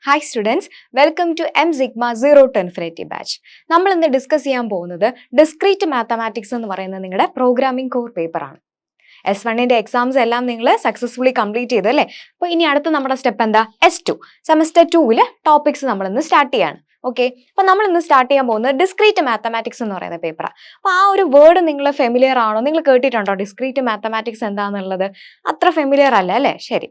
Hi students, welcome to M Sigma 0 to Infinity batch. നമ്മൾ ഇന്ന് discuss ചെയ്യാൻ പോകുന്നത് ഡിസ്ക്രീറ്റ് മാത്തമാറ്റിക്സ് എന്ന് പറയുന്ന നിങ്ങളുടെ പ്രോഗ്രാമിംഗ് കോർ പേപ്പർ ആണ്. S1ന്റെ എക്സാംസ് എല്ലാം നിങ്ങൾ സക്സസ്ഫുള്ളി കംപ്ലീറ്റ് ചെയ്തു അല്ലേ? അപ്പോൾ ഇനി അടുത്ത നമ്മുടെ സ്റ്റെപ്പ് എന്താ? S2 സെമസ്റ്റർ 2 ടോപ്പിക്സ് നമ്മൾ ഇന്ന് സ്റ്റാർട്ട് ചെയ്യാണ്. ഓക്കെ, അപ്പോൾ നമ്മൾ ഇന്ന് സ്റ്റാർട്ട് ചെയ്യാൻ പോകുന്നത് ഡിസ്ക്രീറ്റ് മാത്തമാറ്റിക്സ് എന്ന് പറയുന്ന പേപ്പറാണ്. അപ്പോൾ ആ ഒരു വേർഡ് നിങ്ങൾ ഫെമിലിയർ ആണോ? നിങ്ങൾ കേട്ടിട്ടുണ്ടോ ഡിസ്ക്രീറ്റ് മാത്തമാറ്റിക്സ് എന്താണെന്നുള്ളത്? അത്ര ഫെമിലിയർ അല്ല അല്ലേ? ശരി.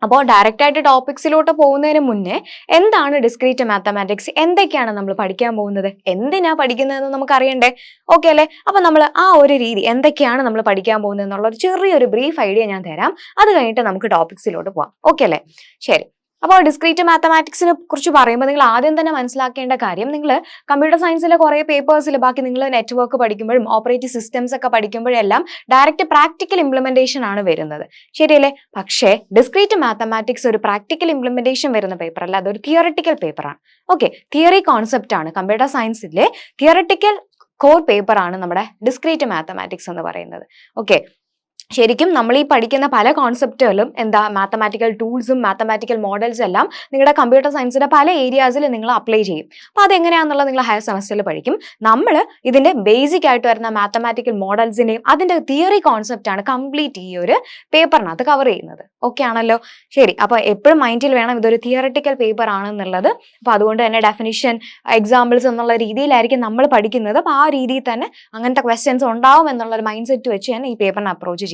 അപ്പോൾ ഡയറക്റ്റ് ആയിട്ട് ടോപ്പിക്സിലോട്ട് പോകുന്നതിന് മുന്നേ എന്താണ് ഡിസ്ക്രീറ്റ് മാത്തമാറ്റിക്സ്, എന്തൊക്കെയാണ് നമ്മൾ പഠിക്കാൻ പോകുന്നത്, എന്തിനാ പഠിക്കുന്നതെന്ന് നമുക്ക് അറിയണ്ടേ? ഓക്കെ അല്ലേ? അപ്പൊ നമ്മൾ ആ ഒരു രീതി എന്തൊക്കെയാണ് നമ്മൾ പഠിക്കാൻ പോകുന്നത് എന്നുള്ള ഒരു ചെറിയൊരു ബ്രീഫ് ഐഡിയ ഞാൻ തരാം. അത് കഴിഞ്ഞിട്ട് നമുക്ക് ടോപ്പിക്സിലോട്ട് പോവാം. ഓക്കെ അല്ലേ? ശരി. അപ്പോൾ ഡിസ്ക്രീറ്റ് മാത്തമാറ്റിക്സിനെ കുറിച്ച് പറയുമ്പോൾ നിങ്ങൾ ആദ്യം തന്നെ മനസ്സിലാക്കേണ്ട കാര്യം, നിങ്ങൾ കമ്പ്യൂട്ടർ സയൻസിലെ കുറേ പേപ്പേഴ്സിൽ ബാക്കി നിങ്ങൾ നെറ്റ്വർക്ക് പഠിക്കുമ്പോഴും ഓപ്പറേറ്റിംഗ് സിസ്റ്റംസ് ഒക്കെ പഠിക്കുമ്പോഴെല്ലാം ഡയറക്റ്റ് പ്രാക്ടിക്കൽ ഇംപ്ലിമെന്റേഷൻ ആണ് വരുന്നത്, ശരിയല്ലേ? പക്ഷേ ഡിസ്ക്രീറ്റ് മാത്തമാറ്റിക്സ് ഒരു പ്രാക്ടിക്കൽ ഇംപ്ലിമെന്റേഷൻ വരുന്ന പേപ്പർ അല്ല, അതൊരു തിയറിറ്റിക്കൽ പേപ്പറാണ്. ഓക്കെ, തിയറി കോൺസെപ്റ്റ് ആണ്. കമ്പ്യൂട്ടർ സയൻസിലെ തിയറിറ്റിക്കൽ കോർ പേപ്പർ ആണ് നമ്മുടെ ഡിസ്ക്രീറ്റ് മാത്തമാറ്റിക്സ് എന്ന് പറയുന്നത്. ഓക്കെ, ശരിക്കും നമ്മൾ ഈ പഠിക്കുന്ന പല കോൺസെപ്റ്റുകളും എന്താ, മാത്തമാറ്റിക്കൽ ടൂൾസും മാത്തമാറ്റിക്കൽ മോഡൽസ് എല്ലാം നിങ്ങളുടെ കമ്പ്യൂട്ടർ സയൻസിന്റെ പല ഏരിയാസിൽ നിങ്ങൾ അപ്ലൈ ചെയ്യും. അപ്പോൾ അതെങ്ങനെയാണെന്നുള്ളത് നിങ്ങൾ ഹയർ സെമസ്റ്ററിൽ പഠിക്കും. നമ്മൾ ഇതിന്റെ ബേസിക് ആയിട്ട് വരുന്ന മാത്തമാറ്റിക്കൽ മോഡൽസിന്റെയും അതിന്റെ തിയറി കോൺസെപ്റ്റ് ആണ് കംപ്ലീറ്റ് ഈ ഒരു പേപ്പറിനകത്ത് കവർ ചെയ്യുന്നത്. ഓക്കെ ആണല്ലോ? ശരി. അപ്പോൾ എപ്പോഴും മൈൻഡിൽ വേണം ഇതൊരു തിയറിറ്റിക്കൽ പേപ്പർ ആണെന്നുള്ളത്. അപ്പോൾ അതുകൊണ്ട് തന്നെ ഡെഫിനിഷൻ, എക്സാമ്പിൾസ് എന്നുള്ള രീതിയിലായിരിക്കും നമ്മൾ പഠിക്കുന്നത്. അപ്പോൾ ആ രീതിയിൽ തന്നെ അങ്ങനത്തെ ക്വസ്റ്റ്യൻസ് ഉണ്ടാവും എന്നുള്ളൊരു മൈൻഡ് സെറ്റ് വെച്ച് തന്നെ ഈ പേപ്പറിനെ അപ്രോച്ച് ചെയ്യുക.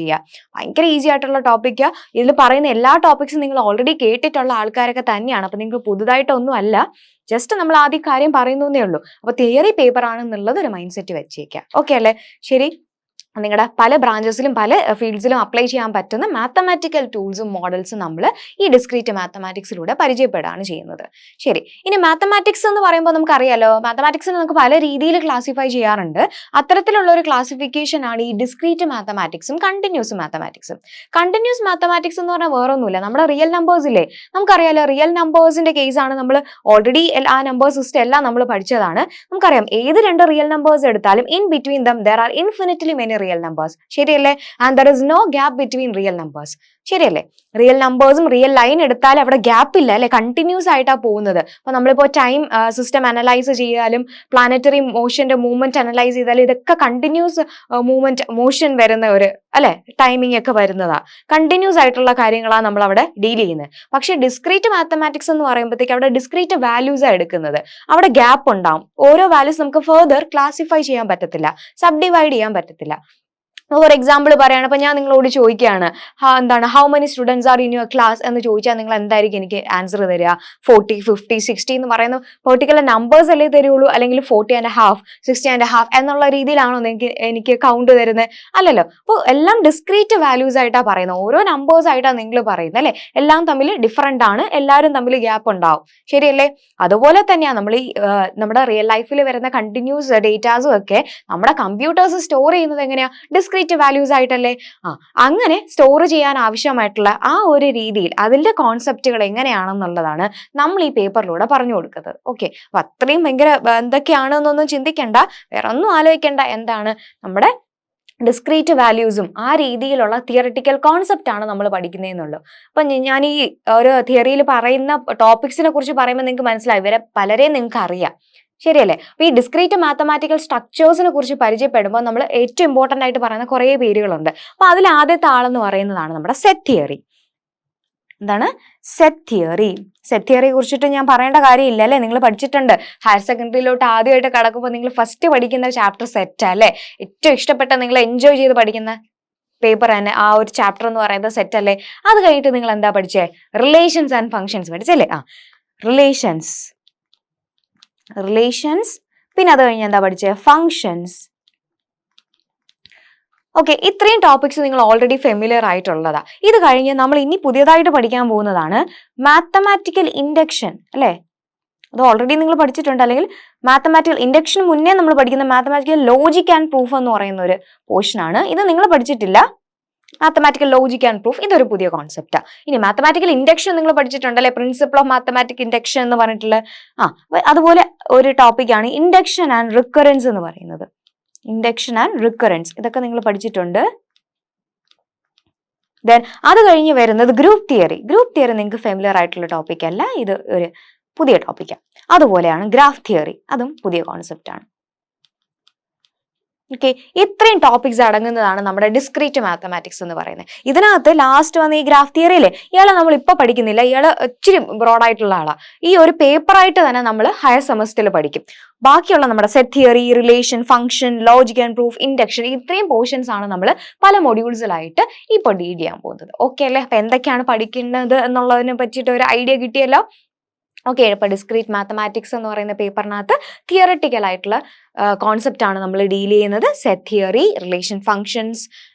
ഭയങ്കര ഈസി ആയിട്ടുള്ള ടോപ്പിക്കാ. ഇതിൽ പറയുന്ന എല്ലാ ടോപ്പിക്സും നിങ്ങൾ ഓൾറെഡി കേട്ടിട്ടുള്ള ആൾക്കാരൊക്കെ തന്നെയാണ്. അപ്പൊ നിങ്ങൾക്ക് പുതുതായിട്ടൊന്നും അല്ല, ജസ്റ്റ് നമ്മൾ ആദ്യ കാര്യം പറയുന്നേ ഉള്ളൂ. അപ്പൊ തിയറി പേപ്പർ ആണെന്നുള്ളത് ഒരു മൈൻഡ് സെറ്റ് വെച്ചേക്കാം. ഓക്കെ അല്ലേ? ശരി. നിങ്ങളുടെ പല ബ്രാഞ്ചസിലും പല ഫീൽഡ്സിലും അപ്ലൈ ചെയ്യാൻ പറ്റുന്ന മാത്തമാറ്റിക്കൽ ടൂൾസും മോഡൽസും നമ്മൾ ഈ ഡിസ്ക്രീറ്റ് മാത്തമാറ്റിക്സിലൂടെ പരിചയപ്പെടുകയാണ് ചെയ്യുന്നത്. ശരി. ഇനി മാത്തമാറ്റിക്സ് എന്ന് പറയുമ്പോൾ നമുക്കറിയാലോ, മാത്തമാറ്റിക്സിനെ നമുക്ക് പല രീതിയിൽ ക്ലാസിഫൈ ചെയ്യാറുണ്ട്. അത്തരത്തിലുള്ള ഒരു ക്ലാസിഫിക്കേഷൻ ആണ് ഈ ഡിസ്ക്രീറ്റ് മാത്തമാറ്റിക്സും കണ്ടിന്യൂസ് മാത്തമാറ്റിക്സും. കണ്ടിന്യൂസ് മാത്തമാറ്റിക്സ് എന്ന് പറഞ്ഞാൽ വേറൊന്നുമില്ല, നമ്മുടെ റിയൽ നമ്പേഴ്സ് ഇല്ലേ, നമുക്കറിയാലോ റിയൽ നമ്പേഴ്സിന്റെ കേസാണ്. നമ്മൾ ഓൾറെഡി ആ നമ്പർ സിസ്റ്റം എല്ലാം നമ്മൾ പഠിച്ചതാണ്. നമുക്കറിയാം ഏത് രണ്ട് റിയൽ നമ്പേഴ്സ് എടുത്താലും in between them there are infinitely many real numbers, ശരിയല്ലേ? And there is no gap between real numbers, ശരിയല്ലേ? റിയൽ നമ്പേഴ്സും റിയൽ ലൈൻ എടുത്താൽ അവിടെ ഗ്യാപ്പ് ഇല്ല അല്ലെ, കണ്ടിന്യൂസ് ആയിട്ടാണ് പോകുന്നത്. അപ്പൊ നമ്മളിപ്പോ ടൈം സിസ്റ്റം അനലൈസ് ചെയ്താലും പ്ലാനറ്ററി മോഷന്റെ മൂവ്മെന്റ് അനലൈസ് ചെയ്താലും ഇതൊക്കെ കണ്ടിന്യൂസ് മൂവ്മെന്റ് മോഷൻ വരുന്ന ഒരു അല്ലെ ടൈമിംഗ് ഒക്കെ വരുന്നതാ. കണ്ടിന്യൂസ് ആയിട്ടുള്ള കാര്യങ്ങളാണ് നമ്മൾ അവിടെ ഡീൽ ചെയ്യുന്നത്. പക്ഷെ ഡിസ്ക്രീറ്റ് മാത്തമാറ്റിക്സ് എന്ന് പറയുമ്പോഴത്തേക്ക് അവിടെ ഡിസ്ക്രീറ്റ് വാല്യൂസ് ആണ് എടുക്കുന്നത്. അവിടെ ഗ്യാപ്പ് ഉണ്ടാവും. ഓരോ വാല്യൂസ് നമുക്ക് ഫെർദർ ക്ലാസിഫൈ ചെയ്യാൻ പറ്റത്തില്ല, സബ് ഡിവൈഡ് ചെയ്യാൻ പറ്റത്തില്ല. ഫോർ എക്സാമ്പിൾ പറയാണ്, അപ്പൊ ഞാൻ നിങ്ങളോട് ചോദിക്കുകയാണ്, എന്താണ് how many students are in your class എന്ന് ചോദിച്ചാൽ നിങ്ങൾ എന്തായിരിക്കും എനിക്ക് ആൻസർ തരിക? 40, 50, 60 എന്ന് പറയുന്ന പെർട്ടിക്കുലർ നമ്പേഴ്സ് അല്ലേ തരുള്ളൂ, അല്ലെങ്കിൽ 40.5, 60.5 എന്നുള്ള രീതിയിലാണോ എനിക്ക് കൗണ്ട് തരുന്നത്? അല്ലല്ലോ. അപ്പോൾ എല്ലാം ഡിസ്ക്രീറ്റ് വാല്യൂസ് ആയിട്ടാണ് പറയുന്നത്, ഓരോ നമ്പേഴ്സ് ആയിട്ടാണ് നിങ്ങൾ പറയുന്നത് അല്ലെ. എല്ലാം തമ്മിൽ ഡിഫറെന്റ് ആണ്, എല്ലാവരും തമ്മിൽ ഗ്യാപ്പ് ഉണ്ടാവും, ശരിയല്ലേ? അതുപോലെ തന്നെയാണ് നമ്മൾ ഈ നമ്മുടെ റിയൽ ലൈഫിൽ വരുന്ന കണ്ടിന്യൂസ് ഡേറ്റാസും ഒക്കെ നമ്മുടെ കമ്പ്യൂട്ടേഴ്സ് സ്റ്റോർ ചെയ്യുന്നത് എങ്ങനെയാ? ഡിസ്ക്രീറ്റ് വാല്യൂസ് ആയിട്ടല്ലേ. അങ്ങനെ സ്റ്റോർ ചെയ്യാൻ ആവശ്യമായിട്ടുള്ള ആ ഒരു രീതിയിൽ അതിന്റെ കോൺസെപ്റ്റുകൾ എങ്ങനെയാണെന്നുള്ളതാണ് നമ്മൾ ഈ പേപ്പറിലൂടെ പറഞ്ഞു കൊടുക്കുന്നത്. ഓക്കെ, അപ്പൊ അത്രയും ഭയങ്കര എന്തൊക്കെയാണെന്നൊന്നും ചിന്തിക്കേണ്ട, വേറെ ഒന്നും ആലോചിക്കേണ്ട. എന്താണ് നമ്മുടെ ഡിസ്ക്രീറ്റ് വാല്യൂസും ആ രീതിയിലുള്ള തിയറിറ്റിക്കൽ കോൺസെപ്റ്റ് ആണ് നമ്മൾ പഠിക്കുന്നതെന്നുള്ളൂ. അപ്പൊ ഞാൻ ഈ ഒരു തിയറിയിൽ പറയുന്ന ടോപ്പിക്സിനെ കുറിച്ച് പറയുമ്പോൾ നിങ്ങൾക്ക് മനസ്സിലായി, ഇവരെ പലരെയും നിങ്ങൾക്ക് അറിയാം, ശരിയല്ലേ? അപ്പൊ ഈ ഡിസ്ക്രീറ്റ് മാത്തമാറ്റിക്കൽ സ്ട്രക്ചേഴ്സിനെ കുറിച്ച് പരിചയപ്പെടുമ്പോൾ നമ്മൾ ഏറ്റവും ഇമ്പോർട്ടന്റ് ആയിട്ട് പറയുന്ന കുറേ പേരുകളുണ്ട്. അപ്പൊ അതിൽ ആദ്യത്തെ ആളെന്ന് പറയുന്നതാണ് നമ്മുടെ സെറ്റ് തിയറി. എന്താണ് സെറ്റ് തിയറി? സെറ്റ് തിയറിയെ കുറിച്ചിട്ട് ഞാൻ പറയേണ്ട കാര്യമില്ല അല്ലെ, നിങ്ങൾ പഠിച്ചിട്ടുണ്ട്. ഹയർ സെക്കൻഡറിയിലോട്ട് ആദ്യമായിട്ട് കടക്കുമ്പോൾ നിങ്ങൾ ഫസ്റ്റ് പഠിക്കുന്ന ചാപ്റ്റർ സെറ്റ് അല്ലെ. ഏറ്റവും ഇഷ്ടപ്പെട്ട, നിങ്ങൾ എൻജോയ് ചെയ്ത് പഠിക്കുന്ന പേപ്പർ തന്നെ ആ ഒരു ചാപ്റ്റർ എന്ന് പറയുന്നത് സെറ്റ് അല്ലേ. അത് കഴിഞ്ഞിട്ട് നിങ്ങൾ എന്താ പഠിച്ചേ? റിലേഷൻസ് ആൻഡ് ഫങ്ഷൻസ് പഠിച്ചല്ലേ. റിലേഷൻസ്, പിന്നെ അത് കഴിഞ്ഞ് എന്താ പഠിച്ചേ? ഫങ്ഷൻസ്. ഓക്കെ, ഇത്രയും ടോപ്പിക്സ് നിങ്ങൾ ഓൾറെഡി ഫെമിലിയർ ആയിട്ടുള്ളതാ. ഇത് കഴിഞ്ഞ് നമ്മൾ ഇനി പുതിയതായിട്ട് പഠിക്കാൻ പോകുന്നതാണ് മാത്തമാറ്റിക്കൽ ഇൻഡക്ഷൻ അല്ലെ. അത് ഓൾറെഡി നിങ്ങൾ പഠിച്ചിട്ടുണ്ട്, അല്ലെങ്കിൽ മാത്തമാറ്റിക്കൽ ഇൻഡക്ഷന് മുന്നേ നമ്മൾ പഠിക്കുന്ന മാത്തമാറ്റിക്കൽ ലോജിക് ആൻഡ് പ്രൂഫ് എന്ന് പറയുന്ന ഒരു പോർഷനാണ്. ഇത് നിങ്ങൾ പഠിച്ചിട്ടില്ല. മാത്തമാറ്റിക്കൽ ലോജിക് ആൻഡ് പ്രൂഫ് ഇതൊരു പുതിയ കോൺസെപ്റ്റാ. ഇനി മാത്തമാറ്റിക്കൽ ഇൻഡക്ഷൻ നിങ്ങൾ പഠിച്ചിട്ടുണ്ടല്ലേ, പ്രിൻസിപ്പിൾ ഓഫ് മാത്തമാറ്റിക് ഇൻഡക്ഷൻ എന്ന് പറഞ്ഞിട്ടുള്ള അതുപോലെ ഒരു ടോപ്പിക്കാണ് ഇൻഡക്ഷൻ ആൻഡ് റിക്കറൻസ് എന്ന് പറയുന്നത്. ഇൻഡക്ഷൻ ആൻഡ് റിക്കറൻസ് ഇതൊക്കെ നിങ്ങൾ പഠിച്ചിട്ടുണ്ട്. ദെൻ അത് കഴിഞ്ഞ് വരുന്നത് ഗ്രൂപ്പ് തിയറി. ഗ്രൂപ്പ് തിയറി നിങ്ങൾക്ക് ഫെമിലിയർ ആയിട്ടുള്ള ടോപ്പിക് അല്ല, ഇത് ഒരു പുതിയ ടോപ്പിക്കാണ്. അതുപോലെയാണ് ഗ്രാഫ് തിയറി, അതും പുതിയ കോൺസെപ്റ്റ് ആണ്. ഓക്കെ, ഇത്രയും ടോപ്പിക്സ് അടങ്ങുന്നതാണ് നമ്മുടെ ഡിസ്ക്രീറ്റ് മാത്തമാറ്റിക്സ് എന്ന് പറയുന്നത്. ഇതിനകത്ത് ലാസ്റ്റ് വന്ന ഈ ഗ്രാഫ് തിയറിയിലെ ഇയാളെ നമ്മൾ ഇപ്പൊ പഠിക്കുന്നില്ല, ഇയാള് ഇച്ചിരി ബ്രോഡായിട്ടുള്ള ആളാണ്. ഈ ഒരു പേപ്പറായിട്ട് തന്നെ നമ്മൾ ഹയർ സെമസ്റ്ററിൽ പഠിക്കും. ബാക്കിയുള്ള നമ്മുടെ set theory, relation, function, logic and proof, induction, ഇത്രയും പോർഷൻസ് ആണ് നമ്മൾ പല മൊഡ്യൂൾസിലായിട്ട് ഇപ്പോൾ ഡീൽ ചെയ്യാൻ പോകുന്നത്. ഓക്കെ അല്ലേ? അപ്പൊ എന്തൊക്കെയാണ് പഠിക്കുന്നത് എന്നുള്ളതിനെ പറ്റിയിട്ട് ഒരു ഐഡിയ കിട്ടിയല്ലോ. ഓക്കെ, ഇപ്പൊ ഡിസ്ക്രീറ്റ് മാത്തമാറ്റിക്സ് എന്ന് പറയുന്ന പേപ്പറിനകത്ത് തിയററ്റിക്കൽ ആയിട്ടുള്ള കോൺസെപ്റ്റ് ആണ് നമ്മൾ ഡീൽ ചെയ്യുന്നത്. സെറ്റ് തിയറി, റിലേഷൻ ഫങ്ഷൻസ്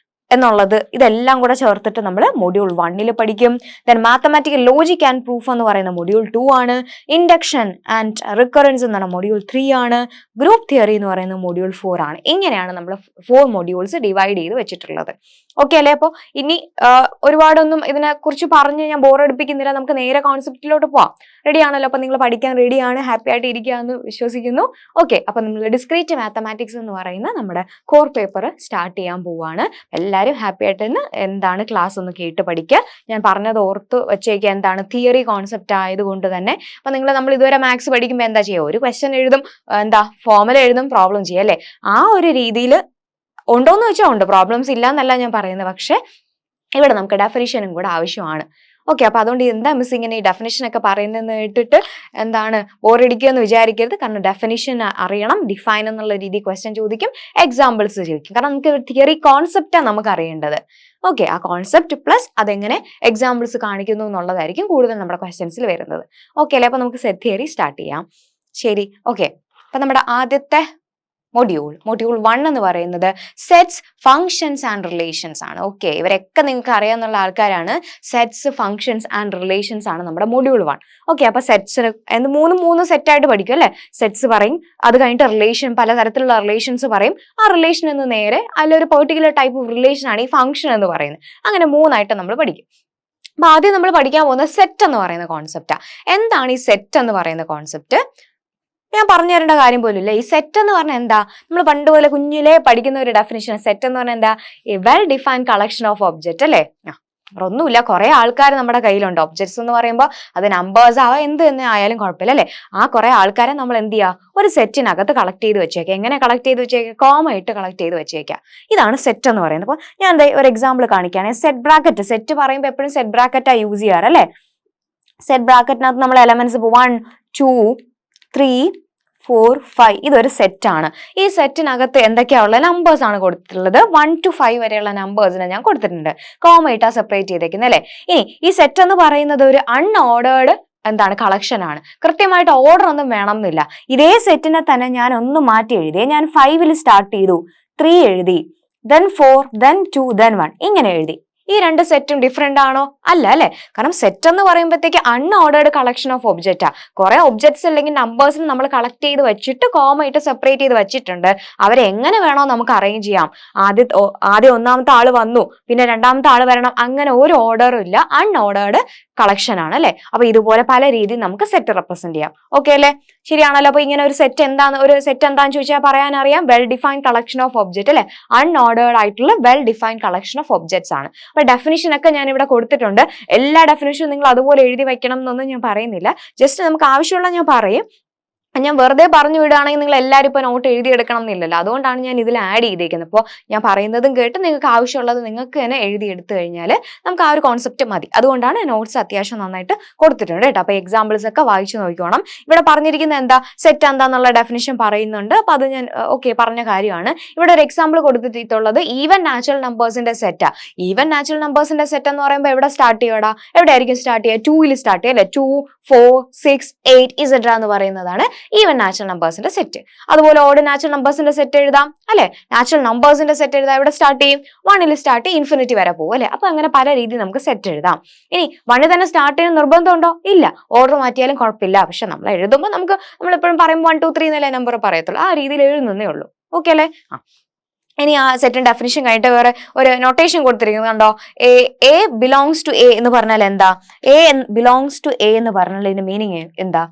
എന്നുള്ളത് ഇതെല്ലാം കൂടെ ചേർത്തിട്ട് നമ്മൾ മൊഡ്യൂൾ 1 പഠിക്കും. Then mathematical logic and proof എന്ന് പറയുന്ന മൊഡ്യൂൾ 2 ആണ്. ഇൻഡക്ഷൻ ആൻഡ് റിക്കറൻസ് എന്ന് മൊഡ്യൂൾ 3 ആണ്. ഗ്രൂപ്പ് തിയറി എന്ന് പറയുന്ന മൊഡ്യൂൾ 4 ആണ്. ഇങ്ങനെയാണ് നമ്മൾ 4 മൊഡ്യൂൾസ് ഡിവൈഡ് ചെയ്ത് വെച്ചിട്ടുള്ളത്. ഓക്കെ അല്ലേ? അപ്പോൾ ഇനി ഒരുപാടൊന്നും ഇതിനെ കുറിച്ച് പറഞ്ഞ് ഞാൻ ബോറടിപ്പിക്കുന്നില്ല, നമുക്ക് നേരെ കോൺസെപ്റ്റിലോട്ട് പോവാം. റെഡി ആണല്ലോ? അപ്പൊ നിങ്ങൾ പഠിക്കാൻ റെഡിയാണ്, ഹാപ്പി ആയിട്ട് ഇരിക്കുക എന്ന് വിശ്വസിക്കുന്നു. ഓക്കെ, അപ്പൊ നമ്മൾ ഡിസ്ക്രീറ്റ് മാത്തമാറ്റിക്സ് എന്ന് പറയുന്ന നമ്മുടെ കോർ പേപ്പർ സ്റ്റാർട്ട് ചെയ്യാൻ പോവാണ്. എല്ലാവരും ഹാപ്പി ആയിട്ട് എന്താണ് ക്ലാസ് ഒന്ന് കേട്ട് പഠിക്കുക. ഞാൻ പറഞ്ഞത് ഓർത്ത് വെച്ചേക്കുക, എന്താണ് തിയറി കോൺസെപ്റ്റ് ആയതുകൊണ്ട് തന്നെ. അപ്പൊ നമ്മൾ ഇതുവരെ മാത്സ് പഠിക്കുമ്പോൾ എന്താ ചെയ്യുക? ഒരു ക്വസ്റ്റ്യൻ എഴുതും, ഫോർമുല എഴുതും, പ്രോബ്ലം ചെയ്യും അല്ലേ? ആ ഒരു രീതിയിൽ ഉണ്ടോന്ന് വെച്ചാൽ ഉണ്ട്, പ്രോബ്ലംസ് ഇല്ല എന്നല്ല ഞാൻ പറയുന്നത്. പക്ഷെ ഇവിടെ നമുക്ക് ഡെഫിനിഷനും കൂടെ ആവശ്യമാണ്. ഓക്കെ, അപ്പൊ അതുകൊണ്ട് എന്താ മിസ് ഇങ്ങനെ ഈ ഡെഫിനിഷൻ ഒക്കെ പറയുന്നതെന്ന് കേട്ടിട്ട് ബോറടിക്കുക എന്ന് വിചാരിക്കരുത്. കാരണം ഡെഫിനിഷൻ അറിയണം, ഡിഫൈൻ എന്നുള്ള രീതി ക്വസ്റ്റ്യൻ ചോദിക്കും, എക്സാമ്പിൾസ് ചോദിക്കും. കാരണം നമുക്ക് തിയറി കോൺസെപ്റ്റാണ് നമുക്ക് അറിയേണ്ടത്. ഓക്കെ, ആ കോൺസെപ്റ്റ് പ്ലസ് അതെങ്ങനെ എക്സാമ്പിൾസ് കാണിക്കുന്നു എന്നുള്ളതായിരിക്കും കൂടുതൽ നമ്മുടെ ക്വസ്റ്റ്യൻസിൽ വരുന്നത്. ഓക്കെ അല്ലേ? അപ്പൊ നമുക്ക് സെറ്റ് തിയറി സ്റ്റാർട്ട് ചെയ്യാം. ശരി, ഓക്കെ. അപ്പൊ നമ്മുടെ ആദ്യത്തെ മൊഡ്യൂൾ 1 എന്ന് പറയുന്നത് സെറ്റ്സ്, ഫങ്ഷൻസ് ആൻഡ് റിലേഷൻസ് ആണ്. ഓക്കെ, ഇവരൊക്കെ നിങ്ങൾക്ക് അറിയാവുന്ന ആൾക്കാരാണ്. സെറ്റ്സ്, ഫങ്ഷൻസ് ആൻഡ് റിലേഷൻസ് ആണ് നമ്മുടെ മൊഡ്യൂൾ 1. ഓക്കെ, അപ്പൊ സെറ്റ്സിന് മൂന്ന് സെറ്റായിട്ട് പഠിക്കും അല്ലെ? സെറ്റ്സ് പറയും, അത് കഴിഞ്ഞിട്ട് റിലേഷൻ, പലതരത്തിലുള്ള റിലേഷൻസ് പറയും. ആ റിലേഷൻ എന്ന് നേരെ അതിലൊരു പെർട്ടിക്കുലർ ടൈപ്പ് ഓഫ് റിലേഷൻ ആണ് ഈ ഫംഗ്ഷൻ എന്ന് പറയുന്നത്. അങ്ങനെ 3 ആയിട്ട് നമ്മൾ പഠിക്കും. അപ്പൊ ആദ്യം നമ്മൾ പഠിക്കാൻ പോകുന്ന സെറ്റ് എന്ന് പറയുന്ന കോൺസെപ്റ്റാ. എന്താണ് ഈ സെറ്റ് എന്ന് പറയുന്ന കോൺസെപ്റ്റ്? ഞാൻ പറഞ്ഞു തരേണ്ട കാര്യം പോലും ഇല്ല. ഈ സെറ്റ് എന്ന് പറഞ്ഞാൽ എന്താ? നമ്മൾ പണ്ട് പോലെ കുഞ്ഞിലെ പഠിക്കുന്ന ഒരു ഡെഫിനിഷൻ. സെറ്റ് എന്ന് പറഞ്ഞാൽ എന്താ? A well defined collection of object അല്ലേ? ഒന്നുമില്ല, കുറെ ആൾക്കാർ നമ്മുടെ കയ്യിലുണ്ട്. ഒബ്ജക്ട്സ് എന്ന് പറയുമ്പോൾ അത് നമ്പേഴ്സ് ആവാം, എന്ത് തന്നെ ആയാലും കുഴപ്പമില്ല അല്ലെ? ആ കുറെ ആൾക്കാരെ നമ്മൾ എന്ത് ചെയ്യുക? ഒരു സെറ്റിനകത്ത് കളക്ട് ചെയ്ത് വെച്ചേക്കാം. എങ്ങനെ കളക്ട് ചെയ്ത് വെച്ചേക്കാം? കോമ ഇട്ട് കളക്ട് ചെയ്ത് വെച്ചേക്കാം. ഇതാണ് സെറ്റ് എന്ന് പറയുന്നത്. അപ്പോൾ ഞാൻ ഒരു എക്സാമ്പിൾ കാണിക്കുകയാണെങ്കിൽ സെറ്റ് ബ്രാക്കറ്റ്. സെറ്റ് പറയുമ്പോൾ എപ്പോഴും സെറ്റ് ബ്രാക്കറ്റാ യൂസ് ചെയ്യാറ് അല്ലെ? സെറ്റ് ബ്രാക്കറ്റിനകത്ത് നമ്മൾ എലമെന്റ്സ് 1, 2, 3, 4, 5 ഇതൊരു സെറ്റ് ആണ്. ഈ സെറ്റിനകത്ത് എന്തൊക്കെയാ ഉള്ളത്? നമ്പേഴ്സ് ആണ് കൊടുത്തിട്ടുള്ളത്. 1 to 5 വരെയുള്ള നമ്പേഴ്സിനെ ഞാൻ കൊടുത്തിട്ടുണ്ട്. കോമ ഇട്ടാ സെപ്പറേറ്റ് ചെയ്തേക്കുന്നത് അല്ലെ? ഇനി ഈ സെറ്റ് എന്ന് പറയുന്നത് ഒരു അൺഓർഡേർഡ് കളക്ഷൻ ആണ്. കൃത്യമായിട്ട് ഓർഡർ ഒന്നും വേണം എന്നില്ല. ഇതേ സെറ്റിനെ തന്നെ ഞാൻ ഒന്ന് മാറ്റി എഴുതിയേ. ഞാൻ 5 സ്റ്റാർട്ട് ചെയ്തു, 3 എഴുതി, then 4, then 2, then 1 ഇങ്ങനെ എഴുതി. ഈ രണ്ട് സെറ്റും ഡിഫറെന്റ് ആണോ? അല്ല അല്ലെ? കാരണം സെറ്റ് എന്ന് പറയുമ്പോഴത്തേക്ക് അൺഓർഡേർഡ് കളക്ഷൻ ഓഫ് ഒബ്ജക്റ്റാ. കുറെ ഒബ്ജക്ട്സ് അല്ലെങ്കിൽ നമ്പേഴ്സിന് നമ്മൾ കളക്ട് ചെയ്ത് വെച്ചിട്ട് കോമ ഇട്ട് സെപ്പറേറ്റ് ചെയ്ത് വെച്ചിട്ടുണ്ട്. അവരെ എങ്ങനെ വേണോ നമുക്ക് അറേഞ്ച് ചെയ്യാം. ആദ്യം ഒന്നാമത്തെ ആള് വന്നു, പിന്നെ രണ്ടാമത്തെ ആള് വരണം, അങ്ങനെ ഒരു ഓർഡറും ഇല്ല. അൺഓർഡേർഡ് കളക്ഷൻ ആണ് അല്ലെ? അപ്പൊ ഇതുപോലെ പല രീതിയിൽ നമുക്ക് സെറ്റ് റെപ്രസെന്റ് ചെയ്യാം. ഓക്കെ അല്ലെ? ശരിയാണല്ലോ? അപ്പൊ ഇങ്ങനെ ഒരു സെറ്റ് എന്താന്ന് ചോദിച്ചാൽ പറയാൻ അറിയാം, well defined collection of object അല്ലെ? അൺഓർഡേർഡ് ആയിട്ടുള്ള well defined collection of objects ആണ്. അപ്പൊ ഡെഫിനിഷൻ ഒക്കെ ഞാൻ ഇവിടെ കൊടുത്തിട്ടുണ്ട്. എല്ലാ ഡെഫിനിഷനും നിങ്ങൾ അതുപോലെ എഴുതി വെക്കണം എന്നൊന്നും ഞാൻ പറയുന്നില്ല. ജസ്റ്റ് നമുക്ക് ആവശ്യമുള്ള ഞാൻ പറയും. ഞാൻ വെറുതെ പറഞ്ഞു വിടുകയാണെങ്കിൽ നിങ്ങൾ എല്ലാവരും ഇപ്പോൾ നോട്ട് എഴുതിയെടുക്കണം എന്നില്ലല്ലോ. അതുകൊണ്ടാണ് ഞാൻ ഇതിൽ ആഡ് ചെയ്തേക്കുന്നത്. അപ്പോൾ ഞാൻ പറയുന്നതും കേട്ട് നിങ്ങൾക്ക് ആവശ്യമുള്ളത് നിങ്ങൾക്ക് തന്നെ എഴുതിയെടുത്തു കഴിഞ്ഞാൽ നമുക്ക് ആ ഒരു കോൺസെപ്റ്റ് മതി. അതുകൊണ്ടാണ് നോട്ട്സ് അത്യാവശ്യം നന്നായിട്ട് കൊടുത്തിട്ടുണ്ട് കേട്ടോ. അപ്പോൾ എക്സാമ്പിൾസ് ഒക്കെ വായിച്ചു നോക്കിക്കോണം. ഇവിടെ പറഞ്ഞിരിക്കുന്നത് എന്താ? സെറ്റ് എന്താന്നുള്ള ഡെഫിനിഷൻ പറയുന്നുണ്ട്. അപ്പോൾ അത് ഞാൻ പറഞ്ഞ കാര്യമാണ്. ഇവിടെ ഒരു എക്സാമ്പിൾ കൊടുത്തിട്ടുള്ളത് ഈവൻ നാച്ചുറൽ നമ്പേഴ്സിന്റെ സെറ്റാ. ഈവൻ നാച്ചുറൽ നമ്പേഴ്സിന്റെ സെറ്റ് എന്ന് പറയുമ്പോൾ എവിടെ സ്റ്റാർട്ട് ചെയ്യടാ? എവിടെയായിരിക്കും സ്റ്റാർട്ട് ചെയ്യുക? 2 സ്റ്റാർട്ട് ചെയ്യുക അല്ലെ? 2, 4, 6, 8 ഇസെട്ര എന്ന് പറയുന്നതാണ് ഈവൻ നാച്ചുറൽ നമ്പേഴ്സിന്റെ സെറ്റ്. അതുപോലെ ഓഡ് നാച്ചുറൽ നമ്പേഴ്സിന്റെ സെറ്റ് എഴുതാം അല്ലെ? നാച്ചുറൽ നമ്പേഴ്സിന്റെ സെറ്റ് എഴുതാം. എവിടെ സ്റ്റാർട്ട് ചെയ്യും? 1 സ്റ്റാർട്ട് ചെയ്യും, ഇൻഫിനിറ്റി വരെ പോകും അല്ലെ? അപ്പൊ അങ്ങനെ പല രീതിയിൽ നമുക്ക് സെറ്റ് എഴുതാം. ഇനി 1 തന്നെ സ്റ്റാർട്ട് ചെയ്യുന്ന നിർബന്ധമുണ്ടോ? ഇല്ല, ഓർഡർ മാറ്റിയാലും കുഴപ്പമില്ല. പക്ഷെ നമ്മൾ എഴുതുമ്പോൾ നമ്മൾ എപ്പോഴും പറയുമ്പോൾ 1, 2, 3 എന്നല്ലേ നമ്പർ പറയത്തുള്ളൂ. ആ രീതിയിൽ എഴുതുന്നേ ഉള്ളൂ. ഓക്കെ അല്ലേ? ഇനി ആ സെറ്റിന്റെ ഡെഫിനിഷൻ കഴിഞ്ഞിട്ട് വേറെ ഒരു നൊട്ടേഷൻ കൊടുത്തിരിക്കുന്നത് കണ്ടോ? എ ബിലോങ്സ് ടു എ എന്ന് പറഞ്ഞാൽ എന്താ? എ ബിലോങ്സ് ടു എ എന്ന് പറഞ്ഞാൽ ഇതിന്റെ മീനിങ് എന്താ?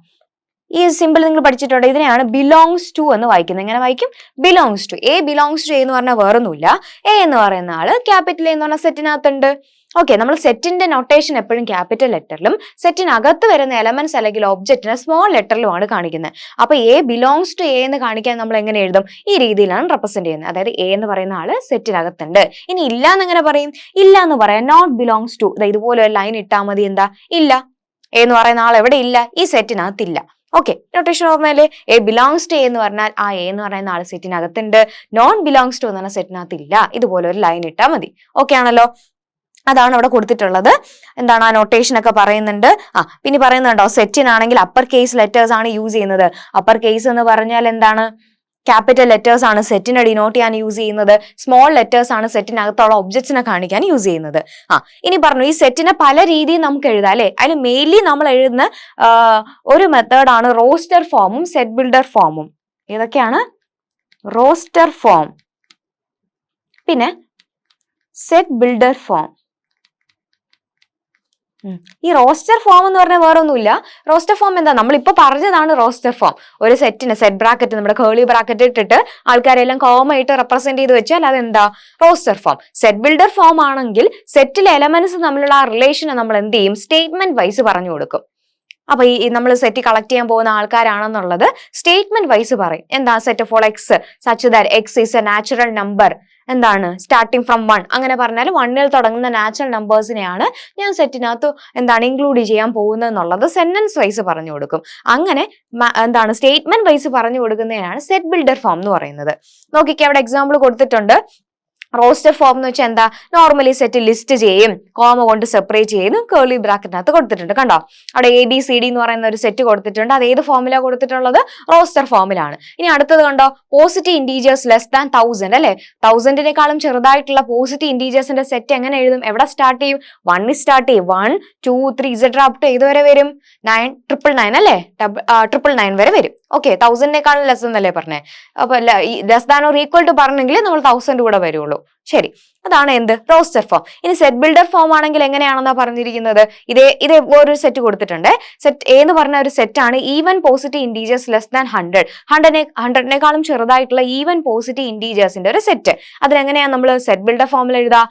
ഈ സിമ്പിൾ നിങ്ങൾ പഠിച്ചിട്ടുണ്ട്. ഇതിനെയാണ് ബിലോങ്സ് ടു എന്ന് വായിക്കുന്നത്. എങ്ങനെ വായിക്കും? Belongs to. A belongs to A എന്ന് പറഞ്ഞാൽ വേറൊന്നുമില്ല. എ എന്ന് പറയുന്ന ആള് ക്യാപിറ്റൽ എന്ന് പറഞ്ഞ സെറ്റിനകത്തുണ്ട് ഓക്കെ, നമ്മൾ സെറ്റിന്റെ നൊട്ടേഷൻ എപ്പോഴും ക്യാപിറ്റൽ ലെറ്ററിലും സെറ്റിനകത്ത് വരുന്ന എലമെന്റ്സ് അല്ലെങ്കിൽ ഒബ്ജക്റ്റിനെ സ്മോൾ ലെറ്ററിലുമാണ് കാണിക്കുന്നത്. അപ്പൊ എ ബിലോങ്സ് ടു എ എന്ന് കാണിക്കാൻ നമ്മൾ എങ്ങനെ എഴുതും? ഈ രീതിയിലാണ് റെപ്രസെന്റ് ചെയ്യുന്നത്. അതായത് എ എന്ന് പറയുന്ന ആള് സെറ്റിനകത്തുണ്ട്. ഇനി ഇല്ല എന്ന് എങ്ങനെ പറയും? ഇല്ല എന്ന് പറയാം നോട്ട് ബിലോങ്സ് ടു. ഇതുപോലെ ഒരു ലൈൻ ഇട്ടാൽ മതി. എന്താ? ഇല്ല, എ എന്ന് പറയുന്ന ആൾ എവിടെ ഇല്ല? ഈ സെറ്റിനകത്തില്ല. ഓക്കെ, നൊട്ടേഷൻ ഓർമ്മയില്ലേ? എ ബിലോങ്സ് ടു എ എന്ന് പറഞ്ഞാൽ ആ എ എന്ന് പറയുന്ന ആൾ സെറ്റിനകത്തുണ്ട്. നോൺ ബിലോങ്സ് ടു എന്ന് പറഞ്ഞാൽ സെറ്റിനകത്തില്ല. ഇതുപോലെ ഒരു ലൈൻ ഇട്ടാൽ മതി. ഓക്കെ ആണല്ലോ? അതാണ് അവിടെ കൊടുത്തിട്ടുള്ളത്. എന്താണ് ആ നൊട്ടേഷൻ ഒക്കെ പറയുന്നുണ്ട്. പിന്നെ പറയുന്നുണ്ടോ, സെറ്റിനാണെങ്കിൽ അപ്പർ കേസ് ലെറ്റേഴ്സ് ആണ് യൂസ് ചെയ്യുന്നത്. അപ്പർ കേസ് എന്ന് പറഞ്ഞാൽ എന്താണ്? ക്യാപിറ്റൽ ലെറ്റേഴ്സ് ആണ് സെറ്റിനെ ഡിനോട്ട് ചെയ്യാൻ യൂസ് ചെയ്യുന്നത്. സ്മോൾ ലെറ്റേഴ്സ് ആണ് സെറ്റിനകത്തുള്ള ഒബ്ജക്ട്സിനെ കാണിക്കാൻ യൂസ് ചെയ്യുന്നത്. ഇനി പറഞ്ഞു, ഈ സെറ്റിനെ പല രീതിയിൽ നമുക്ക് എഴുതാം അല്ലെ. അതിൽ മെയിൻലി നമ്മൾ എഴുതുന്ന ഒരു മെത്തേഡാണ് റോസ്റ്റർ ഫോമും സെറ്റ് ബിൽഡർ ഫോമും. ഏതൊക്കെയാണ്? റോസ്റ്റർ ഫോം, പിന്നെ സെറ്റ് ബിൽഡർ ഫോം. ഈ റോസ്റ്റർ ഫോം എന്ന് പറഞ്ഞാൽ വേറെ ഒന്നുമില്ല. റോസ്റ്റർ ഫോം എന്താ? നമ്മളിപ്പോ പറഞ്ഞതാണ് റോസ്റ്റർ ഫോം. ഒരു സെറ്റിന് സെറ്റ് ബ്രാക്കറ്റ്, നമ്മുടെ കേളി ബ്രാക്കറ്റ് ഇട്ടിട്ട് ആൾക്കാരെല്ലാം കോമ ആയിട്ട് റെപ്രസെന്റ് ചെയ്ത് വെച്ചാൽ അതെന്താ? Roster form. Set builder form ആണെങ്കിൽ സെറ്റിലെ എലമെന്റ്സ് തമ്മിലുള്ള ആ റിലേഷനെ നമ്മൾ എന്ത് ചെയ്യും? സ്റ്റേറ്റ്മെന്റ് വൈസ് പറഞ്ഞു കൊടുക്കും. അപ്പൊ ഈ നമ്മൾ സെറ്റ് കളക്ട് ചെയ്യാൻ പോകുന്ന ആൾക്കാരാണെന്നുള്ളത് സ്റ്റേറ്റ്മെന്റ് വൈസ് പറയും. എന്താ? Set of all X such that x is A natural number. എന്താണ്? സ്റ്റാർട്ടിങ് ഫ്രം 1 അങ്ങനെ പറഞ്ഞാൽ 1ൽ തുടങ്ങുന്ന നാച്ചുറൽ നമ്പേഴ്സിനെയാണ് ഞാൻ സെറ്റിനകത്ത് എന്താണ് ഇൻക്ലൂഡ് ചെയ്യാൻ പോകുന്നത് എന്നുള്ളത് സെന്റൻസ് വൈസ് പറഞ്ഞു കൊടുക്കും. അങ്ങനെ എന്താണ് സ്റ്റേറ്റ്മെന്റ് വൈസ് പറഞ്ഞു കൊടുക്കുന്നതിനാണ് സെറ്റ് ബിൽഡർ ഫോം എന്ന് പറയുന്നത്. നോക്കിക്കേ, അവിടെ എക്സാമ്പിൾ കൊടുത്തിട്ടുണ്ട്. റോസ്റ്റർ ഫോം എന്ന് വെച്ചാൽ എന്താ? നോർമലി സെറ്റ് ലിസ്റ്റ് ചെയ്യും, കോമ കൊണ്ട് സെപ്പറേറ്റ് ചെയ്യുന്നു, കേളി ബ്രാക്കറ്റിനകത്ത് കൊടുത്തിട്ടുണ്ട്. കണ്ടോ, അവിടെ ABCD എന്ന് പറയുന്ന ഒരു സെറ്റ് കൊടുത്തിട്ടുണ്ട്. അത് ഏത് ഫോമിലാണ് കൊടുത്തിട്ടുള്ളത്? റോസ്റ്റർ ഫോമിലാണ്. ഇനി അടുത്തത് കണ്ടോ, പോസിറ്റീവ് ഇൻറ്റീജേഴ്സ് ലെസ് ദാൻ 1000 അല്ലെ. 1000-നേക്കാളും ചെറുതായിട്ടുള്ള പോസിറ്റീവ് ഇൻറ്റീജേഴ്സിന്റെ സെറ്റ് എങ്ങനെ എഴുതും? എവിടെ സ്റ്റാർട്ട് ചെയ്യും? 1 സ്റ്റാർട്ട് ചെയ്യും. 1 2 3 ഇസെട്ര അപ് ടു ഏതുവരെ വരും? 9 999 അല്ലെ. 999 വരെ വരും. ഓക്കെ, 1000-നേക്കാളും ലെസ് എന്നല്ലേ പറഞ്ഞേ. അപ്പൊ less than or equal to പറഞ്ഞെങ്കിൽ നമ്മൾ 1000 കൂടെ വരുള്ളൂ. ശരി, അതാണ് എന്ത്? Roster form. ഇനി സെറ്റ് ബിൽഡർ ഫോം ആണെങ്കിൽ എങ്ങനെയാണെന്നാ പറഞ്ഞിരിക്കുന്നത്? ഇതേ ഒരു സെറ്റ് കൊടുത്തിട്ടുണ്ട്. സെറ്റ് എ എന്ന് പറഞ്ഞ ഒരു സെറ്റ് ആണ് even positive integers less than 100-നേക്കാളും ചെറുതായിട്ടുള്ള ഈവൻ പോസിറ്റീവ് ഇൻറ്റീജേഴ്സിന്റെ ഒരു സെറ്റ്. അതിനെങ്ങനെയാ നമ്മൾ സെറ്റ് ബിൽഡർ ഫോമിൽ എഴുതാ?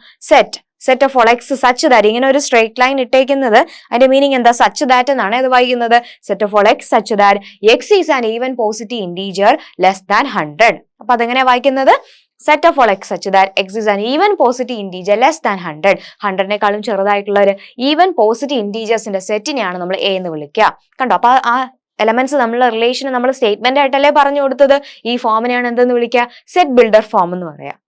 Set of all X such that. ഇങ്ങനെ ഒരു സ്ട്രേറ്റ് ലൈൻ ഇട്ടേക്കുന്നത് അതിന്റെ മീനിങ് എന്താ? സച്ച് ദാറ്റ് എന്നാണ് അത് വായിക്കുന്നത്. Set of all X such that x is an even positive integer less than 100. അപ്പൊ അതെങ്ങനെയാ വായിക്കുന്നത്? Set of all X such that x is an even positive integer less than 100. 100-നേക്കാളും ചെറുതായിട്ടുള്ള ഒരു even positive ഇൻറ്റീജേഴ്സിന്റെ സെറ്റിനെയാണ് നമ്മൾ A എന്ന് വിളിക്കുക. കണ്ടോ, അപ്പൊ ആ എലമെന്റ്സ് തമ്മിലുള്ള റിലേഷൻ നമ്മൾ സ്റ്റേറ്റ്മെന്റ് ആയിട്ടല്ലേ പറഞ്ഞു കൊടുത്തത്. ഈ ഫോമിനെയാണ് എന്തെന്ന് വിളിക്കുക? സെറ്റ് ബിൽഡർ ഫോം എന്ന് പറയാം.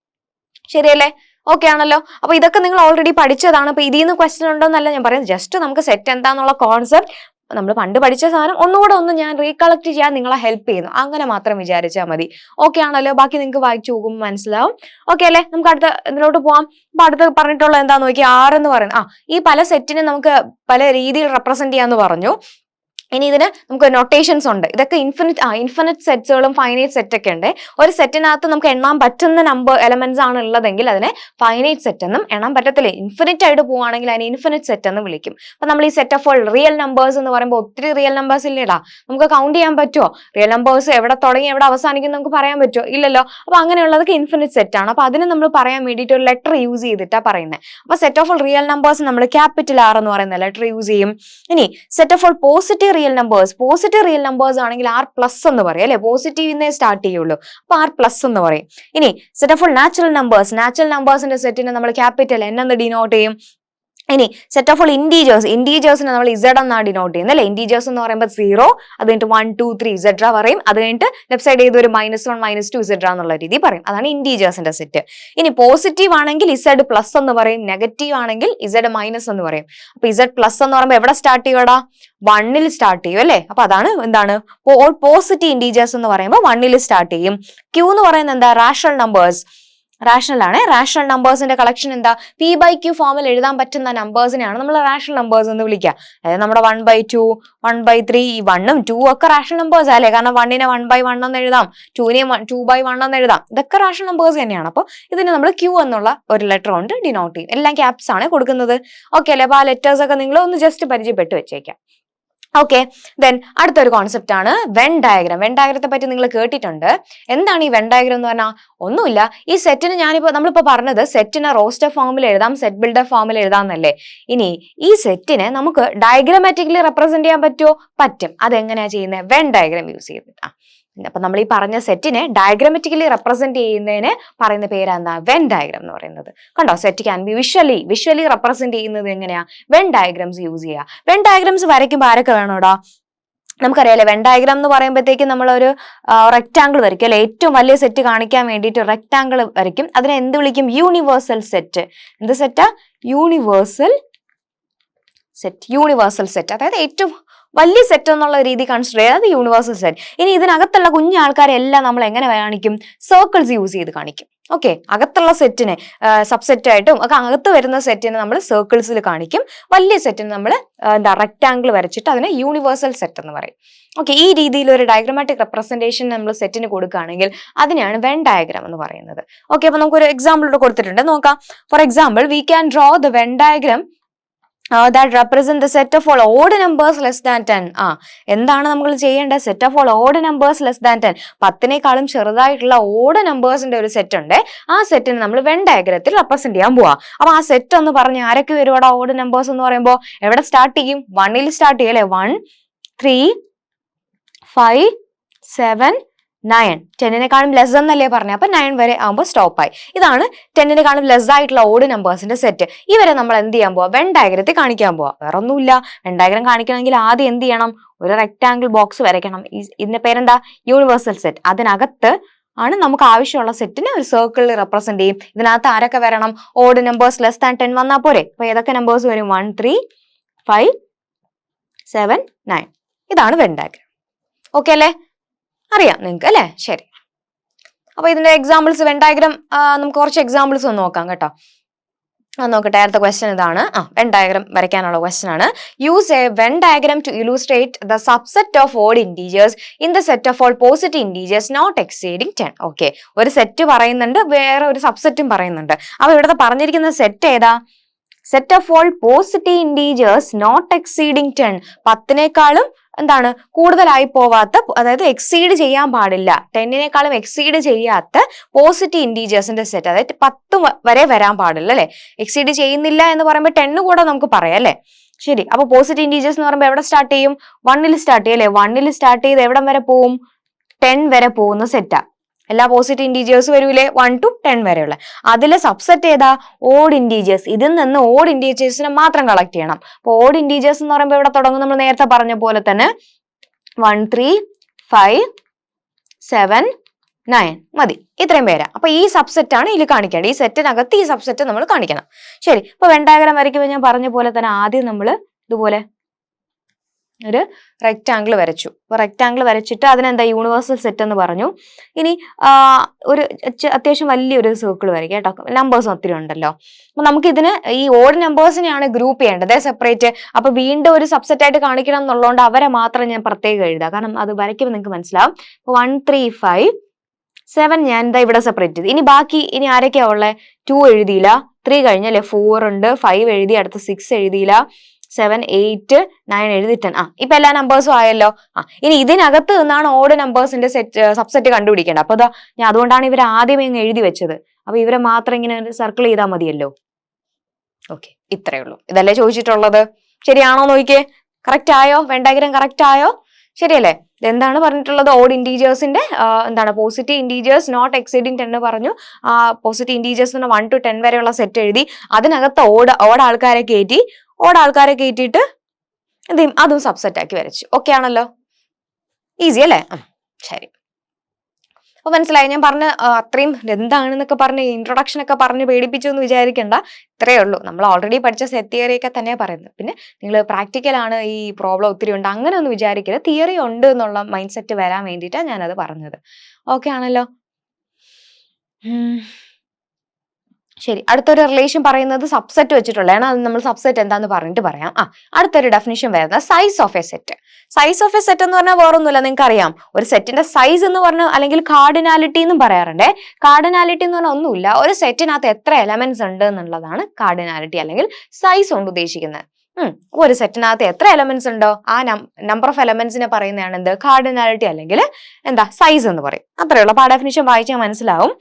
ശരിയല്ലേ? ഓക്കെ ആണല്ലോ? അപ്പൊ ഇതൊക്കെ നിങ്ങൾ ഓൾറെഡി പഠിച്ചതാണ്. അപ്പൊ ഇതിൽ നിന്ന് ക്വസ്റ്റ്യൻ ഉണ്ടോന്നല്ല ഞാൻ പറയുന്നത്. ജസ്റ്റ് നമുക്ക് സെറ്റ് എന്താന്നുള്ള കോൺസെപ്റ്റ് നമ്മൾ പണ്ട് പഠിച്ച സാധനം ഒന്നുകൂടെ ഞാൻ റീകളക്ട് ചെയ്യാൻ നിങ്ങളെ ഹെൽപ്പ് ചെയ്യുന്നു. അങ്ങനെ മാത്രം വിചാരിച്ചാൽ മതി. ഓക്കെ ആണല്ലോ? ബാക്കി നിങ്ങൾക്ക് വായിച്ചു പോകുമ്പോൾ മനസ്സിലാവും. ഓക്കെ അല്ലേ? നമുക്ക് അടുത്ത ഇതിലോട്ട് പോവാം. അപ്പൊ അടുത്ത് പറഞ്ഞിട്ടുള്ള എന്താന്ന് നോക്കി, 6 എന്ന് പറയുന്നത് ഈ പല സെറ്റിനെ നമുക്ക് പല രീതിയിൽ റെപ്രസെന്റ് ചെയ്യാന്ന് പറഞ്ഞു. ഇനി ഇതിന് നമുക്ക് നൊട്ടേഷൻസ് ഉണ്ട്. ഇതൊക്കെ ഇൻഫിനിറ്റ് സെറ്റ്സുകളും ഫൈനൈറ്റ് സെറ്റ് ഒക്കെ ഉണ്ട്. ഒരു സെറ്റിനകത്ത് നമുക്ക് എണ്ണാൻ പറ്റുന്ന നമ്പർ എലമെന്റ്സ് ആണ് ഉള്ളതെങ്കിൽ അതിനെ ഫൈനൈറ്റ് സെറ്റ് എന്നും, എണ്ണാൻ പറ്റത്തില്ല ഇൻഫിനിറ്റ് ആയിട്ട് പോവുകയാണെങ്കിൽ അതിനെ ഇൻഫിനിറ്റ് സെറ്റ് എന്ന് വിളിക്കും. അപ്പൊ നമ്മൾ ഈ set of all real numbers എന്ന് പറയുമ്പോൾ ഒത്തിരി റിയൽ നമ്പേഴ്സ് ഇല്ലേടാ. നമുക്ക് കൗണ്ട് ചെയ്യാൻ പറ്റുമോ? റിയൽ നമ്പേഴ്സ് എവിടെ തുടങ്ങി എവിടെ അവസാനിക്കും നമുക്ക് പറയാൻ പറ്റുമോ? ഇല്ലല്ലോ. അപ്പൊ അങ്ങനെയുള്ളതൊക്കെ ഇൻഫിനിറ്റ് സെറ്റ് ആണ്. അപ്പൊ അതിന് നമ്മൾ പറയാൻ വേണ്ടിയിട്ട് ഒരു ലെറ്റർ യൂസ് ചെയ്തിട്ടാ പറയുന്നത്. അപ്പൊ set of all real numbers നമ്മൾ ക്യാപിറ്റൽ R എന്ന് പറയുന്ന ലെറ്റർ യൂസ് ചെയ്യും. ഇനി set of all positive real numbers ആണെങ്കിൽ R+ എന്ന് പറയും അല്ലെ. പോസിറ്റീവിനെ സ്റ്റാർട്ട് ചെയ്യുള്ളൂ. അപ്പൊ R+ എന്ന് പറയും. ഇനി സെറ്റ് ഓഫ് ഓൾ നാച്ചുറൽ നമ്പേഴ്സിന്റെ സെറ്റിനെ നമ്മൾ ക്യാപിറ്റൽ N എന്ന് ഡിനോട്ട് ചെയ്യും. ഇനി സെറ്റ് ഓഫ് ഓൾ ഇന്റീജേഴ്സിനെ നമ്മൾ Z എന്നാണ് ഡിനോട്ട് ചെയ്യുന്നത് അല്ലെ. ഇന്റീജേഴ്സ് എന്ന് പറയുമ്പോൾ 0, അത് കഴിഞ്ഞിട്ട് 1 2 3 ഇസെട്ര പറയും. അത് കഴിഞ്ഞിട്ട് ലെഫ്റ്റ് സൈഡ് ചെയ്ത് ഒരു -1 -2 ഇസെട്ര എന്നുള്ള രീതി പറയും. അതാണ് ഇന്റീജേഴ്സിന്റെ സെറ്റ്. ഇനി പോസിറ്റീവ് ആണെങ്കിൽ Z+ എന്ന് പറയും, നെഗറ്റീവ് ആണെങ്കിൽ Z- എന്ന് പറയും. അപ്പൊ Z+ എന്ന് പറയുമ്പോൾ എവിടെ സ്റ്റാർട്ട് ചെയ്യുവാടാ? 1ൽ സ്റ്റാർട്ട് ചെയ്യും അല്ലെ. അപ്പൊ അതാണ് എന്താണ് പോസിറ്റീവ് ഇന്റീജേഴ്സ് എന്ന് പറയുമ്പോൾ 1ൽ സ്റ്റാർട്ട് ചെയ്യും. Q എന്ന് പറയുന്നത് എന്താ? റാഷണൽ ആണ്. റാഷണൽ നമ്പേഴ്സിന്റെ കളക്ഷൻ എന്താ? P/Q ഫോമിൽ എഴുതാൻ പറ്റുന്ന നമ്പേഴ്സിനെയാണ് നമ്മൾ റാഷണൽ നമ്പേഴ്സ് എന്ന് വിളിക്കുക. അതായത് നമ്മുടെ 1/2 1/3 ഈ 1ഉം 2ഉം ഒക്കെ റാഷണൽ നമ്പേഴ്സ് അല്ലേ. കാരണം 1നെ 1/1 എന്ന് എഴുതാം, 2നെ 2/1 എന്ന് എഴുതാം. ഇതൊക്കെ റാഷണൽ നമ്പേഴ്സ് തന്നെയാണ്. അപ്പൊ ഇതിന് നമ്മൾ Q എന്നുള്ള ഒരു ലെറ്റർ കൊണ്ട് ഡിനോട്ട് ചെയ്യും. എല്ലാം ക്യാപ്സ് ആണ് കൊടുക്കുന്നത്. ഓക്കെ അല്ലേ? അപ്പൊ ആ ലെറ്റേഴ്സ് ഒക്കെ നിങ്ങൾ ഒന്ന് ജസ്റ്റ് പരിചയപ്പെട്ട് വെച്ചേക്കാം. ഓക്കെ, ദെൻ അടുത്തൊരു കോൺസെപ്റ്റ് ആണ് വെൻ ഡയഗ്രാം. വെൻ ഡയഗ്രത്തെ പറ്റി നിങ്ങൾ കേട്ടിട്ടുണ്ട്. എന്താണ് ഈ വെൻ ഡയഗ്രാം എന്ന് പറഞ്ഞാൽ? ഒന്നുമില്ല, ഈ സെറ്റിന് നമ്മളിപ്പോ പറഞ്ഞത് സെറ്റിനെ റോസ്റ്റർ ഫോമിൽ എഴുതാം, സെറ്റ് ബിൽഡർ ഫോമിൽ എഴുതാം എന്നല്ലേ. ഇനി ഈ സെറ്റിനെ നമുക്ക് ഡയഗ്രാമാറ്റിക്കലി റെപ്രസെന്റ് ചെയ്യാൻ പറ്റുമോ? പറ്റും. അതെങ്ങനെയാ ചെയ്യുന്നത്? വെൻ ഡയഗ്രാം യൂസ് ചെയ്തിട്ടാ. അപ്പൊ നമ്മൾ ഈ പറഞ്ഞ സെറ്റിനെ ഡയഗ്രാമാറ്റിക്കലി റെപ്രസെന്റ് ചെയ്യുന്നതിന് പറയുന്ന പേരെന്താ? വെൻ ഡയഗ്രാം എന്ന് പറയുന്നത്. കണ്ടോ, set can be visually represent ചെയ്യുന്നത് എങ്ങനെയാ? വെൻ ഡയഗ്രാംസ് യൂസ് ചെയ്യുക. വെൻ ഡയഗ്രാംസ് വരയ്ക്കുമ്പോൾ ആരൊക്കെ വേണോടാ? നമുക്കറിയാലോ, വെൻ ഡയഗ്രാം എന്ന് പറയുമ്പോഴത്തേക്കും നമ്മളൊരു റെക്ടാങ്കിൾ വരയ്ക്കും അല്ലെ. ഏറ്റവും വലിയ സെറ്റ് കാണിക്കാൻ വേണ്ടിയിട്ട് റെക്ടാങ്കിൾ വരയ്ക്കും. അതിനെ എന്ത് വിളിക്കും? Universal set. എന്ത് സെറ്റാ? Universal set. അതായത് ഏറ്റവും വലിയ സെറ്റ് എന്നുള്ള രീതി കൺസിഡർ ചെയ്യുക, അത് യൂണിവേഴ്സൽ സെറ്റ്. ഇനി ഇതിനകത്തുള്ള കുഞ്ഞു ആൾക്കാരെല്ലാം നമ്മൾ എങ്ങനെ കാണിക്കും? സർക്കിൾസ് യൂസ് ചെയ്ത് കാണിക്കും. ഓക്കെ, അകത്തുള്ള സെറ്റിനെ സബ്സെറ്റ് ആയിട്ടും ഒക്കെ അകത്ത് വരുന്ന സെറ്റിനെ നമ്മൾ സർക്കിൾസിൽ കാണിക്കും. വലിയ സെറ്റിന് നമ്മൾ റെക്ടാങ്കിൾ വരച്ചിട്ട് അതിനെ യൂണിവേഴ്സൽ സെറ്റ് എന്ന് പറയും. ഓക്കെ, ഈ രീതിയിൽ ഒരു ഡയഗ്രാമാറ്റിക് റെപ്രസെന്റേഷൻ നമ്മൾ സെറ്റിന് കൊടുക്കുകയാണെങ്കിൽ അതിനെയാണ് വെൻ ഡയഗ്രാം എന്ന് പറയുന്നത്. ഓക്കെ, അപ്പൊ നമുക്കൊരു എക്സാമ്പിൾ ഇവിടെ കൊടുത്തിട്ടുണ്ട്, നോക്കാം. For example, we can draw the when diagram that represent the set of all odd numbers less than 10. എന്താണ് നമ്മൾ ചെയ്യേണ്ടത്? Set of all odd numbers less than 10. 10നേക്കാളും ചെറുതായിട്ടുള്ള ഓഡ് നമ്പേഴ്സിന്റെ ഒരു സെറ്റ് ഉണ്ട്. ആ സെറ്റിന് നമ്മൾ വെൻ ഡയഗ്രത്തിൽ റെപ്രസെന്റ് ചെയ്യാൻ പോവാ. അപ്പൊ ആ സെറ്റ് എന്ന് പറഞ്ഞ് ആരൊക്കെ വരുവാടാ? ഓഡ് നമ്പേഴ്സ് എന്ന് പറയുമ്പോൾ എവിടെ സ്റ്റാർട്ട് ചെയ്യും? 1ൽ സ്റ്റാർട്ട് ചെയ്യും അല്ലെ. 1, 3, 5, 7, 9. 10നേക്കാളും ലെസ് എന്നല്ലേ പറഞ്ഞത്? അപ്പൊ 9 വരെ ആകുമ്പോൾ സ്റ്റോപ്പ് ആയി. ഇതാണ് 10നേക്കാളും ലെസ് ആയിട്ടുള്ള ഓഡ് നമ്പേഴ്സിന്റെ സെറ്റ്. ഇവരെ നമ്മൾ എന്ത് ചെയ്യാൻ പോവാ? വെൻ ഡയഗ്രത്തിൽ കാണിക്കാൻ പോവാ. വേറെ ഒന്നുമില്ല, വെൻ ഡയഗ്രം കാണിക്കണമെങ്കിൽ ആദ്യം എന്ത് ചെയ്യണം? ഒരു റെക്ടാങ്കിൾ ബോക്സ് വരയ്ക്കണം. ഇതിന്റെ പേരെന്താ? Universal set. അതിനകത്ത് ആണ് നമുക്ക് ആവശ്യമുള്ള സെറ്റിനെ ഒരു സർക്കിളിൽ റെപ്രസെന്റ് ചെയ്യും. ഇതിനകത്ത് ആരൊക്കെ വരണം? ഓഡ് നമ്പേഴ്സ് ലെസ് ദാൻ 10 വന്നാൽ പോരെ. അപ്പൊ ഏതൊക്കെ നമ്പേഴ്സ് വരും? 1, 3, 5, 7, 9. ഇതാണ് വെൻ ഡയഗ്രം. ഓക്കെ അല്ലേ? അറിയാം നിങ്ങൾക്ക് അല്ലേ? ശരി. അപ്പൊ ഇതിന്റെ എക്സാമ്പിൾസ്, വെൻ ഡയഗ്രാം നമുക്ക് കുറച്ച് എക്സാമ്പിൾസ് ഒന്ന് നോക്കാം കേട്ടോ. നോക്കട്ടെ, അടുത്ത ക്വസ്റ്റ്യൻ ഇതാണ്. വെൻ ഡയഗ്രാം വരയ്ക്കാനുള്ള ക്വസ്റ്റ്യൻ ആണ്. Use a Venn diagram to illustrate the subset of odd integers in the set of all positive integers not exceeding 10. Okay, ഒരു സെറ്റ് പറയുന്നുണ്ട്, വേറെ ഒരു സബ്സെറ്റും പറയുന്നുണ്ട്. അപ്പൊ ഇവിടുത്തെ പറഞ്ഞിരിക്കുന്ന സെറ്റ് ഏതാ? Set of all positive integers not exceeding 10. 10നേക്കാളും എന്താണ് കൂടുതലായി പോവാത്ത, അതായത് എക്സീഡ് ചെയ്യാൻ പാടില്ല, 10നേക്കാളും എക്സീഡ് ചെയ്യാത്ത പോസിറ്റീവ് ഇന്റീജേഴ്സിന്റെ സെറ്റ്. അതായത് 10 വരെ വരാൻ പാടില്ല അല്ലെ. എക്സീഡ് ചെയ്യുന്നില്ല എന്ന് പറയുമ്പോൾ 10 കൂടെ നമുക്ക് പറയാം അല്ലെ. ശരി, അപ്പൊ പോസിറ്റീവ് ഇന്റീജേഴ്സ് എന്ന് പറയുമ്പോൾ എവിടെ സ്റ്റാർട്ട് ചെയ്യും? 1ൽ സ്റ്റാർട്ട് ചെയ്യും അല്ലെ. 1ൽ സ്റ്റാർട്ട് ചെയ്ത് എവിടം വരെ പോവും? 10 വരെ പോകുന്ന സെറ്റാ. എല്ലാ പോസിറ്റീവ് ഇന്റീജേഴ്സ് വരൂലേ? 1 to 10 വരെയുള്ള. അതിലെ സബ്സെറ്റ് ഏതാ? Odd integers. ഇതിൽ നിന്ന് ഓഡ് ഇന്റീജേഴ്സിനെ മാത്രം കളക്ട് ചെയ്യണം. അപ്പൊ ഓഡ് ഇന്റീജേഴ്സ് എന്ന് പറയുമ്പോൾ ഇവിടെ തുടങ്ങും, നമ്മൾ നേരത്തെ പറഞ്ഞ പോലെ തന്നെ 1, 3, 5, 7, 9 മതി. ഇത്രയും പേരാ. അപ്പൊ ഈ സബ്സെറ്റ് ആണ് ഇതിൽ കാണിക്കേണ്ടത്. ഈ സെറ്റിനകത്ത് ഈ സബ്സെറ്റ് നമ്മൾ കാണിക്കണം. ശരി, ഇപ്പൊ വെൻ ഡയഗ്രാം വരയ്ക്കുമ്പോൾ ഞാൻ പറഞ്ഞ പോലെ തന്നെ ആദ്യം നമ്മൾ ഇതുപോലെ ഒരു റെക്ടാങ്കിൾ വരച്ചു. അപ്പൊ റെക്ടാങ്കിൾ വരച്ചിട്ട് അതിനെന്താ? യൂണിവേഴ്സൽ സെറ്റ് എന്ന് പറഞ്ഞു. ഇനി ഒരു അത്യാവശ്യം വലിയൊരു സർക്കിൾ വരയ്ക്കുക കേട്ടോ. നമ്പേഴ്സ് ഒത്തിരി ഉണ്ടല്ലോ. അപ്പൊ നമുക്ക് ഇതിന് ഈ ഓഡ് നമ്പേഴ്സിനെയാണ് ഗ്രൂപ്പ് ചെയ്യേണ്ടത്, സെപ്പറേറ്റ്. അപ്പൊ വീണ്ടും ഒരു സബ്സെറ്റ് ആയിട്ട് കാണിക്കണം എന്നുള്ളതുകൊണ്ട് അവരെ മാത്രം ഞാൻ പ്രത്യേകം എഴുതാം, കാരണം അത് വരയ്ക്കുമ്പോൾ നിങ്ങൾക്ക് മനസ്സിലാവും. 1, 3, 5, 7 ഞാൻ എന്താ ഇവിടെ സെപ്പറേറ്റ് ചെയ്ത്. ഇനി ബാക്കി ഇനി ആരൊക്കെയാ ഉള്ളത്? 2 എഴുതിയില്ല, 3 കഴിഞ്ഞല്ലേ, 4 ഉണ്ട്, 5 എഴുതി, അടുത്ത 6 എഴുതിയില്ല, 7, 8, 9 എഴുതി, 10. ഇപ്പൊ എല്ലാ നമ്പേഴ്സും ആയല്ലോ. ഇനി ഇതിനകത്ത് നിന്നാണ് ഓഡ് നമ്പേഴ്സിന്റെ സബ്സെറ്റ് കണ്ടുപിടിക്കേണ്ടത്. അപ്പൊ ഞാൻ അതുകൊണ്ടാണ് ഇവർ ആദ്യമേ ഇങ്ങ് എഴുതി വെച്ചത്. അപ്പൊ ഇവരെ മാത്രം ഇങ്ങനെ സർക്കിൾ ചെയ്താൽ മതിയല്ലോ. ഓക്കെ, ഇത്രയേ ഉള്ളൂ. ഇതല്ലേ ചോദിച്ചിട്ടുള്ളത്? ശരിയാണോ നോക്കിയേ? കറക്റ്റ് ആയോ? വെൻ ഡയഗ്രാം കറക്റ്റ് ആയോ? ശരിയല്ലേ? എന്താണ് പറഞ്ഞിട്ടുള്ളത്? ഓഡ് ഇന്റീജേഴ്സിന്റെ എന്താണ്? പോസിറ്റീവ് ഇന്റീജേഴ്സ് നോട്ട് എക്സീഡിങ് 10 പറഞ്ഞു. പോസിറ്റീവ് ഇന്റീജേഴ്സ് 1 to 10 വരെയുള്ള സെറ്റ് എഴുതി. അതിനകത്ത് ഓഡ് ആൾക്കാരെ കയറ്റി, കയറ്റിയിട്ട് എന്ത് ചെയ്യും? അതും സബ്സെറ്റ് ആക്കി വരച്ചു. ഓക്കെ ആണല്ലോ? ഈസി അല്ലേ? ശരി, അപ്പൊ മനസ്സിലായി. ഞാൻ പറഞ്ഞ അത്രയും എന്താണെന്നൊക്കെ പറഞ്ഞ് ഇൻട്രൊഡക്ഷൻ ഒക്കെ പറഞ്ഞ് പേടിപ്പിച്ചു എന്ന് വിചാരിക്കേണ്ട. ഇത്രയേ ഉള്ളൂ. നമ്മൾ ഓൾറെഡി പഠിച്ച സെറ്റ് തിയറിയൊക്കെ തന്നെയാണ് പറയുന്നത്. പിന്നെ നിങ്ങൾ പ്രാക്ടിക്കലാണ്, ഈ പ്രോബ്ലം ഒത്തിരി ഉണ്ട് അങ്ങനെ ഒന്നും വിചാരിക്കരുത്. തിയറി ഉണ്ട് എന്നുള്ള മൈൻഡ് സെറ്റ് വരാൻ വേണ്ടിയിട്ടാണ് ഞാനത് പറഞ്ഞത്. ഓക്കെ ആണല്ലോ? ശരി, അടുത്തൊരു റിലേഷൻ പറയുന്നത് സബ്സെറ്റ് വെച്ചിട്ടുള്ളതാണ്. അത് നമ്മൾ സബ്സെറ്റ് എന്താന്ന് പറഞ്ഞിട്ട് പറയാം. അടുത്തൊരു ഡെഫിനിഷൻ വരുന്നത് size of a set. Size of a set എന്ന് പറഞ്ഞാൽ വേറൊന്നുമില്ല, നിങ്ങൾക്ക് അറിയാം. ഒരു സെറ്റിന്റെ സൈസ് എന്ന് പറഞ്ഞാൽ, അല്ലെങ്കിൽ കാർഡിനാലിറ്റി എന്നും പറയാറുണ്ട്. കാർഡിനാലിറ്റി എന്ന് പറഞ്ഞാൽ ഒന്നുമില്ല, ഒരു സെറ്റിനകത്ത് എത്ര എലമെന്റ്സ് ഉണ്ട് എന്നുള്ളതാണ് കാർഡിനാലിറ്റി അല്ലെങ്കിൽ സൈസ് കൊണ്ട് ഉദ്ദേശിക്കുന്നത്. ഒരു സെറ്റിനകത്ത് എത്ര എലമെന്റ്സ് ഉണ്ടോ ആ നമ്പർ ഓഫ് എലമെന്റ്സിനെ പറയുന്നതാണ് എന്ത് കാർഡിനാലിറ്റി അല്ലെങ്കിൽ എന്താ സൈസ് എന്ന് പറയും. അത്രയുള്ള അപ്പൊ ആ ഡെഫിനിഷൻ വായിച്ചാൽ മനസ്സിലാവും.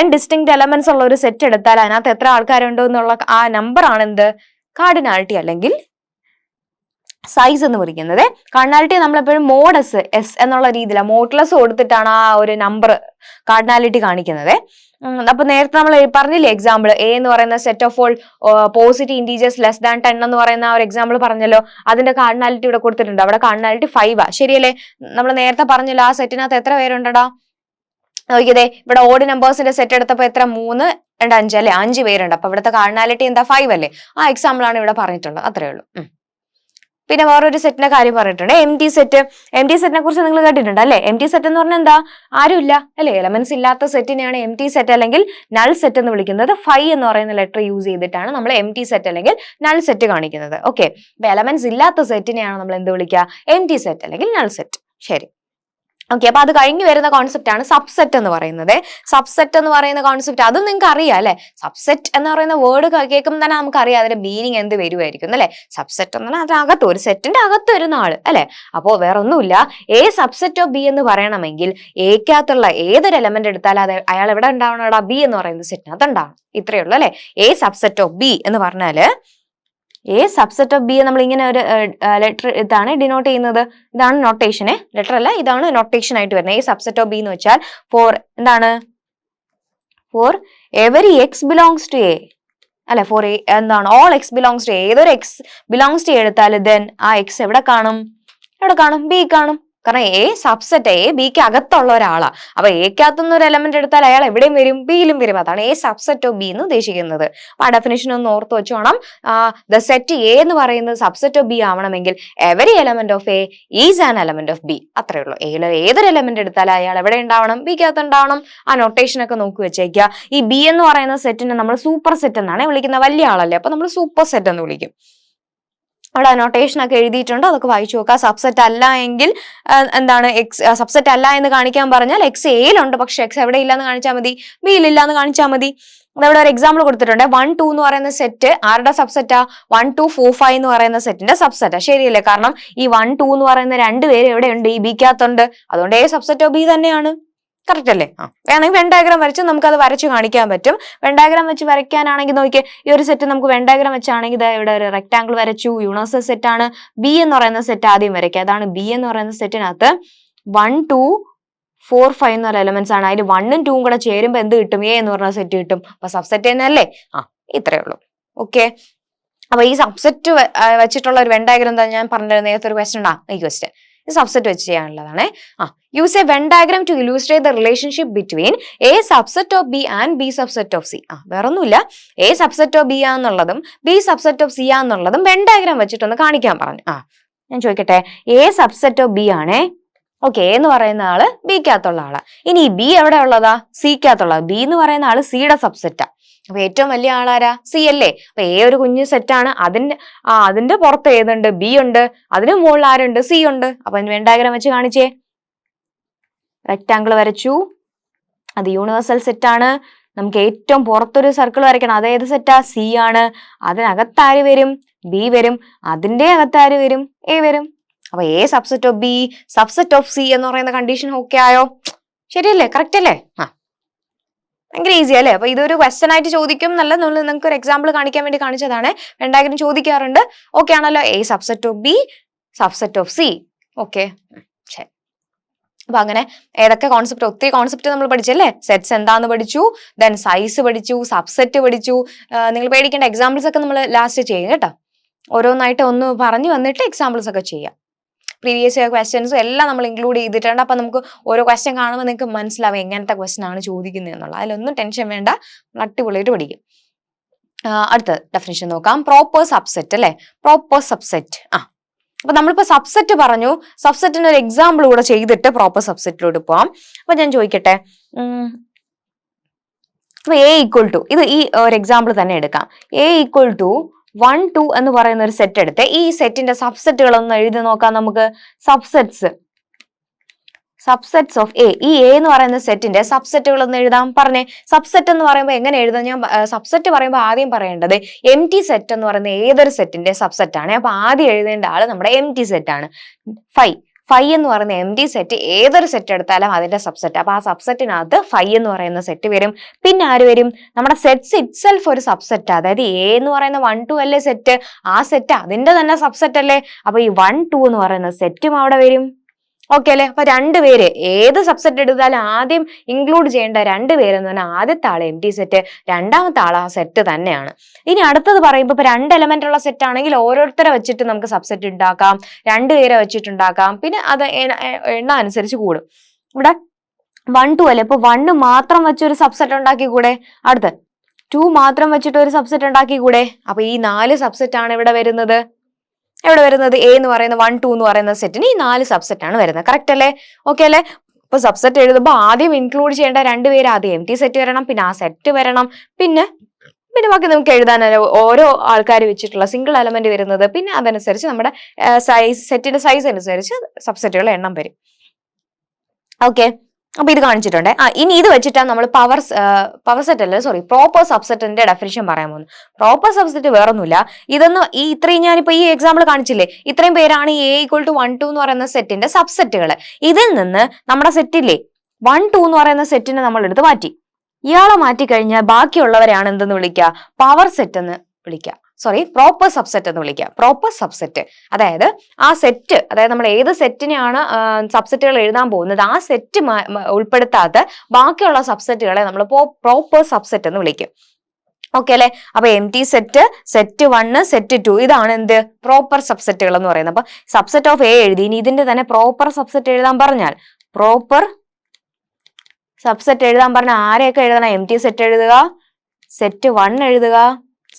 n ഡിസ്റ്റിങ്ക്ട് എലമെന്റ്സ് ഉള്ള ഒരു സെറ്റ് എടുത്താൽ അതിനകത്ത് എത്ര ആൾക്കാരുണ്ടോ എന്നുള്ള ആ നമ്പർ ആണ് എന്ത് കാർഡിനാലിറ്റി അല്ലെങ്കിൽ സൈസ് എന്ന് വിളിക്കുന്നത്. കാർഡിനാലിറ്റി നമ്മളെപ്പോഴും മോഡസ് എസ് എന്നുള്ള രീതിയിലാണ് മോഡ്ലെസ് കൊടുത്തിട്ടാണ് ആ ഒരു നമ്പർ കാർഡിനാലിറ്റി കാണിക്കുന്നത്. അപ്പൊ നേരത്തെ നമ്മൾ പറഞ്ഞില്ലേ എക്സാമ്പിൾ എ എന്ന് പറയുന്ന set of all positive integers less than 10 എന്ന് പറയുന്ന ആ ഒരു എക്സാമ്പിൾ പറഞ്ഞല്ലോ. അതിന്റെ കാർഡിനാലിറ്റി ഇവിടെ കൊടുത്തിട്ടുണ്ട്. അവിടെ കാർഡിനാലിറ്റി 5 ശരിയല്ലേ? നമ്മൾ നേരത്തെ പറഞ്ഞല്ലോ ആ സെറ്റിനകത്ത് എത്ര പേരുണ്ടടാ നോക്കിയതേ. ഇവിടെ ഓഡ് നമ്പേഴ്സിന്റെ സെറ്റ് എടുത്തപ്പോ എത്ര 3, 2, 5 അല്ലെ 5 പേരുണ്ട്. അപ്പൊ ഇവിടുത്തെ കാർഡിനാലിറ്റി എന്താ 5 അല്ലേ? ആ എക്സാമ്പിൾ ആണ് ഇവിടെ പറഞ്ഞിട്ടുള്ളത്. അത്രേ ഉള്ളൂ. പിന്നെ വേറൊരു സെറ്റിന്റെ കാര്യം പറഞ്ഞിട്ടുണ്ട് M T set. M T സെറ്റിനെ കുറിച്ച് നിങ്ങൾ കേട്ടിട്ടുണ്ട് അല്ലെ? എം ടി സെറ്റ് എന്ന് പറഞ്ഞാൽ എന്താ ആരുമില്ല അല്ലെ? എലമെന്റ്സ് ഇല്ലാത്ത സെറ്റിനെയാണ് എം ടി സെറ്റ് അല്ലെങ്കിൽ നൾ സെറ്റ് എന്ന് വിളിക്കുന്നത്. 5 എന്ന് പറയുന്ന ലെറ്റർ യൂസ് ചെയ്തിട്ടാണ് നമ്മൾ എം ടി സെറ്റ് അല്ലെങ്കിൽ നൾ സെറ്റ് കാണിക്കുന്നത്. ഓക്കെ, അപ്പൊ എലമെന്റ്സ് ഇല്ലാത്ത സെറ്റിനെയാണ് നമ്മൾ എന്ത് വിളിക്കുക എം ടി സെറ്റ് അല്ലെങ്കിൽ നൾ സെറ്റ്. ശരി, ഓക്കെ. അപ്പൊ അത് കഴിഞ്ഞ് വരുന്ന കോൺസെപ്റ്റ് ആണ് സബ്സെറ്റ് എന്ന് പറയുന്നത്. സബ്സെറ്റ് എന്ന് പറയുന്ന കോൺസെപ്റ്റ് അതും നിങ്ങൾക്ക് അറിയാം അല്ലെ? സബ്സെറ്റ് എന്ന് പറയുന്ന വേർഡ് കേൾക്കുമ്പോൾ തന്നെ നമുക്ക് അറിയാം അതിന്റെ മീനിങ് എന്ത് വരുമായിരിക്കും അല്ലെ? സബ്സെറ്റ് എന്ന് പറഞ്ഞാൽ അതിനകത്ത് ഒരു സെറ്റിന്റെ അകത്ത് വരുന്ന ആള് അല്ലെ? അപ്പോ വേറെ ഒന്നുമില്ല, എ സബ്സെറ്റ് ഓഫ് ബി എന്ന് പറയണമെങ്കിൽ എക്കകത്തുള്ള ഏതൊരു എലമെന്റ് എടുത്താലും അത് അയാൾ എവിടെ ഉണ്ടാവണം? ബി എന്ന് പറയുന്ന സെറ്റിനകത്ത് ഉണ്ടാവണം. ഇത്രയേ ഉള്ളൂ അല്ലെ? എ സബ്സെറ്റ് ഓഫ് ബി എന്ന് പറഞ്ഞാല് എ സബ്സെറ്റ് ഓഫ് ബി നമ്മൾ ഇങ്ങനെ ഒരു ലെറ്റർ ഇതാണ് ഡിനോട്ട് ചെയ്യുന്നത്. ഇതാണ് നൊട്ടേഷന്, ലെറ്റർ അല്ല, ഇതാണ് നൊട്ടേഷൻ ആയിട്ട് വരുന്നത്. എ സബ്സെറ്റ് ഓഫ് ബി എന്ന് വെച്ചാൽ ഫോർ എന്താണ് for every x belongs to A അല്ലെ? ഫോർ എന്താണ് all x belongs to A. ഏതൊരു എക്സ് ബിലോങ്സ് ടു എടുത്താൽ ദെൻ ആ എക്സ് എവിടെ കാണും? ബി കാണും. കാരണം എ സബ്സെറ്റ് എ ബിക്ക് അകത്തുള്ള ഒരാളാ. അപ്പൊ എക്കകത്തുനിന്ന് ഒരു എലമെന്റ് എടുത്താൽ അയാൾ എവിടെയും വരും? ബിയിലും വരും. അതാണ് എ സബ്സെറ്റ് ഓഫ് ബി എന്ന് ഉദ്ദേശിക്കുന്നത്. അപ്പൊ ആ ഡെഫിനേഷൻ ഒന്ന് ഓർത്ത് വെച്ചോണം. ദ സെറ്റ് എ എന്ന് പറയുന്നത് സബ്സെറ്റ് ഓഫ് ബി ആവണമെങ്കിൽ every element of A is an element of B. അത്രേ ഉള്ളൂ. എയിലെ ഏതൊരു എലമെന്റ് എടുത്താലും അയാൾ എവിടെ ഉണ്ടാവണം? ബിക്കകത്ത് ഉണ്ടാവണം. ആ നൊട്ടേഷൻ ഒക്കെ നോക്കി വെച്ചേക്കുക. ഈ ബി എന്ന് പറയുന്ന സെറ്റിനെ നമ്മൾ സൂപ്പർ സെറ്റ് എന്നാണ് വിളിക്കുന്നത്. വലിയ ആളല്ലേ, അപ്പൊ നമ്മൾ സൂപ്പർ സെറ്റ് എന്ന് വിളിക്കും. അവിടെ നൊട്ടേഷൻ ഒക്കെ എഴുതിയിട്ടുണ്ട്, അതൊക്കെ വായിച്ചു നോക്കുക. സബ്സെറ്റ് അല്ല എങ്കിൽ എന്താണ് എക്സ് സബ്സെറ്റ് അല്ല എന്ന് കാണിക്കാൻ പറഞ്ഞാൽ എക്സ് എയിലുണ്ട്, പക്ഷെ എക്സ് എവിടെ ഇല്ലാന്ന് കാണിച്ചാൽ മതി? ബിയിൽ ഇല്ലാന്ന് കാണിച്ചാൽ മതി. അതവിടെ ഒരു എക്സാമ്പിൾ കൊടുത്തിട്ടുണ്ട്. 1, 2 എന്ന് പറയുന്ന സെറ്റ് ആരുടെ സബ്സെറ്റാ? 1, 2, 4, 5 എന്ന് പറയുന്ന സെറ്റിന്റെ സബ്സെറ്റാ. ശരിയല്ലേ? കാരണം ഈ 1, 2 എന്ന് പറയുന്ന രണ്ടുപേര് എവിടെയുണ്ട്? ഈ ബിക്കകത്തുണ്ട്. അതുകൊണ്ട് എ സബ്സെറ്റ് ഓഫ് ബി തന്നെയാണ്. കറക്റ്റ് അല്ലേ? വേണമെങ്കിൽ വെൻ ഡയഗ്രാം വരച്ച് നമുക്ക് അത് വരച്ച് കാണിക്കാൻ പറ്റും. വെൻ ഡയഗ്രാം വെച്ച് വരയ്ക്കാനാണെങ്കിൽ നോക്കിയേ, ഈ ഒരു സെറ്റ് നമുക്ക് വെൻ ഡയഗ്രാം വെച്ചാണെങ്കിൽ ഇവിടെ ഒരു റെക്ടാംഗിൾ വരച്ചു. യൂണിവേഴ്സൽ സെറ്റ് ആണ്. ബി എന്ന് പറയുന്ന സെറ്റ് ആദ്യം വരയ്ക്കുക. അതാണ് ബി എന്ന് പറയുന്ന സെറ്റിനകത്ത് 1, 2, 4, 5 എന്ന് പറയുന്ന എലമെന്റ്സ് ആണ്. അതിൽ 1ഉം 2ഉം കൂടെ ചേരുമ്പോൾ എന്ത് കിട്ടും? എ എന്ന് പറയുന്ന സെറ്റ് കിട്ടും. അപ്പൊ സബ്സെറ്റ് തന്നെ അല്ലേ? ഇത്രയേ ഉള്ളൂ. ഓക്കെ, അപ്പൊ ഈ സബ്സെറ്റ് വെച്ചിട്ടുള്ള ഒരു വെൻ ഡയഗ്രാം എന്താ ഞാൻ പറഞ്ഞത്? നേരത്തെ ഒരു ക്വസ്റ്റൻ ഈ ക്വസ്റ്റൻ സബ്സെറ്റ് വെച്ച് ചെയ്യാനുള്ളതാണ്. Use a Venn diagram to illustrate the relationship between A subset of B and B subset of C. വേറൊന്നുമില്ല, എ സബ്സെറ്റ് ഓഫ് ബി ആന്നുള്ളതും ബി സബ്സെറ്റ് ഓഫ് സി ആന്നുള്ളതും വെൻ ഡയഗ്രാം വെച്ചിട്ടൊന്ന് കാണിക്കാൻ പറഞ്ഞു. ഞാൻ ചോദിക്കട്ടെ, എ സബ്സെറ്റ് ഓഫ് ബി ആണേ. Okay, എന്ന് പറയുന്ന ആള് ബിക്കകത്തുള്ള ആളാ. ഇനി ബി എവിടെ ഉള്ളതാ? സിക്കകത്തുള്ളത്. ബി എന്ന് പറയുന്ന ആള് സിയുടെ സബ്സെറ്റാ. അപ്പൊ ഏറ്റവും വലിയ ആളാരാ? സി അല്ലേ? അപ്പൊ എ ഒരു കുഞ്ഞു സെറ്റാണ്. അതിന്റെ പുറത്ത് ഏതുണ്ട്? ബി ഉണ്ട്. അതിന് മുകളിൽ ആരുണ്ട്? സി ഉണ്ട്. അപ്പൊ വെൻ ഡയഗ്രാം വെച്ച് കാണിച്ചേ. റെക്ടാംഗിൾ വരച്ചു, അത് യൂണിവേഴ്സൽ സെറ്റ് ആണ്. നമുക്ക് ഏറ്റവും പുറത്തൊരു സർക്കിൾ വരയ്ക്കണം. അത് ഏത് സെറ്റാ? സി ആണ്. അതിനകത്ത് ആര് വരും? ബി വരും. അതിന്റെ അകത്ത് ആര് വരും? എ വരും. അപ്പൊ A subset of B subset of C എന്ന് പറയുന്ന കണ്ടീഷൻ ഓക്കെ ആയോ? ശരിയല്ലേ? കറക്റ്റ് അല്ലേ? ഭയങ്കര ഈസി അല്ലേ? അപ്പൊ ഇതൊരു ക്വസ്റ്റൻ ആയിട്ട് ചോദിക്കും. നല്ല നിങ്ങൾക്ക് ഒരു എക്സാമ്പിൾ കാണിക്കാൻ വേണ്ടി കാണിച്ചതാണ്. രണ്ടായിരം ചോദിക്കാറുണ്ട്. ഓക്കെ ആണല്ലോ? A subset of B subset of C. Okay, ശരി. അപ്പൊ അങ്ങനെ ഏതൊക്കെ കോൺസെപ്റ്റ്, ഒത്തിരി കോൺസെപ്റ്റ് നമ്മൾ പഠിച്ചല്ലേ? സെറ്റ്സ് എന്താന്ന് പഠിച്ചു, ദെൻ സൈസ് പഠിച്ചു, സബ്സെറ്റ് പഠിച്ചു. നിങ്ങൾ പേടിക്കേണ്ട, എക്സാമ്പിൾസ് ഒക്കെ നമ്മൾ ലാസ്റ്റ് ചെയ്യും കേട്ടോ. ഓരോന്നായിട്ട് ഒന്ന് പറഞ്ഞു വന്നിട്ട് എക്സാമ്പിൾസ് ഒക്കെ ചെയ്യാം. പ്രീവിയസ് ഇയർ ക്വസ്റ്റ്യൻസും എല്ലാം നമ്മൾ ഇൻക്ലൂഡ് ചെയ്തിട്ടുണ്ട്. അപ്പൊ നമുക്ക് ഓരോ ക്വസ്റ്റ്യൻ കാണുമ്പോൾ നിങ്ങൾക്ക് മനസ്സിലാവും എങ്ങനത്തെ ക്വസ്റ്റ്യൻ ആണ് ചോദിക്കുന്നത് എന്നുള്ളത്. അതിലൊന്നും ടെൻഷൻ വേണ്ട, അടിപൊളിയായിട്ട് പഠിക്കും. അടുത്ത ഡെഫിനിഷൻ നോക്കാം. പ്രോപ്പർ സബ്സെറ്റ് അല്ലെ? Proper subset. അപ്പൊ നമ്മളിപ്പോ സബ്സെറ്റ് പറഞ്ഞു. സബ്സെറ്റിന് ഒരു എക്സാമ്പിൾ കൂടെ ചെയ്തിട്ട് പ്രോപ്പർ സബ്സെറ്റിലോട്ട് പോവാം. അപ്പൊ ഞാൻ ചോദിക്കട്ടെ, എ ഈക്വൽ ടു, ഇത് ഈ ഒരു എക്സാമ്പിൾ തന്നെ എടുക്കാം. എ ഈക്വൽ ടു 1, 2 എന്ന് പറയുന്ന ഒരു സെറ്റ് എടുത്ത് ഈ സെറ്റിന്റെ സബ്സെറ്റുകളൊന്ന് എഴുതി നോക്കാം നമുക്ക്. Subsets of A. ഈ എ എന്ന് പറയുന്ന സെറ്റിന്റെ സബ്സെറ്റുകൾ എന്ന് എഴുതാം. പറഞ്ഞേ, സബ്സെറ്റ് എന്ന് പറയുമ്പോൾ എങ്ങനെ എഴുതാം? ഞാൻ സബ്സെറ്റ് പറയുമ്പോൾ ആദ്യം പറയേണ്ടത് എം ടി സെറ്റ് എന്ന് പറയുന്ന ഏതൊരു സെറ്റിന്റെ സബ്സെറ്റ് ആണ്. അപ്പൊ ആദ്യം എഴുതേണ്ട ആള് നമ്മുടെ എം ടി സെറ്റ് ആണ്. ഫൈ എന്ന് പറയുന്ന എം ടി സെറ്റ് ഏതൊരു സെറ്റ് എടുത്താലും അതിന്റെ സബ്സെറ്റ്. അപ്പൊ ആ സബ്സെറ്റിനകത്ത് ഫൈ എന്ന് പറയുന്ന സെറ്റ് വരും. പിന്നെ ആര് വരും? നമ്മുടെ സെറ്റ്സ് ഇറ്റ്സെൽഫ് ഒരു സബ്സെറ്റ്. അതായത് എ എന്ന് പറയുന്ന 1 2 അല്ലേ സെറ്റ്, ആ സെറ്റ് അതിന്റെ തന്നെ സബ്സെറ്റ് അല്ലേ. അപ്പൊ ഈ 1 2 എന്ന് പറയുന്ന സെറ്റും അവിടെ വരും. ഓക്കെ അല്ലെ? അപ്പൊ രണ്ടുപേര് ഏത് സബ്സെറ്റ് എടുത്താലും ആദ്യം ഇൻക്ലൂഡ് ചെയ്യേണ്ട രണ്ടുപേരെന്ന് പറഞ്ഞാൽ ആദ്യത്തെ ആള് എം ടി സെറ്റ്, രണ്ടാമത്തെ ആൾ ആ സെറ്റ് തന്നെയാണ്. ഇനി അടുത്തത് പറയുമ്പോൾ ഇപ്പൊ 2 എലമെന്റ് ഉള്ള സെറ്റ് ആണെങ്കിൽ ഓരോരുത്തരെ വെച്ചിട്ട് നമുക്ക് സബ്സെറ്റ് ഉണ്ടാക്കാം, രണ്ടുപേരെ വെച്ചിട്ടുണ്ടാക്കാം. പിന്നെ അത് എണ്ണ അനുസരിച്ച് കൂടും. ഇവിടെ 1 2 അല്ലേ, ഇപ്പൊ 1 മാത്രം വെച്ചൊരു സബ്സെറ്റ് ഉണ്ടാക്കിക്കൂടെ? അടുത്ത് 2 മാത്രം വെച്ചിട്ട് ഒരു സബ്സെറ്റ് ഉണ്ടാക്കിക്കൂടെ? അപ്പൊ ഈ 4 സബ്സെറ്റ് ആണ് ഇവിടെ വരുന്നത്. എവിടെ വരുന്നത്? എ എന്ന് പറയുന്ന 1 2 എന്ന് പറയുന്ന സെറ്റിന് ഈ 4 സബ്സെറ്റ് ആണ് വരുന്നത്. കറക്റ്റ് അല്ലേ? ഓക്കെ അല്ലേ? ഇപ്പൊ സബ്സെറ്റ് എഴുതുമ്പോൾ ആദ്യം ഇൻക്ലൂഡ് ചെയ്യേണ്ട രണ്ടുപേര് ആദ്യം എം ടി സെറ്റ് വരണം, പിന്നെ ആ സെറ്റ് വരണം, പിന്നെ ബാക്കി നമുക്ക് എഴുതാനല്ലോ ഓരോ ആൾക്കാർ വെച്ചിട്ടുള്ള സിംഗിൾ എലമെന്റ് വരുന്നത്. പിന്നെ അതനുസരിച്ച് നമ്മുടെ സെറ്റിന്റെ സൈസ് അനുസരിച്ച് സബ്സെറ്റുകളുടെ എണ്ണം വരും. ഓക്കെ, അപ്പൊ ഇത് കാണിച്ചിട്ടുണ്ട്. ഇനി ഇത് വെച്ചിട്ടാണ് നമ്മൾ പവർ സെറ്റ് അല്ല, സോറി, പ്രോപ്പർ സബ്സെറ്റിന്റെ ഡെഫിനിഷൻ പറയാൻ പോകുന്നത്. പ്രോപ്പർ സബ്സെറ്റ് വേറൊന്നുമില്ല. ഇതൊന്ന് ഇത്രയും ഞാനിപ്പോ ഈ എക്സാമ്പിൾ കാണിച്ചില്ലേ, ഇത്രയും പേരാണ് എ ഈക്വൽ ടു 1 2 എന്ന് പറയുന്ന സെറ്റിന്റെ സബ്സെറ്റുകൾ. ഇതിൽ നിന്ന് നമ്മുടെ സെറ്റില്ലേ 1 2 എന്ന് പറയുന്ന സെറ്റിനെ നമ്മൾ എടുത്ത് മാറ്റി. ഇയാളെ മാറ്റി കഴിഞ്ഞാൽ ബാക്കിയുള്ളവരെയാണ് എന്തെന്ന് വിളിക്കുക? പവർ സെറ്റ് എന്ന് വിളിക്കുക. സോറി, പ്രോപ്പർ സബ്സെറ്റ് എന്ന് വിളിക്കുക. പ്രോപ്പർ സബ്സെറ്റ് അതായത് ആ സെറ്റ്, അതായത് നമ്മൾ ഏത് സെറ്റിനെയാണ് സബ്സെറ്റുകൾ എഴുതാൻ പോകുന്നത് ആ സെറ്റ് ഉൾപ്പെടുത്താത്ത ബാക്കിയുള്ള സബ്സെറ്റുകളെ നമ്മൾ പ്രോപ്പർ സബ്സെറ്റ് എന്ന് വിളിക്കും. ഓക്കെ അല്ലെ? അപ്പൊ M T set, set 1, set 2 ഇതാണ് എന്ത്? പ്രോപ്പർ സബ്സെറ്റുകൾ എന്ന് പറയുന്നത്. അപ്പൊ സബ്സെറ്റ് ഓഫ് എ എഴുതി. ഇനി ഇതിന്റെ തന്നെ പ്രോപ്പർ സബ്സെറ്റ് എഴുതാൻ പറഞ്ഞാൽ പ്രോപ്പർ സബ്സെറ്റ് എഴുതാൻ പറഞ്ഞാൽ ആരെയൊക്കെ എഴുതണം? എം ടി സെറ്റ് എഴുതുക, സെറ്റ് 1 എഴുതുക,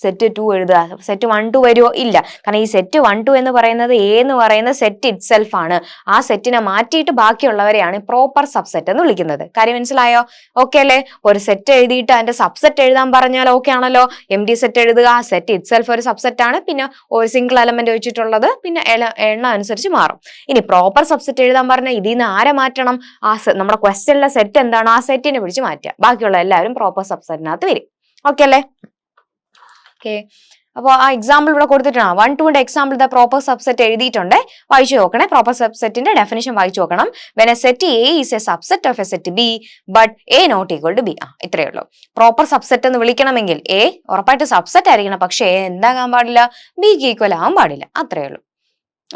സെറ്റ് 2 എഴുതുക. സെറ്റ് 1 2 വരുമോ? ഇല്ല. കാരണം ഈ സെറ്റ് 1 2 എന്ന് പറയുന്നത് എ എന്ന് പറയുന്ന സെറ്റ് ഇറ്റ് സെൽഫ് ആണ്. ആ സെറ്റിനെ മാറ്റിയിട്ട് ബാക്കിയുള്ളവരെയാണ് പ്രോപ്പർ സബ്സെറ്റ് എന്ന് വിളിക്കുന്നത്. കാര്യം മനസ്സിലായോ? ഓക്കെ അല്ലേ? ഒരു സെറ്റ് എഴുതിയിട്ട് അതിന്റെ സബ്സെറ്റ് എഴുതാൻ പറഞ്ഞാൽ ഓക്കെ ആണല്ലോ. എം ടി സെറ്റ് എഴുതുക, സെറ്റ് ഇറ്റ് സെൽഫ് ഒരു സബ്സെറ്റ് ആണ്, പിന്നെ ഒരു സിംഗിൾ എലമെന്റ് വെച്ചിട്ടുള്ളത്, പിന്നെ എണ്ണം അനുസരിച്ച് മാറും. ഇനി പ്രോപ്പർ സബ്സെറ്റ് എഴുതാൻ പറഞ്ഞാൽ ഇതിൽ നിന്ന് ആരെ മാറ്റണം? നമ്മുടെ ക്വസ്റ്റ്യനിലെ സെറ്റ് എന്താണ് ആ സെറ്റിനെ പിടിച്ച് മാറ്റുക. ബാക്കിയുള്ള എല്ലാവരും പ്രോപ്പർ സബ്സെറ്റിനകത്ത് വരും. ഓക്കെ അല്ലേ? ഓക്കെ, അപ്പോൾ ആ എക്സാമ്പിൾ ഇവിടെ കൊടുത്തിട്ടാണ്. 1 2ന്റെ എക്സാമ്പിൾ ദ പ്രോപ്പർ സബ്സെറ്റ് എഴുതിയിട്ടുണ്ട്. വായിച്ചു നോക്കണേ. പ്രോപ്പർ സബ്സെറ്റിന്റെ ഡെഫിനിഷൻ വായിച്ചു നോക്കണം. When A set A is a subset of a set B but A not equal to B. ഇത്രയേ ഉള്ളൂ. പ്രോപ്പർ സബ്സെറ്റ് എന്ന് വിളിക്കണമെങ്കിൽ എ ഉറപ്പായിട്ട് സബ്സെറ്റ് ആയിരിക്കണം, പക്ഷേ എ എന്താകാൻ പാടില്ല? ബിക്ക് ഈക്വൽ ആവാൻ പാടില്ല. അത്രയേ ഉള്ളൂ.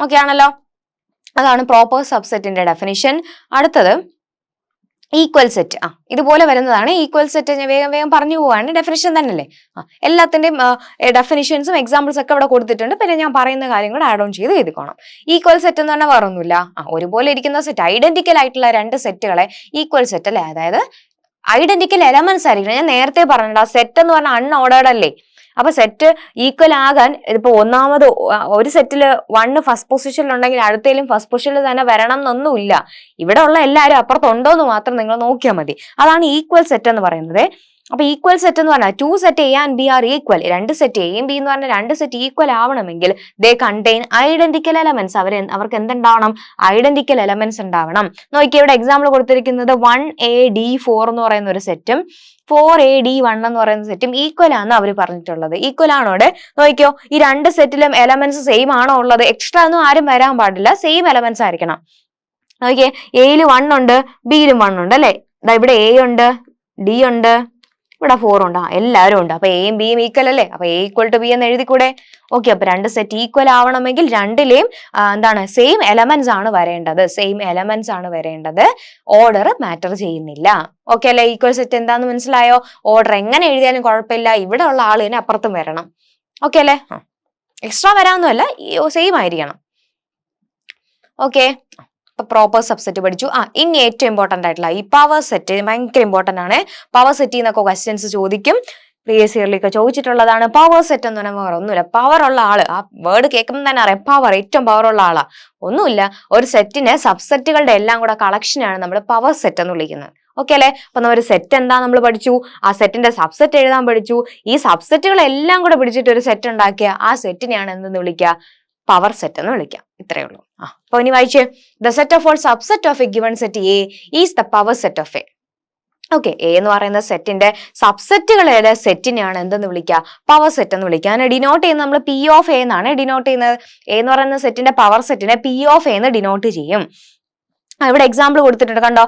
ഓക്കെ ആണല്ലോ? അതാണ് പ്രോപ്പർ സബ്സെറ്റിന്റെ ഡെഫിനിഷൻ. അടുത്തത് ഈക്വൽ സെറ്റ്. ഇതുപോലെ വരുന്നതാണ് ഈക്വൽ സെറ്റ്. ഞാൻ വേഗം പറഞ്ഞു പോവാണ്. ഡെഫിനിഷൻ തന്നെയല്ലേ? എല്ലാത്തിന്റെയും ഡെഫിനിഷൻസും എക്സാമ്പിൾസ് ഒക്കെ ഇവിടെ കൊടുത്തിട്ടുണ്ട്. പിന്നെ ഞാൻ പറയുന്ന കാര്യങ്ങൾ ആഡ് ഓൺ ചെയ്ത് എഴുതിക്കോണം. ഈക്വൽ സെറ്റ് എന്ന് പറഞ്ഞാൽ വേറൊന്നുമില്ല, ഒരുപോലെ ഇരിക്കുന്ന സെറ്റ്, ഐഡന്റിക്കൽ ആയിട്ടുള്ള രണ്ട് സെറ്റുകളെ ഈക്വൽ സെറ്റ് അല്ലേ, അതായത് ഐഡന്റിക്കൽ എലമെന്റ്സ് ആയിരിക്കണം. ഞാൻ നേരത്തെ പറഞ്ഞിട്ടുണ്ട്, ആ സെറ്റ് എന്ന് പറഞ്ഞാൽ അൺഓർഡേർഡ് അല്ലേ. അപ്പൊ സെറ്റ് ഈക്വൽ ആകാൻ ഇതിപ്പോ ഒന്നാമത് ഒരു സെറ്റില് 1 ഫസ്റ്റ് പൊസിഷനിൽ ഉണ്ടെങ്കിൽ അടുത്തേലും ഫസ്റ്റ് പൊസിഷനിൽ തന്നെ വരണം എന്നൊന്നുമില്ല. ഇവിടെ ഉള്ള എല്ലാവരും അപ്പുറത്തുണ്ടോ എന്ന് മാത്രം നിങ്ങൾ നോക്കിയാൽ മതി. അതാണ് ഈക്വൽ സെറ്റ് എന്ന് പറയുന്നത്. അപ്പൊ ഈക്വൽ സെറ്റ് എന്ന് പറഞ്ഞാൽ 2 set A and B are equal. 2 set എയും ബി എന്ന് പറഞ്ഞാൽ 2 സെറ്റ് ഈക്വൽ ആവണമെങ്കിൽ ദേ കണ്ടെയ്ൻ ഐഡന്റിക്കൽ എലമെന്റ്സ്. അവർക്ക് എന്തുണ്ടാവണം? ഐഡന്റിക്കൽ എലമെന്റ്സ് ഉണ്ടാവണം. നോക്കിയാൽ ഇവിടെ എക്സാമ്പിൾ കൊടുത്തിരിക്കുന്നത് 1AD4 എന്ന് പറയുന്ന ഒരു സെറ്റും 4AD1 എന്ന് പറയുന്ന സെറ്റും ഈക്വൽ ആണെന്ന് അവർ പറഞ്ഞിട്ടുള്ളത്. ഈക്വൽ ആണോടെ നോക്കിയോ? ഈ 2 സെറ്റിലും എലമെന്റ്സ് സെയിം ആണോ ഉള്ളത്? എക്സ്ട്രാ ഒന്നും ആരും വരാൻ പാടില്ല, സെയിം എലമെന്റ്സ് ആയിരിക്കണം. നോക്കിയേ, എയിൽ 1 ഉണ്ട്, ബിയിലും 1 ഉണ്ട് അല്ലെ. ഇവിടെ എ ഉണ്ട്, ഡി ഉണ്ട്, ഇവിടെ 4 ഉണ്ട്, എല്ലാവരും ഉണ്ട്. അപ്പൊ എയും ബിയും ഈക്വൽ അല്ലേ. അപ്പൊ എ ഈക്വൽ ടു ബി എന്ന് എഴുതിക്കൂടെ? ഓക്കെ, അപ്പൊ 2 സെറ്റ് ഈക്വൽ ആവണമെങ്കിൽ രണ്ടിലെയും എന്താണ്? സെയിം എലമെന്റ്സ് ആണ് വരേണ്ടത്. സെയിം എലമെന്റ്സ് ആണ് വരേണ്ടത്. ഓർഡർ മാറ്റർ ചെയ്യുന്നില്ല. ഓക്കെ അല്ലെ? ഈക്വൽ സെറ്റ് എന്താന്ന് മനസ്സിലായോ? ഓർഡർ എങ്ങനെ എഴുതിയാലും കുഴപ്പമില്ല, ഇവിടെ ഉള്ള ആൾ തന്നെ അപ്പുറത്തും വരണം. ഓക്കെ അല്ലെ? എക്സ്ട്രാ വരാമെന്നല്ല, സെയിം ആയിരിക്കണം. ഓക്കെ, പ്രോപ്പർ സബ്സെറ്റ് പഠിച്ചു. ഇനി ഏറ്റവും ഇമ്പോർട്ടന്റ് ആയിട്ടുള്ള ഈ പവർ സെറ്റ് ഭയങ്കര ഇമ്പോർട്ടന്റ് ആണ്. പവർ സെറ്റിൽ നിന്നൊക്കെ ക്വസ്റ്റ്യൻസ് ചോദിക്കും. പ്രീവിയസ് ഇയറിലൊക്കെ ചോദിച്ചിട്ടുള്ളതാണ്. പവർ സെറ്റ് എന്ന് പറയുമ്പോൾ ഒന്നുമില്ല, പവർ ഉള്ള ആള്. ആ വേർഡ് കേൾക്കുമ്പോൾ തന്നെ അറിയാം, പവർ, ഏറ്റവും പവർ ഉള്ള ആളാ. ഒന്നുമില്ല, ഒരു സെറ്റിനെ സബ്സെറ്റുകളുടെ എല്ലാം കൂടെ കളക്ഷനാണ് നമ്മൾ പവർ സെറ്റ് എന്ന് വിളിക്കുന്നത്. ഓക്കെ അല്ലെ? അപ്പൊ ഒരു സെറ്റ് എന്താ നമ്മൾ പഠിച്ചു, ആ സെറ്റിന്റെ സബ്സെറ്റ് എഴുതാൻ പഠിച്ചു. ഈ സബ്സെറ്റുകളെല്ലാം കൂടെ പിടിച്ചിട്ട് ഒരു സെറ്റ് ഉണ്ടാക്കിയ ആ സെറ്റിനെയാണ് എന്തെന്ന് വിളിക്കുക? പവർ സെറ്റ് എന്ന് വിളിക്കാം. ഇത്രയേ ഉള്ളൂ. അപ്പൊ ഇനി വായിച്ചേ, the set of all subset of A given set A is the power set of A. Okay, A എന്ന് പറയുന്ന സെറ്റിന്റെ സബ്സെറ്റുകളുടെ സെറ്റിനെയാണ് എന്തെന്ന് വിളിക്കുക? പവർ സെറ്റ് എന്ന് വിളിക്കുക. അതിനെ ഡിനോട്ട് ചെയ്യുന്നത് നമ്മൾ പി ഓഫ് എ എന്നാണ് ഡിനോട്ട് ചെയ്യുന്നത്. എ എന്ന് പറയുന്ന സെറ്റിന്റെ പവർ സെറ്റിനെ പി ഓഫ് എ എന്ന് ഡിനോട്ട് ചെയ്യും. ഇവിടെ എക്സാമ്പിൾ കൊടുത്തിട്ടുണ്ട് കണ്ടോ.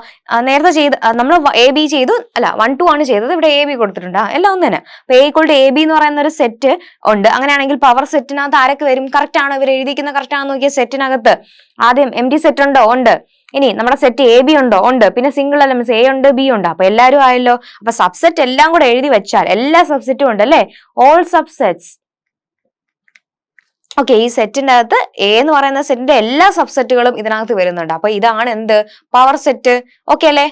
നേരത്തെ ചെയ്ത് നമ്മൾ എ ബി ചെയ്തു, അല്ല 1 2 ആണ് ചെയ്തത്. ഇവിടെ എ ബി കൊടുത്തിട്ടുണ്ട്. എല്ലാം ഒന്ന് തന്നെ. അപ്പൊ A equal to A B എന്ന് പറയുന്ന ഒരു സെറ്റ് ഉണ്ട്. അങ്ങനെയാണെങ്കിൽ പവർ സെറ്റിനകത്ത് ആരൊക്കെ വരും? കറക്റ്റ് ആണ്, ഇവർ എഴുതിക്കുന്ന കറക്റ്റ് ആണെന്ന് നോക്കിയ സെറ്റിനകത്ത് ആദ്യം എം ടി സെറ്റ് ഉണ്ടോ? ഉണ്ട്. ഇനി നമ്മുടെ സെറ്റ് എ ബി ഉണ്ടോ? ഉണ്ട്. പിന്നെ സിംഗിൾ എലമെന്റ്സ് എ ഉണ്ട്, ബി ഉണ്ട്. അപ്പൊ എല്ലാവരും ആയല്ലോ. അപ്പൊ സബ്സെറ്റ് എല്ലാം കൂടെ എഴുതി വെച്ചാൽ എല്ലാ സബ്സെറ്റും ഉണ്ട് അല്ലെ, ഓൾ സബ്സെറ്റ്സ്. ഓക്കെ, ഈ സെറ്റിന്റെ അകത്ത് എ എന്ന് പറയുന്ന സെറ്റിന്റെ എല്ലാ സബ്സെറ്റുകളും ഇതിനകത്ത് വരുന്നുണ്ട്. അപ്പൊ ഇതാണ് എന്ത്? Power set. ഓക്കെ അല്ലേ?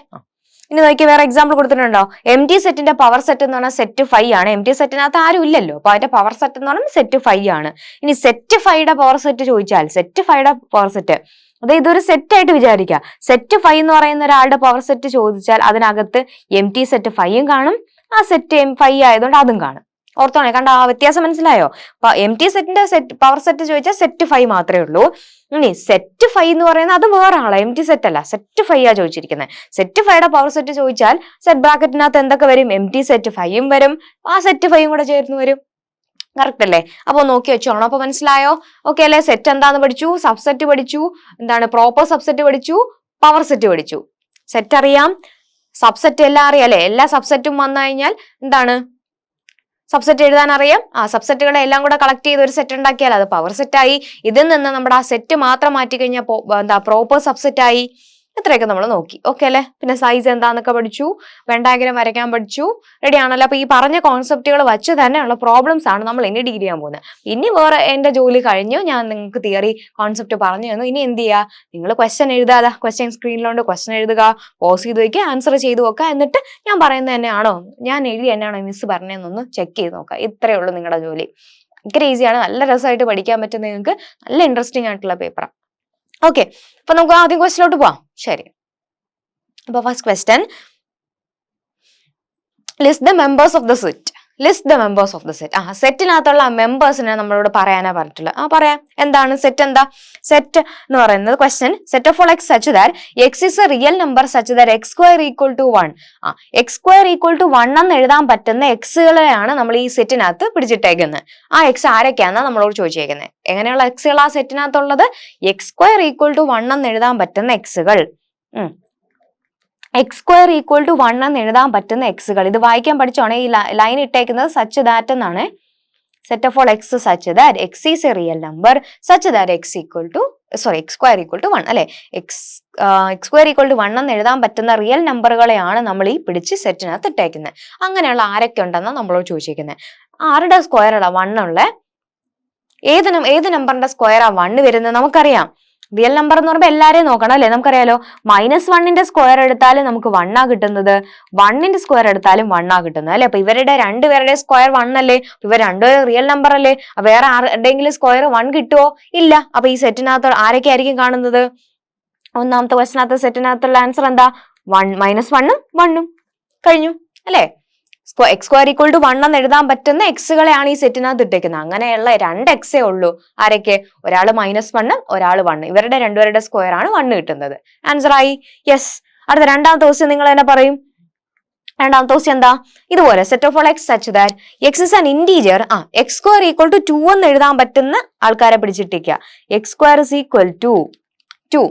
ഇനി നോക്കി വേറെ എക്സാമ്പിൾ കൊടുത്തിട്ടുണ്ടോ? എം ടി സെറ്റിന്റെ പവർ സെറ്റ് എന്ന് പറഞ്ഞാൽ സെറ്റ് 5 ആണ്. എം ടി സെറ്റിനകത്ത് ആരും ഇല്ലല്ലോ, അപ്പൊ അതിന്റെ പവർ സെറ്റ് എന്ന് പറഞ്ഞാൽ സെറ്റ് 5 ആണ്. ഇനി സെറ്റ് 5യുടെ പവർ സെറ്റ് ചോദിച്ചാൽ, സെറ്റ് 5യുടെ പവർ സെറ്റ്, അതെ, ഇതൊരു സെറ്റ് ആയിട്ട് വിചാരിക്കുക. സെറ്റ് 5 എന്ന് പറയുന്ന ഒരാളുടെ പവർ സെറ്റ് ചോദിച്ചാൽ അതിനകത്ത് എം ടി സെറ്റ് 5 കാണും, ആ സെറ്റ് 5 ആയതുകൊണ്ട് അതും കാണും. ഓർത്തോണേ, കണ്ട ആ വ്യത്യാസം മനസ്സിലായോ? അപ്പൊ എം ടി സെറ്റിന്റെ പവർ സെറ്റ് ചോദിച്ചാൽ സെറ്റ് 5 മാത്രമേ ഉള്ളൂ. ഇനി സെറ്റ് 5 എന്ന് പറയുന്നത് അത് വേറെ ആളാ, എം ടി സെറ്റ് അല്ല, സെറ്റ് 5 ആ ചോദിച്ചിരിക്കുന്നത്. സെറ്റ് 5യുടെ പവർ സെറ്റ് ചോദിച്ചാൽ സെറ്റ് ബ്രാക്കറ്റിനകത്ത് എന്തൊക്കെ വരും? എം ടി സെറ്റ് 5 വരും, ആ സെറ്റ് 5 കൂടെ ചേർന്ന് വരും. കറക്റ്റ് അല്ലേ? അപ്പൊ നോക്കി വെച്ചോണം. അപ്പൊ മനസ്സിലായോ? ഓക്കെ അല്ലെ? സെറ്റ് എന്താന്ന് പഠിച്ചു, സബ്സെറ്റ് പഠിച്ചു, എന്താണ് പ്രോപ്പർ സബ്സെറ്റ് പഠിച്ചു, പവർ സെറ്റ് പഠിച്ചു. സെറ്റ് അറിയാം, സബ്സെറ്റ് എല്ലാം അറിയാം അല്ലെ? എല്ലാ സബ്സെറ്റും വന്നു കഴിഞ്ഞാൽ എന്താണ്? സബ്സെറ്റ് എഴുതാൻ അറിയാം. ആ സബ്സെറ്റുകളെ എല്ലാം കൂടെ കളക്ട് ചെയ്ത് ഒരു സെറ്റ് ഉണ്ടാക്കിയാൽ അത് പവർ സെറ്റ് ആയി. ഇതിൽ നിന്ന് നമ്മുടെ ആ സെറ്റ് മാത്രം മാറ്റി കഴിഞ്ഞാൽ എന്താ പ്രോപ്പർ സബ്സെറ്റ് ആയി. ഇത്രയൊക്കെ നമ്മൾ നോക്കി. ഓക്കെ അല്ലെ? പിന്നെ സൈസ് എന്താന്നൊക്കെ പഠിച്ചു, വെൻ ഡയഗ്രം വരയ്ക്കാൻ പഠിച്ചു. റെഡി ആണല്ലോ? അപ്പൊ ഈ പറഞ്ഞ കോൺസെപ്റ്റുകൾ വെച്ച് തന്നെയുള്ള പ്രോബ്ലംസ് ആണ് നമ്മൾ ഇനി ഡീൽ ചെയ്യാൻ പോകുന്നത്. ഇനി വേറെ എന്റെ ജോലി കഴിഞ്ഞു, ഞാൻ നിങ്ങൾക്ക് തിയറി കോൺസെപ്റ്റ് പറഞ്ഞു തന്നു. ഇനി എന്ത് ചെയ്യുക? നിങ്ങൾ ക്വസ്റ്റ്യൻ എഴുതാതെ, ക്വസ്റ്റ്യൻ സ്ക്രീനിലുണ്ട്, ക്വസ്റ്റ്യൻ എഴുതുക, പോസ് ചെയ്ത് വയ്ക്കുക, ആൻസർ ചെയ്ത് നോക്കുക. എന്നിട്ട് ഞാൻ പറയുന്നത് തന്നെയാണോ, ഞാൻ എഴുതി തന്നെയാണോ മിസ് പറഞ്ഞതെന്നൊന്ന് ചെക്ക് ചെയ്ത് നോക്കുക. ഇത്രയേ ഉള്ളൂ നിങ്ങളുടെ ജോലി. ഭയങ്കര ഈസിയാണ്, നല്ല രസമായിട്ട് പഠിക്കാൻ പറ്റുന്ന, നിങ്ങൾക്ക് നല്ല ഇൻട്രസ്റ്റിംഗ് ആയിട്ടുള്ള പേപ്പറാണ്. ഓക്കെ, അപ്പൊ നമുക്ക് ആദ്യം ക്വസ്റ്റ്യനിലോട്ട് പോവാം. ശരി, അപ്പൊ first question, list the members of the set. List the members of the set. സെറ്റിനകത്തുള്ള മെമ്പേഴ്സിനെ നമ്മളോട് പറയാനാ പറഞ്ഞിട്ടുള്ളത്. പറയാം. എന്താണ് സെറ്റ്? എന്താ സെറ്റ് എന്ന് പറയുന്നത്? Question, set of all X such that x is a real number such that x square equal to 1. X square equal to 1 എന്ന് എഴുതാൻ പറ്റുന്ന എക്സുകളെയാണ് നമ്മൾ ഈ സെറ്റിനകത്ത് പിടിച്ചിട്ടേക്കുന്നത്. ആ എക്സ് ആരൊക്കെയാണെന്നാ നമ്മളോട് ചോദിച്ചേക്കുന്നത്. എങ്ങനെയുള്ള എക്സുകൾ ആ സെറ്റിനകത്തുള്ളത്? എക്സ് സ്ക്വയർ ഈക്വൽ ടു 1 എന്ന് എഴുതാൻ പറ്റുന്ന എക്സുകൾ. എക്സ് സ്ക്വയർ ഈക്വൽ ടു 1 എന്ന് എഴുതാൻ പറ്റുന്ന എക്സുകൾ. ഇത് വായിക്കാൻ പഠിച്ചോണേ. ഈ ലൈൻ ഇട്ടേക്കുന്നത് സച്ച് ദാറ്റ് എന്നാണ്. Set of all X such that x is a real number such that x square equal to 1 അല്ലെ? എക്സ് സ്ക്വയർ ഈക്വൽ ടു 1 എന്ന് എഴുതാൻ പറ്റുന്ന റിയൽ നമ്പറുകളെയാണ് നമ്മൾ ഈ പിടിച്ച് സെറ്റിനകത്ത് ഇട്ടേക്കുന്നത്. അങ്ങനെയുള്ള ആരൊക്കെ ഉണ്ടെന്നാണ് നമ്മളോട് ചോദിച്ചിരിക്കുന്നത്. ആരുടെ സ്ക്വയറാണ് 1 ഉള്ള? ഏത് നമ്പറിന്റെ സ്ക്വയറാ 1 വരുന്നത്? നമുക്കറിയാം. റിയൽ നമ്പർ എന്ന് പറയുമ്പോൾ എല്ലാരെയും നോക്കണം അല്ലെ? നമുക്കറിയാലോ, -1ന്റെ സ്ക്വയർ എടുത്താലും നമുക്ക് 1 ആ കിട്ടുന്നത്, 1ന്റെ സ്ക്വയർ എടുത്താലും 1 ആ കിട്ടുന്നത് അല്ലെ? അപ്പൊ ഇവരുടെ രണ്ടുപേരുടെ സ്ക്വയർ 1 അല്ലേ? ഇവർ രണ്ടുപേരും റിയൽ നമ്പർ അല്ലേ? വേറെ ആരുടെയെങ്കിലും സ്ക്വയർ 1 കിട്ടുമോ? ഇല്ല. അപ്പൊ ഈ സെറ്റിനകത്ത് ആരൊക്കെ ആയിരിക്കും കാണുന്നത്? ഒന്നാമത്തെ ക്വസ്റ്റിനകത്ത് സെറ്റിനകത്തുള്ള ആൻസർ എന്താ? -1ഉം 1ഉം. കഴിഞ്ഞു അല്ലെ? എക്സ് സ്ക്വയർ ഈക്വൽ ടു 1 എന്ന് എഴുതാൻ പറ്റുന്ന എക്സുകളെയാണ് ഈ സെറ്റിനകത്ത് ഇട്ടേക്കുന്നത്. അങ്ങനെയുള്ള 2 എക്സേ ഉള്ളൂ. ആരൊക്കെ? ഒരാള് -1, ഒരാള് 1. ഇവരുടെ രണ്ടുപേരുടെ സ്ക്വയർ ആണ് 1 കിട്ടുന്നത്. ആൻസർ ആയി. യെസ്. അടുത്ത രണ്ടാമത്തെ ക്വസ്റ്റ്യൻ നിങ്ങൾ തന്നെ പറയും. രണ്ടാമത്തെ ക്വസ്റ്റ്യൻ എന്താ? ഇതുപോലെ set of all X such that x is an integer. X square equal to 2 എന്ന് എഴുതാൻ പറ്റുന്ന ആൾക്കാരെ പിടിച്ചിട്ടിരിക്കുക. X square is equal to 2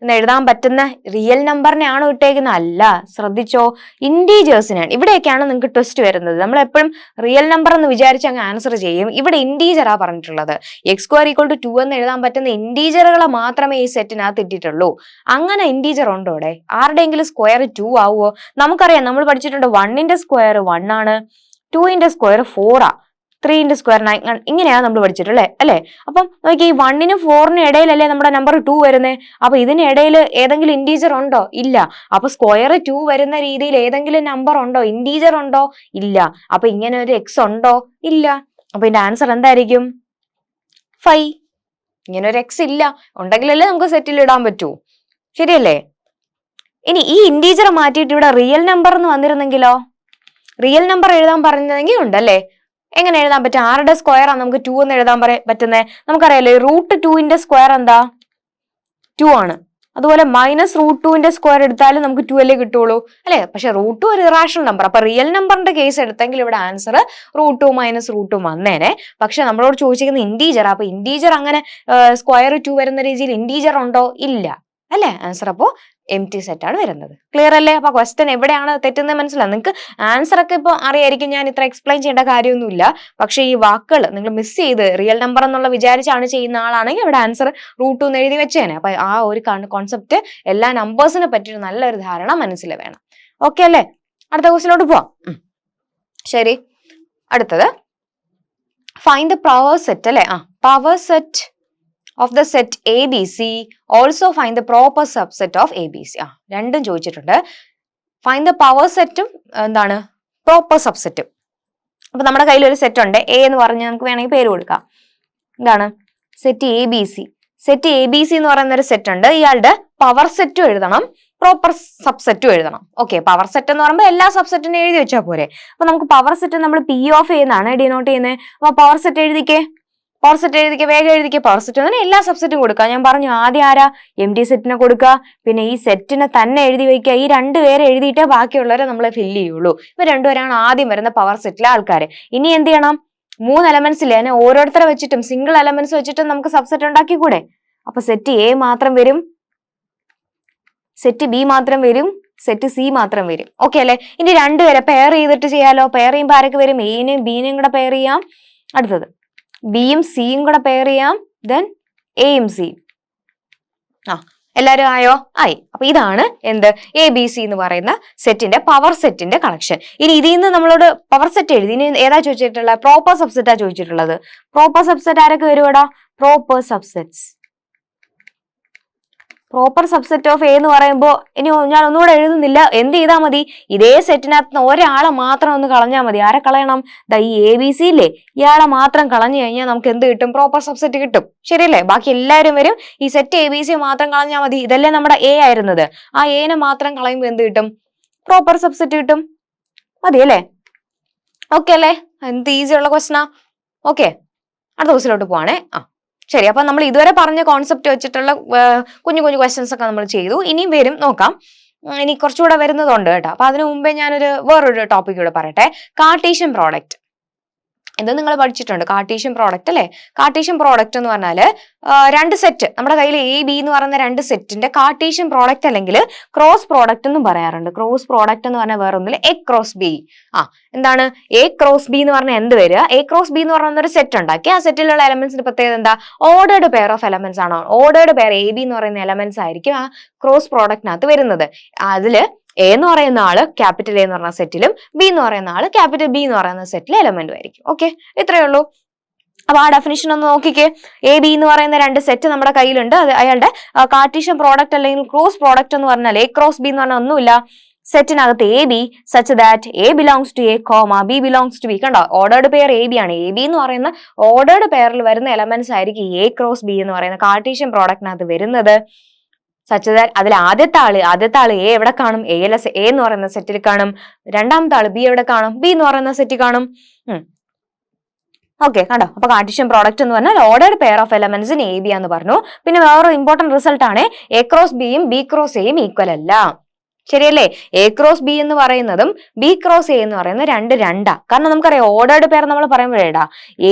എന്ന് എഴുതാൻ പറ്റുന്ന റിയൽ നമ്പറിനെയാണോ ഇട്ടേക്കുന്നത്? അല്ല. ശ്രദ്ധിച്ചോ, ഇന്റീജേഴ്സിനാണ്. ഇവിടെയൊക്കെയാണ് നിങ്ങൾക്ക് ട്വിസ്റ്റ് വരുന്നത്. നമ്മൾ എപ്പോഴും റിയൽ നമ്പർ എന്ന് വിചാരിച്ച് അങ്ങ് ആൻസർ ചെയ്യും. ഇവിടെ ഇന്റീജറാ പറഞ്ഞിട്ടുള്ളത്. എക്സ് സ്ക്വയർ ഈക്വൽ ടു 2 എന്ന് എഴുതാൻ പറ്റുന്ന ഇന്റീജറുകളെ മാത്രമേ ഈ സെറ്റിനകത്ത് ഇട്ടിട്ടുള്ളൂ. അങ്ങനെ ഇന്റീജർ ഉണ്ടോ ഇവിടെ? ആരുടെയെങ്കിലും സ്ക്വയർ 2 ആവുമോ? നമുക്കറിയാം, നമ്മൾ പഠിച്ചിട്ടുണ്ട് 1ന്റെ സ്ക്വയർ 1 ആണ്, 2ന്റെ സ്ക്വയർ 4 ആ, 3ന്റെ സ്ക്വയർ 9. ഇങ്ങനെയാണ് നമ്മൾ പഠിച്ചിട്ടുള്ളത് അല്ലെ? അപ്പം നോക്കി, ഈ 1നും 4നും ഇടയിലല്ലേ നമ്മുടെ നമ്പർ 2 വരുന്നത്. അപ്പൊ ഇതിനിടയിൽ ഏതെങ്കിലും ഇന്റീജർ ഉണ്ടോ? ഇല്ല. അപ്പൊ സ്ക്വയർ 2 വരുന്ന രീതിയിൽ ഏതെങ്കിലും നമ്പർ ഉണ്ടോ? ഇന്റീജർ ഉണ്ടോ? ഇല്ല. അപ്പൊ ഇങ്ങനെ ഒരു എക്സ് ഉണ്ടോ? ഇല്ല. അപ്പൊ ഇതിന്റെ ആൻസർ എന്തായിരിക്കും? 5. ഇങ്ങനെ ഒരു എക്സ് ഇല്ല. ഉണ്ടെങ്കിലല്ലേ നമുക്ക് സെറ്റിൽ ഇടാൻ പറ്റൂ. ശരിയല്ലേ? ഇനി ഈ ഇന്റീജർ മാറ്റിയിട്ട് ഇവിടെ റിയൽ നമ്പർ എന്ന് വന്നിരുന്നെങ്കിലോ? റിയൽ നമ്പർ എഴുതാൻ പറഞ്ഞതെങ്കിൽ ഉണ്ടല്ലേ? എങ്ങനെ എഴുതാൻ പറ്റും? ആരുടെ സ്ക്വയർ ആണ് നമുക്ക് 2 എന്ന് എഴുതാൻ പറ്റുന്നത്? നമുക്കറിയാലോ √2ന്റെ സ്ക്വയർ എന്താ? 2 ആണ്. അതുപോലെ -√2ന്റെ സ്ക്വയർ എടുത്താലും നമുക്ക് 2 അല്ലേ കിട്ടുള്ളൂ അല്ലെ? പക്ഷെ √2 ഒരു ഇറാഷണൽ നമ്പർ. അപ്പൊ റിയൽ നമ്പറിന്റെ കേസ് എടുത്തെങ്കിൽ ഇവിടെ ആൻസർ √2 -√2 വന്നേനെ. പക്ഷെ നമ്മളോട് ചോദിച്ചിരിക്കുന്ന ഇന്റീജർ. അപ്പൊ ഇന്റീജർ അങ്ങനെ സ്ക്വയർ 2 വരുന്ന രീതിയിൽ ഇന്റീജർ ഉണ്ടോ? ഇല്ല അല്ലെ? ആൻസർ അപ്പോ എംപ്റ്റി സെറ്റ് ആണ് വരുന്നത്. ക്ലിയർ അല്ലേ? അപ്പൊ ക്വസ്റ്റ്യൻ എവിടെയാണ് തെറ്റുന്നത് മനസ്സിലാവും. നിങ്ങൾക്ക് ആൻസർ ഒക്കെ ഇപ്പൊ അറിയായിരിക്കും, ഞാൻ ഇത്ര എക്സ്പ്ലെയിൻ ചെയ്യേണ്ട കാര്യമൊന്നുമില്ല. പക്ഷെ ഈ വാക്കുകൾ നിങ്ങൾ മിസ് ചെയ്ത് റിയൽ നമ്പർ എന്നുള്ള വിചാരിച്ചാണ് ചെയ്യുന്ന ആളാണെങ്കിൽ ഇവിടെ ആൻസർ √2 എന്ന് എഴുതി വെച്ചേനെ. അപ്പൊ ആ ഒരു കോൺസെപ്റ്റ് എല്ലാ നമ്പേഴ്സിനെ പറ്റിയിട്ട് നല്ലൊരു ധാരണ മനസ്സിൽ വേണം. ഓക്കെ അല്ലേ? അടുത്ത ക്വസ്റ്റിലോട്ട് പോവാം. ശരി, അടുത്തത് ഫൈൻഡ് ദ പവർ സെറ്റ് അല്ലെ? Power set of the set ABC, also find the proper subset of ABC. രണ്ടും ചോദിച്ചിട്ടുണ്ട്. ഫൈൻഡ് ദ പവർ സെറ്റും എന്താണ് പ്രോപ്പർ സബ്സെറ്റും. അപ്പൊ നമ്മുടെ കയ്യിൽ ഒരു സെറ്റ് ഉണ്ട്, എ എന്ന് പറഞ്ഞ് നമുക്ക് വേണമെങ്കിൽ പേര് കൊടുക്കാം. എന്താണ്? Set ABC. സെറ്റ് ABC എന്ന് പറയുന്ന ഒരു സെറ്റ് ഉണ്ട്. ഇയാളുടെ പവർ സെറ്റും എഴുതണം, പ്രോപ്പർ സബ്സെറ്റും എഴുതണം. ഓക്കെ, പവർ സെറ്റ് എന്ന് പറയുമ്പോൾ എല്ലാ സബ്സെറ്റിനും എഴുതി വെച്ചാൽ പോരെ. അപ്പൊ നമുക്ക് പവർ സെറ്റ് നമ്മൾ P(a) എന്നാണ് ഡിനോട്ട് ചെയ്യുന്നത്. അപ്പൊ പവർ സെറ്റ് എഴുതിക്കേ, പവർ സെറ്റ് എഴുതിക്കുക, വേഗം എഴുതിക്കുക. പവർ സെറ്റ് തന്നെ എല്ലാ സബ്സെറ്റും കൊടുക്കുക. ഞാൻ പറഞ്ഞു ആദ്യം ആരാ? എംപ്റ്റി സെറ്റിനെ കൊടുക്കുക, പിന്നെ ഈ സെറ്റിനെ തന്നെ എഴുതി വയ്ക്കുക. ഈ രണ്ടുപേരെ എഴുതിയിട്ടേ ബാക്കിയുള്ളവരെ നമ്മൾ ഫില്ല് ചെയ്യുള്ളൂ. ഇവർ രണ്ടുപേരാണ് ആദ്യം വരുന്ന പവർ സെറ്റിലെ ആൾക്കാർ. ഇനി എന്ത് ചെയ്യണം? 3 എലമെന്റ്സ് ഇല്ലേ, അതിനെ ഓരോരുത്തരെ വെച്ചിട്ടും സിംഗിൾ എലമെന്റ്സ് വെച്ചിട്ടും നമുക്ക് സബ്സെറ്റ് ഉണ്ടാക്കിക്കൂടെ? അപ്പൊ സെറ്റ് എ മാത്രം വരും, സെറ്റ് ബി മാത്രം വരും, സെറ്റ് സി മാത്രം വരും. ഓക്കെ അല്ലെ? ഇനി രണ്ടുപേരെ പെയർ ചെയ്തിട്ട് ചെയ്യാലോ. പെയർ ചെയ്യുമ്പോൾ ആരൊക്കെ വരും? എയും ബിനെയും കൂടെ പെയർ ചെയ്യാം. അടുത്തത് ബിയും സിയും കൂടെ പെയർ ചെയ്യാം, ദെൻ എയും സിയും. എല്ലാരും ആയോ? ആയി. അപ്പൊ ഇതാണ് എന്ത്? ABC എന്ന് പറയുന്ന സെറ്റിന്റെ പവർ സെറ്റിന്റെ കളക്ഷൻ. ഇനി ഇതിൽ നിന്ന് നമ്മളോട് പവർ സെറ്റ് എഴുതി. ഇനി ഏതാ ചോദിച്ചിട്ടുള്ളത്? പ്രോപ്പർ സബ്സെറ്റാ ചോദിച്ചിട്ടുള്ളത്. പ്രോപ്പർ സബ്സെറ്റ് ആരൊക്കെ വരുവാടാ? Proper subsets. Proper subset of A എന്ന് പറയുമ്പോൾ ഇനി ഞാൻ ഒന്നുകൂടെ എഴുതുന്നില്ല. എന്ത് ചെയ്താൽ മതി? ഇതേ സെറ്റിനകത്ത് ഒരാളെ മാത്രം ഒന്ന് കളഞ്ഞാൽ മതി. ആരെ കളയണം? ഈ ABC ഇല്ലേ, ഇയാളെ മാത്രം കളഞ്ഞു കഴിഞ്ഞാൽ നമുക്ക് എന്ത് കിട്ടും? പ്രോപ്പർ സബ്സെറ്റ് കിട്ടും. ശരിയല്ലേ? ബാക്കി എല്ലാവരും വരും. ഈ സെറ്റ് ABC മാത്രം കളഞ്ഞാൽ മതി. ഇതല്ലേ നമ്മുടെ എ ആയിരുന്നത്. ആ എനെ മാത്രം കളയുമ്പോൾ എന്ത് കിട്ടും? പ്രോപ്പർ സബ്സെറ്റ് കിട്ടും. മതി അല്ലേ? ഓക്കെ അല്ലേ? എന്ത് ഈസി ഉള്ള ക്വസ്റ്റനാ. ഓക്കെ, അടുത്ത ക്വസ്റ്റിലോട്ട് പോവാണേ. ശരി, അപ്പൊ നമ്മൾ ഇതുവരെ പറഞ്ഞ കോൺസെപ്റ്റ് വെച്ചിട്ടുള്ള കുഞ്ഞു കുഞ്ഞു ക്വസ്റ്റ്യൻസ് ഒക്കെ നമ്മൾ ചെയ്തു. ഇനിയും വരും, നോക്കാം. ഇനി കുറച്ചുകൂടെ വരുന്നതുണ്ട് കേട്ടോ. അപ്പൊ അതിനു മുമ്പേ ഞാനൊരു വേറൊരു ടോപ്പിക് കൂടെ പറയട്ടെ. Cartesian product. ഇത് നിങ്ങൾ പഠിച്ചിട്ടുണ്ട്, കാർട്ടീഷ്യൻ പ്രോഡക്റ്റ് അല്ലെ? കാർട്ടീഷ്യൻ പ്രോഡക്റ്റ് എന്ന് പറഞ്ഞാല് രണ്ട് സെറ്റ്, നമ്മുടെ കയ്യിൽ A B എന്ന് പറയുന്ന രണ്ട് സെറ്റിന്റെ കാർട്ടീഷ്യൻ പ്രോഡക്റ്റ് അല്ലെങ്കിൽ ക്രോസ് പ്രോഡക്റ്റ് എന്നും പറയാറുണ്ട്. ക്രോസ് പ്രോഡക്റ്റ് എന്ന് പറഞ്ഞാൽ വേറെ ഒന്നുമില്ല, A ക്രോസ് B. എന്താണ് A ക്രോസ് B എന്ന് പറഞ്ഞാൽ എന്ത് വരിക? A ക്രോസ് B എന്ന് പറയുന്ന ഒരു സെറ്റ് ഉണ്ടാക്കി ആ സെറ്റിലുള്ള എലമെന്റ്സിന്റെ പ്രത്യേകത എന്താ? ഓർഡേർഡ് പെയർ ഓഫ് എലമെന്റ്സ് ആണോ? ഓർഡേർഡ് പെയർ AB എന്ന് പറയുന്ന എലമെന്റ്സ് ആയിരിക്കും ആ ക്രോസ് പ്രോഡക്റ്റിനകത്ത് വരുന്നത്. അതില് എ എന്ന് പറയുന്ന ആള് ക്യാപിറ്റൽ എ എന്ന് പറയുന്ന സെറ്റിലും ബി എന്ന് പറയുന്ന ആള് ക്യാപിറ്റൽ ബി എന്ന് പറയുന്ന സെറ്റിലെ എലമെന്റും ആയിരിക്കും. ഓക്കെ, ഇത്രയേ ഉള്ളൂ. അപ്പൊ ആ ഡെഫിനിഷൻ ഒന്ന് നോക്കിക്കേ. A B എന്ന് പറയുന്ന രണ്ട് സെറ്റ് നമ്മുടെ കയ്യിലുണ്ട്. അത് അയാളുടെ കാർട്ടീഷ്യൻ പ്രോഡക്റ്റ് അല്ലെങ്കിൽ ക്രോസ് പ്രോഡക്റ്റ് എന്ന് പറഞ്ഞാൽ A ക്രോസ് B എന്ന് പറഞ്ഞാൽ ഒന്നുമില്ല, സെറ്റിനകത്ത് A B such that A belongs to A, B belongs to B. കണ്ടോ? ഓർഡേർഡ് പെയർ A B ആണ്. A B എന്ന് പറയുന്ന ഓർഡേർഡ് പെയറിൽ വരുന്ന എലമെന്റ്സ് ആയിരിക്കും A ക്രോസ് B എന്ന് പറയുന്ന കാർട്ടീഷ്യൻ പ്രോഡക്റ്റിനകത്ത് വരുന്നത്. സച്ച് ദാറ്റ് അതിൽ ആദ്യത്തെ ആള് എ എവിടെ കാണും? എ എന്ന് പറയുന്ന സെറ്റിൽ കാണും. രണ്ടാമത്തെ ആള് ബി എവിടെ കാണും? ബി എന്ന് പറയുന്ന സെറ്റിൽ കാണും. ഓക്കെ, കണ്ടോ? അപ്പൊ കാർട്ടീഷ്യൻ പ്രോഡക്റ്റ് എന്ന് പറഞ്ഞാൽ ordered pair of elements in A B എന്ന് പറഞ്ഞു. പിന്നെ വേറൊരു ഇമ്പോർട്ടന്റ് റിസൾട്ട് ആണ് A ക്രോസ് ബിയും B ക്രോസ് എയും ഈക്വൽ അല്ല. ശരിയല്ലേ? A ക്രോസ് ബി എന്ന് പറയുന്നതും B ക്രോസ് എ എന്ന് പറയുന്നത് രണ്ടാ. കാരണം നമുക്കറിയാം ഓർഡേർഡ് പെയർ നമ്മൾ പറയുമ്പോഴേടാ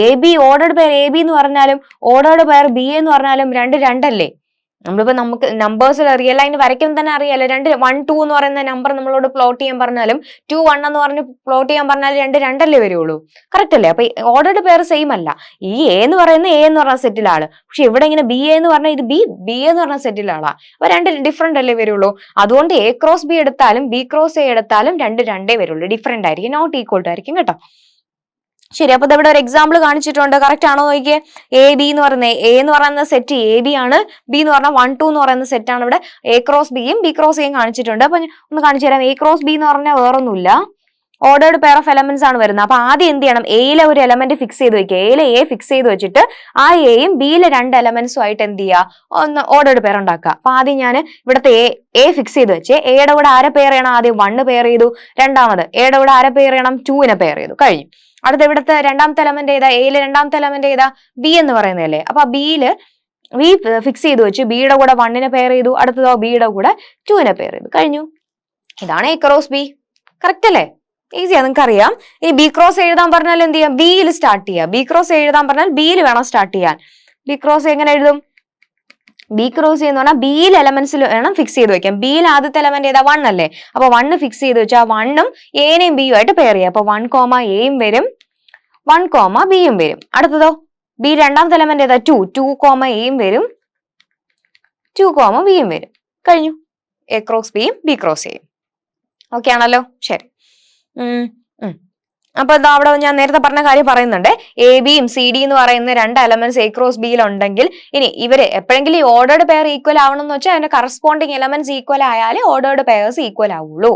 AB ഓർഡേർഡ് പെയർ AB എന്ന് പറഞ്ഞാലും ഓർഡേർഡ് പെയർ B എന്ന് പറഞ്ഞാലും രണ്ടല്ലേ? നമ്മളിപ്പോ നമുക്ക് നമ്പേഴ്സിൽ റിയൽ ലൈൻ വരയ്ക്കുമ്പോൾ തന്നെ അറിയാലോ. 2 1 2 എന്ന് പറയുന്ന നമ്പർ നമ്മളോട് പ്ലോട്ട് ചെയ്യാൻ പറഞ്ഞാലും 2 1 എന്ന് പറഞ്ഞ് പ്ലോട്ട് ചെയ്യാൻ പറഞ്ഞാലും രണ്ടല്ലേ വരുള്ളൂ. കറക്റ്റ് അല്ലേ? അപ്പൊ ഓർഡേർഡ് പെയർ സെയിം അല്ല. ഈ A എന്ന് പറയുന്ന A എന്ന് പറഞ്ഞ സെറ്റിലാണ്. പക്ഷെ ഇവിടെ ഇങ്ങനെ B A എന്ന് പറഞ്ഞാൽ ഇത് B A എന്ന് പറഞ്ഞ സെറ്റിലാണ്. അപ്പൊ രണ്ട് ഡിഫറെന്റ് അല്ലേ വരുള്ളൂ. അതുകൊണ്ട് A ക്രോസ് B എടുത്താലും B ക്രോസ് A എടുത്താലും രണ്ടേ വരുള്ളൂ. ഡിഫറെന്റ് ആയിരിക്കും, നോട്ട് ഈക്വൽ ടു ആയിരിക്കും കേട്ടോ. ശരി, അപ്പൊ ഇവിടെ ഒരു എക്സാമ്പിൾ കാണിച്ചിട്ടുണ്ട്. കറക്റ്റ് ആണോ നോക്കിയേ? A B എന്ന് പറയുന്നത് A എന്ന് പറയുന്ന സെറ്റ് A B ആണ്. B എന്ന് പറഞ്ഞാൽ 1 2 എന്ന് പറയുന്ന സെറ്റ് ആണ്. ഇവിടെ A ക്രോസ് ബിയും B ക്രോസ് എയും കാണിച്ചിട്ടുണ്ട്. അപ്പൊ ഒന്ന് കാണിച്ചു തരാം. A ക്രോസ് B എന്ന് പറഞ്ഞാൽ വേറൊന്നുമില്ല, ഓർഡേർഡ് പെയർ ഓഫ് എലമെന്റ്സ് ആണ് വരുന്നത്. അപ്പൊ ആദ്യം എന്ത് ചെയ്യണം? എയിലെ ഒരു എലമെന്റ് ഫിക്സ് ചെയ്ത് വെക്കുക. എയിലെ A ഫിക്സ് ചെയ്ത് വെച്ചിട്ട് ആ എയും ബിയിലെ രണ്ട് എലമെന്റ്സും ആയിട്ട് എന്ത് ചെയ്യുക? ഒന്ന് ഓർഡേർഡ് പെയർ ഉണ്ടാക്കുക. അപ്പൊ ആദ്യം ഞാൻ ഇവിടുത്തെ A ഫിക്സ് ചെയ്ത് വെച്ച് എയുടെ കൂടെ ആരെ പെയർ ചെയ്യണം? ആദ്യം 1 പെയർ ചെയ്തു. രണ്ടാമത് എയുടെ കൂടെ ആരെ പെയർ ചെയ്യണം? 2നെ പെയർ ചെയ്തു. കഴിഞ്ഞു. അടുത്ത ഇവിടുത്തെ രണ്ടാമത്തെ എലമെന്റ് ഏതാ? എയിലെ രണ്ടാമത്തെ എലമെന്റ് ഏതാ? ബി എന്ന് പറയുന്നതല്ലേ. അപ്പൊ ബിയില് ബി ഫിക്സ് ചെയ്ത് വെച്ചു, ബിയുടെ കൂടെ 1നെ പെയർ ചെയ്തു, അടുത്തതോ ബിയുടെ കൂടെ 2നെ പെയർ ചെയ്തു, കഴിഞ്ഞു. ഇതാണ് എ ക്രോസ് ബി. കറക്റ്റ് അല്ലേ? ഈസിയാ, നിങ്ങൾക്ക് അറിയാം. ഇനി ബി ക്രോസ് എഴുതാൻ പറഞ്ഞാൽ എന്ത് ചെയ്യാം? ബിയിൽ സ്റ്റാർട്ട് ചെയ്യാം. ബി ക്രോസ് എഴുതാൻ പറഞ്ഞാൽ ബിയിൽ വേണം സ്റ്റാർട്ട് ചെയ്യാൻ. ബി ക്രോസ് എങ്ങനെ എഴുതും? ബി ക്രോസ് എന്ന് പറഞ്ഞാൽ ബിയിൽ എലമെന്റ്സിൽ വേണം ഫിക്സ് ചെയ്ത് വെക്കാം. ബിയിൽ ആദ്യത്തെ എലമെന്റ് ഏതാ? 1 അല്ലേ. അപ്പൊ 1 ഫിക്സ് ചെയ്ത് വെച്ചാൽ 1ഉം എനെയും ബിയും ആയിട്ട് പെയർ ചെയ്യാം. അപ്പൊ 1, എയും വരും, 1, ബിയും വരും. അടുത്തതോ ബി രണ്ടാമത്തെ എലമെന്റ് ഏതാ? 2, എയും വരും, 2, ബിയും വരും, കഴിഞ്ഞു. എ ക്രോസ് ബിയും ബി ക്രോസ് എയും. ഓക്കെ ആണല്ലോ? ശരി. അപ്പൊ എന്താ അവിടെ ഞാൻ നേരത്തെ പറഞ്ഞ കാര്യം പറയുന്നുണ്ട്. എ ബിയും സി ഡി എന്ന് പറയുന്ന 2 എലമെന്റ്സ് എ ക്രോസ് ബിയിൽ ഉണ്ടെങ്കിൽ ഇനി ഇവര് എപ്പോഴെങ്കിലും ഈ ഓർഡേർഡ് പെയർ ഈക്വൽ ആവണം എന്ന് വെച്ചാൽ അതിന്റെ കറസ്പോണ്ടിങ് എലമെന്റ്സ് ഈക്വൽ ആയാലേ ഓർഡേർഡ് പെയർസ് ഈക്വൽ ആവുള്ളൂ.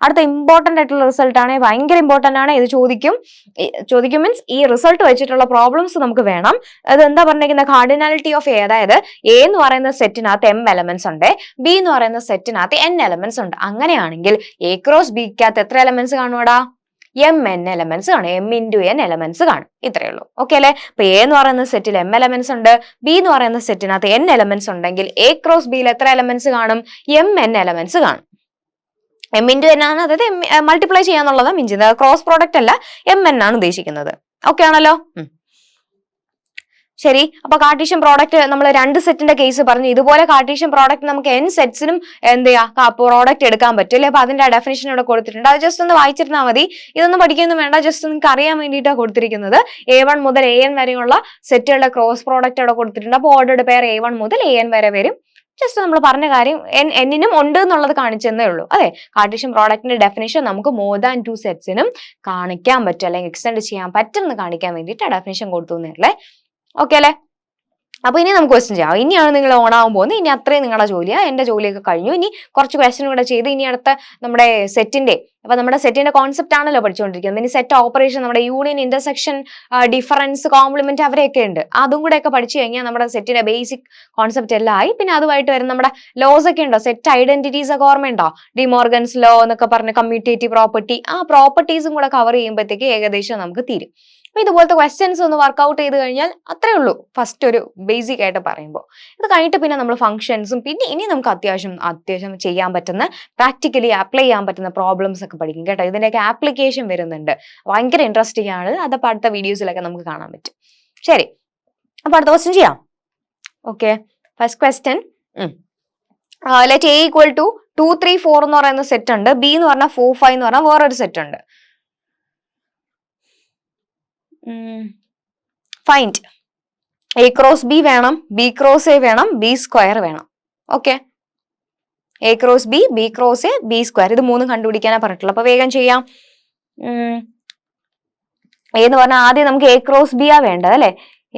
അടുത്ത ഇമ്പോർട്ടന്റ് ആയിട്ടുള്ള റിസൾട്ട് ആണ്, ഭയങ്കര ഇമ്പോർട്ടന്റ് ആണ്. ഇത് ചോദിക്കും മീൻസ് ഈ റിസൾട്ട് വെച്ചിട്ടുള്ള പ്രോബ്ലംസ് നമുക്ക് വേണം. അത് എന്താ പറഞ്ഞിരിക്കുന്നത്? കാർഡിനാലിറ്റി ഓഫ് എ, അതായത് എ എന്ന് പറയുന്ന സെറ്റിനകത്ത് m എലമെന്റ്സ് ഉണ്ട്, ബി എന്ന് പറയുന്ന സെറ്റിനകത്ത് n എലമെന്റ്സ് ഉണ്ട്. അങ്ങനെയാണെങ്കിൽ എ ക്രോസ് ബിക്കകത്ത് എത്ര എലമെന്റ്സ് കാണുവാടാ? mn എലമെന്റ്സ് കാണും, m×n എലമെന്റ്സ് കാണും. ഇത്രയേ ഉള്ളൂ. ഓക്കെ അല്ലെ? അപ്പൊ എ എന്ന് പറയുന്ന സെറ്റിൽ m എലമെന്റ്സ് ഉണ്ട്, ബി എന്ന് പറയുന്ന സെറ്റിനകത്ത് n എലമെന്റ്സ് ഉണ്ടെങ്കിൽ എ ക്രോസ് ബിയിൽ എത്ര എലമെന്റ്സ് കാണും? mn എലമെന്റ്സ് കാണും. m×n ആണ്, അതായത് മൾട്ടിപ്ലൈ ചെയ്യാന്നുള്ളതാ മീൻ ചെയ്യുന്നത്, ക്രോസ് പ്രോഡക്റ്റ് അല്ല, mn ആണ് ഉദ്ദേശിക്കുന്നത്. ഓക്കെ ആണല്ലോ? ശരി. അപ്പൊ കാർട്ടീഷ്യൻ പ്രോഡക്റ്റ് നമ്മൾ 2 സെറ്റിന്റെ കേസ് പറഞ്ഞു. ഇതുപോലെ കാർട്ടീഷ്യൻ പ്രോഡക്റ്റ് നമുക്ക് n സെറ്റ്സിനും എന്ത് ചെയ്യാം? പ്രോഡക്റ്റ് എടുക്കാൻ പറ്റും അല്ലെ? അപ്പൊ അതിന്റെ ഡെഫിനിഷൻ ഇവിടെ കൊടുത്തിട്ടുണ്ട്. അത് ജസ്റ്റ് ഒന്ന് വായിച്ചിരുന്നാൽ മതി. ഇതൊന്നും പഠിക്കൊന്നും വേണ്ട, ജസ്റ്റ് നിങ്ങൾക്ക് അറിയാൻ വേണ്ടിയിട്ടാണ് കൊടുത്തിരിക്കുന്നത്. A1 മുതൽ an വരെയുള്ള സെറ്റുകളുടെ ക്രോസ് പ്രോഡക്റ്റ് അവിടെ കൊടുത്തിട്ടുണ്ട്. അപ്പൊ ഓർഡേർഡ് പെയർ A1 മുതൽ an വരെ വരും. ജസ്റ്റ് നമ്മൾ പറഞ്ഞ കാര്യം എന്നിനും ഉണ്ട് എന്നുള്ളത് കാണിച്ചെന്നേ ഉള്ളൂ. അതെ, കാർട്ടീഷ്യൻ പ്രോഡക്റ്റിന്റെ ഡെഫിനിഷൻ നമുക്ക് മോർ ദാൻ 2 സെറ്റ്സിനും കാണിക്കാൻ പറ്റും, അല്ലെങ്കിൽ എക്സ്റ്റെൻഡ് ചെയ്യാൻ പറ്റും എന്ന് കാണിക്കാൻ വേണ്ടിയിട്ട് ഡെഫിനിഷൻ കൊടുത്തു എന്നല്ലേ. ഓക്കെ അല്ലെ? അപ്പൊ ഇനി നമുക്ക് ക്വസ്റ്റ്യൻ ചെയ്യാം. ഇനിയാണ് നിങ്ങൾ ഓൺ ആവാൻ പോകുന്നത്. ഇനി അത്രയും നിങ്ങളുടെ ജോലിയാ. എന്റെ ജോലിയൊക്കെ കഴിഞ്ഞു. ഇനി കുറച്ച് ക്വസ്റ്റ്യൻ കൂടെ ചെയ്ത് ഇനി അടുത്ത നമ്മുടെ സെറ്റിന്റെ, അപ്പൊ നമ്മുടെ സെറ്റിന്റെ കോൺസെപ്റ്റ് ആണല്ലോ പഠിച്ചുകൊണ്ടിരിക്കുന്നത്. ഇനി സെറ്റ് ഓപ്പറേഷൻ, നമ്മുടെ യൂണിയൻ, ഇന്റർസെക്ഷൻ, ഡിഫറൻസ്, കോംപ്ലിമെന്റ് അവരെയൊക്കെ ഉണ്ട്. അതും കൂടെ ഒക്കെ പഠിച്ചു കഴിഞ്ഞാൽ നമ്മുടെ സെറ്റിന്റെ ബേസിക് കോൺസെപ്റ്റ് എല്ലാം ആയി. പിന്നെ അതുമായിട്ട് വരുന്ന നമ്മുടെ ലോസ് ഒക്കെ ഉണ്ടോ, സെറ്റ് ഐഡന്റിറ്റീസ് ഒക്കെ ഓർമ്മയുണ്ടോ? ഡിമോർഗൻസ് ലോ എന്നൊക്കെ പറഞ്ഞ കമ്മ്യൂട്ടേറ്റീവ് പ്രോപ്പർട്ടി, ആ പ്രോപ്പർട്ടീസും കൂടെ കവർ ചെയ്യുമ്പോഴത്തേക്ക് ഏകദേശം നമുക്ക് തീരും. അപ്പൊ ഇതുപോലത്തെ ക്വസ്റ്റ്യൻസ് ഒന്ന് വർക്ക്ഔട്ട് ചെയ്ത് കഴിഞ്ഞാൽ അത്രേ ഉള്ളൂ. ഫസ്റ്റ് ഒരു ബേസിക് ആയിട്ട് പറയുമ്പോൾ ഇത് കഴിഞ്ഞിട്ട് പിന്നെ നമ്മൾ ഫംഗ്ഷൻസും പിന്നെ ഇനി നമുക്ക് അത്യാവശ്യം ചെയ്യാൻ പറ്റുന്ന പ്രാക്ടിക്കലി അപ്ലൈ ചെയ്യാൻ പറ്റുന്ന പ്രോബ്ലംസ് ഒക്കെ പഠിക്കും കേട്ടോ. ഇതിന്റെയൊക്കെ ആപ്ലിക്കേഷൻ വരുന്നുണ്ട്, ഭയങ്കര ഇൻട്രസ്റ്റിംഗ് ആണ്. അതപ്പോൾ അടുത്ത വീഡിയോസിലൊക്കെ നമുക്ക് കാണാൻ പറ്റും. ശരി, അപ്പൊ അടുത്ത ക്വസ്റ്റ്യൻ ചെയ്യാം. Okay, first question, let A = 2, 3, 4 എന്ന് പറയുന്ന സെറ്റ് ഉണ്ട്, ബി എന്ന് പറഞ്ഞാൽ 4, 5 എന്ന് പറഞ്ഞാൽ വേറൊരു സെറ്റ് ഉണ്ട്. ഫൈൻഡ് എ ക്രോസ് ബി വേണം, ബി ക്രോസ് എ വേണം, ബി സ്ക്വയർ വേണം. Okay, A cross B, B cross A, B square, ഇത് മൂന്നും കണ്ടുപിടിക്കാനാണ് പറഞ്ഞിട്ടുള്ളത്. അപ്പൊ വേഗം ചെയ്യാം. എന്ന് പറഞ്ഞാൽ ആദ്യം നമുക്ക് എ ക്രോസ് ബി ആ വേണ്ടത് അല്ലെ.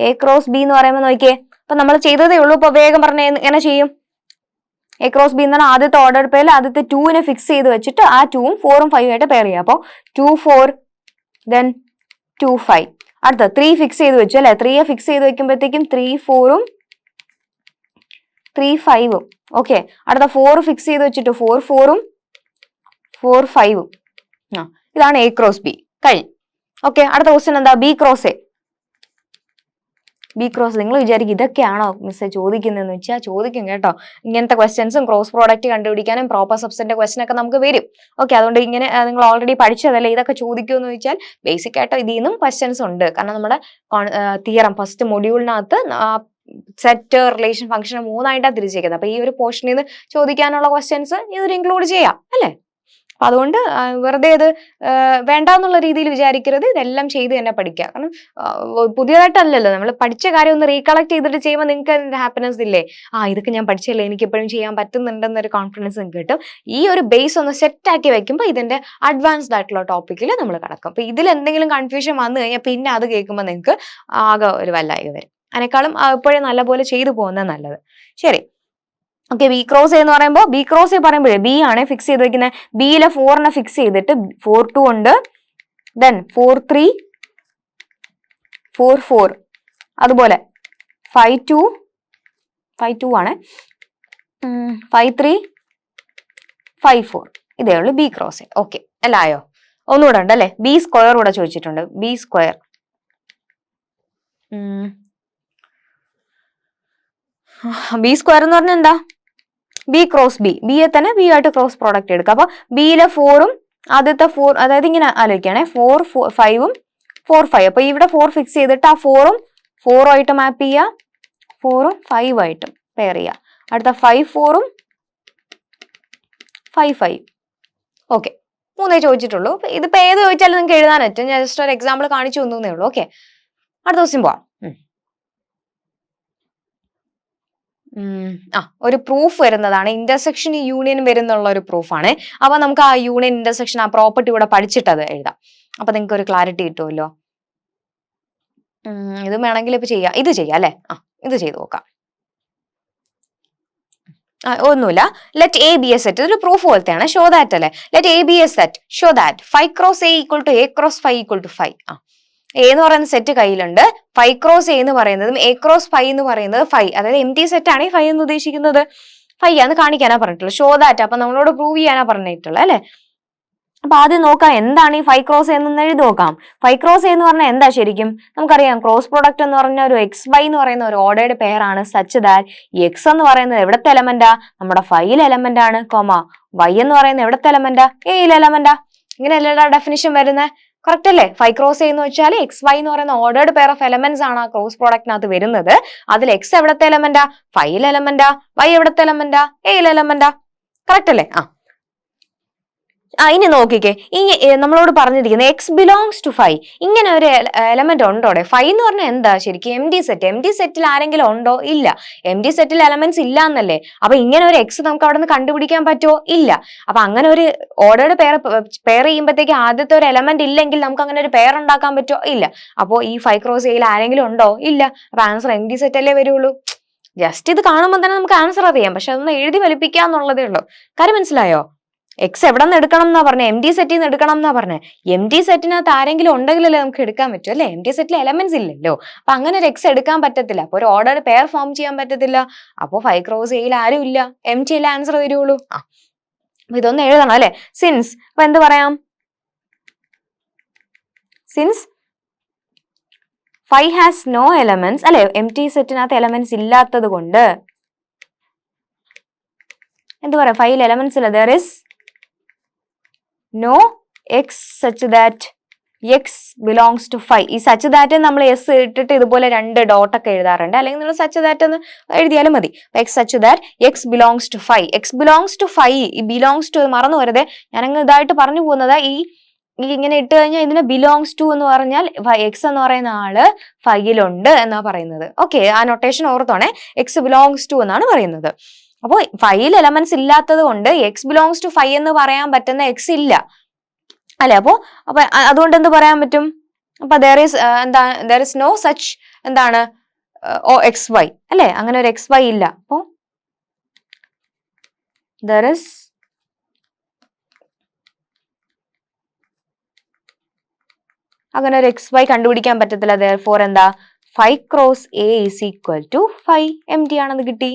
എ ക്രോസ് ബി എന്ന് പറയുമ്പോൾ നോക്കിയേ, അപ്പൊ നമ്മൾ ചെയ്തതേ ഉള്ളൂ. ഇപ്പൊ വേഗം പറഞ്ഞ എങ്ങനെ ചെയ്യും? എ ക്രോസ് ബി എന്ന് പറഞ്ഞാൽ ആദ്യത്തെ ഓർഡർ പെയറിൽ ആദ്യത്തെ 2നെ ഫിക്സ് ചെയ്ത് വെച്ചിട്ട് ആ 2ഉം 4ഉം 5ഉം ആയിട്ട് പെയർ ചെയ്യാം. അപ്പൊ 2, 4 then 2, 5. അടുത്ത 3 ഫിക്സ് ചെയ്ത് വെച്ചു അല്ലെ. 3യെ ഫിക്സ് ചെയ്ത് വെക്കുമ്പോഴത്തേക്കും 3, 4ഉം 3, 5ഉം. ഓക്കെ, അടുത്ത 4 ഫിക്സ് ചെയ്ത് വെച്ചിട്ട് 4, 4ഉം 4, 5ഉം. ഇതാണ് എ ക്രോസ് ബി, കഴിഞ്ഞു. ഓക്കെ, അടുത്ത ക്വസ്റ്റ്യൻ എന്താ? B cross A. B cross, നിങ്ങൾ വിചാരിക്കും ഇതൊക്കെയാണോ മിസ്സേ ചോദിക്കുന്നതെന്ന് വെച്ചാൽ ചോദിക്കും കേട്ടോ. ഇങ്ങനത്തെ ക്വസ്റ്റ്യൻസും ക്രോസ് പ്രോഡക്റ്റ് കണ്ടുപിടിക്കാനും പ്രോപ്പർ സബ്സ്റ്റന്റ് ക്വസ്റ്റൻ ഒക്കെ നമുക്ക് വരും. ഓക്കെ, അതുകൊണ്ട് ഇങ്ങനെ നിങ്ങൾ ഓൾറെഡി പഠിച്ചതല്ലേ, ഇതൊക്കെ ചോദിക്കുമെന്ന് ചോദിച്ചാൽ ബേസിക് ആയിട്ട് ഇതിൽ നിന്നും ക്വസ്റ്റ്യൻസ് ഉണ്ട്. കാരണം നമ്മുടെ തിയറം ഫസ്റ്റ് മൊഡ്യൂളിനകത്ത് സെറ്റ്, റിലേഷൻ, ഫംഗ്ഷൻ 3ആയിട്ടാണ് തിരിച്ചിരിക്കുന്നത്. അപ്പൊ ഈ ഒരു പോർഷനിൽ നിന്ന് ചോദിക്കാനുള്ള ക്വസ്റ്റ്യൻസ് ഇതിൽ ഇൻക്ലൂഡ് ചെയ്യാം അല്ലേ. അപ്പൊ അതുകൊണ്ട് വെറുതെ ഇത് വേണ്ടാന്നുള്ള രീതിയിൽ വിചാരിക്കരുത്. ഇതെല്ലാം ചെയ്ത് തന്നെ പഠിക്കുക. കാരണം പുതിയതായിട്ടല്ലല്ലോ, നമ്മൾ പഠിച്ച കാര്യം ഒന്ന് റീകളക്ട് ചെയ്തിട്ട് ചെയ്യുമ്പോൾ നിങ്ങൾക്ക് അതിന്റെ ഹാപ്പിനെസ് ഇല്ലേ, ഇതൊക്കെ ഞാൻ പഠിച്ചല്ലേ, എനിക്ക് എപ്പോഴും ചെയ്യാൻ പറ്റുന്നുണ്ടെന്നൊരു കോൺഫിഡൻസ് നിങ്ങൾക്ക് കിട്ടും. ഈ ഒരു ബേസ് ഒന്ന് സെറ്റ് ആക്കി വെക്കുമ്പോൾ ഇതിന്റെ അഡ്വാൻസ്ഡ് ആയിട്ടുള്ള ടോപ്പിക്കിൽ നമ്മൾ കിടക്കും. അപ്പൊ ഇതിൽ എന്തെങ്കിലും കൺഫ്യൂഷൻ വന്നു കഴിഞ്ഞാൽ പിന്നെ അത് കേൾക്കുമ്പോൾ നിങ്ങൾക്ക് ആകെ ഒരു വല്ലായ്ക വരും. അതിനേക്കാളും ഇപ്പോഴേ നല്ലപോലെ ചെയ്തു പോകുന്നത് നല്ലത്. ശരി, ഓക്കെ, ബി ക്രോസ് എന്ന് പറയുമ്പോൾ ബി ക്രോസ് പറയുമ്പോഴേ ബി ആണ് ഫിക്സ് ചെയ്ത് വെക്കുന്നത്. ബിയിലെ 4നെ ഫിക്സ് ചെയ്തിട്ട് 4, 2 ഉണ്ട്, ദെൻ 4, 3, 4, 4, അതുപോലെ 5, 2 ആണ്, 5, 3, 5, 4. ഇതേ ഉള്ളൂ ബി ക്രോസ്. ഓക്കെ, അല്ലായോ? ഒന്നുകൂടെ ഉണ്ട് അല്ലെ, ബി സ്ക്വയർ കൂടെ ചോദിച്ചിട്ടുണ്ട്. ബി സ്ക്വയർ ബി സ്ക്വയർ എന്ന് പറഞ്ഞാൽ എന്താ, ബി ക്രോസ് ബി, ബിയെ തന്നെ ബി ആയിട്ട് ക്രോസ് പ്രോഡക്റ്റ് എടുക്കുക. അപ്പൊ ബിയിലെ 4ഉം ആദ്യത്തെ 4, അതായത് ഇങ്ങനെ ആലോചിക്കുകയാണെ 4 5ഉം 4 5. അപ്പൊ ഇവിടെ 4 ഫിക്സ് ചെയ്തിട്ട് ആ 4ഉം 4 ആയിട്ട് മാപ്പ് ചെയ്യുക, 4ഉം 5 ആയിട്ടും പെയർ ചെയ്യുക. അടുത്ത 5 4ഉം 5 5. ഓക്കെ, 3 ചോദിച്ചിട്ടുള്ളൂ. ഇതിപ്പോ ഏത് ചോദിച്ചാലും നിങ്ങൾക്ക് എഴുതാൻ പറ്റും. ഞാൻ ജസ്റ്റ് ഒരു എക്സാമ്പിൾ കാണിച്ചു തന്നേ ഉള്ളൂ. ഓക്കെ, അടുത്ത ക്വസ്റ്റ്യൻ പോവാം. ഒരു പ്രൂഫ് വരുന്നതാണ്, ഇന്റർസെക്ഷൻ യൂണിയൻ വരുന്നുള്ള ഒരു പ്രൂഫാണ്. അപ്പൊ നമുക്ക് ആ യൂണിയൻ ഇന്റർസെക്ഷൻ ആ പ്രോപ്പർട്ടി കൂടെ പഠിച്ചിട്ട് അത് എഴുതാം. അപ്പൊ നിങ്ങൾക്ക് ഒരു ക്ലാരിറ്റി കിട്ടുമല്ലോ. ഇത് വേണമെങ്കിൽ ഇപ്പൊ ചെയ്യാം, ഇത് ചെയ്യാം അല്ലെ. ഇത് ചെയ്ത് നോക്കാം. ഒന്നുമില്ല. Let A B a set, ഇതൊരു പ്രൂഫ് പോലത്തെയാണ്. ഷോ ദാറ്റ് അല്ലെ. Let A B a set show that 5 cross A equal to A cross 5 equal to 5. A എന്ന് പറയുന്ന സെറ്റ് കയ്യിലുണ്ട്. 5 ക്രോസ് എ എന്ന് പറയുന്നതും എ ക്രോസ് 5 എന്ന് പറയുന്നത് 5, അതായത് എം ടി സെറ്റ് ആണ് ഈ 5 എന്ന് ഉദ്ദേശിക്കുന്നത്. 5 ആണെന്ന് കാണിക്കാനാ പറഞ്ഞിട്ടുള്ളത്. ഷോ ദാറ്റ്, അപ്പൊ നമ്മളോട് പ്രൂവ് ചെയ്യാനാ പറഞ്ഞിട്ടുള്ളത് അല്ലെ. അപ്പൊ ആദ്യം നോക്കാം എന്താണ് ഈ 5 ക്രോസ് എന്ന് എഴുതി നോക്കാം. 5 ക്രോസ് എന്ന് പറഞ്ഞാൽ എന്താ ശരിക്കും നമുക്കറിയാം. ക്രോസ് പ്രൊഡക്റ്റ് എന്ന് പറഞ്ഞ ഒരു എക്സ് വൈ എന്ന് പറയുന്ന ഒരു ഓർഡേർഡ് പെയർ ആണ്. സച്ച് ദാറ്റ് ഈ എക്സ് എന്ന് പറയുന്നത് എവിടത്തെ എലമെന്റാ, നമ്മുടെ 5 എലമെന്റ് ആണ്. വൈ എന്ന് പറയുന്നത് എവിടത്തെ എലമെന്റാ, എയിൽ എലമെന്റാ. ഇങ്ങനെയല്ല ഡെഫിനിഷൻ വരുന്നത്. കറക്റ്റ് അല്ലേ. 5 ക്രോസ് എന്ന് വെച്ചാൽ എക്സ് വൈ എന്ന് പറയുന്ന ഓർഡേർഡ് പെയർ ഓഫ് എലമെന്റ്സ് ആണ് ആ ക്രോസ് പ്രോഡക്റ്റിനകത്ത് വരുന്നത്. അതിൽ എക്സ് എവിടത്തെ എലമെന്റാ, 5 എലമെന്റാ. വൈ എവിടത്തെ എലമെന്റാ, എയിൽ എലമെന്റാ. കറക്റ്റ് അല്ലേ. ഇനി നോക്കിക്കേ, നമ്മളോട് പറഞ്ഞിരിക്കുന്നത് എക്സ് ബിലോങ്സ് ടു 5. ഇങ്ങനെ ഒരു എലമെന്റ് ഉണ്ടോ? 5 എന്ന് പറഞ്ഞാൽ എന്താ ശരിക്കും? Empty set. Empty സെറ്റിൽ ആരെങ്കിലും ഉണ്ടോ? ഇല്ല. എം ഡി സെറ്റിൽ എലമെന്റ്സ് ഇല്ല എന്നല്ലേ. അപ്പൊ ഇങ്ങനെ ഒരു എക്സ് നമുക്ക് അവിടെ നിന്ന് കണ്ടുപിടിക്കാൻ പറ്റുമോ? ഇല്ല. അപ്പൊ അങ്ങനെ ഒരു ഓർഡേർഡ് പെയർ ചെയ്യുമ്പോഴത്തേക്ക് ആദ്യത്തെ ഒരു എലമെന്റ് ഇല്ലെങ്കിൽ നമുക്ക് അങ്ങനെ ഒരു പെയർ ഉണ്ടാക്കാൻ പറ്റുമോ? ഇല്ല. അപ്പോ ഈ 5 ക്രോസ് എയിൽ ആരെങ്കിലും ഉണ്ടോ? ഇല്ല. അപ്പൊ ആൻസർ എം ഡി സെറ്റ് അല്ലേ വരുള്ളൂ. ജസ്റ്റ് ഇത് കാണുമ്പോൾ തന്നെ നമുക്ക് ആൻസർ അറിയാം. പക്ഷെ അതൊന്ന് എഴുതി വലിപ്പിക്കുക എന്നുള്ളതേ ഉള്ളൂ. കാര്യം മനസ്സിലായോ? എക്സ് എവിടെ നിന്ന് എടുക്കണം എന്നാ പറഞ്ഞത്? എം ടി സെറ്റിൽ നിന്ന് എടുക്കണം എന്നാ പറഞ്ഞത്. എം ടി സെറ്റിനകത്ത് ആരെങ്കിലും ഉണ്ടെങ്കിലല്ലേ നമുക്ക് എടുക്കാൻ പറ്റും അല്ലെ. എം ടി സെറ്റിൽ എലമെന്റ്സ് ഇല്ലല്ലോ. അപ്പൊ അങ്ങനെ ഒരു എക്സ് എടുക്കാൻ പറ്റത്തില്ല. അപ്പൊ ഒരു ഓർഡർ പെയർ ഫോം ചെയ്യാൻ പറ്റത്തില്ല. അപ്പൊ 5 ക്രോസ് എയിൽ ആരും ഇല്ല. എം ടി അല്ലേ ആൻസർ വരുള്ളൂ. അപ്പൊ ഇതൊന്ന് എഴുതണം അല്ലെ. സിൻസ്, അപ്പൊ എന്ത് പറയാം? സിൻസ് 5 ഹാസ് നോ എലമെന്റ്സ് അല്ലെ. എം ടി സെറ്റിനകത്ത് എലമെന്റ്സ് ഇല്ലാത്തത് കൊണ്ട് എന്ത് പറയാം? 5 എലമെന്റ്സ് ഇല്ല. There is no x such that x belongs to 5. ഈ സച്ച് ദാറ്റ് നമ്മൾ എസ് ഇട്ടിട്ട് ഇതുപോലെ 2 ഡോട്ട് ഒക്കെ എഴുതാറുണ്ട്. അല്ലെങ്കിൽ നിങ്ങൾ സച്ച് ദാറ്റ് എന്ന് എഴുതിയാലും മതി. X such that X belongs to 5. X belongs to 5. ഈ ബിലോങ്സ് ടു മറന്നു വരുത്. ഞാനങ്ങ് ഇതായിട്ട് പറഞ്ഞു പോകുന്നത് ഈ ഇങ്ങനെ ഇട്ട് കഴിഞ്ഞാൽ ഇതിന് ബിലോങ്സ് ടു എന്ന് പറഞ്ഞാൽ എക്സ് എന്ന് പറയുന്ന ആള് 5ലുണ്ട് എന്നാ പറയുന്നത്. ഓക്കെ, ആ നൊട്ടേഷൻ ഓർത്തോണേ. എക്സ് ബിലോങ്സ് ടു എന്നാണ് പറയുന്നത്. അപ്പോൾ 5 എലമെന്റ്സ് ഇല്ലാത്തത് കൊണ്ട് എക്സ് ബിലോങ്സ് ടു 5 എന്ന് പറയാൻ പറ്റുന്ന എക്സ് ഇല്ല അല്ലെ. അപ്പൊ അതുകൊണ്ട് എന്ത് പറയാൻ പറ്റും? അപ്പൊ there is no such എന്താണ് എക്സ് വൈ അല്ലെ. അങ്ങനെ ഒരു എക്സ് വൈ ഇല്ല. അപ്പോ there is അങ്ങനെ ഒരു എക്സ് വൈ കണ്ടുപിടിക്കാൻ പറ്റത്തില്ല. therefore എന്താ 5 cross A is equal to 5. M T ആണെന്ന് കിട്ടി.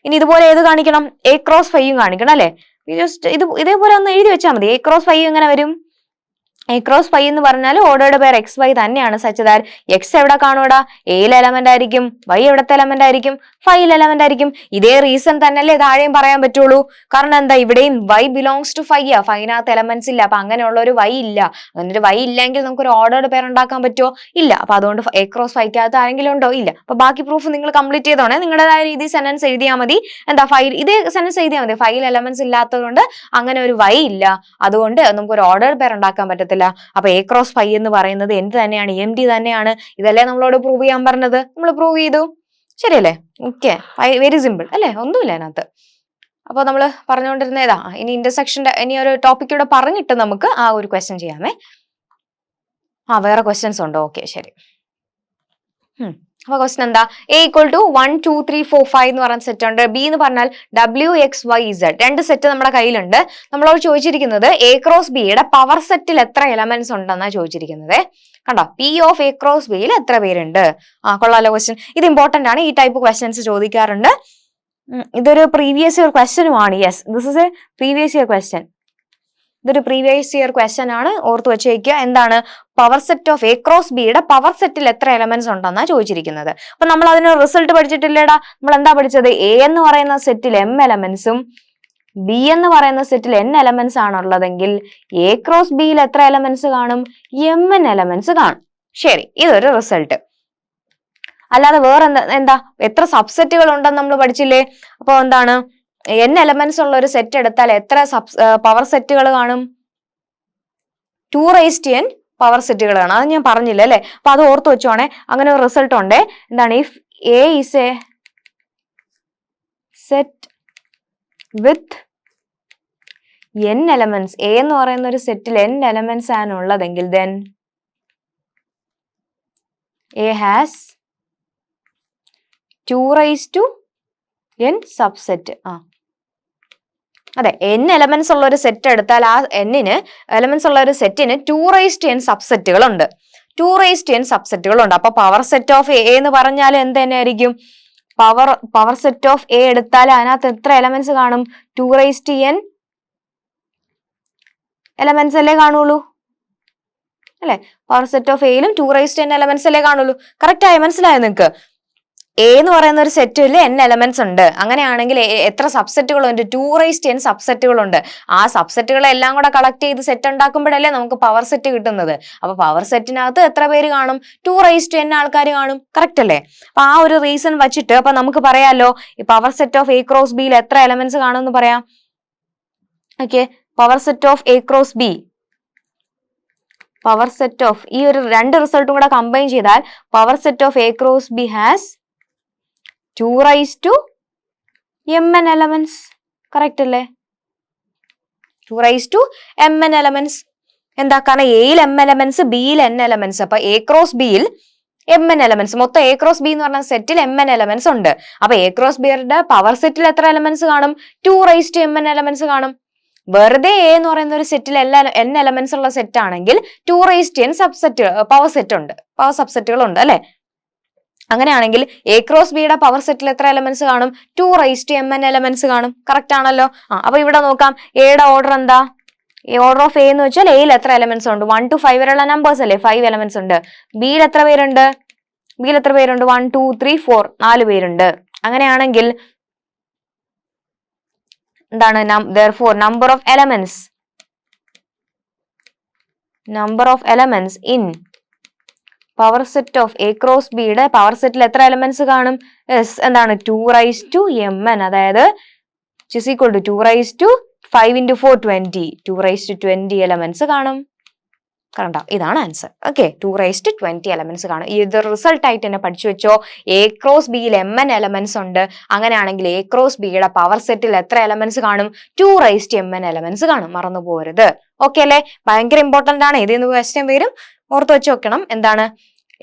ഇനി ഇതുപോലെ ഏത് കാണിക്കണം? എ ക്രോസ് 5 കാണിക്കണം അല്ലെ. ജസ്റ്റ് ഇതേപോലെ ഒന്ന് എഴുതി വെച്ചാൽ മതി. എ ക്രോസ് 5 എങ്ങനെ വരും? എ ക്രോസ് 5 എന്ന് പറഞ്ഞാൽ ഓർഡേർഡ് പെയർ എക്സ് വൈ തന്നെയാണ്. സച്ച് ദാറ്റ് എക്സ് എവിടെ കാണൂടാ? എയിൽ എലമെന്റ് ആയിരിക്കും. വൈ എവിടത്തെ എലമെന്റ് ആയിരിക്കും? 5 എലമെന്റ് ആയിരിക്കും. ഇതേ റീസൺ തന്നെയല്ലേ താഴെയും പറയാൻ പറ്റുള്ളൂ. കാരണം എന്താ, ഇവിടെയും വൈ ബിലോങ്സ് ടു 5 ആ. 5നകത്ത് എലമെന്റ്സ് ഇല്ല. അപ്പൊ അങ്ങനെയുള്ള ഒരു വൈ ഇല്ല. അങ്ങനെ ഒരു വൈ ഇല്ലെങ്കിൽ നമുക്ക് ഒരു ഓർഡേർഡ് പെയർ ഉണ്ടാക്കാൻ പറ്റുമോ? ഇല്ല. അപ്പൊ അതുകൊണ്ട് എ ക്രോസ് 5കകത്ത് ആരെങ്കിലും ഉണ്ടോ? ഇല്ല. അപ്പൊ ബാക്കി പ്രൂഫ് നിങ്ങൾ കംപ്ലീറ്റ് ചെയ്തോണേ. നിങ്ങളുടേതായ രീതിയിൽ സെന്റൻസ് എഴുതിയാൽ മതി. എന്താ ഇതേ സെന്റൻസ് എഴുതിയാൽ മതി. 5 എലമെന്റ്സ് ഇല്ലാത്തത് കൊണ്ട് അങ്ങനെ ഒരു വൈ ഇല്ല. അതുകൊണ്ട് നമുക്ക് ഒരു ഓർഡേർഡ് പെയർ ഉണ്ടാക്കാൻ പറ്റത്തില്ല. അപ്പൊ എ ക്രോസ് 5 എന്ന് പറയുന്നത് എന്ത് തന്നെയാണ്? എം ടി തന്നെയാണ്. ഇതല്ലേ നമ്മളോട് പ്രൂവ് ചെയ്യാൻ പറഞ്ഞത്? നമ്മൾ പ്രൂവ് ചെയ്തു. ശരിയല്ലേ? ഓക്കെ, വെരി സിമ്പിൾ അല്ലെ. ഒന്നുമില്ല അതിനകത്ത്. അപ്പൊ നമ്മൾ പറഞ്ഞുകൊണ്ടിരുന്ന ഏതാ? ഇനി ഇന്റർസെക്ഷന്റെ ഇനി ഒരു ടോപ്പിക് ഇവിടെ പറഞ്ഞിട്ട് നമുക്ക് ആ ഒരു ക്വസ്റ്റ്യൻ ചെയ്യാമേ. വേറെ ക്വസ്റ്റ്യൻസ് ഉണ്ടോ? ഓക്കെ, ശരി. അപ്പൊ ക്വസ്റ്റ്യൻ എന്താ? എ ഈക്വൽ ടു 1 2 3 4 5 എന്ന് പറയുന്ന സെറ്റ് ഉണ്ട്. ബി എന്ന് പറഞ്ഞാൽ WXYZ 2 സെറ്റ് നമ്മുടെ കയ്യിലുണ്ട്. നമ്മളോട് ചോദിച്ചിരിക്കുന്നത് എ ക്രോസ് ബിയുടെ പവർ സെറ്റിൽ എത്ര എലമെന്റ്സ് ഉണ്ടെന്നാ ചോദിച്ചിരിക്കുന്നത്. കണ്ടോ, പി ഓഫ് എ ക്രോസ് ബിയിൽ എത്ര പേരുണ്ട്? കൊള്ളാലോ ക്വസ്റ്റ്യൻ. ഇത് ഇമ്പോർട്ടന്റ് ആണ്. ഈ ടൈപ്പ് ക്വസ്റ്റ്യൻസ് ചോദിക്കാറുണ്ട്. ഇതൊരു പ്രീവിയസ് ഇയർ ക്വസ്റ്റ്യനുമാണ്. Yes, this is a previous year question. ഇതൊരു പ്രീവിയസ് ഇയർ ക്വസ്റ്റ്യൻ ആണ്, ഓർത്ത് വെച്ചേക്കുക. എന്താണ് power set of A cross ബിയുടെ പവർ സെറ്റിൽ എത്ര എലമെന്റ്സ് ഉണ്ടെന്നാ ചോദിച്ചിരിക്കുന്നത്. അപ്പൊ നമ്മൾ അതിന് റിസൾട്ട് പഠിച്ചിട്ടില്ലേടാ. നമ്മൾ എന്താ പഠിച്ചത്? എ എന്ന് പറയുന്ന സെറ്റിൽ m എലമെന്റ്സും ബി എന്ന് പറയുന്ന സെറ്റിൽ n എലമെന്റ്സ് ആണുള്ളതെങ്കിൽ എ ക്രോസ് ബിയിൽ എത്ര എലമെന്റ്സ് കാണും? mn എലമെന്റ്സ് കാണും. ശരി, ഇതൊരു റിസൾട്ട്. അല്ലാതെ വേറെ എന്താ എത്ര സബ്സെറ്റുകൾ ഉണ്ടെന്ന് നമ്മൾ പഠിച്ചില്ലേ. അപ്പൊ എന്താണ് n എലമെന്റ്സ് ഉള്ള ഒരു സെറ്റ് എടുത്താൽ എത്ര പവർ സെറ്റുകൾ കാണും? 2n പവർ സെറ്റുകൾ കാണും. അത് ഞാൻ പറഞ്ഞില്ല അല്ലെ. അപ്പൊ അത് ഓർത്ത് വെച്ചോണേ. അങ്ങനെ ഒരു റിസൾട്ട് ഉണ്ട്. എന്താണ്? If A is A set with n elements, A എന്ന് പറയുന്ന ഒരു സെറ്റിൽ n എലമെന്റ്സ് ആണ് ഉള്ളതെങ്കിൽ then A has 2n subset. അതെ, n എലമെന്റ്സ് ഉള്ള ഒരു സെറ്റ് എടുത്താൽ ആ n-ന് എലമെന്റ്സ് ഉള്ള ഒരു സെറ്റിന് 2n സബ്സെറ്റുകൾ ഉണ്ട്. 2n സബ്സെറ്റുകൾ ഉണ്ട്. അപ്പൊ പവർ സെറ്റ് ഓഫ് എ എന്ന് പറഞ്ഞാൽ എന്ത് തന്നെ ആയിരിക്കും? പവർ സെറ്റ് ഓഫ് എ എടുത്താൽ അതിനകത്ത് എത്ര എലമെന്റ്സ് കാണും? 2n എലമെന്റ്സ് അല്ലേ കാണുള്ളൂ അല്ലെ? പവർ സെറ്റ് ഓഫ് എയിലും 2n എലമെന്റ്സ് അല്ലേ കാണുള്ളൂ. കറക്റ്റ് ആയി മനസ്സിലായോ നിങ്ങക്ക്? എ എന്ന് പറയുന്ന ഒരു സെറ്റിൽ n എലമെന്റ്സ് ഉണ്ട്. അങ്ങനെയാണെങ്കിൽ എത്ര സബ്സെറ്റുകളുണ്ട്? 2n സബ്സെറ്റുകളുണ്ട്. ആ സബ്സെറ്റുകളെല്ലാം കൂടെ കളക്ട് ചെയ്ത് സെറ്റ് ഉണ്ടാക്കുമ്പോഴല്ലേ നമുക്ക് പവർ സെറ്റ് കിട്ടുന്നത്. അപ്പൊ പവർ സെറ്റിനകത്ത് എത്ര പേര് കാണും? 2n ആൾക്കാർ കാണും. കറക്റ്റ് അല്ലേ? അപ്പൊ ആ ഒരു റീസൺ വെച്ചിട്ട് അപ്പൊ നമുക്ക് പറയാലോ ഈ power set of A cross ബിയിൽ എത്ര എലമെന്റ്സ് കാണും എന്ന് പറയാം. Okay, power set of A cross B, power set of ഈ ഒരു രണ്ട് റിസൾട്ടും കൂടെ കമ്പൈൻ ചെയ്താൽ power set of A cross B has 2mn elements. Correct അല്ലേ? 2mn elements. എന്താ? കാരണം എയിൽ m എലമെന്റ്സ്, ബിയിൽ n എലമെന്റ്സ്. അപ്പൊ എ ക്രോസ് ബിയിൽ mn എലമെന്റ്സ്, മൊത്തം എ ക്രോസ് ബി എന്ന് പറഞ്ഞ സെറ്റിൽ mn എലമെന്റ്സ് ഉണ്ട്. അപ്പൊ എ ക്രോസ് ബിയുടെ പവർ സെറ്റിൽ എത്ര എലമെന്റ്സ് കാണും? 2mn എലമെന്റ്സ് കാണും. വെറുതെ എ എന്ന് പറയുന്ന ഒരു സെറ്റിൽ n എലമെന്റ്സ് ഉള്ള സെറ്റ് ആണെങ്കിൽ 2n സബ്സെറ്റ് പവർ സെറ്റ് ഉണ്ട്, പവർ സബ്സെറ്റുകൾ ഉണ്ട് അല്ലെ? അങ്ങനെയാണെങ്കിൽ എ ക്രോസ് ബിയുടെ പവർ സെറ്റിൽ എത്ര എലമെന്റ്സ് കാണും? 2mn എലമെന്റ്സ് കാണും. കറക്റ്റ് ആണല്ലോ? അപ്പൊ ഇവിടെ നോക്കാം, എയുടെ ഓർഡർ എന്താ? ഓർഡർ ഓഫ് എ എന്ന് വെച്ചാൽ എയിൽ എത്ര എലമെന്റ്സ് ഉണ്ട്? 1 to 5 വരെയുള്ള നമ്പേഴ്സ് അല്ലേ? 5 എലമെന്റ്സ് ഉണ്ട്. ബിയിൽ എത്ര പേരുണ്ട്? 1 2 3 4 4 പേരുണ്ട്. അങ്ങനെയാണെങ്കിൽ എന്താണ്? therefore number of elements in power set of A cross ബിയുടെ പവർ സെറ്റിൽ എത്ര എലമെന്റ്സ് കാണും? എന്താണ്? 2mn, അതായത് is equal to 2 into 4 20, 220 elements കാണും. കണ്ടോ? ഇതാണ് ആൻസർ. ഓക്കെ, 220 എലമെന്റ്സ് കാണും. ഇത് റിസൾട്ട് ആയിട്ട് തന്നെ പഠിച്ചു വെച്ചോ. എ ക്രോസ് ബിയിൽ mn എലമെന്റ്സ് ഉണ്ട്. അങ്ങനെയാണെങ്കിൽ എ ക്രോസ് ബിയുടെ പവർ സെറ്റിൽ എത്ര എലമെന്റ്സ് കാണും? 2mn എലമെന്റ്സ് കാണും. മറന്നു പോകരുത്. ഓക്കെ അല്ലേ? ഭയങ്കര ഇമ്പോർട്ടന്റ് ആണ്. ഇതിൽ നിന്ന് ക്വസ്റ്റ്യൻ വരും, ഓർത്ത് വെച്ച് വെക്കണം. എന്താണ്?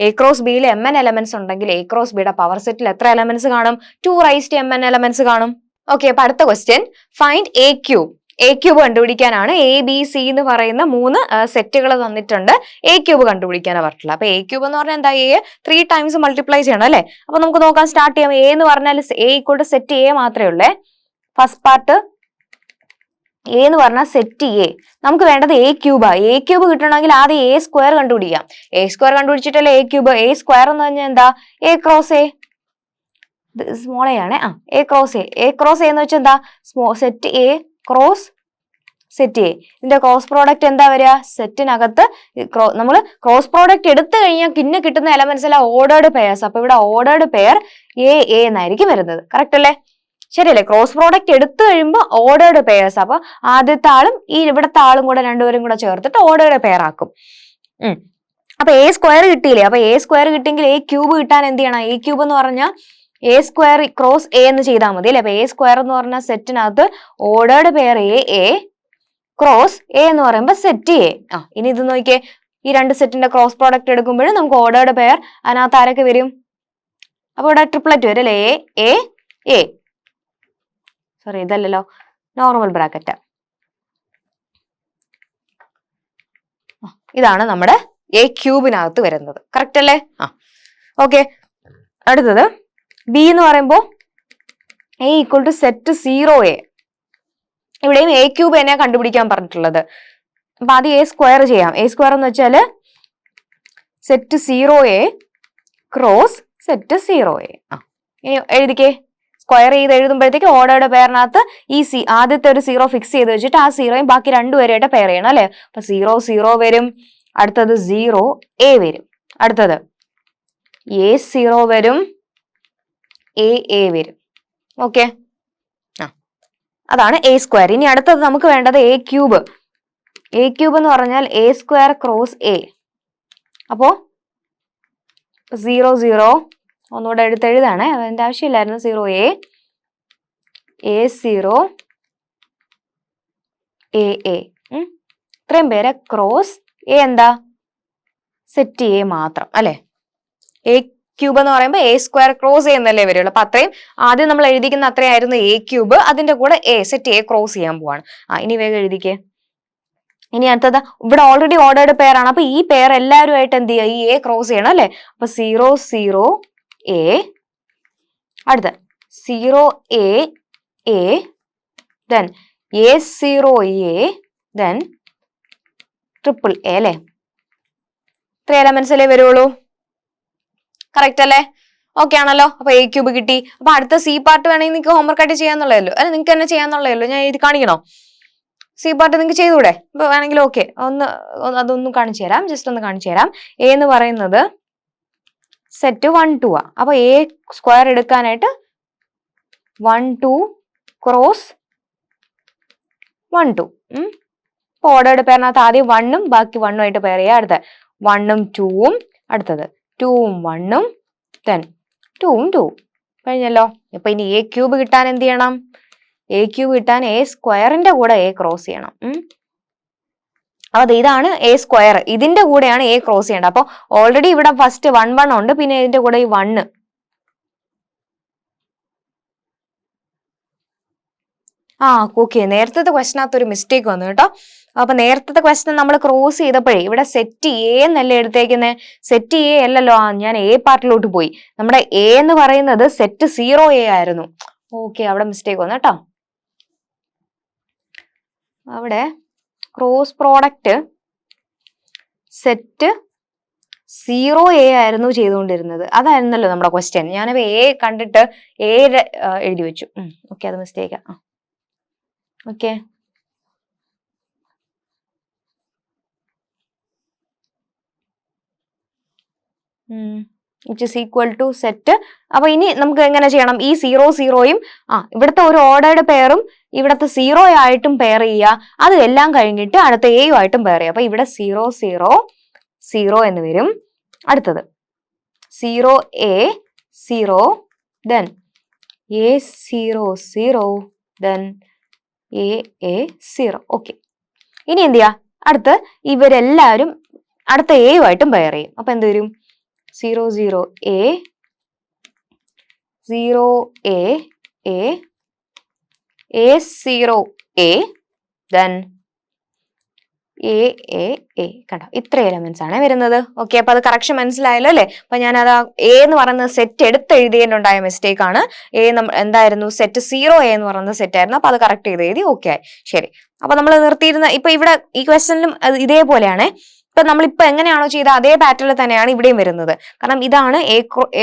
എ ക്രോസ് ബിയിൽ mn എലമെന്റ്സ് ഉണ്ടെങ്കിൽ എ ക്രോസ് ബിയുടെ പവർ സെറ്റിൽ എത്ര എലമെന്റ്സ് കാണും? 2mn എലമെന്റ്സ് കാണും. ഓക്കെ, അപ്പൊ അടുത്ത question, find A cube. A cube കണ്ടുപിടിക്കാനാണ്. എ ബി സി എന്ന് പറയുന്ന 3 സെറ്റുകൾ തന്നിട്ടുണ്ട്. എ ക്യൂബ് കണ്ടുപിടിക്കാനാണ് പറഞ്ഞിട്ടുള്ളത്. അപ്പൊ എ ക്യൂബ് എന്ന് പറഞ്ഞാൽ എന്താ? എ 3 times മൾട്ടിപ്ലൈ ചെയ്യണം അല്ലെ? അപ്പൊ നമുക്ക് നോക്കാൻ സ്റ്റാർട്ട് ചെയ്യാം. എ എന്ന് പറഞ്ഞാൽ A equal to set A മാത്രമേ ഉള്ളേ. ഫസ്റ്റ് പാർട്ട് എ എന്ന് പറഞ്ഞാൽ സെറ്റ് എ. നമുക്ക് വേണ്ടത് എ ക്യൂബാ. എ ക്യൂബ് കിട്ടണമെങ്കിൽ ആദ്യം എ സ്ക്വയർ കണ്ടുപിടിക്കാം. എ സ്ക്വയർ കണ്ടുപിടിച്ചിട്ടല്ലേ എ ക്യൂബ്. എ സ്ക്വയർ എന്ന് പറഞ്ഞാൽ എന്താ? A cross A. Small A ആണ്. A cross A. A cross A എന്ന് വെച്ചാൽ എന്താ? Set A cross set A. ഇതിന്റെ ക്രോസ് പ്രോഡക്റ്റ് എന്താ വരിക? സെറ്റിനകത്ത് നമ്മൾ ക്രോസ് പ്രോഡക്റ്റ് എടുത്തു കഴിഞ്ഞാൽ പിന്നെ കിട്ടുന്ന എലമെന്റ്സ് എല്ലാം ഓർഡേർഡ് പെയർസ്. അപ്പൊ ഇവിടെ ഓർഡേർഡ് പെയർ എ എന്നായിരിക്കും വരുന്നത്. കറക്റ്റ് അല്ലേ? ശരിയല്ലേ? ക്രോസ് പ്രോഡക്റ്റ് എടുത്തു കഴിയുമ്പോൾ ഓർഡേർഡ് പെയർസ്. അപ്പൊ ആദ്യത്തെ ആളും ഈ ഇവിടുത്തെ ആളും കൂടെ രണ്ടുപേരും കൂടെ ചേർത്തിട്ട് ഓർഡേർഡ് പെയർ ആക്കും. അപ്പൊ എ സ്ക്വയർ കിട്ടിയില്ലേ? അപ്പൊ എ സ്ക്വയർ കിട്ടിയെങ്കിൽ എ ക്യൂബ് കിട്ടാൻ എന്ത് ചെയ്യണം? എ ക്യൂബ് എന്ന് പറഞ്ഞാൽ എ സ്ക്വയർ ക്രോസ് എ എന്ന് ചെയ്താൽ മതി അല്ലെ? അപ്പൊ എ സ്ക്വയർ എന്ന് പറഞ്ഞ സെറ്റിനകത്ത് ordered pair A cross A എന്ന് പറയുമ്പോൾ സെറ്റ് എ. ഇനി ഇത് നോക്കിയേ, ഈ രണ്ട് സെറ്റിന്റെ ക്രോസ് പ്രോഡക്റ്റ് എടുക്കുമ്പോഴും നമുക്ക് ഓർഡേർഡ് പെയർ അതിനകത്ത് ആരൊക്കെ വരും? അപ്പൊ ഇവിടെ ട്രിപ്ലറ്റ് വരും അല്ലെ? എ എ സോറി, ഇതല്ലല്ലോ, നോർമൽ ബ്രാക്കറ്റ്. ഇതാണ് നമ്മുടെ എ ക്യൂബിനകത്ത് വരുന്നത്. കറക്റ്റ് അല്ലേ? ഓക്കെ, അടുത്തത് ബി എന്ന് പറയുമ്പോൾ A equal to set 0 A. ഇവിടെയും എ ക്യൂബ് തന്നെയാണ് കണ്ടുപിടിക്കാൻ പറഞ്ഞിട്ടുള്ളത്. അപ്പൊ ആദ്യം എ സ്ക്വയർ ചെയ്യാം. എ സ്ക്വയർ എന്ന് വെച്ചാല് set 0A cross set 0A. ഇനി എഴുതിക്കേ. സ്ക്വയർ ചെയ്ത് എഴുതുമ്പോഴത്തേക്ക് ഓർഡറുടെ പേരിനകത്ത് ഈ ആദ്യത്തെ ഒരു 0 ഫിക്സ് ചെയ്ത് വെച്ചിട്ട് ആ 0യും ബാക്കി രണ്ടുപേരായിട്ട് പെയർ ചെയ്യണം അല്ലെ. അപ്പൊ 0 0 വരും, അടുത്തത് 0A വരും, അടുത്തത് A0 വരും, A വരും. ഓക്കെ, അതാണ് എ സ്ക്വയർ. ഇനി അടുത്തത് നമുക്ക് വേണ്ടത് എ ക്യൂബ്. എ ക്യൂബ് എന്ന് പറഞ്ഞാൽ എ സ്ക്വയർ ക്രോസ് എ. അപ്പോ 0 0 ഒന്നുകൂടെ എഴുതാണ്, അതിന്റെ ആവശ്യമില്ലായിരുന്നു. 0A A0 AA ഇത്രയും പേരെ ക്രോസ് എ എന്താ സെറ്റ് എ മാത്രം അല്ലെ. എ ക്യൂബ് എന്ന് പറയുമ്പോൾ എ സ്ക്വയർ ക്രോസ് എന്നല്ലേ വരുള്ളൂ. അപ്പൊ അത്രയും ആദ്യം നമ്മൾ എഴുതിക്കുന്ന അത്രയായിരുന്നു എ ക്യൂബ്. അതിന്റെ കൂടെ എ സെറ്റ് എ ക്രോസ് ചെയ്യാൻ പോവാണ്. ഇനി വേഗം എഴുതിക്കേ. ഇനി അടുത്തത് ഇവിടെ ഓൾറെഡി ഓർഡേർഡ് പെയർ ആണ്. അപ്പൊ ഈ പെയർ എല്ലാവരുമായിട്ട് എന്ത് ചെയ്യുക, ഈ എ ക്രോസ് ചെയ്യണം അല്ലെ. അപ്പൊ 0 0 A, അടുത്ത 0A A, then A0A, then triple A അല്ലെ. ഇത്ര എലമെന്റ്സ് അല്ലേ വരുള്ളൂ. കറക്റ്റ് അല്ലേ? ഓക്കെ ആണല്ലോ. അപ്പൊ എ ക്യൂബ് കിട്ടി. അപ്പൊ അടുത്ത സി പാർട്ട് വേണമെങ്കിൽ നിങ്ങൾക്ക് ഹോംവർക്ക് ആയിട്ട് ചെയ്യാന്നുള്ളതല്ലോ, അല്ലെ നിങ്ങൾക്ക് തന്നെ ചെയ്യാന്നുള്ളതല്ലോ. ഞാൻ എഴുതി കാണിക്കണോ? സി പാർട്ട് നിങ്ങൾക്ക് ചെയ്തുകൂടെ? ഇപ്പൊ വേണമെങ്കിൽ ഓക്കെ, അതൊന്നും കാണിച്ചു തരാം, ജസ്റ്റ് ഒന്ന് കാണിച്ചു തരാം. എ എന്ന് പറയുന്നത് സെറ്റ് 1 2 ആ. അപ്പൊ എ സ്ക്വയർ എടുക്കാനായിട്ട് 1 2 ക്രോസ് 1 2. ഇപ്പൊ ഓർഡേർഡ് പേരിനകത്ത് ആദ്യം 1ഉം ബാക്കി 1ഉം ആയിട്ട് പെയർ ചെയ്യുക. അടുത്ത 1ഉം 2ഉം, അടുത്തത് 2ഉം 1ഉം, then 2ഉം 2ഉം. കഴിഞ്ഞല്ലോ. ഇപ്പൊ ഇനി എ ക്യൂബ് കിട്ടാൻ എന്ത് ചെയ്യണം? എ ക്യൂബ് കിട്ടാൻ എ സ്ക്വയറിന്റെ കൂടെ എ ക്രോസ് ചെയ്യണം. അപ്പൊ ഇതാണ് എ സ്ക്വയർ, ഇതിന്റെ കൂടെയാണ് എ ക്രോസ് ചെയ്യേണ്ടത്. അപ്പൊ ഓൾറെഡി ഇവിടെ ഫസ്റ്റ് 1 1 ഉണ്ട്, പിന്നെ ഇതിന്റെ കൂടെ ഈ 1. ഓക്കെ, നേരത്തെ ക്വസ്റ്റിനകത്ത് ഒരു മിസ്റ്റേക്ക് വന്നു കേട്ടോ. അപ്പൊ നേരത്തെ ക്വസ്റ്റൻ നമ്മൾ ക്രോസ് ചെയ്തപ്പോഴേ ഇവിടെ സെറ്റ് എ എന്നല്ലേ എടുത്തേക്കുന്നത്, സെറ്റ് എ അല്ലല്ലോ. ഞാൻ എ പാർട്ടിലോട്ട് പോയി. നമ്മുടെ എ എന്ന് പറയുന്നത് സെറ്റ് 0A ആയിരുന്നു. ഓക്കെ, അവിടെ മിസ്റ്റേക്ക് വന്നു കേട്ടോ. അവിടെ ക്രോസ് പ്രോഡക്റ്റ് സെറ്റ് 0A ആയിരുന്നു ചെയ്തുകൊണ്ടിരുന്നത്. അതായിരുന്നല്ലോ നമ്മുടെ ക്വസ്റ്റ്യൻ. ഞാനത് എ കണ്ടിട്ട് എ എഴുതി വെച്ചു. ഓക്കെ, അത് മിസ്റ്റേക്കാ. Okay, which is equal to set. അപ്പൊ ഇനി നമുക്ക് എങ്ങനെ ചെയ്യണം? ഈ 0 0യും ഇവിടുത്തെ ഒരു ഓർഡേർഡ് പെയറും ഇവിടുത്തെ 0 ആയിട്ടും പെയർ ചെയ്യുക. അത് എല്ലാം കഴിഞ്ഞിട്ട് അടുത്ത എയും ആയിട്ടും പെയർ ചെയ്യുക. അപ്പൊ ഇവിടെ 0 0 0 എന്ന് വരും. അടുത്തത് 0A 0, then A0 0, then A 0. Okay, ഇനി എന്ത് ചെയ്യാ? അടുത്ത് ഇവരെല്ലാവരും അടുത്ത എയുമായിട്ടും പെയർ ചെയ്യും. അപ്പൊ എന്ത് വരും? 0 0 A 0 A A A0 A, then A കണ്ടോ, ഇത്ര എലമെന്റ്സ് ആണ് വരുന്നത്. ഓക്കെ, അപ്പൊ അത് കറക്ഷൻ മനസ്സിലായല്ലോ അല്ലെ. അപ്പൊ ഞാൻ അത് എ എന്ന് പറയുന്നത് സെറ്റ് എടുത്ത് എഴുതിയതിലുണ്ടായ മിസ്റ്റേക്ക് ആണ്. എന്തായിരുന്നു? സെറ്റ് 0A എന്ന് പറയുന്നത് സെറ്റ് ആയിരുന്നു. അപ്പൊ അത് കറക്റ്റ് ചെയ്ത് എഴുതി. ഓക്കെ ആയി, ശരി. അപ്പൊ നമ്മൾ നിർത്തിയിരുന്ന ഇപ്പൊ ഇവിടെ ഈ ക്വസ്റ്റനിലും ഇതേപോലെയാണ്. ഇപ്പൊ നമ്മളിപ്പോ എങ്ങനെയാണോ ചെയ്ത അതേ പാറ്റേണിൽ തന്നെയാണ് ഇവിടെയും വരുന്നത്. കാരണം ഇതാണ്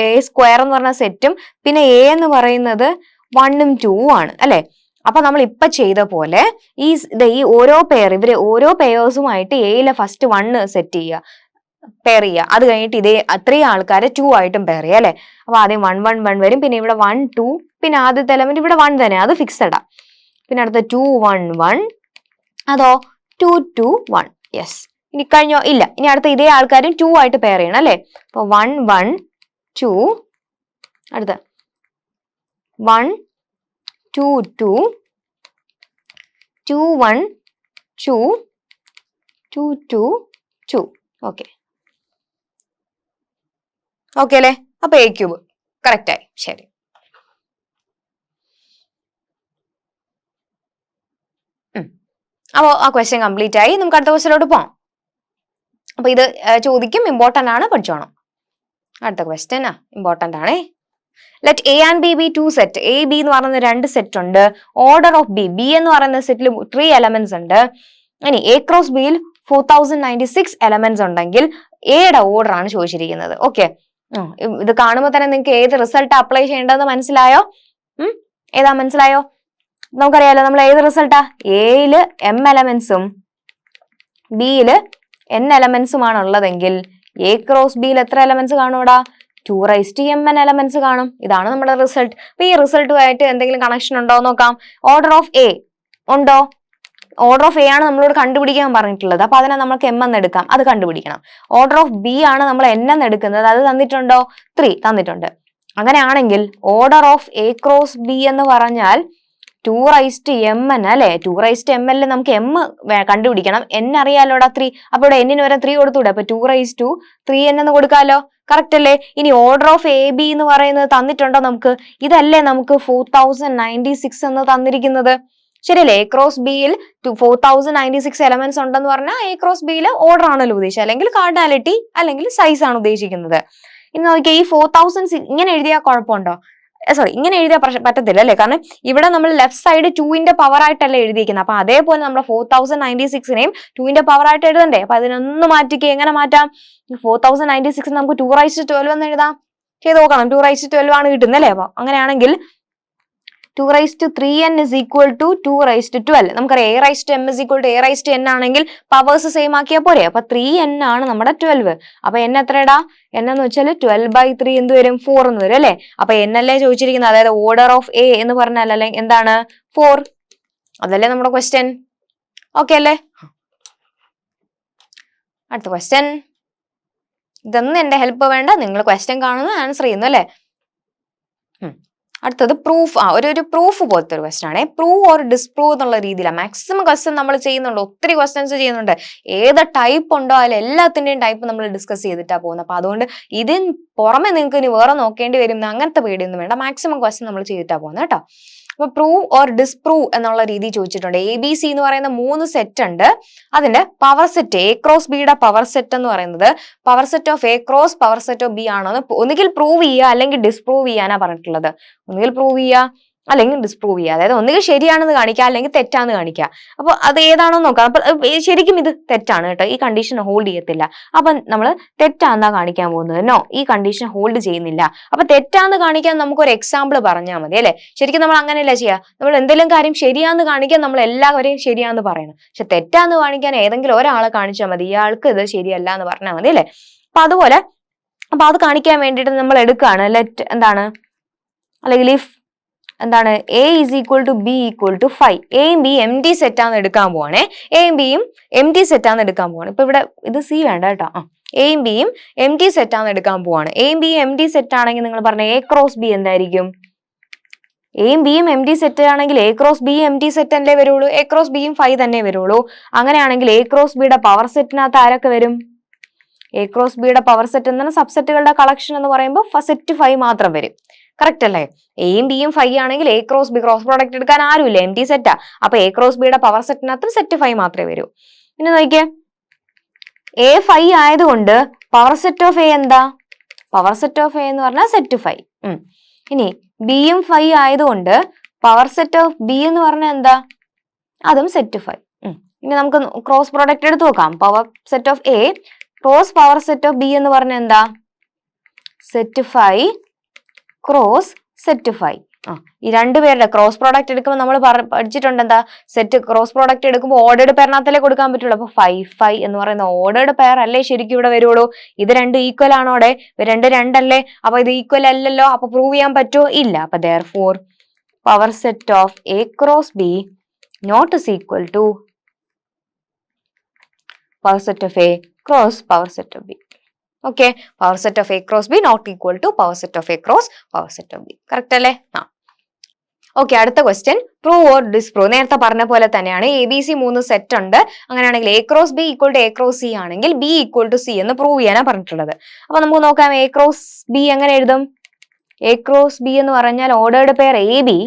എ സ്ക്വയർ എന്ന് പറഞ്ഞ സെറ്റും പിന്നെ എ എന്ന് പറയുന്നത് 1ഉം 2ഉം ആണ് അല്ലെ. അപ്പൊ നമ്മൾ ഇപ്പൊ ചെയ്ത പോലെ ഈ ഓരോ പെയർ, ഇവര് ഓരോ പെയേഴ്സുമായിട്ട് എയിലെ ഫസ്റ്റ് 1 സെറ്റ് ചെയ്യുക, പെയർ ചെയ്യുക. അത് കഴിഞ്ഞിട്ട് ഇതേ അത്രയും ആൾക്കാരെ 2 ആയിട്ടും പെയർ ചെയ്യുക അല്ലെ. അപ്പൊ ആദ്യം 1 1 1 വരും, പിന്നെ ഇവിടെ 1 2, പിന്നെ ആദ്യത്തെ എലമെന്റ് ഇവിടെ 1 തന്നെ, അത് ഫിക്സഡാ. പിന്നെ അടുത്ത 2 1 1, അതോ 2 2 1. യെസ്. ഇനി കഴിഞ്ഞോ? ഇല്ല. ഇനി അടുത്ത ഇതേ ആൾക്കാരും 2 ആയിട്ട് പെയർ ചെയ്യണം അല്ലെ. അപ്പൊ 1 1 2, അടുത്ത 1 2 2, 2 1 2, 2 2 2. ഓക്കെ, ഓക്കെ അല്ലേ. അപ്പൊ എ ക്യൂബ് കറക്റ്റ് ആയി. ശരി. അപ്പോ ആ ക്വസ്റ്റ്യൻ കംപ്ലീറ്റ് ആയി. നമുക്ക് അടുത്ത ക്വസ്റ്റ്യനിലോട്ട് പോവാം. അപ്പൊ ഇത് ചോദിക്കും, ഇമ്പോർട്ടന്റ് ആണ്, പഠിച്ചോണം. അടുത്ത ക്വസ്റ്റ്യൻ ഇമ്പോർട്ടന്റ് ആണേ. Let A and B B 2 set. A B എന്ന് പറയുന്ന 2 സെറ്റ് ഉണ്ട്. ഓർഡർ ഓഫ് ബി, ബി എന്ന് പറയുന്ന സെറ്റിൽ 3 എലമെന്റ്സ് ഉണ്ട്. ഇനി എ ക്രോസ് ബിയിൽ 4096 എലമെന്റ്സ് ഉണ്ടെങ്കിൽ എയുടെ ഓർഡർ ആണ് ചോദിച്ചിരിക്കുന്നത്. ഓക്കെ, ഇത് കാണുമ്പോൾ തന്നെ നിങ്ങൾക്ക് ഏത് റിസൾട്ട് അപ്ലൈ ചെയ്യേണ്ടതെന്ന് മനസ്സിലായോ? ഏതാ മനസ്സിലായോ? നമുക്കറിയാലോ നമ്മൾ ഏത് റിസൾട്ടാ, എയില് എം എലമെന്റ്സും ബിയില് n എലമെന്റ്സുമാണ് ഉള്ളതെങ്കിൽ എ ക്രോസ് ബിയിൽ എത്ര എലമെന്റ്സ് കാണൂടാ? 2n എലമെന്റ്സ് കാണും. ഇതാണ് നമ്മുടെ റിസൾട്ട്. അപ്പൊ ഈ റിസൾട്ടുമായിട്ട് എന്തെങ്കിലും കണക്ഷൻ ഉണ്ടോ നോക്കാം. ഓർഡർ ഓഫ് എ ഉണ്ടോ? ഓർഡർ ഓഫ് എ ആണ് നമ്മളോട് കണ്ടുപിടിക്കാൻ പറഞ്ഞിട്ടുള്ളത്. അപ്പൊ അതിനെ നമുക്ക് എം എന്ന് എടുക്കാം, അത് കണ്ടുപിടിക്കണം. ഓർഡർ ഓഫ് ബി ആണ് നമ്മൾ n എന്ന് എടുക്കുന്നത്, അത് തന്നിട്ടുണ്ടോ? 3 തന്നിട്ടുണ്ട്. അങ്ങനെയാണെങ്കിൽ order of A cross B എന്ന് പറഞ്ഞാൽ 2n അല്ലെ? 2n നമുക്ക് m കണ്ടുപിടിക്കണം. n അറിയാലോടാ 3. അപ്പൊ ഇവിടെ n വരെ 3 കൊടുത്തൂടെ? അപ്പൊ 2n എന്ന് കൊടുക്കാലോ. കറക്റ്റ് അല്ലേ? ഇനി ഓർഡർ ഓഫ് എ ബി എന്ന് പറയുന്നത് തന്നിട്ടുണ്ടോ നമുക്ക്? ഇതല്ലേ നമുക്ക് 4096 എന്ന് തന്നിരിക്കുന്നത്. ശരിയല്ലേ? എ ക്രോസ് ബിയിൽ 4096 എലമെന്റ്സ് ഉണ്ടെന്ന് പറഞ്ഞാൽ എ ക്രോസ് ബിയിൽ ഓർഡർ ആണല്ലോ ഉദ്ദേശിച്ചത്, അല്ലെങ്കിൽ കാർഡാലിറ്റി അല്ലെങ്കിൽ സൈസ് ആണ് ഉദ്ദേശിക്കുന്നത്. ഇനി നോക്കിയാൽ ഈ 4000 ഇങ്ങനെ എഴുതിയാൽ കുഴപ്പമുണ്ടോ? സോറി, ഇങ്ങനെ എഴുതിയാൽ പറ്റത്തില്ല അല്ലേ? കാരണം ഇവിടെ നമ്മൾ ലെഫ്റ്റ് സൈഡ് 2ന്റെ പവർ ആയിട്ടല്ലേ എഴുതിയിരിക്കുന്നത്. അപ്പൊ അതേപോലെ നമ്മൾ 4096നെയും 2ന്റെ പവർ ആയിട്ട് എഴുതണ്ടേ? അപ്പൊ അതിനൊന്ന് മാറ്റിക്ക്. എങ്ങനെ മാറ്റാം? 4096 നമുക്ക് 212 എന്ന് എഴുതാം. ചെയ്ത് നോക്കണം. 212 ആണ് കിട്ടുന്നത് അല്ലേ? അപ്പൊ അങ്ങനെയാണെങ്കിൽ 2/3n is equal to 2/12. നമുക്കറിയാം a/m is equal to a/n ആണെങ്കിൽ പവേഴ്സ് സെയിം ആക്കിയാൽ പോരെ. അപ്പൊ 3n ആണ് നമ്മുടെ 12. അപ്പൊ n എത്രടാ? n എന്ന് വെച്ചാൽ 12/3 എന്ത് വരും? 4 എന്ന് വരും അല്ലെ? അപ്പൊ n അല്ലേ ചോദിച്ചിരിക്കുന്നത്. അതായത് ഓർഡർ ഓഫ് എ എന്ന് പറഞ്ഞാൽ അല്ലെ എന്താണ്? 4. അതല്ലേ നമ്മുടെ ക്വസ്റ്റ്യൻ. ഓക്കെ അല്ലേ? അടുത്ത ക്വസ്റ്റ്യൻ. ഇതൊന്നും എന്റെ ഹെൽപ്പ് വേണ്ട, നിങ്ങൾ ക്വസ്റ്റ്യൻ കാണുന്നു, ആൻസർ ചെയ്യുന്നു അല്ലെ? അടുത്തത് പ്രൂഫ്. ഒരു പ്രൂഫ് പോലത്തെ ഒരു ക്വസ്റ്റൻ ആണ്. പ്രൂവ് ഓർ ഡിസ്പ്രൂവ് എന്നുള്ള രീതിയിലാണ് മാക്സിമം ക്വസ്റ്റൻ നമ്മൾ ചെയ്യുന്നുണ്ട്. ഒത്തിരി ക്വസ്റ്റൻസ് ചെയ്യുന്നുണ്ട്. ഏത് ടൈപ്പ് ഉണ്ടോ അതിൽ എല്ലാത്തിന്റെയും ടൈപ്പ് നമ്മൾ ഡിസ്കസ് ചെയ്തിട്ടാണ് പോകുന്നത്. അപ്പൊ അതുകൊണ്ട് ഇതിന് പുറമെ നിങ്ങൾക്ക് ഇനി വേറെ നോക്കേണ്ടി വരും അങ്ങനത്തെ പേടിയൊന്നും വേണ്ട. മാക്സിമം ക്വസ്റ്റൻ നമ്മൾ ചെയ്തിട്ടാണ് പോകുന്നത് കേട്ടോ. അപ്പൊ പ്രൂവ് ഓർ ഡിസ്പ്രൂവ് എന്നുള്ള രീതി ചോദിച്ചിട്ടുണ്ട്. എ ബി സി എന്ന് പറയുന്ന 3 സെറ്റ് ഉണ്ട്. അതിന്റെ പവർ സെറ്റ്, എ ക്രോസ് ബിയുടെ പവർ സെറ്റ് എന്ന് പറയുന്നത് power set of A cross power set of B ആണെന്ന് ഒന്നുകിൽ പ്രൂവ് ചെയ്യുക അല്ലെങ്കിൽ ഡിസ്പ്രൂവ് ചെയ്യാനാണ് പറഞ്ഞിട്ടുള്ളത്. ഒന്നുകിൽ പ്രൂവ് ചെയ്യുക അല്ലെങ്കിൽ ഡിസ്പ്രൂവ് ചെയ്യുക. അതായത് ഒന്നുകിൽ ശരിയാണെന്ന് കാണിക്കുക അല്ലെങ്കിൽ തെറ്റാന്ന് കാണിക്കുക. അപ്പൊ അത് ഏതാണോ നോക്കാം. അപ്പൊ ശരിക്കും ഇത് തെറ്റാണ് കേട്ടോ, ഈ കണ്ടീഷൻ ഹോൾഡ് ചെയ്യത്തില്ല. അപ്പൊ നമ്മൾ തെറ്റാന്നാ കാണിക്കാൻ പോകുന്നത്. നോ, ഈ കണ്ടീഷൻ ഹോൾഡ് ചെയ്യുന്നില്ല. അപ്പൊ തെറ്റാന്ന് കാണിക്കാൻ നമുക്കൊരു എക്സാമ്പിൾ പറഞ്ഞാൽ മതി അല്ലെ? ശരിക്കും നമ്മൾ അങ്ങനെയല്ല ചെയ്യുക. നമ്മൾ എന്തെങ്കിലും കാര്യം ശരിയാന്ന് കാണിക്കാൻ നമ്മൾ എല്ലാവരെയും ശരിയാന്ന് പറയണം. പക്ഷെ തെറ്റാന്ന് കാണിക്കാൻ ഏതെങ്കിലും ഒരാളെ കാണിച്ചാൽ മതി, ഇയാൾക്ക് ഇത് ശരിയല്ല എന്ന് പറഞ്ഞാൽ മതി അല്ലെ? അപ്പൊ അതുപോലെ അപ്പൊ അത് കാണിക്കാൻ വേണ്ടിയിട്ട് നമ്മൾ എടുക്കുകയാണ് ലെറ്റ് എന്താണ്, അല്ലെങ്കിൽ ഇഫ് എന്താണ്, A is equal to B equal to 5. എയും ബി എം ടി സെറ്റ് ആണെന്ന് എടുക്കാൻ പോവാണേ. എയും ബിയും എം ടി സെറ്റ് ആണെന്ന് എടുക്കാൻ പോവാണ്. ഇപ്പൊ ഇവിടെ ഇത് സി വേണ്ട കേട്ടോ. എയും ബിയും എം ടി സെറ്റ് ആണെന്ന് എടുക്കാൻ പോവാണ്. എയും ബിയും എം ടി സെറ്റ് ആണെങ്കിൽ നിങ്ങൾ പറഞ്ഞ എ ക്രോസ് ബി എന്തായിരിക്കും? എയും ബിയും എം ടി സെറ്റ് ആണെങ്കിൽ A cross B M T set അല്ലേ വരുള്ളൂ. എ ക്രോസ് ബിയും 5 തന്നെ വരുള്ളൂ. അങ്ങനെയാണെങ്കിൽ എ ക്രോസ് ബിയുടെ പവർ സെറ്റിനകത്ത് ആരൊക്കെ വരും? എ ക്രോസ് ബിയുടെ പവർ സെറ്റ് എന്താണ്? സബ്സെറ്റുകളുടെ കളക്ഷൻ എന്ന് പറയുമ്പോൾ സെറ്റ് 5 മാത്രം വരും. കറക്റ്റ് അല്ലേ? എയും ബിയും 5 ആണെങ്കിൽ A cross B cross product എടുക്കാൻ ആരുമില്ല, എം ടി സെറ്റാ. അപ്പൊ എ ക്രോസ് ബിയുടെ പവർ സെറ്റിനകത്ത് സെറ്റ് 5 മാത്രമേ വരൂ. പിന്നെ നോക്കിയേ, എ 5 ആയതുകൊണ്ട് പവർ സെറ്റ് ഓഫ് എ എന്താ? പവർ സെറ്റ് ഓഫ് എ എന്ന് പറഞ്ഞാൽ സെറ്റ് 5. ഇനി ബിയും 5 ആയതുകൊണ്ട് പവർ സെറ്റ് ഓഫ് ബി എന്ന് പറഞ്ഞാൽ എന്താ? അതും സെറ്റ് 5. ഇനി നമുക്ക് ക്രോസ് പ്രോഡക്റ്റ് എടുത്ത് നോക്കാം. Power set of A cross power set of B എന്ന് പറഞ്ഞാൽ എന്താ? Set 5 cross set 5. ഈ രണ്ടുപേരുടെ ക്രോസ് പ്രോഡക്റ്റ് എടുക്കുമ്പോൾ നമ്മൾ പഠിച്ചിട്ടുണ്ട് എന്താ? സെറ്റ് ക്രോസ് പ്രോഡക്റ്റ് എടുക്കുമ്പോൾ ഓർഡേഡ് പെയറിനകത്തല്ലേ കൊടുക്കാൻ പറ്റുള്ളൂ. അപ്പൊ 5 എന്ന് പറയുന്ന ഓർഡേഡ് പെയർ അല്ലേ ശരിക്കും ഇവിടെ വരുള്ളൂ. ഇത് രണ്ടും ഈക്വൽ ആണോടെ? രണ്ടല്ലേ? അപ്പൊ ഇത് ഈക്വൽ അല്ലല്ലോ. അപ്പൊ പ്രൂവ് ചെയ്യാൻ പറ്റുമോ? ഇല്ല. അപ്പൊ therefore power set of A cross B not is equal to power set of A cross power set of B. Okay, power set of A cross B not equal to power set of A cross power set of B. Correct അല്ലേ? Okay, അടുത്ത question prove or disprove. നേരത്തെ പറഞ്ഞ പോലെ തന്നെയാണ്. A B C 3 set ഉണ്ട്. അങ്ങനെയാണെങ്കിൽ A cross B equal to A cross C ആണെങ്കിൽ B equal to C എന്ന് പ്രൂവ് ചെയ്യാനാണ് പറഞ്ഞിട്ടുള്ളത്. അപ്പൊ നമുക്ക് നോക്കാം എ ക്രോസ് ബി എങ്ങനെ എഴുതും. എ ക്രോസ് ബി എന്ന് പറഞ്ഞാൽ ഓർഡേർഡ് പെയർ എ ബി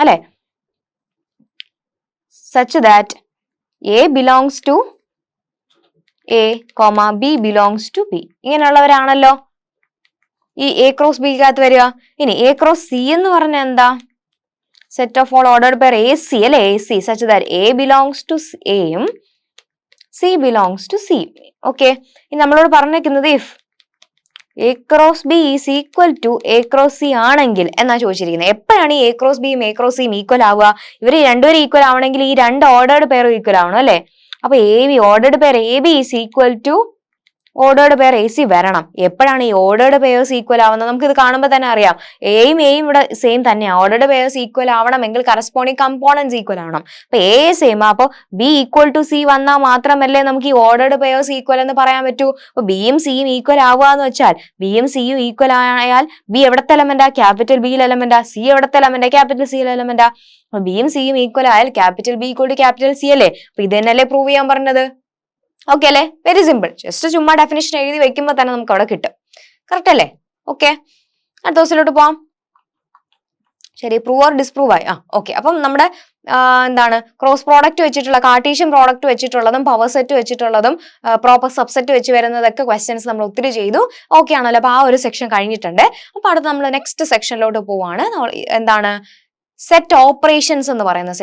അല്ലെ, such that A belongs to A, B belongs to B. ഇങ്ങനെയുള്ളവരാണല്ലോ. ഈ എ ക്രോസ് ബിക്കകത്ത് വരിക? ഇനി എ ക്രോസ് സി എന്ന് പറഞ്ഞാൽ എന്താ? Set of all ordered pair A C അല്ലെ, A C such that A belongs to എയും C belongs to C. Okay, ഇനി നമ്മളോട് പറഞ്ഞേക്കുന്നത് if A cross B is equal to A cross C ആണെങ്കിൽ എന്നാ ചോദിച്ചിരിക്കുന്നത്. എപ്പോഴാണ് ഈ എ ക്രോസ് ബിയും എ ക്രോസ് സിയും ഈക്വൽ ആവുക? ഇവർ രണ്ടുപേരും ഈക്വൽ ആവണമെങ്കിൽ ഈ രണ്ട് ഓർഡേർഡ് പെയറും ഈക്വൽ ആവണം അല്ലെ. അപ്പൊ A B ordered pair A B is equal to ordered pair A C വരണം. എപ്പോഴാണ് ഈ ഓർഡേർഡ് പെയർസ് ഈക്വൽ ആവുന്നത്? നമുക്ക് ഇത് കാണുമ്പോൾ തന്നെ അറിയാം. എയും ഇവിടെ സെയിം തന്നെയാണ്. ഓർഡേർഡ് പെയർസ് ഈക്വൽ ആവണമെങ്കിൽ കറസ്പോണ്ടിങ് കമ്പോണൻസ് ഈക്വൽ ആവണം. അപ്പൊ എ സെയിം, അപ്പൊ ബി ഈക്വൽ ടു സി വന്നാൽ മാത്രമല്ലേ നമുക്ക് ഈ ഓർഡേർഡ് പെയർസ് ഈക്വൽ എന്ന് പറയാൻ പറ്റൂ. അപ്പൊ ബിയും സിയും ഈക്വൽ ആവുക എന്ന് വെച്ചാൽ ബിയും സിയും ഈക്വൽ ആയാൽ ബി എവിടത്തെ എലമെന്റാ? ക്യാപിറ്റൽ ബിയിൽ എലമെന്റാ. സി എവിടത്തെ എലമെന്റാ? ക്യാപിറ്റൽ സിയിൽ എലമെന്റാ. അപ്പൊ ബിയും സിയും ഈക്വൽ ആയാൽ capital B equal to capital C അല്ലേ. അപ്പൊ ഇത് തന്നെയല്ലേ പ്രൂവ് ചെയ്യാൻ പറഞ്ഞത്? ഓക്കെ അല്ലെ? Very simple. ജസ്റ്റ് ചുമ്മാ ഡെഫിനിഷൻ എഴുതി വെക്കുമ്പോൾ തന്നെ നമുക്ക് അവിടെ കിട്ടും. കറക്റ്റ് അല്ലേ? ഓക്കെ, അടുത്ത ദിവസത്തിലോട്ട് പോവാം. ശരി, പ്രൂവ് ഓർ ഡിസ്പ്രൂവ് ആയി. ഓക്കെ, അപ്പം നമ്മുടെ എന്താണ് ക്രോസ് പ്രോഡക്റ്റ് വെച്ചിട്ടുള്ള കാർട്ടീഷ്യൻ പ്രോഡക്റ്റ് വെച്ചിട്ടുള്ളതും പവർ സെറ്റ് വെച്ചിട്ടുള്ളതും പ്രോപ്പർ സബ്സെറ്റ് വെച്ച് വരുന്നതൊക്കെ ക്വസ്റ്റ്യൻസ് നമ്മൾ ഒത്തിരി ചെയ്തു. ഓക്കെ ആണല്ലോ? അപ്പൊ ആ ഒരു സെക്ഷൻ കഴിഞ്ഞിട്ടുണ്ട്. അപ്പൊ അടുത്ത് നമ്മൾ നെക്സ്റ്റ് സെക്ഷനിലോട്ട് പോവാണ്. എന്താണ് സെറ്റ് ഓപ്പറേഷൻസ് എന്ന് പറയുന്ന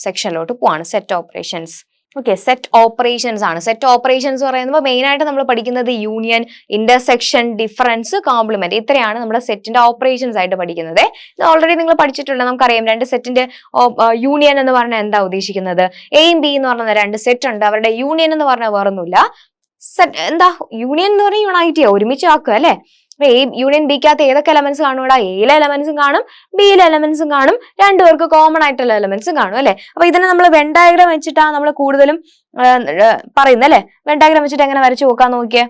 സെക്ഷനിലോട്ട് പോവാണ്. Set operations. Okay, set operations ആണ്. സെറ്റ് ഓപ്പറേഷൻസ് പറയുമ്പോൾ മെയിൻ ആയിട്ട് നമ്മൾ പഠിക്കുന്നത് യൂണിയൻ, ഇന്റർസെക്ഷൻ, ഡിഫറൻസ്, കോംപ്ലിമെന്റ്. ഇത്രയാണ് നമ്മുടെ സെറ്റിന്റെ ഓപ്പറേഷൻസ് ആയിട്ട് പഠിക്കുന്നത്. ഇത് ഓൾറെഡി നിങ്ങൾ പഠിച്ചിട്ടുണ്ട്. നമുക്കറിയാം രണ്ട് സെറ്റിന്റെ യൂണിയൻ എന്ന് പറഞ്ഞാൽ എന്താ ഉദ്ദേശിക്കുന്നത്? എയും ബി എന്ന് പറഞ്ഞ രണ്ട് സെറ്റ് ഉണ്ട്. അവരുടെ യൂണിയൻ എന്ന് പറഞ്ഞാൽ വേറൊന്നുമില്ല. എന്താ യൂണിയൻ എന്ന് പറഞ്ഞാൽ യുണൈറ്റ് ചെയ്യുക, ഒരുമിച്ച് ആക്കുക അല്ലെ. എ യൂണിയൻ ബിക്കകത്ത് ഏതൊക്കെ എലമെന്റ്സ് കാണും? ഇവിടെ എയിലെ എലമെന്റ്സും കാണും, ബിയിലെ എലമെന്റ്സും കാണും, രണ്ടുപേർക്ക് കോമൺ ആയിട്ടുള്ള എലമെന്റ്സും കാണും അല്ലെ. അപ്പൊ ഇതിനെ നമ്മൾ വെൻ ഡയഗ്രാം വെച്ചിട്ടാണ് നമ്മൾ കൂടുതലും പറയുന്നത് അല്ലെ. വെൻ ഡയഗ്രാം വെച്ചിട്ട് എങ്ങനെ വരച്ചു നോക്കാൻ നോക്കിയേ.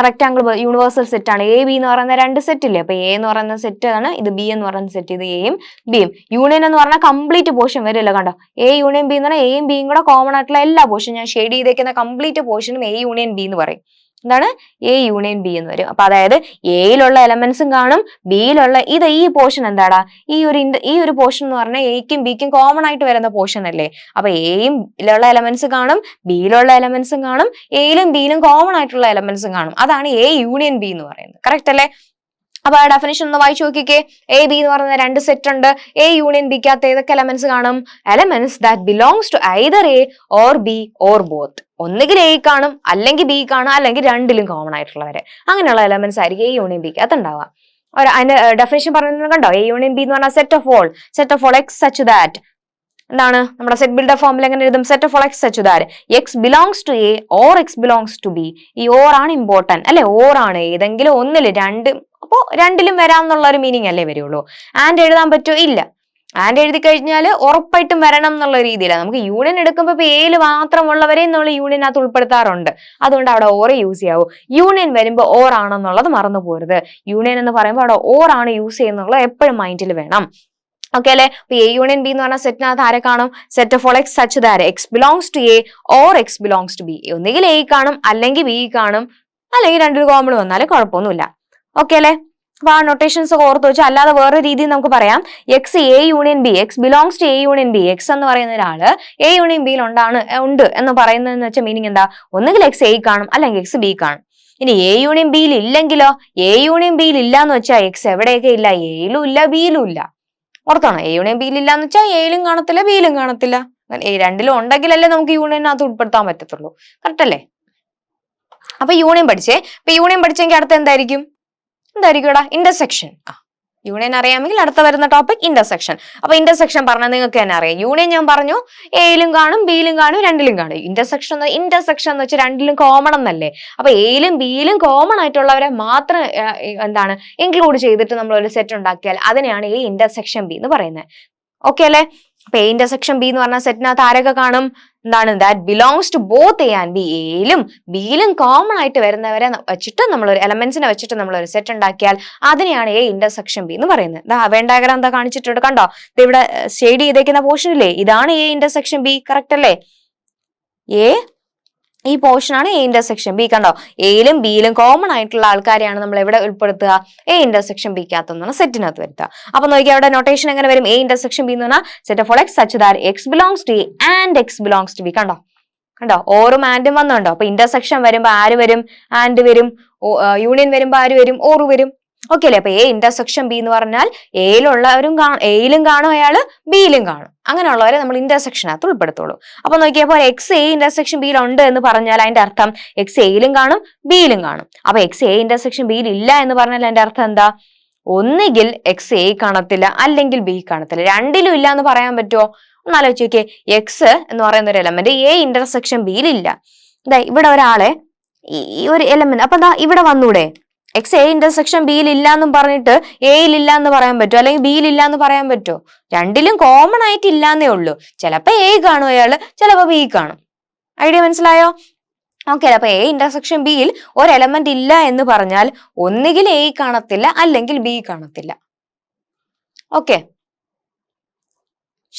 റെക്ടാംഗിൾ യൂണിവേഴ്സൽ സെറ്റ് ആണ്. എ ബി എന്ന് പറയുന്ന രണ്ട് സെറ്റ് ഇല്ലേ. അപ്പൊ എ എന്ന് പറയുന്ന സെറ്റ് ആണ്, ഇത് ബി എന്ന് പറയുന്ന സെറ്റ്, ഇത് എയും ബിയും. യൂണിയൻ എന്ന് പറഞ്ഞാൽ കംപ്ലീറ്റ് പോർഷൻ വരുമല്ലോ. കണ്ടോ, എ യൂണിയൻ ബി എന്ന് പറഞ്ഞാൽ എയും ബിയും കൂടെ കോമൺ ആയിട്ടുള്ള എല്ലാ പോർഷൻ, ഞാൻ ഷെയ്ഡ് ചെയ്തേക്കുന്ന കംപ്ലീറ്റ് പോർഷനും എ യൂണിയൻ ബി എന്ന് പറയും. എന്താണ്? എ യൂണിയൻ ബി എന്ന് വരും. അപ്പൊ അതായത് എയിലുള്ള എലമെന്റ്സും കാണും, ബിയിലുള്ള ഈ പോർഷൻ എന്താടാ? ഈ ഒരു പോർഷൻ എന്ന് പറഞ്ഞാൽ എയ്ക്കും ബിക്കും കോമൺ ആയിട്ട് വരുന്ന പോർഷൻ അല്ലേ. അപ്പൊ എയിലുള്ള എലമെന്റ്സ് കാണും, ബിയിലുള്ള എലമെന്റ്സും കാണും, എയിലും ബിയിലും കോമൺ ആയിട്ടുള്ള എലമെന്റ്സും കാണും. അതാണ് എ യൂണിയൻ ബി എന്ന് പറയുന്നത്. കറക്റ്റ് അല്ലേ? അപ്പൊ ആ ഡെഫിനിഷൻ ഒന്ന് വായിച്ചു നോക്കിക്കേ. എ ബി എന്ന് പറയുന്ന രണ്ട് സെറ്റ് ഉണ്ട്. എ യൂണിയൻ ബിക്കകത്ത് ഏതൊക്കെ എലമെന്റ്സ് കാണും? Elements that belongs to either A or B or both. ഒന്നുകിൽ എ കാണും, അല്ലെങ്കിൽ ബി കാണും, അല്ലെങ്കിൽ രണ്ടിലും കോമൺ ആയിട്ടുള്ളവരെ. അങ്ങനെയുള്ള എലമെന്റ്സ് ആയിരിക്കും എ യൂണിയൻ ബിക്കകത്ത് ഉണ്ടാവുക. അതിന്റെ ഡെഫിനിഷൻ പറയുന്നത് കണ്ടോ? എ യൂണിയൻ ബി എന്ന് പറഞ്ഞാൽ set of all X such that. എന്താണ് നമ്മുടെ സെറ്റ് ബിൽഡർ ഫോമിൽ എങ്ങനെ എഴുതും? Set of all X such that X belongs to A or x belongs to B. ഈ ഓർ ആണ് ഇമ്പോർട്ടന്റ് അല്ലെ. ഓർ ആണ് ഏതെങ്കിലും ഒന്നില്, രണ്ട്, അപ്പോ രണ്ടിലും വരാം എന്നുള്ള ഒരു മീനിങ് അല്ലേ വരുള്ളൂ. ആൻഡ് എഴുതാൻ പറ്റുമോ? ഇല്ല. ആൻഡ് എഴുതി കഴിഞ്ഞാൽ ഉറപ്പായിട്ടും വരണം എന്നുള്ള രീതിയിലാണ്. നമുക്ക് യൂണിയൻ എടുക്കുമ്പോൾ ഇപ്പൊ എയിൽ മാത്രമുള്ളവരെ നമ്മൾ യൂണിയനകത്ത് ഉൾപ്പെടുത്താറുണ്ട്. അതുകൊണ്ട് അവിടെ ഓർ യൂസ് ചെയ്യാവൂ. യൂണിയൻ വരുമ്പോൾ ഓർ ആണെന്നുള്ളത് മറന്നു പോരുത്. യൂണിയൻ എന്ന് പറയുമ്പോൾ അവിടെ ഓർ ആണ് യൂസ് ചെയ്യുന്നുള്ളത് എപ്പോഴും മൈൻഡിൽ വേണം. ഓക്കെ അല്ലെ. അപ്പൊ എ യൂണിയൻ ബി എന്ന് പറഞ്ഞ സെറ്റിനകത്ത് ആരെ കാണും? Set of all X such that X belongs to A or x belongs to B. ഒന്നുകിൽ എ കാണും, അല്ലെങ്കിൽ ബി കാണും, അല്ലെങ്കിൽ രണ്ടൊരു കോമൺ വന്നാലും കുഴപ്പമൊന്നുമില്ല. ഓക്കെ അല്ലെ. അപ്പൊ ആ നൊട്ടേഷൻസ് ഒക്കെ ഓർത്ത് വെച്ചാൽ, അല്ലാതെ വേറെ രീതിയിൽ നമുക്ക് പറയാം x A union B, x belongs to A union B. X എന്ന് പറയുന്ന ഒരാള് എ യൂണിയൻ ബിയിൽ ഉണ്ട് എന്ന് പറയുന്നതെന്ന് വെച്ചാൽ മീനിങ് എന്താ? ഒന്നുകിൽ എക്സ് എ കാണും, അല്ലെങ്കിൽ എക്സ് ബി കാണും. ഇനി എ യൂണിയൻ ബിയിൽ ഇല്ലെങ്കിലോ? എ യൂണിയൻ ബിയിൽ ഇല്ല എന്ന് വെച്ചാൽ എക്സ് എവിടെയൊക്കെ ഇല്ല? എയിലും ഇല്ല, ബിയിലും ഇല്ല. ഓർത്താണോ? എ യൂണിയൻ ബിയിൽ ഇല്ല എന്ന് വെച്ചാൽ എയിലും കാണത്തില്ല, ബിയിലും കാണത്തില്ല. രണ്ടിലും ഉണ്ടെങ്കിലല്ലേ നമുക്ക് യൂണിയനകത്ത് ഉൾപ്പെടുത്താൻ പറ്റത്തുള്ളൂ. കറക്റ്റ് അല്ലേ? അപ്പൊ യൂണിയൻ പഠിച്ചേ. അപ്പൊ യൂണിയൻ പഠിച്ചെങ്കിൽ അടുത്ത എന്തായിരിക്കും? എന്തായിരിക്കും? ഇന്റർസെക്ഷൻ. യൂണിയൻ അറിയാമെങ്കിൽ അടുത്ത വരുന്ന ടോപ്പിക് ഇന്റർസെക്ഷൻ. അപ്പൊ ഇന്റർസെക്ഷൻ പറഞ്ഞാൽ നിങ്ങൾക്ക് തന്നെ അറിയാം. യൂണിയൻ ഞാൻ പറഞ്ഞു എയിലും കാണും, ബിയിലും കാണും, രണ്ടിലും കാണും. ഇന്റർസെക്ഷൻ എന്ന് വെച്ചാൽ രണ്ടിലും കോമൺ എന്നല്ലേ. അപ്പൊ എയിലും ബിയിലും കോമൺ ആയിട്ടുള്ളവരെ മാത്രം എന്താണ് ഇൻക്ലൂഡ് ചെയ്തിട്ട് നമ്മൾ ഒരു സെറ്റ് ഉണ്ടാക്കിയാൽ അതിനെയാണ് ഈ ഇന്റർസെക്ഷൻ ബി എന്ന് പറയുന്നത്. ഓക്കെ അല്ലെ. അപ്പൊ എ ഇന്റർസെക്ഷൻ ബി എന്ന് പറഞ്ഞ സെറ്റിനകത്ത് ആരൊക്കെ കാണും? എന്താണ്? That belongs to both A and B. എയിലും ബിയിലും കോമൺ ആയിട്ട് വരുന്നവരെ വെച്ചിട്ട് നമ്മളൊരു എലമെന്റ്സിനെ വെച്ചിട്ട് നമ്മളൊരു സെറ്റ് ഉണ്ടാക്കിയാൽ അതിനെയാണ് എ ഇന്റർസെക്ഷൻ ബി എന്ന് പറയുന്നത്. വെൻ ഡയഗ്രാം എന്താ കാണിച്ചിട്ടുണ്ട് കണ്ടോ? ഇവിടെ ഷെയ്ഡ് ചെയ്തേക്കുന്ന പോർഷൻ ഇല്ലേ, ഇതാണ് എ ഇന്റർസെക്ഷൻ ബി. കറക്റ്റ് അല്ലേ? ഈ പോർഷൻ ആണ് എ ഇന്റർസെക്ഷൻ ബി. കണ്ടോ? എയിലും ബിയിലും കോമൺ ആയിട്ടുള്ള ആൾക്കാരെയാണ് നമ്മൾ എവിടെ ഉൾപ്പെടുത്തുക? എ ഇന്റർസെക്ഷൻ ബിക്കകത്ത് എന്നാണ് സെറ്റിനകത്ത് വരുത്തുക. അപ്പൊ നോക്കിയാൽ അവിടെ നൊട്ടേഷൻ എങ്ങനെ വരും? എ ഇന്റർസെക്ഷൻ ബി എന്ന് പറഞ്ഞാൽ set of all X such that X belongs to A and x belongs to B. കണ്ടോ? ഓറും ആൻഡും വന്നുണ്ടോ? അപ്പൊ ഇന്റർസെക്ഷൻ വരുമ്പോ ആര് വരും? ആൻഡ് വരും. യൂണിയൻ വരുമ്പോ ആര് വരും? ഓർ വരും. ഓക്കെ അല്ലേ? അപ്പൊ എ ഇന്റർസെക്ഷൻ ബി എന്ന് പറഞ്ഞാൽ എയിലുള്ളവരും എയിലും കാണും, അയാള് ബിയിലും കാണും. അങ്ങനെയുള്ളവരെ നമ്മൾ ഇന്റർസെക്ഷനകത്ത് ഉൾപ്പെടുത്തുള്ളൂ. അപ്പൊ നോക്കിയപ്പോൾ എക്സ് എ ഇന്റർസെക്ഷൻ ബിയിൽ ഉണ്ട് എന്ന് പറഞ്ഞാൽ അതിന്റെ അർത്ഥം എക്സ് എയിലും കാണും ബിയിലും കാണും. അപ്പൊ എക്സ് എ ഇന്റർസെക്ഷൻ ബിയിൽ ഇല്ല എന്ന് പറഞ്ഞാൽ അതിന്റെ അർത്ഥം എന്താ? ഒന്നുകിൽ എക്സ് എ കാണത്തില്ല, അല്ലെങ്കിൽ ബി കാണത്തില്ല. രണ്ടിലും ഇല്ല എന്ന് പറയാൻ പറ്റുമോ? ഒന്ന് ആലോചിച്ച് നോക്കിയേ. എക്സ് എന്ന് പറയുന്ന ഒരു എലമെന്റ് എ ഇന്റർസെക്ഷൻ ബിയിൽ ഇല്ല. ഇവിടെ ഒരാളെ ഈ ഒരു എലമെന്റ്, അപ്പൊ എന്താ ഇവിടെ വന്നൂടെ? എക്സ് എ ഇന്റർസെക്ഷൻ ബിയിൽ ഇല്ല എന്നും പറഞ്ഞിട്ട് എയിൽ ഇല്ല എന്ന് പറയാൻ പറ്റുമോ? അല്ലെങ്കിൽ ബിയിൽ ഇല്ല എന്ന് പറയാൻ പറ്റുമോ? രണ്ടിലും കോമൺ ആയിട്ട് ഇല്ലാന്നേ ഉള്ളൂ. ചിലപ്പോ എ കാണും അയാള്, ചിലപ്പോ ബി കാണും. ഐഡിയ മനസ്സിലായോ? ഓക്കെ. അപ്പൊ എ ഇന്റർസെക്ഷൻ ബിയിൽ ഒരു എലമെന്റ് ഇല്ല എന്ന് പറഞ്ഞാൽ ഒന്നുകിൽ എ കാണത്തില്ല, അല്ലെങ്കിൽ ബി കാണത്തില്ല. ഓക്കെ,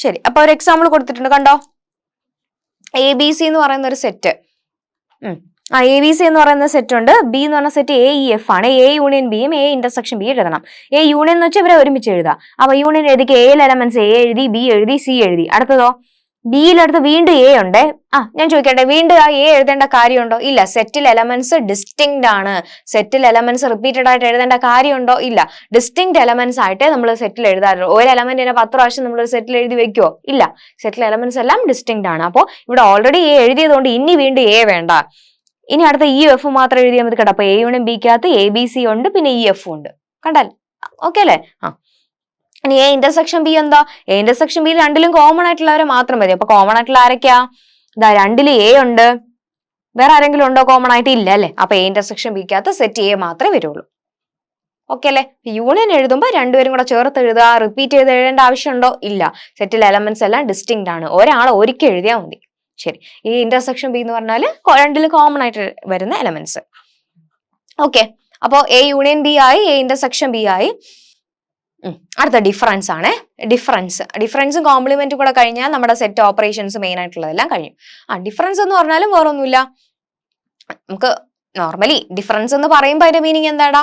ശരി. അപ്പൊ ഒരു എക്സാമ്പിൾ കൊടുത്തിട്ടുണ്ട്, കണ്ടോ? എ ബി സി എന്ന് പറയുന്ന ഒരു സെറ്റ്. എ ബി സി എന്ന് പറയുന്ന സെറ്റ് ഉണ്ട്. ബി എന്ന് പറഞ്ഞ സെറ്റ് എ ഇ എഫ് ആണ്. എ യൂണിയൻ ബിയും എ ഇന്റർസെക്ഷൻ ബി എഴുതണം. എ യൂണിയൻ എന്ന് വെച്ചാൽ ഇവരെ ഒരുമിച്ച് എഴുതാം. അപ്പൊ യൂണിയൻ എഴുതിക്ക് എയിൽ എലമെന്റ്സ് എ എഴുതി, ബി എഴുതി, സി എഴുതി. അടുത്തതോ ബിയിലടുത്ത് വീണ്ടും എ ഉണ്ട്. ഞാൻ ചോദിക്കട്ടെ, വീണ്ടും ആ എ എഴുതേണ്ട കാര്യമുണ്ടോ? ഇല്ല. സെറ്റിൽ എലമെന്റ്സ് ഡിസ്റ്റിങ്ക്ട് ആണ്. സെറ്റിൽ എലമെന്റ്സ് റിപ്പീറ്റഡ് ആയിട്ട് എഴുതേണ്ട കാര്യമുണ്ടോ? ഇല്ല. ഡിസ്റ്റിങ്ക്ട് എലമെന്റ്സ് ആയിട്ട് നമ്മൾ സെറ്റിൽ എഴുതാറുള്ളൂ. ഒരു എലമെന്റിനെ 10 പ്രാവശ്യം നമ്മൾ സെറ്റിൽ എഴുതി വെക്കുവോ? ഇല്ല. സെറ്റിൽ എലമെന്റ്സ് എല്ലാം ഡിസ്റ്റിങ്ക്ട് ആണ്. അപ്പോൾ ഇവിടെ ഓൾറെഡി എ എഴുതിയതുകൊണ്ട് ഇനി വീണ്ടും എ വേണ്ട. ഇനി അടുത്ത ഇ എഫ് മാത്രം എഴുതിയാൽ മതി. കേട്ടോ? അപ്പൊ എ യൂണിയൻ ബിക്കകത്ത് എ ബി സി ഉണ്ട്, പിന്നെ ഇ എഫ് ഉണ്ട്. കണ്ടാൽ ഓക്കെ അല്ലേ? ഇനി എ ഇന്റർസെക്ഷൻ ബി എന്താ? എ ഇന്റർസെക്ഷൻ ബി രണ്ടിലും കോമൺ ആയിട്ടുള്ളവരെ മാത്രം മതി. അപ്പൊ കോമൺ ആയിട്ടുള്ള ആരൊക്കെയാ? രണ്ടില് എ ഉണ്ട്. വേറെ ആരെങ്കിലും ഉണ്ടോ കോമൺ ആയിട്ട്? ഇല്ല അല്ലെ? അപ്പൊ എ ഇന്റർസെക്ഷൻ ബിക്കകത്ത് സെറ്റ് എ മാത്രമേ വരുള്ളൂ. ഓക്കെ അല്ലെ? യൂണിയൻ എഴുതുമ്പോൾ രണ്ടുപേരും കൂടെ ചേർത്ത് എഴുതുക. റിപ്പീറ്റ് ചെയ്ത് എഴുതേണ്ട ആവശ്യമുണ്ടോ? ഇല്ല. സെറ്റിൽ എലമെന്റ്സ് എല്ലാം ഡിസ്റ്റിങ്ക്ട് ആണ്. ഒരാൾ ഒരിക്കൽ എഴുതിയാൽ മതി. ശരി. ഈ ഇന്റർസെക്ഷൻ ബി എന്ന് പറഞ്ഞാൽ രണ്ടില് കോമൺ ആയിട്ട് വരുന്ന എലമെന്റ്സ്. ഓക്കെ. അപ്പോ എ യൂണിയൻ ബി ആയി, എ ഇന്റർസെക്ഷൻ ബി ആയി. അടുത്ത ഡിഫറൻസ് ആണ്. ഡിഫറൻസും കോംപ്ലിമെന്റും കൂടെ കഴിഞ്ഞാൽ നമ്മുടെ സെറ്റ് ഓപ്പറേഷൻസ് മെയിൻ ആയിട്ടുള്ളതെല്ലാം കഴിയും. ഡിഫറൻസ് എന്ന് പറഞ്ഞാലും വേറൊന്നുമില്ല. നമുക്ക് നോർമലി ഡിഫറൻസ് എന്ന് പറയുമ്പോൾ അതിന്റെ മീനിങ് എന്താടാ?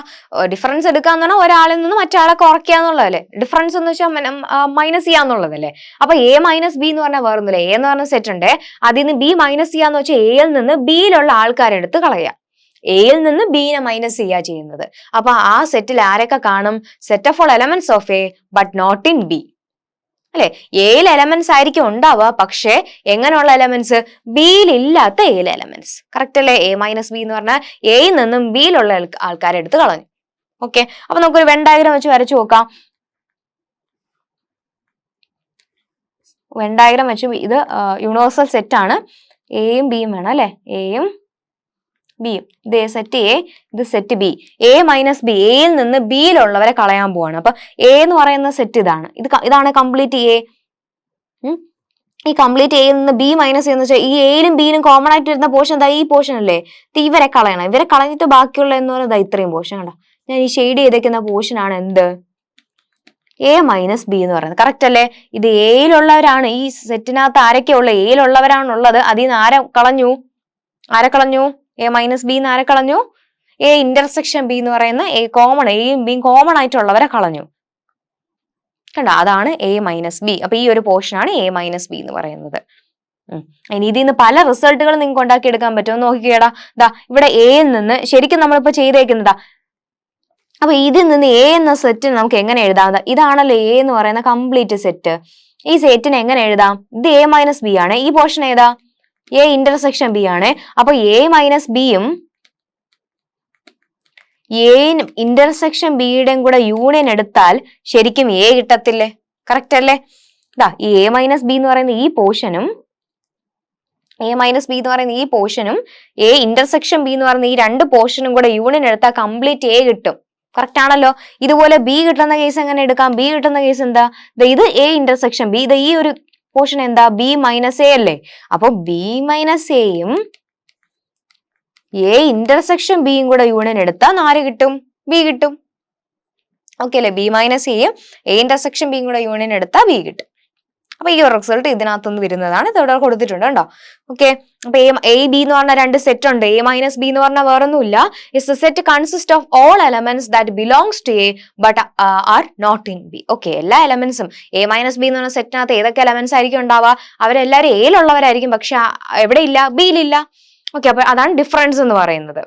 ഡിഫറൻസ് എടുക്കാന്ന് പറഞ്ഞാൽ ഒരാളിൽ നിന്ന് മറ്റാളെ കുറയ്ക്കുക എന്നുള്ളതല്ലേ? ഡിഫറൻസ് എന്ന് വെച്ചാൽ മൈനസ് ചെയ്യാന്നുള്ളതല്ലേ? അപ്പൊ എ മൈനസ് ബി എന്ന് പറഞ്ഞാൽ വേറൊന്നുമില്ല. എ എന്ന് പറഞ്ഞ സെറ്റ് ഉണ്ട്, അതിൽ നിന്ന് ബി മൈനസ് ചെയ്യാന്ന് വെച്ചാൽ എയിൽ നിന്ന് ബിയിലുള്ള ആൾക്കാരെടുത്ത് കളയുക. എയിൽ നിന്ന് ബിനെ മൈനസ് ചെയ്യുക ചെയ്യുന്നത്. അപ്പൊ ആ സെറ്റിൽ ആരൊക്കെ കാണും? Set of all elements of A but not in B. അല്ലെ? എയിൽ എലമെന്റ്സ് ആയിരിക്കും ഉണ്ടാവുക, പക്ഷെ എങ്ങനെയുള്ള എലമെന്റ്സ്? ബിയിൽ ഇല്ലാത്ത എയിൽ എലമെന്റ്സ്. കറക്റ്റ് അല്ലേ? എ മൈനസ് ബി എന്ന് പറഞ്ഞാൽ എയിൽ നിന്നും ബിയിലുള്ള ആൾക്കാരെ എടുത്ത് കളഞ്ഞു. ഓക്കെ. അപ്പൊ നമുക്കൊരു വെൻ ഡയഗ്രം വെച്ച് വരച്ചു നോക്കാം. വെൻ ഡയഗ്രം വെച്ച് ഇത് യൂണിവേഴ്സൽ സെറ്റ് ആണ്. എയും ബിയും വേണം അല്ലെ? എയും ബിയും. ഇത് സെറ്റ് എ, ഇത് set B. A minus B, എയിൽ നിന്ന് ബിയിലുള്ളവരെ കളയാൻ പോവാണ്. അപ്പൊ എ എന്ന് പറയുന്ന സെറ്റ് ഇതാണ്. ഇതാണ് കംപ്ലീറ്റ് എ. ഈ കംപ്ലീറ്റ് എയിൽ നിന്ന് ബി മൈനസ് ചെയ്യുന്ന വെച്ചാൽ ഈ എയിലും ബിയിലും കോമൺ ആയിട്ട് വരുന്ന പോർഷൻ എന്താ? ഈ പോർഷൻ അല്ലേ? ഇവരെ കളയണം. ഇവരെ കളഞ്ഞിട്ട് ബാക്കിയുള്ള എന്ന് പറയുന്നത് ഇത്രയും പോർഷൻ. കണ്ടോ? ഞാൻ ഈ ഷെയ്ഡ് ചെയ്തേക്കുന്ന പോർഷൻ ആണ് എന്ത്? എ മൈനസ് ബി എന്ന് പറയുന്നത്. കറക്റ്റ് അല്ലേ? ഇത് എയിലുള്ളവരാണ്. ഈ സെറ്റിനകത്ത് ആരൊക്കെയുള്ള എയിലുള്ളവരാണുള്ളത്. അതിൽ നിന്ന് ആരെ കളഞ്ഞു? എ മൈനസ് ബി എന്ന് ആരെ കളഞ്ഞു? എ ഇന്റർസെക്ഷൻ ബി എന്ന് പറയുന്ന എയും ബിയും കോമൺ ആയിട്ടുള്ളവരെ കളഞ്ഞു. കണ്ടോ? അതാണ് എ മൈനസ് ബി. അപ്പൊ ഈ ഒരു പോർഷൻ ആണ് എ മൈനസ് ബി എന്ന് പറയുന്നത്. ഇനി ഇതിൽ നിന്ന് പല റിസൾട്ടുകൾ നിങ്ങൾക്ക് ഉണ്ടാക്കിയെടുക്കാൻ പറ്റും. നോക്കിക്കേടാ, ഇവിടെ എയിൽ നിന്ന് ശരിക്കും നമ്മളിപ്പോ ചെയ്തേക്കുന്നതാ. അപ്പൊ ഇതിൽ നിന്ന് എ എന്ന സെറ്റിന് നമുക്ക് എങ്ങനെ എഴുതാം? ഇതാണല്ലോ എ എന്ന് പറയുന്ന കംപ്ലീറ്റ് സെറ്റ്. ഈ സെറ്റിന് എങ്ങനെ എഴുതാം? ഇത് എ മൈനസ് ബി ആണ്. ഈ പോർഷൻ ഏതാ? എ ഇന്റർസെക്ഷൻ ബി ആണ്. അപ്പൊ എ മൈനസ് ബിയും എ ഇന്റർസെക്ഷൻ ബിയുടെയും കൂടെ യൂണിയൻ എടുത്താൽ ശരിക്കും എ കിട്ടത്തില്ലേ? കറക്റ്റ് അല്ലേ? ഈ എ മൈനസ് ബി എന്ന് പറയുന്ന ഈ പോർഷനും എ ഇന്റർസെക്ഷൻ ബി എന്ന് പറയുന്ന ഈ രണ്ട് പോർഷനും കൂടെ യൂണിയൻ എടുത്താൽ കംപ്ലീറ്റ് എ കിട്ടും. കറക്റ്റ് ആണല്ലോ? ഇതുപോലെ ബി കിട്ടുന്ന കേസ് എങ്ങനെ എടുക്കാം? ബി കിട്ടുന്ന കേസ് എന്താ? ഇത് എ ഇന്റർസെക്ഷൻ ബി. ഇത് ഈ ഒരു പോർഷൻ എന്താ? ബി മൈനസ് എ അല്ലേ? അപ്പൊ ബി മൈനസ് എയും എ ഇന്റർസെക്ഷൻ ബിയും കൂടെ യൂണിയൻ എടുത്താൽ ആര് കിട്ടും? ബി കിട്ടും. ഓക്കെ അല്ലെ? ബി മൈനസ് എയും എ ഇന്റർസെക്ഷൻ ബിയും കൂടെ യൂണിയൻ എടുത്താൽ ബി കിട്ടും. അപ്പൊ ഈ ഒരു റിസൾട്ട് ഇതിനകത്തുനിന്ന് വരുന്നതാണ്. ഇത് ഇവിടെ കൊടുത്തിട്ടുണ്ട് കേട്ടോ. ഓക്കെ. അപ്പൊ എ ബി എന്ന് പറഞ്ഞ രണ്ട് സെറ്റ് ഉണ്ട്. എ മൈനസ് ബി എന്ന് പറഞ്ഞാൽ വേറൊന്നുമില്ല. It's a set consist of all elements that belongs to A but are not in B. Okay. എല്ലാ എലമെന്റ്സും എ മൈനസ് ബി എന്ന് പറഞ്ഞ സെറ്റിനകത്ത് ഏതൊക്കെ എലമെന്റ്സ് ആയിരിക്കും ഉണ്ടാവുക? അവരെല്ലാവരും എയിലുള്ളവരായിരിക്കും, പക്ഷെ എവിടെ ഇല്ല? ബിയിലില്ല. ഓക്കെ. അപ്പൊ അതാണ് ഡിഫറൻസ് എന്ന് പറയുന്നത്.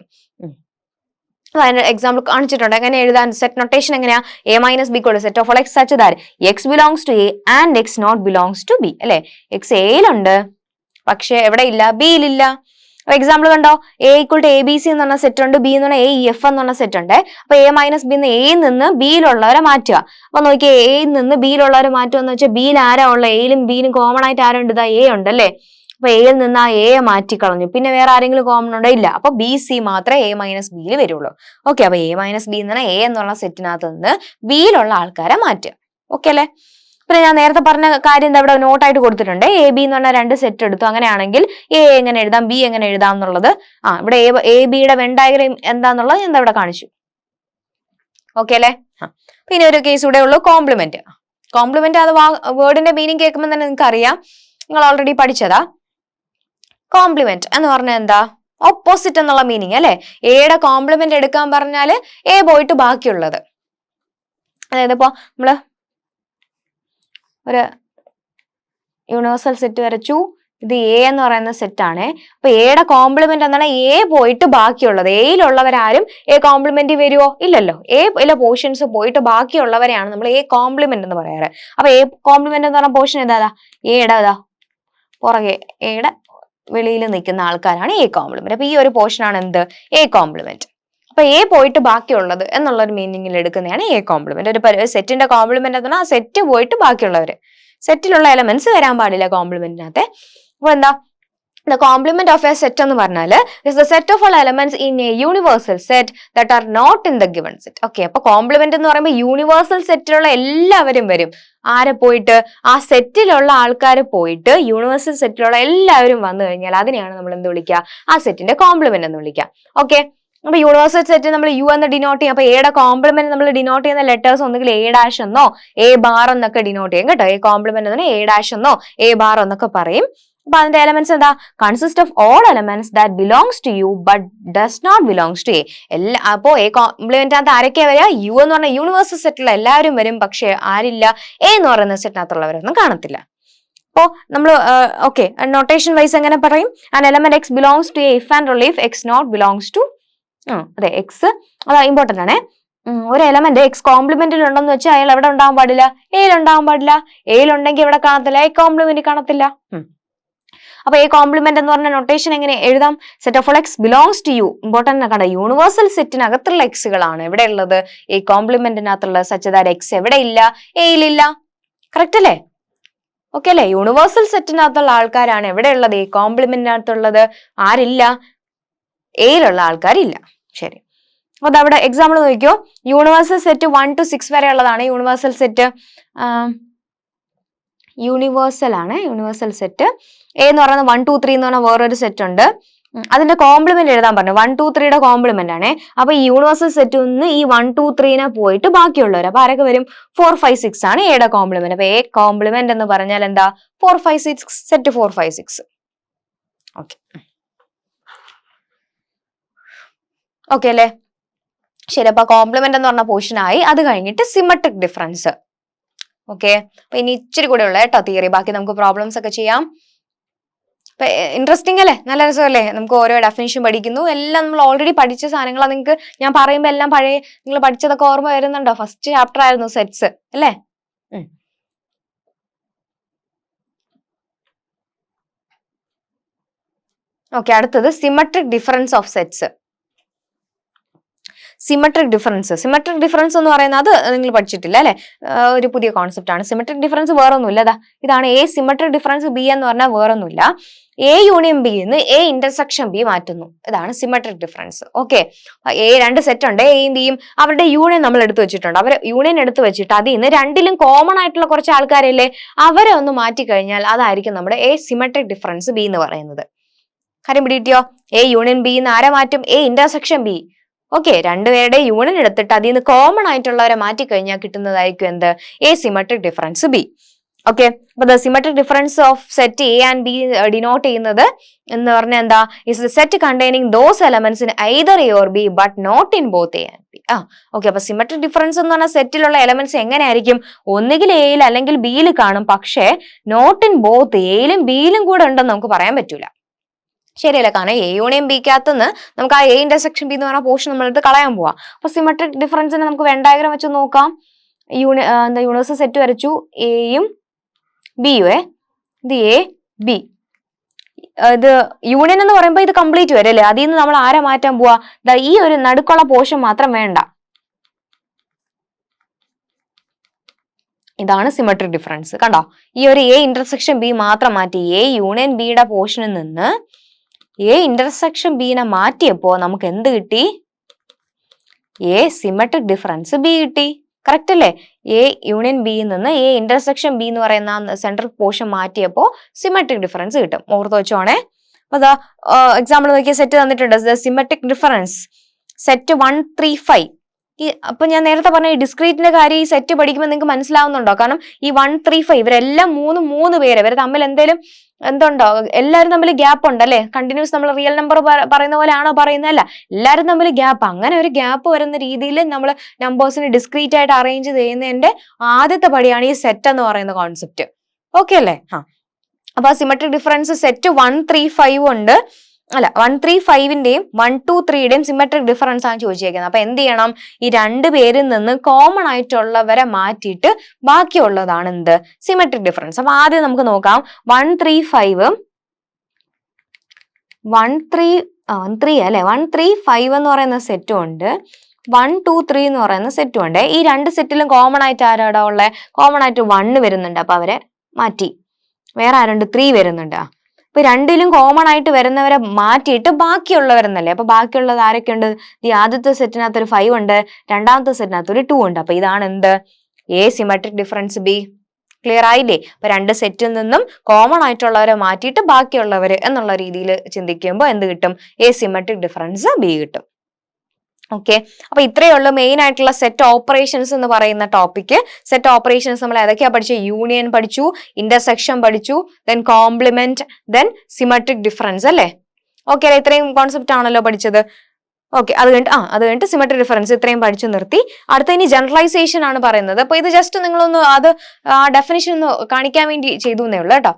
അതിന്റെ എക്സാമ്പിൾ കാണിച്ചിട്ടുണ്ട്. എങ്ങനെ എഴുതാൻ? സെറ്റ് നൊട്ടേഷൻ എങ്ങനെയാ? A minus B = set of all X such that X belongs to A and X not belongs to B. അല്ലെ, എക്സ് എയിലുണ്ട് പക്ഷെ എവിടെ ഇല്ല? ബിയിലില്ല. എക്സാമ്പിൾ കണ്ടോ, എ = എ ബി സി എന്ന് പറഞ്ഞ സെറ്റ് ഉണ്ട്, ബി എന്ന് പറഞ്ഞാൽ എ എഫ് എന്ന് പറഞ്ഞ സെറ്റ് ഉണ്ട്. അപ്പൊ എ മൈനസ് ബി എന്ന് എയിൽ നിന്ന് ബിയിലുള്ളവരെ മാറ്റുക. അപ്പൊ നോക്കിയേ, എയിൽ നിന്ന് ബിയിലുള്ളവരെ മാറ്റുക എന്ന് വെച്ചാൽ ബിയിൽ ആരാ ഉള്ളത്? എയിലും ബിയിലും കോമൺ ആയിട്ട് ആരുണ്ട്? ഇതാ എ ഉണ്ട് അല്ലേ. അപ്പൊ എയിൽ നിന്ന് ആ എ മാറ്റിക്കളഞ്ഞു. പിന്നെ വേറെ ആരെങ്കിലും കോമൺ ഉണ്ടോ? ഇല്ല. അപ്പൊ ബി സി മാത്രമേ എ മൈനസ് ബിയിൽ വരുള്ളൂ. ഓക്കെ, അപ്പൊ എ മൈനസ് ബി എന്ന് പറഞ്ഞാൽ എ എന്നുള്ള സെറ്റിനകത്ത് നിന്ന് ബിയിലുള്ള ആൾക്കാരെ മാറ്റുക. ഓക്കെ അല്ലെ. പിന്നെ ഞാൻ നേരത്തെ പറഞ്ഞ കാര്യം എന്താ ഇവിടെ നോട്ടായിട്ട് കൊടുത്തിട്ടുണ്ട്. എ ബി എന്ന് പറഞ്ഞാൽ 2 സെറ്റ് എടുത്തു. അങ്ങനെയാണെങ്കിൽ എ എങ്ങനെ എഴുതാം, ബി എങ്ങനെ എഴുതാം എന്നുള്ളത് ഇവിടെ എ ബിയുടെ വെൻ ഡയഗ്രം എന്താന്നുള്ളത് ഞാൻ ഇവിടെ കാണിച്ചു. ഓക്കെ അല്ലെ. പിന്നെ ഒരു കേസ് ഇവിടെ ഉള്ളൂ, കോംപ്ലിമെന്റ്. കോംപ്ലിമെന്റ് അത് വേർഡിന്റെ മീനിങ് കേൾക്കുമ്പോൾ തന്നെ നിങ്ങൾക്ക് അറിയാം, നിങ്ങൾ ഓൾറെഡി പഠിച്ചതാ. കോംപ്ലിമെന്റ് എന്ന് പറഞ്ഞാൽ എന്താ? ഓപ്പോസിറ്റ് എന്നുള്ള മീനിങ് അല്ലെ. എയുടെ കോംപ്ലിമെന്റ് എടുക്കാൻ പറഞ്ഞാല് എ പോയിട്ട് ബാക്കിയുള്ളത്. അതായത് ഇപ്പൊ നമ്മള് ഒരു യൂണിവേഴ്സൽ സെറ്റ് വരച്ചു. ഇത് എ എന്ന് പറയുന്ന സെറ്റ് ആണ്. അപ്പൊ എയുടെ കോംപ്ലിമെന്റ് എന്താണ്? എ പോയിട്ട് ബാക്കിയുള്ളത്. എയിലുള്ളവരാരും എ കോംപ്ലിമെന്റ് വരുവോ? ഇല്ലല്ലോ. എ പോർഷൻസ് പോയിട്ട് ബാക്കിയുള്ളവരെയാണ് നമ്മൾ എ കോംപ്ലിമെന്റ് എന്ന് പറയാറ്. അപ്പൊ എ കോംപ്ലിമെന്റ് എന്ന് പറഞ്ഞ പോർഷൻ ഏതാ? എയുടെ പുറകെ, എയുടെ വെളിയിൽ നിൽക്കുന്ന ആൾക്കാരാണ് എ കോംപ്ലിമെന്റ്. അപ്പൊ ഈ ഒരു പോർഷൻ ആണ് എന്ത്? A complement. അപ്പൊ എ പോയിട്ട് ബാക്കിയുള്ളത് എന്നുള്ള ഒരു മീനിങ്ങിൽ എടുക്കുന്നതാണ് എ കോംപ്ലിമെന്റ്. ഒരു സെറ്റിന്റെ കോംപ്ലിമെന്റ് എന്ന് പറഞ്ഞാൽ ആ സെറ്റ് പോയിട്ട് ബാക്കിയുള്ളവര്, സെറ്റിലുള്ള എലമെന്റ്സ് വരാൻ പാടില്ല കോംപ്ലിമെന്റിനകത്ത്. അപ്പൊ എന്താ the complement of a set എന്ന് പറഞ്ഞാൽ is the set of all elements in a universal set that are not in the given set. Okay, അപ്പൊ കോംപ്ലിമെന്റ് എന്ന് പറയുമ്പോൾ യൂണിവേഴ്സൽ സെറ്റിലുള്ള എല്ലാവരും വരും. ആരെ പോയിട്ട്? ആ സെറ്റിലുള്ള ആൾക്കാർ പോയിട്ട് യൂണിവേഴ്സൽ സെറ്റിലുള്ള എല്ലാവരും വന്നു കഴിഞ്ഞാൽ അതിനെയാണ് നമ്മൾ എന്ത് വിളിക്കുക? ആ സെറ്റിന്റെ കോംപ്ലിമെന്റ് എന്ന് വിളിക്കുക. ഓക്കെ, അപ്പൊ യൂണിവേഴ്സൽ സെറ്റ് നമ്മൾ യു എന്ന് ഡിനോട്ട് ചെയ്യും. അപ്പൊ എയുടെ കോംപ്ലിമെന്റ് നമ്മൾ ഡിനോട്ട് ചെയ്യുന്ന ലെറ്റേഴ്സ് ഒന്നുകിൽ എ ഡാഷ് എന്നോ എ ബാർ എന്നൊക്കെ ഡിനോട്ട് ചെയ്യും കേട്ടോ. എ കോംപ്ലിമെന്റ് എന്ന് എ ഡാഷ് എന്നോ എ ബാർ എന്നൊക്കെ പറയും. അപ്പൊ അതിന്റെ എലമെന്റ്സ് എന്താ? Consist of all elements that belongs to U but does not belongs to A. അപ്പോ എ കോംപ്ലിമെന്റിനകത്ത് ആരൊക്കെയാ വരിക? യു എന്ന് പറഞ്ഞ യൂണിവേഴ്സൽ സെറ്റിലുള്ള എല്ലാവരും വരും, പക്ഷെ ആരില്ല? എ എന്ന് പറയുന്ന സെറ്റിനകത്തുള്ളവരൊന്നും കാണത്തില്ല. അപ്പോ നമ്മൾ ഓക്കെ, നൊട്ടേഷൻ വൈസ് എങ്ങനെ പറയും? An element x belongs to A if and only if x not belongs to, അതെ എക്സ്, അത് ഇമ്പോർട്ടന്റ് ആണ്. ഒരു എലമെന്റ് എക്സ് കോംപ്ലിമെന്റിൽ ഉണ്ടെന്ന് വെച്ചാൽ അയാൾ എവിടെ ഉണ്ടാവാൻ പാടില്ല? എയിൽ ഉണ്ടാവാൻ പാടില്ല. എയിൽ ഉണ്ടെങ്കിൽ എവിടെ കാണത്തില്ല? എ കോംപ്ലിമെന്റ് കാണത്തില്ല. അപ്പൊ എ കോംപ്ലിമെന്റ് എന്ന് പറഞ്ഞ നൊട്ടേഷൻ എങ്ങനെ എഴുതാം? Set of all x belongs to U. Important കണ്ട, യൂണിവേഴ്സൽ സെറ്റിനകത്തുള്ള എക്സുകളാണ് എവിടെ ഉള്ളത്? എ കോംപ്ലിമെന്റിനകത്തുള്ള സച്ച് ദാറ്റ് എക്സ് എവിടെ ഇല്ല? എയിലില്ല. കറക്റ്റ് അല്ലേ? ഓക്കെ അല്ലെ? യൂണിവേഴ്സൽ സെറ്റിനകത്തുള്ള ആൾക്കാരാണ് എവിടെ ഉള്ളത്? എ കോംപ്ലിമെന്റിനകത്തുള്ളത്. ആരില്ല? എയിലുള്ള ആൾക്കാരില്ല. ശരി, അപ്പൊ അതവിടെ എക്സാമ്പിൾ നോക്കിയോ. യൂണിവേഴ്സൽ സെറ്റ് 1 to 6 വരെ ഉള്ളതാണ് യൂണിവേഴ്സൽ സെറ്റ്. യൂണിവേഴ്സൽ ആണ് യൂണിവേഴ്സൽ സെറ്റ്. എ എന്ന് പറയുന്നത് 1 2 3 എന്ന് പറഞ്ഞ വേറൊരു സെറ്റ് ഉണ്ട്. അതിന്റെ കോംപ്ലിമെന്റ് എഴുതാൻ പറഞ്ഞു. 1 2 3യുടെ കോംപ്ലിമെന്റ് ആണ്. അപ്പൊ ഈ യൂണിവേഴ്സൽ സെറ്റ് നിന്ന് ഈ 1 2 3നെ പോയിട്ട് ബാക്കിയുള്ളവർ, അപ്പൊ ആരൊക്കെ വരും? 4 5 6 ആണ് എയുടെ കോംപ്ലിമെന്റ്. അപ്പൊ എ കോംപ്ലിമെന്റ് എന്ന് പറഞ്ഞാൽ എന്താ? 4 5 6, സെറ്റ് 4 5 6. ഓക്കെ, ഓക്കെ അല്ലേ? ശരി, അപ്പൊ കോംപ്ലിമെന്റ് എന്ന് പറഞ്ഞ പോർഷൻ ആയി. അത് കഴിഞ്ഞിട്ട് സിമെട്രിക് ഡിഫറൻസ്. ഓക്കെ, അപ്പൊ ഇനി ഇച്ചിരി കൂടെ ഉള്ള കേട്ടോ തിയറി. ബാക്കി നമുക്ക് പ്രോബ്ലംസ് ഒക്കെ ചെയ്യാം. അപ്പൊ ഇൻട്രസ്റ്റിംഗ് അല്ലേ? നല്ല രസമല്ലേ? നമുക്ക് ഓരോ ഡെഫിനിഷൻ പഠിക്കുന്നു. എല്ലാം നമ്മൾ ഓൾറെഡി പഠിച്ച സാധനങ്ങളാണ്. നിങ്ങൾക്ക് ഞാൻ പറയുമ്പോൾ എല്ലാം പഴയ നിങ്ങൾ പഠിച്ചതൊക്കെ ഓർമ്മ വരുന്നുണ്ടോ? ഫസ്റ്റ് ചാപ്റ്റർ ആയിരുന്നു സെറ്റ്സ് അല്ലേ? ഓക്കെ, അടുത്തത് symmetric difference of sets. Symmetric difference എന്ന് പറയുന്നത് അത് നിങ്ങൾ പഠിച്ചിട്ടില്ല അല്ലെ? ഒരു പുതിയ കോൺസെപ്റ്റ് ആണ്. സിമെട്രിക് ഡിഫറൻസ് വേറൊന്നുമില്ല. ഇതാണ് എ സിമെട്രിക് ഡിഫറൻസ്. ബി എന്ന് പറഞ്ഞാൽ വേറൊന്നുമില്ല, എ യൂണിയൻ ബി എന്ന് എ ഇന്റർസെക്ഷൻ ബി മാറ്റുന്നു. ഇതാണ് symmetric difference. Okay, A 2 set ഉണ്ട്, എയും ബിയും. അവരുടെ യൂണിയൻ നമ്മൾ എടുത്തു വെച്ചിട്ടുണ്ട്. അവർ യൂണിയൻ എടുത്തു വെച്ചിട്ട് അതിൽ നിന്ന് രണ്ടിലും കോമൺ ആയിട്ടുള്ള കുറച്ച് ആൾക്കാരല്ലേ, അവരെ ഒന്ന് മാറ്റി കഴിഞ്ഞാൽ അതായിരിക്കും നമ്മുടെ എ സിമെട്രിക് ഡിഫറൻസ് ബി എന്ന് പറയുന്നത്. കാര്യം പിടികിട്ടിയോ? എ യൂണിയൻ ബി എന്ന് ആരെ മാറ്റും? A intersection B. ഓക്കെ, രണ്ടുപേരുടെ യൂണിയൻ എടുത്തിട്ട് അതിൽ നിന്ന് കോമൺ ആയിട്ടുള്ളവരെ മാറ്റി കഴിഞ്ഞാൽ കിട്ടുന്നതായിരിക്കും എന്ത്? A symmetric difference B. Okay, അപ്പൊ the symmetric difference of set A and B denote ചെയ്യുന്നത് എന്ന് പറഞ്ഞാൽ എന്താ? Is the set containing those elements in either A or B but not in both A and B. Okay, അപ്പൊ symmetric difference എന്ന് പറഞ്ഞാൽ സെറ്റിലുള്ള elements എങ്ങനെയായിരിക്കും? ഒന്നുകിൽ എയിൽ അല്ലെങ്കിൽ ബിയിൽ കാണും, പക്ഷേ നോട്ട് ഇൻ ബോത്ത്, എയിലും ബിയിലും കൂടെ ഉണ്ടെന്ന് നമുക്ക് പറയാൻ പറ്റൂല. ശരിയല്ല, കാരണം എ യൂണിയൻ ബിക്കകത്തുനിന്ന് നമുക്ക് ആ എ ഇന്റർസെക്ഷൻ ബി എന്ന് പറഞ്ഞ പോർഷൻ നമ്മളെടുത്ത് കളയാൻ പോവാം. അപ്പൊ സിമെട്രിക് ഡിഫറൻസിനെ നമുക്ക് വെൻ ഡയഗ്രം വെച്ച് നോക്കാം. യൂണിവേഴ്സൽ സെറ്റ് വരച്ചു, എയും ബിയുവേ, ഇത് എ ബി, ഇത് യൂണിയൻ എന്ന് പറയുമ്പോൾ ഇത് കംപ്ലീറ്റ് വരും അല്ലേ. അതിൽ നിന്ന് നമ്മൾ ആരെ മാറ്റാൻ പോവാ? ഈ ഒരു നടുക്കുള്ള പോർഷൻ മാത്രം വേണ്ട. ഇതാണ് സിമെട്രിക് ഡിഫറൻസ്. കണ്ടോ, ഈ ഒരു എ ഇന്റർസെക്ഷൻ ബി മാത്രം മാറ്റി എ യൂണിയൻ ബിയുടെ പോർഷനിൽ നിന്ന് എ ഇന്റർസെക്ഷൻ ബിനെ മാറ്റിയപ്പോ നമുക്ക് എന്ത് കിട്ടി? എ സിമെട്രിക് ഡിഫറൻസ് ബി കിട്ടി. കറക്റ്റ് അല്ലേ? എ യൂണിയൻ ബിയിൽ നിന്ന് എ ഇന്റർസെക്ഷൻ ബി എന്ന് പറയുന്ന സെൻട്രൽ പോർഷൻ മാറ്റിയപ്പോ സിമെട്രിക് ഡിഫറൻസ് കിട്ടും. ഓർത്ത് വെച്ചോണേ. അപ്പൊ അതാ എക്സാമ്പിൾ നോക്കിയ സെറ്റ് തന്നിട്ടുണ്ട്. Symmetric difference set 1 3 5. അപ്പൊ ഞാൻ നേരത്തെ പറഞ്ഞ ഈ ഡിസ്ക്രീറ്റിന്റെ കാര്യം ഈ സെറ്റ് പഠിക്കുമ്പോൾ നിങ്ങൾക്ക് മനസ്സിലാവുന്നുണ്ടോ? കാരണം ഈ 1 3 5 ഇവരെല്ലാം മൂന്ന് പേര്, ഇവർ തമ്മിൽ എന്തെങ്കിലും എന്തുണ്ടോ? എല്ലാവരും തമ്മിൽ ഗ്യാപ്പ് ഉണ്ടല്ലേ? കണ്ടിന്യൂസ് നമ്മൾ റിയൽ നമ്പർ പറയുന്ന പോലെ ആണോ പറയുന്നതല്ല, എല്ലാവരും തമ്മിൽ ഗ്യാപ്പ്. അങ്ങനെ ഒരു ഗ്യാപ്പ് വരുന്ന രീതിയിൽ നമ്മൾ നമ്പേഴ്സിനെ ഡിസ്ക്രീറ്റ് ആയിട്ട് അറേഞ്ച് ചെയ്യുന്നതിന്റെ ആദ്യത്തെ പടിയാണ് ഈ സെറ്റ് എന്ന് പറയുന്ന കോൺസെപ്റ്റ്. ഓക്കെ അല്ലേ? അപ്പൊ ആ സിമെട്രിക് ഡിഫറൻസ് സെറ്റ് 1 3 5 ഉണ്ട്. അല്ല, 1 3 5ന്റെയും 1 2 3യുടെയും സിമെട്രിക് ഡിഫറൻസ് ആണ് ചോദിച്ചേക്കുന്നത്. അപ്പൊ എന്ത് ചെയ്യണം? ഈ രണ്ടു പേരിൽ നിന്ന് കോമൺ ആയിട്ടുള്ളവരെ മാറ്റിയിട്ട് ബാക്കിയുള്ളതാണ് എന്ത്? Symmetric difference. അപ്പൊ ആദ്യം നമുക്ക് നോക്കാം. 1 3 5 1 3 അല്ലെ, 1 3 5 എന്ന് പറയുന്ന സെറ്റും ഉണ്ട്, 1 2 3 എന്ന് പറയുന്ന സെറ്റും ഉണ്ട്. ഈ രണ്ട് സെറ്റിലും കോമൺ ആയിട്ട് ആരാടാ ഉള്ളത്? കോമൺ ആയിട്ട് 1 വരുന്നുണ്ട്. അപ്പൊ അവരെ മാറ്റി. വേറെ ആരുണ്ട്? 3 വരുന്നുണ്ട്. ഇപ്പൊ രണ്ടിലും കോമൺ ആയിട്ട് വരുന്നവരെ മാറ്റിയിട്ട് ബാക്കിയുള്ളവരെന്നല്ലേ. അപ്പൊ ബാക്കിയുള്ളത് ആരൊക്കെ ഉണ്ട്? ഈ ആദ്യത്തെ സെറ്റിനകത്ത് ഒരു 5 ഉണ്ട്, രണ്ടാമത്തെ സെറ്റിനകത്ത് ഒരു 2 ഉണ്ട്. അപ്പൊ ഇതാണ് എന്ത്? A symmetric difference B. Clear ആയില്ലേ? അപ്പൊ രണ്ട് സെറ്റിൽ നിന്നും കോമൺ ആയിട്ടുള്ളവരെ മാറ്റിയിട്ട് ബാക്കിയുള്ളവര് എന്നുള്ള രീതിയിൽ ചിന്തിക്കുമ്പോൾ എന്ത് കിട്ടും? എ സിമെട്രിക് ഡിഫറൻസ് ബി കിട്ടും. ഓക്കെ, അപ്പൊ ഇത്രയേ ഉള്ളൂ മെയിൻ ആയിട്ടുള്ള സെറ്റ് ഓപ്പറേഷൻസ് എന്ന് പറയുന്ന ടോപ്പിക്. സെറ്റ് ഓപ്പറേഷൻസ് നമ്മൾ ഏതൊക്കെയാ പഠിച്ചു? യൂണിയൻ പഠിച്ചു, ഇന്റർസെക്ഷൻ പഠിച്ചു, then complement, then symmetric difference അല്ലേ. ഓക്കെ അല്ലെ? ഇത്രയും കോൺസെപ്റ്റ് ആണല്ലോ പഠിച്ചത്. ഓക്കെ, അത് കഴിഞ്ഞിട്ട് സിമെട്രിക് ഡിഫറൻസ് ഇത്രയും പഠിച്ചു നിർത്തി. അടുത്ത ഇനി ജനറലൈസേഷൻ ആണ് പറയുന്നത്. അപ്പൊ ഇത് ജസ്റ്റ് നിങ്ങളൊന്ന് അത് ഡെഫിനിഷൻ ഒന്ന് കാണിക്കാൻ വേണ്ടി ചെയ്തു എന്നേ ഉള്ളൂ കേട്ടോ.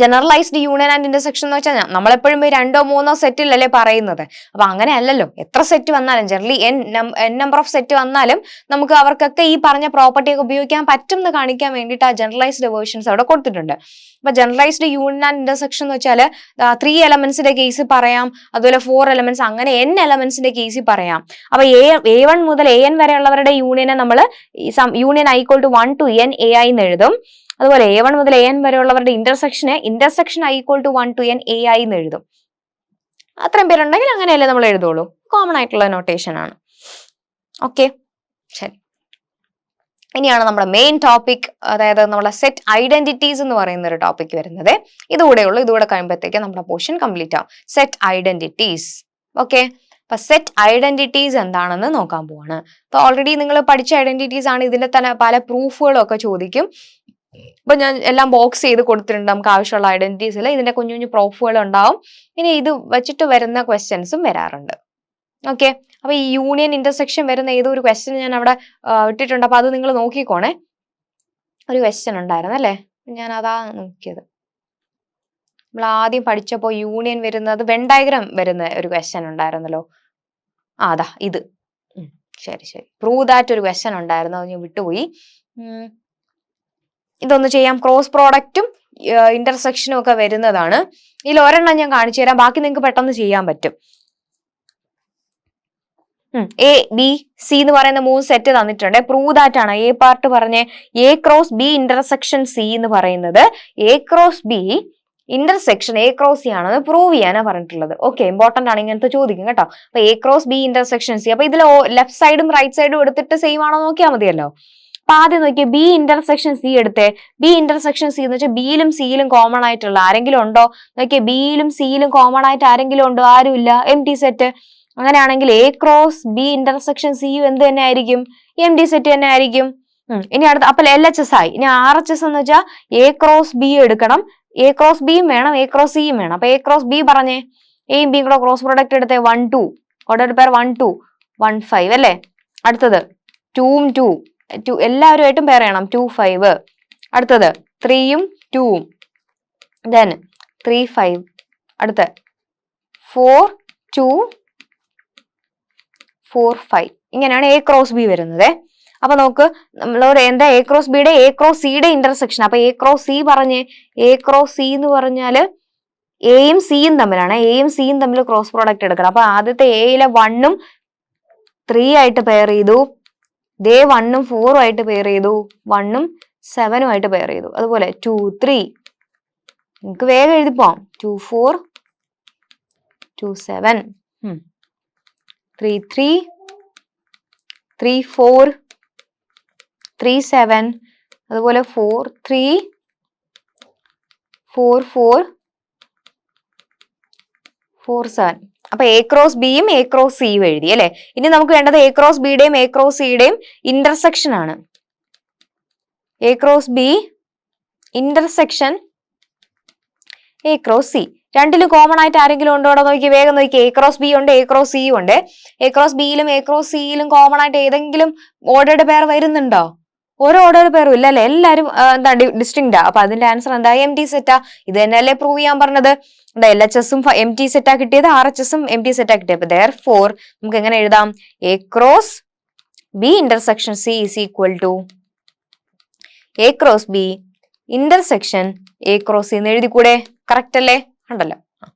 ജനറലൈസ്ഡ് യൂണിയൻ ആൻഡ് ഇന്റർസെക്ഷൻ എന്ന് വെച്ചാൽ നമ്മളെപ്പോഴും 2 or 3 സെറ്റിലല്ലേ പറയുന്നത്. അപ്പൊ അങ്ങനെ അല്ലല്ലോ, എത്ര സെറ്റ് വന്നാലും generally N number of set വന്നാലും നമുക്ക് അവർക്കൊക്കെ ഈ പറഞ്ഞ പ്രോപ്പർട്ടി ഒക്കെ ഉപയോഗിക്കാൻ പറ്റും എന്ന് കാണിക്കാൻ വേണ്ടിയിട്ട് ആ ജനറലൈസ്ഡ് വേർഷൻസ് അവിടെ കൊടുത്തിട്ടുണ്ട്. അപ്പൊ ജനറലൈസ്ഡ് യൂണിയൻ ആൻഡ് ഇന്റർസെക്ഷൻ എന്ന് വെച്ചാൽ 3 എലമെന്റ്സിന്റെ കേസിൽ പറയാം, അതുപോലെ 4 എലമെന്റ്സ്, അങ്ങനെ n എലമെന്റ്സിന്റെ കേസിൽ പറയാം. അപ്പൊ A1 മുതൽ AN വരെയുള്ളവരുടെ യൂണിയനെ നമ്മൾ union i = 1 to n ai എന്ന് എഴുതും. അതുപോലെ A1 മുതൽ AN വരെയുള്ളവരുടെ intersection i = 1 to n ai എന്ന് എഴുതും. അത്രയും പേരുണ്ടെങ്കിൽ അങ്ങനെയല്ലേ നമ്മൾ എഴുതുള്ളൂ. കോമൺ ആയിട്ടുള്ള നോട്ടേഷൻ ആണ്. ഓക്കെ, ശരി. ഇനിയാണ് നമ്മുടെ മെയിൻ ടോപ്പിക്, അതായത് നമ്മുടെ സെറ്റ് ഐഡന്റിറ്റീസ് എന്ന് പറയുന്ന ഒരു ടോപ്പിക് വരുന്നത്. ഇതുകൂടെ കഴിയുമ്പോഴത്തേക്ക് നമ്മുടെ പോർഷൻ കംപ്ലീറ്റ് ആവും. Set identities. ഓക്കെ, അപ്പൊ സെറ്റ് ഐഡന്റിറ്റീസ് എന്താണെന്ന് നോക്കാൻ പോവാണ്. അപ്പൊ ഓൾറെഡി നിങ്ങൾ പഠിച്ച ഐഡന്റിറ്റീസ് ആണ്. ഇതിന്റെ തന്നെ പല പ്രൂഫുകളും ഒക്കെ ചോദിക്കും. അപ്പൊ ഞാൻ എല്ലാം ബോക്സ് ചെയ്ത് കൊടുത്തിട്ടുണ്ട്. നമുക്ക് ആവശ്യമുള്ള ഐഡന്റിറ്റീസിൽ ഇതിന്റെ കുഞ്ഞു കുഞ്ഞു പ്രൂഫുകൾ ഉണ്ടാവും. ഇനി ഇത് വെച്ചിട്ട് വരുന്ന ക്വസ്റ്റ്യൻസും വരാറുണ്ട്. ഓക്കെ, അപ്പൊ ഈ യൂണിയൻ ഇന്റർസെക്ഷൻ വരുന്ന ഏതോ ഒരു ക്വസ്റ്റ്യൻ ഞാൻ അവിടെ ഇട്ടിട്ടുണ്ട്. അപ്പൊ അത് നിങ്ങൾ നോക്കിക്കോണേ. ഒരു ക്വസ്റ്റ്യൻ ഉണ്ടായിരുന്നു അല്ലേ, ഞാൻ അതാ നോക്കിയത്. നമ്മൾ ആദ്യം പഠിച്ചപ്പോ യൂണിയൻ വരുന്നത് വെൻ ഡയഗ്രാം വരുന്ന ഒരു ക്വസ്റ്റ്യൻ ഉണ്ടായിരുന്നല്ലോ. അതാ ഇത്. ശരി. പ്രൂവ് ദാറ്റ് ഒരു ക്വസ്റ്റ്യൻ ഉണ്ടായിരുന്നു, അത് ഞാൻ വിട്ടുപോയി. ഇതൊന്ന് ചെയ്യാം. ക്രോസ് പ്രോഡക്റ്റും ഇന്റർസെക്ഷനും ഒക്കെ വരുന്നതാണ്. ഇതിൽ ഒരെണ്ണം ഞാൻ കാണിച്ചു തരാം, ബാക്കി നിങ്ങൾക്ക് പെട്ടെന്ന് ചെയ്യാൻ പറ്റും. എ ബി സി എന്ന് പറയുന്ന 3 സെറ്റ് തന്നിട്ടുണ്ട്. പ്രൂവ് ദാറ്റ് ആണ്. എ പാർട്ട് പറഞ്ഞ് A × B ഇന്റർസെക്ഷൻ സി എന്ന് പറയുന്നത് A × B intersection A × C ആണെന്ന് പ്രൂവ് ചെയ്യാനാ പറഞ്ഞിട്ടുള്ളത്. ഓക്കെ, ഇമ്പോർട്ടന്റ് ആണ്, ഇങ്ങനത്തെ ചോദിക്കും കേട്ടോ. അപ്പൊ A × B ഇന്റർസെക്ഷൻ സി. അപ്പൊ ഇതിൽ ലെഫ്റ്റ് സൈഡും റൈറ്റ് സൈഡും എടുത്തിട്ട് സെയിം ആണോ നോക്കിയാൽ മതിയല്ലോ. അപ്പൊ ആദ്യം നോക്കിയേ, ബി ഇന്റർസെക്ഷൻ സി എടുത്തേ. ബി ഇന്റർസെക്ഷൻ സി എന്ന് വെച്ചാൽ ബിയിലും സിയിലും കോമൺ ആയിട്ടുള്ള ആരെങ്കിലും ഉണ്ടോ നോക്കിയേ. ബിയിലും സിയിലും കോമൺ ആയിട്ട് ആരെങ്കിലും ഉണ്ടോ? ആരുമില്ല, empty സെറ്റ്. അങ്ങനെയാണെങ്കിൽ A × B ഇന്റർസെക്ഷൻ സി എന്ത് തന്നെ ആയിരിക്കും? empty സെറ്റ് തന്നെ ആയിരിക്കും. ഇനി അടുത്ത അപ്പൊ LHS ആയി. ഇനി RHS എന്ന് വെച്ചാൽ A × B എടുക്കണം. A × B വേണം, A × C വേണം. അപ്പൊ A × B പറഞ്ഞേ, എയും ബിയും കൂടെ ക്രോസ് പ്രോഡക്റ്റ് എടുത്തേ. 1 2 ഓർഡർ പേർ 1 2 1 5 അല്ലേ. അടുത്തത് 2ഉം 2 എല്ലാവരുമായിട്ടും പേർ ചെയ്യണം. 2 5. അടുത്തത് 3ഉം 2ഉം, then 3 5 അടുത്ത 4 2 4 5 ഇങ്ങനെയാണ് എ ക്രോസ് ബി വരുന്നത്. അപ്പൊ നോക്ക് നമ്മളോട് എന്താ എ ക്രോസ് ബിയുടെ എ ക്രോസ് സിയുടെ ഇന്റർസെക്ഷൻ. അപ്പൊ എ ക്രോസ് സി പറഞ്ഞ് എ ക്രോസ് സി എന്ന് പറഞ്ഞാല് എയും സിയും തമ്മിലാണ്. എയും സിയും തമ്മിൽ ക്രോസ് പ്രോഡക്റ്റ് എടുക്കണം. അപ്പൊ ആദ്യത്തെ എയിലെ 1ഉം 3 ആയിട്ട് പെയർ ചെയ്തു, ദേ 1ഉം 4ഉം ആയിട്ട് പെയർ ചെയ്തു, 1ഉം 7ഉം ആയിട്ട് പെയർ ചെയ്തു. അതുപോലെ 2 3 നിങ്ങൾക്ക് വേഗം എഴുതിപ്പോം. 2 4 2 7 3 3 3 4 3 7 അതുപോലെ 4 3 4 4 4 7. അപ്പൊ എ ക്രോസ് ബിയും എ ക്രോസ് സിയും എഴുതി അല്ലെ. ഇനി നമുക്ക് വേണ്ടത് എ ക്രോസ് ബിയുടെയും എ ക്രോസ് സിയുടെയും ഇന്റർസെക്ഷൻ ആണ്. A cross B intersection A cross C. രണ്ടിലും കോമൺ ആയിട്ട് ആരെങ്കിലും ഉണ്ടോ നോക്കി, വേഗം നോക്കി. എ ക്രോസ് ബി ഉണ്ട്, എ ക്രോസ് സി ഉണ്ട്. എ ക്രോസ് ബിയിലും എ ക്രോസ് സിയിലും കോമൺ ആയിട്ട് ഏതെങ്കിലും ഓർഡേർഡ് പെയർ വരുന്നുണ്ടോ? ഓരോ ഓർഡർ പേരും ഇല്ല അല്ലെ, എല്ലാരും എന്താ ഡിസ്റ്റിങ്ക്റ്റാ. അപ്പൊ അതിന്റെ ആൻസർ എന്താ? എം ടി സെറ്റാ. ഇത് തന്നെയല്ലേ പ്രൂവ് ചെയ്യാൻ പറഞ്ഞത്. എൽ എച്ച് എസും എം ടി സെറ്റാ കിട്ടിയത്, ആർ എച്ച് എസും എം ടി സെറ്റാ കിട്ടിയത്. അപ്പൊ therefore നമുക്ക് എങ്ങനെ എഴുതാം? A cross B intersection C is equal to A cross B intersection A cross C എന്ന് എഴുതിക്കൂടെ? കറക്റ്റ് അല്ലേ? ഉണ്ടല്ലോ.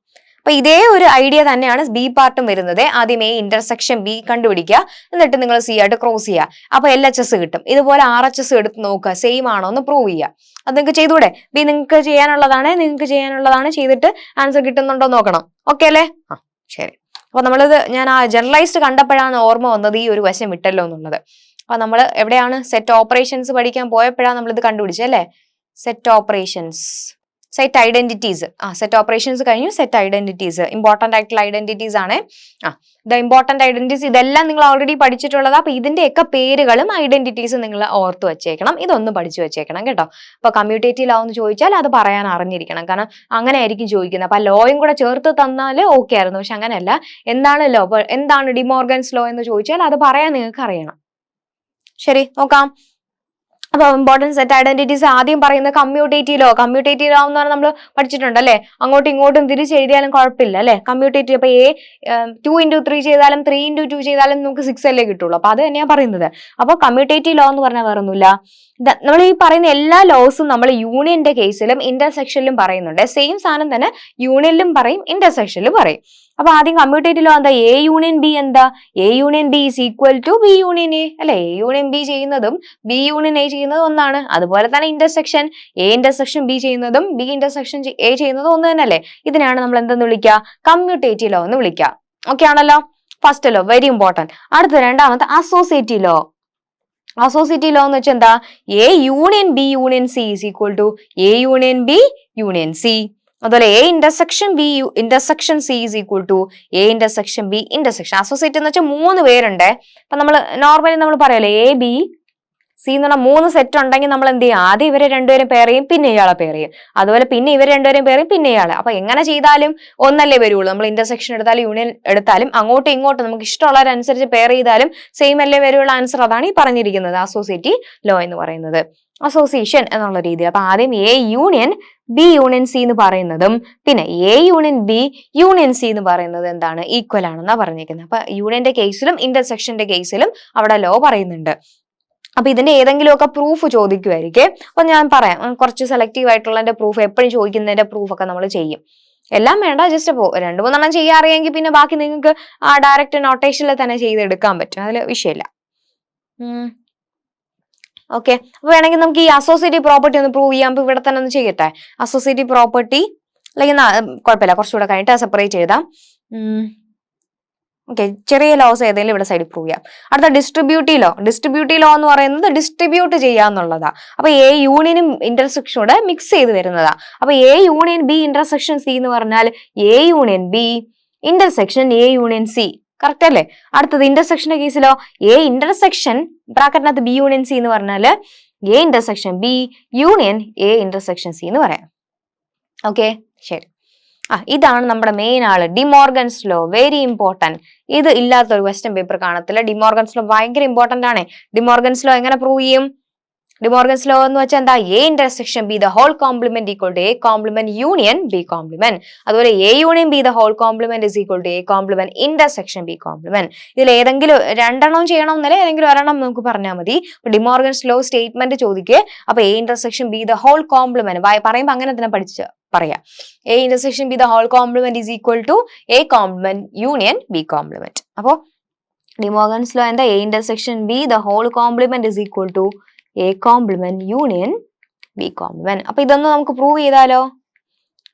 അപ്പൊ ഇതേ ഒരു ഐഡിയ തന്നെയാണ് ബി പാർട്ടും വരുന്നത്. ആദ്യം എ ഇന്റർസെക്ഷൻ ബി കണ്ടുപിടിക്കുക, എന്നിട്ട് നിങ്ങൾ സി ആയിട്ട് ക്രോസ് ചെയ്യുക. അപ്പൊ എൽ എച്ച് എസ് കിട്ടും. ഇതുപോലെ ആർ എച്ച് എസ് എടുത്ത് നോക്കുക, സെയിം ആണോ എന്ന് പ്രൂവ് ചെയ്യുക. അത് നിങ്ങൾക്ക് ചെയ്തൂടെ? ബി നിങ്ങൾക്ക് ചെയ്യാനുള്ളതാണ്, ചെയ്തിട്ട് ആൻസർ കിട്ടുന്നുണ്ടോ നോക്കണം. ഓക്കെ അല്ലേ? ശരി. അപ്പൊ നമ്മളിത് ഞാൻ ആ ജനറലൈസ്ഡ് കണ്ടപ്പോഴാണ് ഓർമ്മ വന്നത് ഈ ഒരു വശം വിട്ടല്ലോ എന്നുള്ളത്. അപ്പൊ നമ്മൾ എവിടെയാണ് സെറ്റ് ഓപ്പറേഷൻസ് പഠിക്കാൻ പോയപ്പോഴാണ് നമ്മളിത് കണ്ടുപിടിച്ചത് അല്ലെ. Set operations, set identities. Set operations കഴിഞ്ഞു, സെറ്റ് ഐഡന്റിറ്റീസ് ഇമ്പോർട്ടന്റ് ആയിട്ടുള്ള ഐഡന്റിറ്റീസ് ആണ്. ദ ഇമ്പോർട്ടന്റ് ഐഡന്റിറ്റീസ് ഇതെല്ലാം നിങ്ങൾ ഓൾറെഡി പഠിച്ചിട്ടുള്ളത്. അപ്പൊ ഇതിന്റെയൊക്കെ പേരുകളും ഐഡന്റിറ്റീസും നിങ്ങൾ ഓർത്ത് വെച്ചേക്കണം. ഇതൊന്നും പഠിച്ചു വെച്ചേക്കണം കേട്ടോ. അപ്പൊ കമ്മ്യൂട്ടേറ്റീവ് ലോ എന്ന് ചോദിച്ചാൽ അത് പറയാൻ അറിഞ്ഞിരിക്കണം, കാരണം അങ്ങനെ ആയിരിക്കും ചോദിക്കുന്നത്. അപ്പൊ ലോയും കൂടെ ചേർത്ത് തന്നാൽ ഓക്കെ ആയിരുന്നു, പക്ഷെ അങ്ങനെയല്ല. എന്താണ് ലോ, എന്താണ് ഡിമോർഗൻസ് ലോ എന്ന് ചോദിച്ചാൽ അത് പറയാൻ നിങ്ങൾക്ക് അറിയണം. ശരി, നോക്കാം. അപ്പൊ ഇമ്പോർട്ടൻറ്റ് സെറ്റ് ഐഡന്റിറ്റീസ് ആദ്യം പറയുന്നത് കമ്മ്യൂട്ടേറ്റീവ് ലോ. കമ്മ്യൂട്ടേറ്റീവ് ലോ എന്ന് പറഞ്ഞാൽ നമ്മൾ പഠിച്ചിട്ടുണ്ട് അല്ലെ. അങ്ങോട്ടും ഇങ്ങോട്ടും തിരിച്ചെഴുതിയാലും കുഴപ്പമില്ല അല്ലെ. കമ്മ്യൂട്ടേറ്റീവ് അപ്പൊ 2 into 3 ചെയ്താലും 3 into 2 ചെയ്താലും നമുക്ക് 6 അല്ലേ കിട്ടുള്ളൂ. അപ്പൊ അത് തന്നെയാ പറയുന്നത്. അപ്പൊ കമ്മ്യൂട്ടേറ്റീവ് ലോ എന്ന് പറഞ്ഞാൽ വേറൊന്നുമില്ല, നമ്മൾ ഈ പറയുന്ന എല്ലാ ലോസും നമ്മൾ യൂണിയന്റെ കേസിലും ഇന്റർസെക്ഷനിലും പറയുന്നുണ്ട്. സെയിം സാധനം തന്നെ യൂണിയനിലും പറയും, ഇന്റർസെക്ഷനിലും പറയും. അപ്പൊ ആദ്യം കമ്മ്യൂട്ടേറ്റീവ് ലോ എന്താ? എ യൂണിയൻ ബി എന്താ? A union B is equal to B union A അല്ലെ. എ യൂണിയൻ ബി ചെയ്യുന്നതും ബി യൂണിയൻ എ ചെയ്യുന്നതും ഒന്നാണ്. അതുപോലെ തന്നെ ഇന്റർസെക്ഷൻ എ ഇന്റർസെക്ഷൻ ബി ചെയ്യുന്നതും ബി ഇന്റർസെക്ഷൻ എ ചെയ്യുന്നതും ഒന്ന് തന്നെ അല്ലേ. ഇതിനാണ് നമ്മൾ എന്തെന്ന് വിളിക്കുക? കമ്മ്യൂട്ടേറ്റീവ് ലോ എന്ന് വിളിക്കുക. ഓക്കെ ആണല്ലോ. First law very important. അടുത്ത രണ്ടാമത്തെ അസോസിയേറ്റീവ് ലോ. അസോസിയേറ്റീവ് ലോ എന്ന് വെച്ചാൽ എന്താ? A union B union C is equal to A union B union C. അതുപോലെ A intersection B intersection C is equal to A intersection B intersection. Associate എന്ന് വെച്ചാൽ 3 പേരുണ്ട്. അപ്പൊ നമ്മൾ നോർമലി നമ്മൾ പറയല്ലേ എ ബി സി എന്ന് പറഞ്ഞാൽ 3 സെറ്റ് ഉണ്ടെങ്കിൽ നമ്മൾ എന്ത് ചെയ്യും? ആദ്യം ഇവരെ രണ്ടുപേരും പെയർ ചെയ്യും, പിന്നെ ഇയാളെ പെയർ ചെയ്യും. അതുപോലെ പിന്നെ ഇവർ രണ്ടുപേരും പെയർ ചെയ്യും, പിന്നെ ഇയാളെ. അപ്പൊ എങ്ങനെ ചെയ്താലും ഒന്നല്ലേ വരുള്ളൂ. നമ്മൾ ഇന്റർസെക്ഷൻ എടുത്താലും യൂണിയൻ എടുത്താലും അങ്ങോട്ടും ഇങ്ങോട്ടും നമുക്ക് ഇഷ്ടമുള്ളവരനുസരിച്ച് പെയർ ചെയ്താലും സെയിം അല്ലേ വരുള്ള ആൻസർ. അതാണ് ഈ പറഞ്ഞിരിക്കുന്നത് അസോസിയേറ്റീവ് ലോ എന്ന് പറയുന്നത്. അസോസിയേഷൻ എന്നുള്ള രീതിയിൽ. അപ്പൊ ആദ്യം A union B union C എന്ന് പറയുന്നതും പിന്നെ A union B union C എന്ന് പറയുന്നത് എന്താണ്? ഈക്വൽ ആണെന്നാ പറഞ്ഞിരിക്കുന്നത്. അപ്പൊ യൂണിയന്റെ കേസിലും ഇന്റർസെക്ഷന്റെ കേസിലും അവിടെ ലോ പറയുന്നുണ്ട്. അപ്പൊ ഇതിന്റെ ഏതെങ്കിലുമൊക്കെ പ്രൂഫ് ചോദിക്കുമായിരിക്കും. അപ്പൊ ഞാൻ പറയാം, കുറച്ച് സെലക്റ്റീവ് ആയിട്ടുള്ളതിന്റെ പ്രൂഫ്, എപ്പോഴും ചോദിക്കുന്നതിന്റെ പ്രൂഫ് ഒക്കെ നമ്മൾ ചെയ്യും. എല്ലാം വേണ്ട, ജസ്റ്റ് 2-3 ചെയ്യാൻ അറിയാമെങ്കിൽ പിന്നെ ബാക്കി നിങ്ങൾക്ക് ആ ഡയറക്റ്റ് നൊട്ടേഷനിൽ തന്നെ ചെയ്തെടുക്കാൻ പറ്റും, അതിൽ വിഷയമില്ല. ഓക്കെ. അപ്പൊ വേണമെങ്കിൽ നമുക്ക് ഈ അസോസിയേറ്റീവ് പ്രോപ്പർട്ടി ഒന്ന് പ്രൂവ് ചെയ്യാം. അപ്പൊ ഇവിടെ തന്നെ ഒന്ന് ചെയ്യട്ടെ. അസോസിയേറ്റീവ് പ്രോപ്പർട്ടി അല്ലെങ്കിൽ കുഴപ്പമില്ല, കുറച്ചുകൂടെ കഴിഞ്ഞിട്ട് സെപ്പറേറ്റ് എഴുതാം. ഓക്കെ, ചെറിയ ലോസ് ഏതെങ്കിലും ഇവിടെ സൈഡിൽ പ്രൂവ് ചെയ്യാം. അടുത്ത ഡിസ്ട്രിബ്യൂട്ടീവ് ലോ. ഡിസ്ട്രിബ്യൂട്ടീവ് ലോ എന്ന് പറയുന്നത് ഡിസ്ട്രിബ്യൂട്ട് ചെയ്യാന്നുള്ളതാ. അപ്പൊ എ യൂണിയനും ഇന്റർസെക്ഷനോടെ മിക്സ് ചെയ്ത് വരുന്നതാ. അപ്പൊ A union B intersection C എന്ന് പറഞ്ഞാൽ A union B intersection A union C. Correct അല്ലേ? അടുത്തത് ഇന്റർസെക്ഷന്റെ കേസിലോ എ ഇന്റർസെക്ഷൻ ബ്രാക്കറ്റിനകത്ത് ബി യൂണിയൻ സി എന്ന് പറഞ്ഞാല് A intersection B union A intersection C എന്ന് പറയാം. ഓക്കെ, ശരി. ഇതാണ് നമ്മുടെ മെയിൻ ആള്, ഡിമോർഗൻസ് ലോ. Very important. ഇത് ഇല്ലാത്ത ഒരു ക്വസ്റ്റ്യൻ പേപ്പർ കാണത്തില്ല. ഡിമോർഗൻസ് ലോ ഭയങ്കര ഇമ്പോർട്ടന്റ് ആണ്. ഡിമോർഗൻസ് ലോ എങ്ങനെ പ്രൂവ് ചെയ്യും? ഡിമോർഗൻസ് ലോ എന്ന് വെച്ചാൽ എന്താ? A intersection B the whole complement equal to A complement union B complement. അതുപോലെ A union B the whole complement is equal to A complement intersection B complement. ഇതിൽ ഏതെങ്കിലും രണ്ടെണ്ണം ചെയ്യണം എന്നല്ല, ഏതെങ്കിലും ഒരെണ്ണം നമുക്ക് പറഞ്ഞാൽ മതി. ഡിമോർഗൻസ് ലോ സ്റ്റേറ്റ്മെന്റ് ചോദിക്കുക. അപ്പൊ A intersection B the whole complement പറയുമ്പോൾ അങ്ങനെ തന്നെ പറയാം. A intersection B the whole complement is equal to A complement union B complement. അപ്പോ ഡിമോർഗൻസ് ലോ എന്താ? A intersection B the whole complement is equal to A complement union B complement. അപ്പൊ ഇതൊന്ന് നമുക്ക് prove ചെയ്താലോ?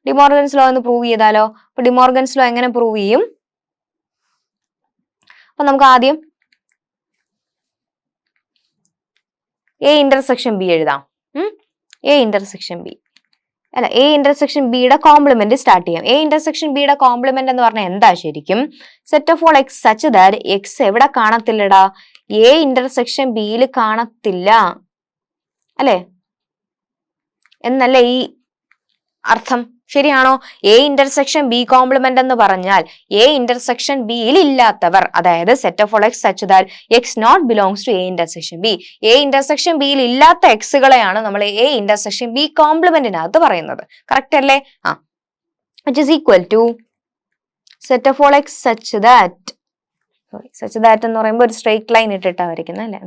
De Morgan's law ഒന്ന് prove ചെയ്താലോ? അപ്പൊ De Morgan's law എങ്ങനെ പ്രൂവ് ചെയ്യും? അപ്പൊ നമുക്ക് ആദ്യം എ ഇന്റർസെക്ഷൻ ബി എഴുതാം. എ ഇന്റർസെക്ഷൻ ബി അല്ല, എ ഇന്റർസെക്ഷൻ ബിയുടെ കോംപ്ലിമെന്റ് സ്റ്റാർട്ട് ചെയ്യാം. എ ഇന്റർസെക്ഷൻ ബിയുടെ കോംപ്ലിമെന്റ് എന്ന് പറഞ്ഞാൽ എന്താ ശരിക്കും? Set of all X such that x എവിടെ കാണത്തില്ലടാ? എ ഇന്റർസെക്ഷൻ ബിയിൽ കാണത്തില്ല അല്ലെ എന്നല്ലേ ഈ അർത്ഥം? ശരിയാണോ? എ ഇന്റർസെക്ഷൻ ബി കോംപ്ലിമെന്റ് എന്ന് പറഞ്ഞാൽ എ ഇന്റർസെക്ഷൻ ബിയിൽ ഇല്ലാത്തവർ, അതായത് set of all X such that x not belongs to A intersection B. A intersection ബിയിൽ ഇല്ലാത്ത എക്സുകളെയാണ് നമ്മൾ എ ഇന്റർസെക്ഷൻ ബി കോംപ്ലിമെന്റിനകത്ത് പറയുന്നത്. കറക്റ്റ് അല്ലേ? which is equal to set of all x such that, such that എന്ന് പറയുമ്പോൾ ഒരു straight line ഇട്ടിട്ടാ വരയ്ക്കുന്നത് അല്ലേ?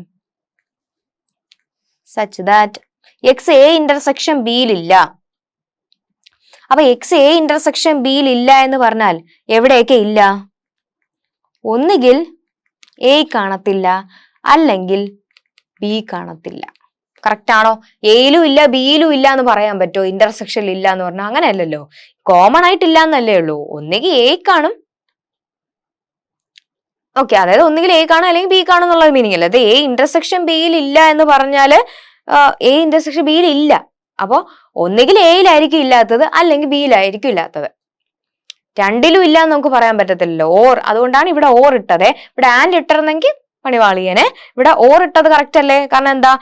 such that x a intersection ബിയിൽ ഇല്ല. അപ്പൊ എക്സ് എ ഇന്റർസെക്ഷൻ ബിയിൽ ഇല്ല എന്ന് പറഞ്ഞാൽ എവിടെയൊക്കെ ഇല്ല? ഒന്നുകിൽ എ കാണത്തില്ല, അല്ലെങ്കിൽ ബി കാണത്തില്ല. കറക്റ്റ് ആണോ? എയിലും ഇല്ല ബിയിലും ഇല്ല എന്ന് പറയാൻ പറ്റുമോ? ഇന്റർസെക്ഷനിൽ ഇല്ല എന്ന് പറഞ്ഞാൽ അങ്ങനെയല്ലല്ലോ. കോമൺ ആയിട്ടില്ല എന്നല്ലേ ഉള്ളൂ. ഒന്നുകിൽ എ കാണും, ഓക്കെ, അതായത് ഒന്നുകിൽ എ കാണും അല്ലെങ്കിൽ ബി കാണും എന്നുള്ള മീനിങ് അല്ല. അത് എ ഇന്റർസെക്ഷൻ ബിയിൽ ഇല്ല എന്ന് പറഞ്ഞാല് എ ഇന്റർസെക്ഷൻ ബിയിൽ ഇല്ല. അപ്പോ ഒന്നുകിൽ എയിലായിരിക്കും ഇല്ലാത്തത്, അല്ലെങ്കിൽ ബിയിലായിരിക്കും ഇല്ലാത്തത്. രണ്ടിലും ഇല്ല എന്ന് നമുക്ക് പറയാൻ പറ്റത്തില്ലല്ലോ. ഓർ, അതുകൊണ്ടാണ് ഇവിടെ ഓർ ഇട്ടത്. ഇവിടെ ആൻഡ് ഇട്ടിരുന്നെങ്കിൽ പണിവാളിയനെ. ഇവിടെ ഓർ ഇട്ടത് കറക്റ്റ് അല്ലേ? കാരണം എന്താ?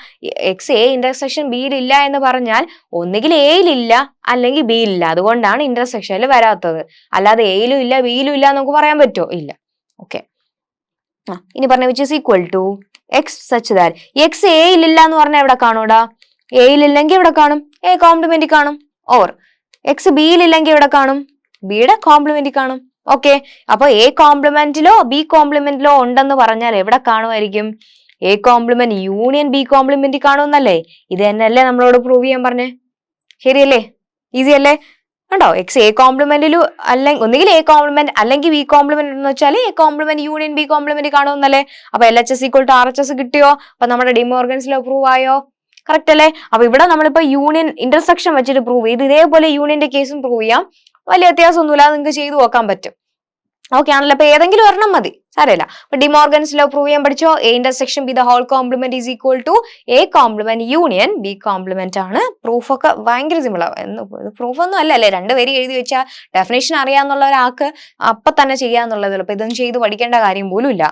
എക്സ് എ ഇന്റർസെക്ഷൻ ബിയിൽ ഇല്ല എന്ന് പറഞ്ഞാൽ ഒന്നുകിൽ എയിലില്ല അല്ലെങ്കിൽ ബിയിലില്ല. അതുകൊണ്ടാണ് ഇന്റർസെക്ഷനിൽ വരാത്തത്. അല്ലാതെ എയിലും ഇല്ല ബിയിലും ഇല്ല എന്ന് നമുക്ക് പറയാൻ പറ്റുമോ? ഇല്ല. ഓക്കെ, ഇനി പറഞ്ഞ which is equal to x such that x എയിലില്ല എന്ന് പറഞ്ഞാൽ എവിടെ കാണൂടാ? എയിലില്ലെങ്കിൽ എവിടെ കാണും? എ കോംപ്ലിമെന്റ് കാണും. ഓർ എക്സ് ബിയിലില്ലെങ്കിൽ എവിടെ കാണും? ബിയുടെ കോംപ്ലിമെന്റ് കാണും. ഓക്കെ, അപ്പൊ എ കോംപ്ലിമെന്റിലോ ബി കോംപ്ലിമെന്റിലോ ഉണ്ടെന്ന് പറഞ്ഞാൽ എവിടെ കാണുമായിരിക്കും? A complement union B complement കാണുമെന്നല്ലേ? ഇത് തന്നെയല്ലേ നമ്മളോട് പ്രൂവ് ചെയ്യാൻ പറഞ്ഞേ? ശരിയല്ലേ? ഈസി അല്ലേ? കണ്ടോ? എക്സ് എ കോംപ്ലിമെന്റിലും അല്ലെങ്കിൽ ഒന്നുകിൽ എ കോംപ്ലിമെന്റ് അല്ലെങ്കിൽ ബി കോംപ്ലിമെന്റ് എന്ന് വെച്ചാൽ A complement union B complement കാണുമെന്നല്ലേ? അപ്പൊ LHS ഈക്വൽ ടു RHS കിട്ടിയോ? അപ്പൊ നമ്മുടെ ഡിമോർഗൻസ് ലോ പ്രൂവ് ആയോ? കറക്റ്റ് അല്ലേ? അപ്പൊ ഇവിടെ നമ്മളിപ്പോ യൂണിയൻ ഇന്റർസെക്ഷൻ വെച്ചിട്ട് പ്രൂവ് ചെയ്ത്, ഇതേപോലെ യൂണിയന്റെ കേസും പ്രൂവ് ചെയ്യാം. വലിയ വ്യത്യാസമൊന്നുമില്ല, നിങ്ങൾക്ക് ചെയ്തു നോക്കാൻ പറ്റും. ഓക്കെ ആണല്ലോ? അപ്പൊ ഏതെങ്കിലും ഒരെണ്ണം മതി, സാരമില്ല. അപ്പൊ ഡിമോർഗൻസ് ലോ പ്രൂവ് ചെയ്യാൻ പഠിച്ചോ? A intersection B the whole complement is equal to A complement union B complement ആണ്. പ്രൂഫ് ഒക്കെ ഭയങ്കര സിമ്പിൾ ആണ്. പ്രൂഫ് ഒന്നും അല്ലേ, രണ്ടുപേരും എഴുതി വെച്ചാൽ ഡെഫിനേഷൻ അറിയാന്നുള്ള ഒരാൾക്ക് അപ്പൊ തന്നെ ചെയ്യാന്നുള്ളത്. അപ്പൊ ഇതൊന്നും ചെയ്ത് പഠിക്കേണ്ട കാര്യം പോലും ഇല്ല.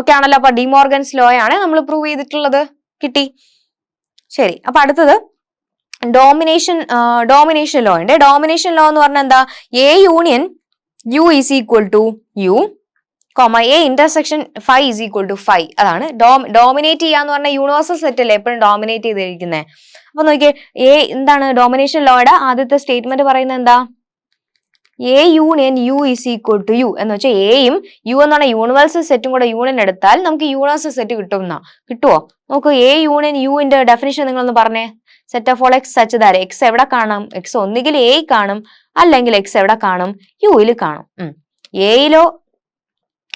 ഓക്കെ ആണല്ലോ? അപ്പൊ ഡിമോർഗൻസ് ലോ ആണ് നമ്മൾ പ്രൂവ് ചെയ്തിട്ടുള്ളത്. കിട്ടി? ശരി. അപ്പൊ അടുത്തത് ഡോമിനേഷൻ ലോ ഉണ്ട്. ഡോമിനേഷൻ ലോ എന്ന് പറഞ്ഞാൽ എന്താ? A union U is equal to U, A intersection phi is equal to phi. അതാണ് ഡോമിനേറ്റ് ചെയ്യാന്ന് പറഞ്ഞാൽ യൂണിവേഴ്സൽ സെറ്റ് അല്ലേ എപ്പോഴും ഡോമിനേറ്റ് ചെയ്തിരിക്കുന്നത്. അപ്പൊ നോക്കിയേ, എ എന്താണ് ഡോമിനേഷൻ ലോയുടെ ആദ്യത്തെ സ്റ്റേറ്റ്മെന്റ് പറയുന്നത് എന്താ? A union U is equal to U എന്ന് വെച്ചാൽ എയും യു എന്ന് പറഞ്ഞ യൂണിവേഴ്സൽ സെറ്റും കൂടെ യൂണിയൻ എടുത്താൽ നമുക്ക് യൂണിവേഴ്സൽ സെറ്റ് കിട്ടുമോ? നോക്കൂ, എ യൂണിയൻ യുവിന്റെ ഡെഫിനിഷൻ നിങ്ങളൊന്ന് പറഞ്ഞേ. Set of all X such that x എവിടെ കാണാം? എക്സ് ഒന്നുകിൽ എ കാണും, അല്ലെങ്കിൽ എക്സ് എവിടെ കാണും? യുയിൽ കാണും. എയിലോ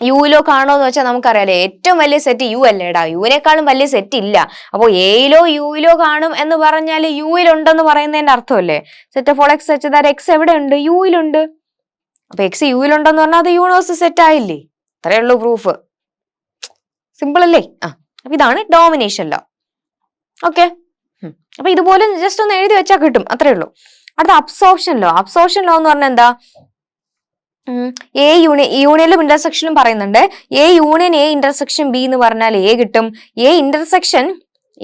യുയിലോ കാണുമെന്ന് വെച്ചാൽ നമുക്കറിയാലേ ഏറ്റവും വലിയ സെറ്റ് യു അല്ലേടാ, യുവിനേക്കാളും വലിയ സെറ്റ് ഇല്ല. അപ്പൊ എയിലോ യുയിലോ കാണും എന്ന് പറഞ്ഞാൽ യുയിൽ ഉണ്ടെന്ന് പറയുന്നതിന്റെ അർത്ഥമല്ലേ? Set of all X such that x എവിടെ ഉണ്ട്? യുയിലുണ്ട്. അപ്പൊ എക്സ് യുയിലുണ്ടെന്ന് പറഞ്ഞാൽ അത് യൂണിവേഴ്സൽ സെറ്റ് ആയില്ലേ? അത്രേ ഉള്ളൂ പ്രൂഫ്. സിമ്പിൾ അല്ലേ? അപ്പൊ ഇതാണ് ഡോമിനേഷൻ ലോ. ഓക്കെ, അപ്പൊ ഇതുപോലെ ജസ്റ്റ് ഒന്ന് എഴുതി വെച്ചാൽ കിട്ടും, അത്രേ ഉള്ളൂ. അടുത്ത അബ്സോർപ്ഷൻ ലോ. അബ്സോർപ്ഷൻ ലോ എന്ന് പറഞ്ഞാൽ എന്താ? എ യൂണിയനിലും ഇന്റർസെക്ഷനും പറയുന്നുണ്ട്. A union A intersection B എന്ന് പറഞ്ഞാൽ എ കിട്ടും. A intersection